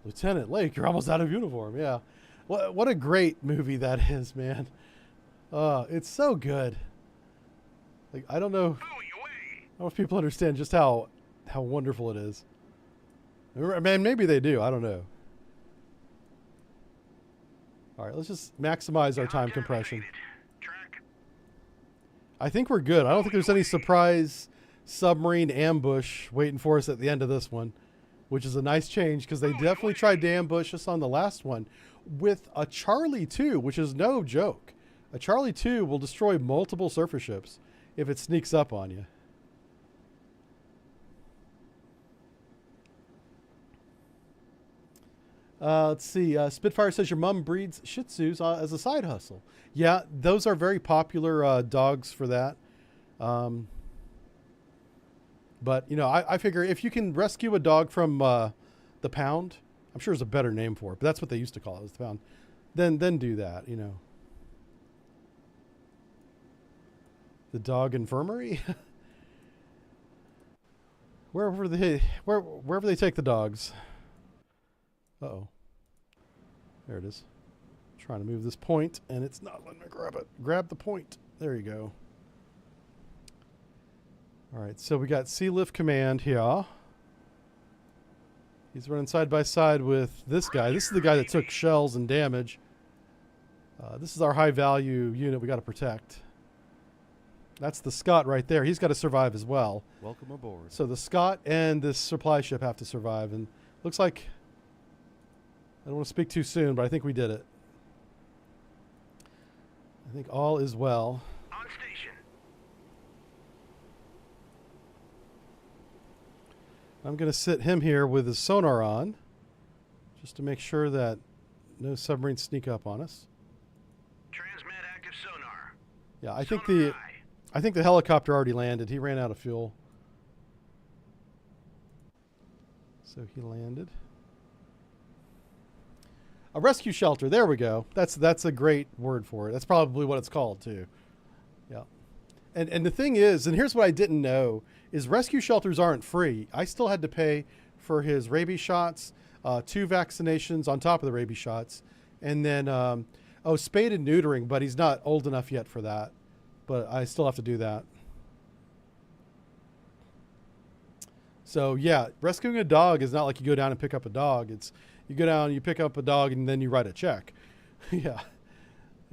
Lieutenant Lake, you're almost out of uniform. Yeah. What a great movie that is, man. It's so good. Like, I don't know if people understand just how wonderful it is. Man, maybe they do. I don't know. All right, let's just maximize our time compression. I think we're good. I don't think there's any surprise submarine ambush waiting for us at the end of this one, which is a nice change because they definitely tried to ambush us on the last one with a Charlie 2, which is no joke. A Charlie 2 will destroy multiple surface ships if it sneaks up on you. Let's see. Spitfire says your mom breeds Shih Tzus as a side hustle. Yeah, those are very popular dogs for that. But, you know, I figure if you can rescue a dog from the pound, I'm sure there's a better name for it, but that's what they used to call it, was the pound, then do that, you know. The dog infirmary? wherever they take the dogs. Uh-oh. There it is. Trying to move this point, and it's not letting me grab it. Grab the point. There you go. All right, so we got Sea Lift Command here. He's running side by side with this guy. This is the guy that took shells and damage. This is our high-value unit we got to protect. That's the Scott right there. He's got to survive as well. Welcome aboard. So the Scott and this supply ship have to survive, and looks like, I don't want to speak too soon, but I think we did it. I think all is well. On station. I'm going to sit him here with his sonar on, just to make sure that no submarines sneak up on us. Transmit active sonar. Yeah, I think Sonar the eye. I think the helicopter already landed. He ran out of fuel. So he landed. A rescue shelter. There we go. That's a great word for it. That's probably what it's called too. Yeah. And the thing is, and here's what I didn't know, is rescue shelters aren't free. I still had to pay for his rabies shots, 2 vaccinations on top of the rabies shots, and then spayed and neutering, but he's not old enough yet for that. But I still have to do that. So yeah, rescuing a dog is not like you go down and pick up a dog. It's you go down, you pick up a dog, and then you write a check. Yeah.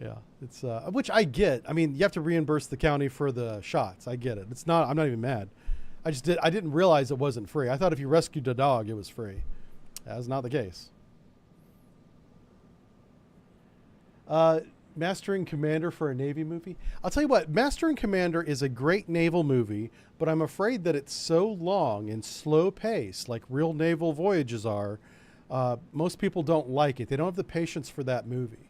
Yeah. It's which I get. I mean, you have to reimburse the county for the shots. I get it. It's not, I'm not even mad. I didn't realize it wasn't free. I thought if you rescued a dog, it was free. That was not the case. Master & Commander for a Navy movie. I'll tell you what, Master & Commander is a great naval movie, but I'm afraid that it's so long and slow paced, like real naval voyages are. Most people don't like it. They don't have the patience for that movie.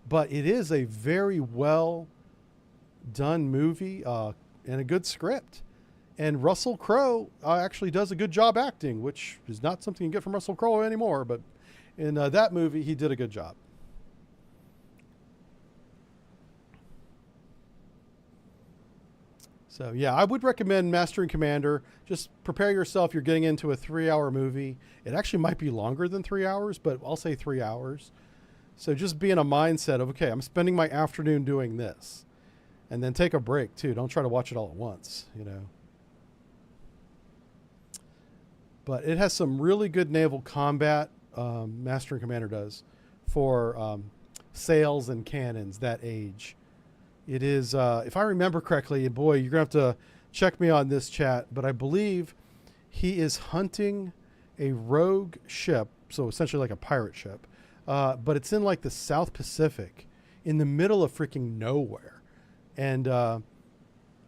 But it is a very well done movie and a good script. And Russell Crowe actually does a good job acting, which is not something you get from Russell Crowe anymore. But in that movie, he did a good job. So yeah, I would recommend Master & Commander. Just prepare yourself. You're getting into a 3-hour movie. It actually might be longer than 3 hours, but I'll say 3 hours. So just be in a mindset of, okay, I'm spending my afternoon doing this. And then take a break too. Don't try to watch it all at once, you know. But it has some really good naval combat, Master & Commander does, for sails and cannons that age. It is, if I remember correctly, and boy, you're going to have to check me on this, chat, but I believe he is hunting a rogue ship, so essentially like a pirate ship, but it's in like the South Pacific, in the middle of freaking nowhere. And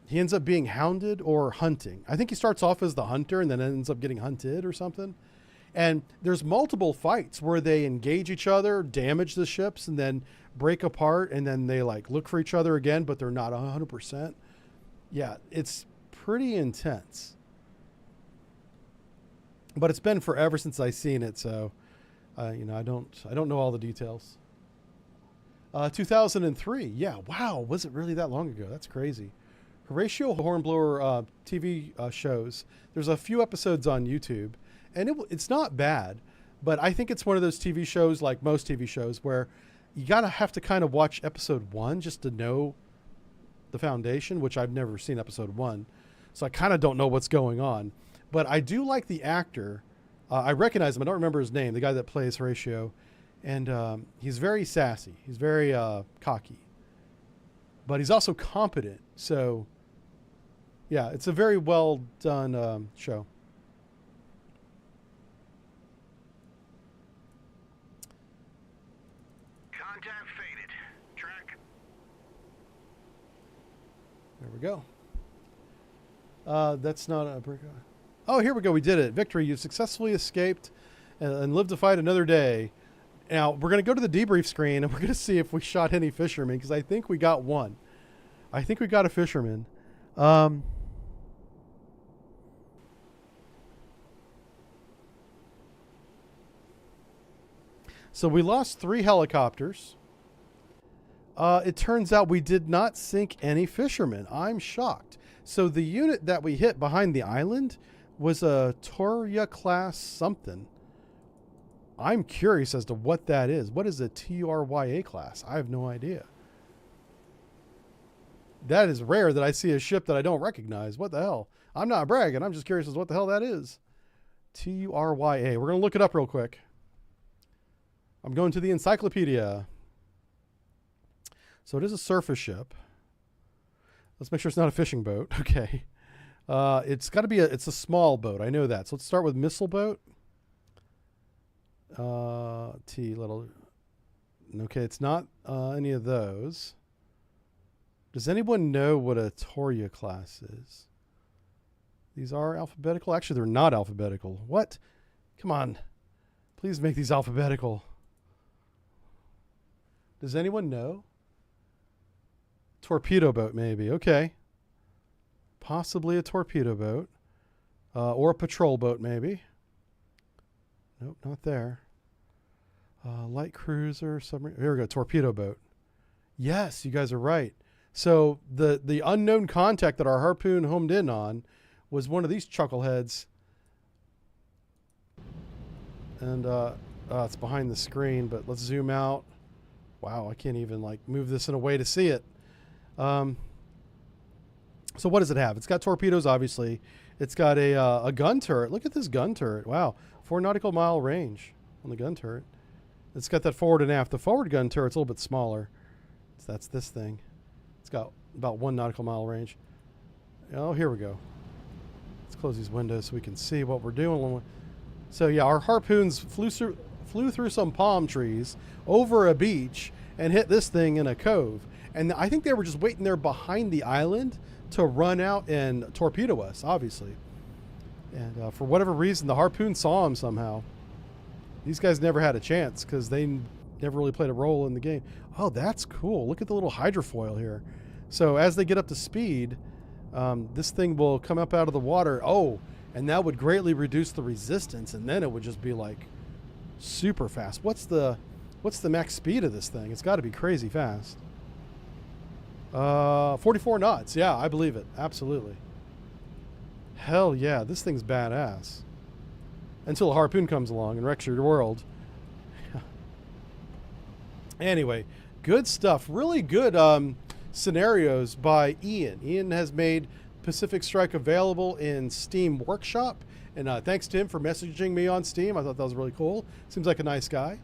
he ends up being hounded or hunting. I think he starts off as the hunter and then ends up getting hunted or something. And there's multiple fights where they engage each other, damage the ships, and then break apart, and then they like look for each other again, but they're not 100%. Yeah, it's pretty intense. But it's been forever since I've seen it, so you know, I don't know all the details. 2003. Yeah, wow, was it really that long ago? That's crazy. Horatio Hornblower TV shows. There's a few episodes on YouTube, and it's not bad, but I think it's one of those TV shows, like most TV shows, where you have to kind of watch episode 1 just to know the foundation, which I've never seen episode 1. So I kind of don't know what's going on, but I do like the actor. I recognize him. I don't remember his name, the guy that plays Horatio. And he's very sassy. He's very cocky, but he's also competent. So yeah, it's a very well done show. Contact faded. Track. There we go. That's not a break. Oh, here we go. We did it. Victory. You've successfully escaped and lived to fight another day. Now, we're going to go to the debrief screen, and we're going to see if we shot any fishermen, because I think we got one. I think we got a fisherman. So we lost 3 helicopters. It turns out we did not sink any fishermen. I'm shocked. So the unit that we hit behind the island was a Torya class something. I'm curious as to what that is. What is a TURYA class? I have no idea. That is rare that I see a ship that I don't recognize. What the hell? I'm not bragging. I'm just curious as to what the hell that is. TURYA. We're going to look it up real quick. I'm going to the encyclopedia. So it is a surface ship. Let's make sure it's not a fishing boat. Okay. It's got to be it's a small boat. I know that. So let's start with missile boat. T little. Okay, it's not any of those. Does anyone know what a Torya class is? These are alphabetical. Actually, they're not alphabetical. What? Come on. Please make these alphabetical. Does anyone know? Torpedo boat, maybe. Okay. Possibly a torpedo boat. Or a patrol boat, maybe. Nope, not there. Light cruiser, submarine. Here we go, torpedo boat. Yes, you guys are right. So the unknown contact that our harpoon homed in on was one of these chuckleheads. And it's behind the screen, but let's zoom out. Wow, I can't even like move this in a way to see it. So what does it have? It's got torpedoes, obviously. It's got a gun turret. Look at this gun turret. Wow, 4 nautical mile range on the gun turret. It's got that forward and aft. The forward gun turret's a little bit smaller. So that's this thing. It's got about 1 nautical mile range. Oh, here we go. Let's close these windows so we can see what we're doing. So yeah, our harpoons flew through some palm trees over a beach and hit this thing in a cove. And I think they were just waiting there behind the island to run out and torpedo us, obviously. And for whatever reason, the harpoon saw them somehow. These guys never had a chance because they never really played a role in the game. Oh, that's cool. Look at the little hydrofoil here. So as they get up to speed, this thing will come up out of the water. Oh, and that would greatly reduce the resistance, and then it would just be like super fast. What's the max speed of this thing? It's got to be crazy fast. 44 knots. Yeah, I believe it. Absolutely. Hell yeah, this thing's badass. Until a harpoon comes along and wrecks your world. Anyway, good stuff. Really good scenarios by Ian. Ian has made Pacific Strike available in Steam Workshop. And thanks to him for messaging me on Steam. I thought that was really cool. Seems like a nice guy.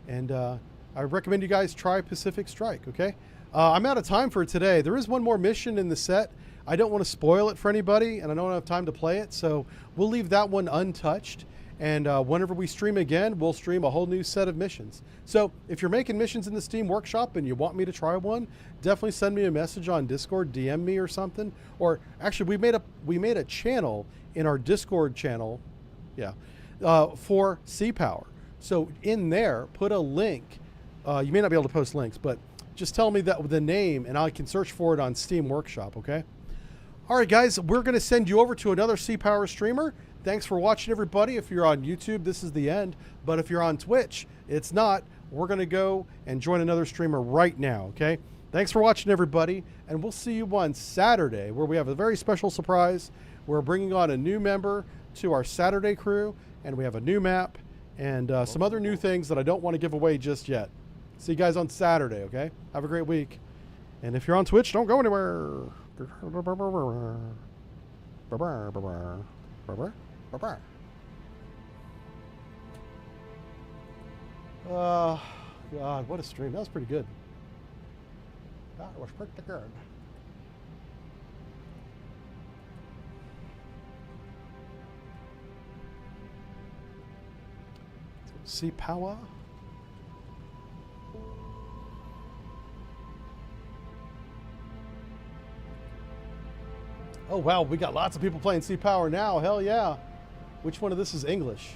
And I recommend you guys try Pacific Strike, okay? I'm out of time for today. There is one more mission in the set. I don't want to spoil it for anybody, and I don't have time to play it, so we'll leave that one untouched. And whenever we stream again, we'll stream a whole new set of missions. So if you're making missions in the Steam Workshop and you want me to try one, definitely send me a message on Discord, DM me or something. Or actually, we made a channel in our Discord channel, for Sea Power. So in there, put a link. You may not be able to post links, but just tell me the name, and I can search for it on Steam Workshop. Okay. All right, guys, we're going to send you over to another Sea Power streamer. Thanks for watching, everybody. If you're on YouTube, this is the end. But if you're on Twitch, it's not. We're going to go and join another streamer right now, okay? Thanks for watching, everybody. And we'll see you on Saturday, where we have a very special surprise. We're bringing on a new member to our Saturday crew, and we have a new map and some other new things that I don't want to give away just yet. See you guys on Saturday, okay? Have a great week. And if you're on Twitch, don't go anywhere. God, what a stream. That was pretty good. That was pretty good. Sea Power. Oh, wow. We got lots of people playing Sea Power now. Hell yeah. Which one of this is English?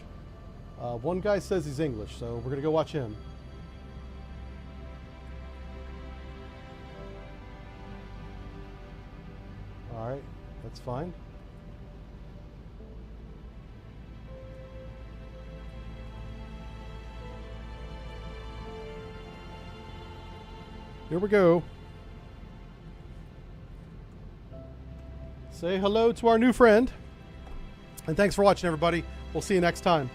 One guy says he's English, so we're going to go watch him. All right. That's fine. Here we go. Say hello to our new friend. And thanks for watching, everybody. We'll see you next time.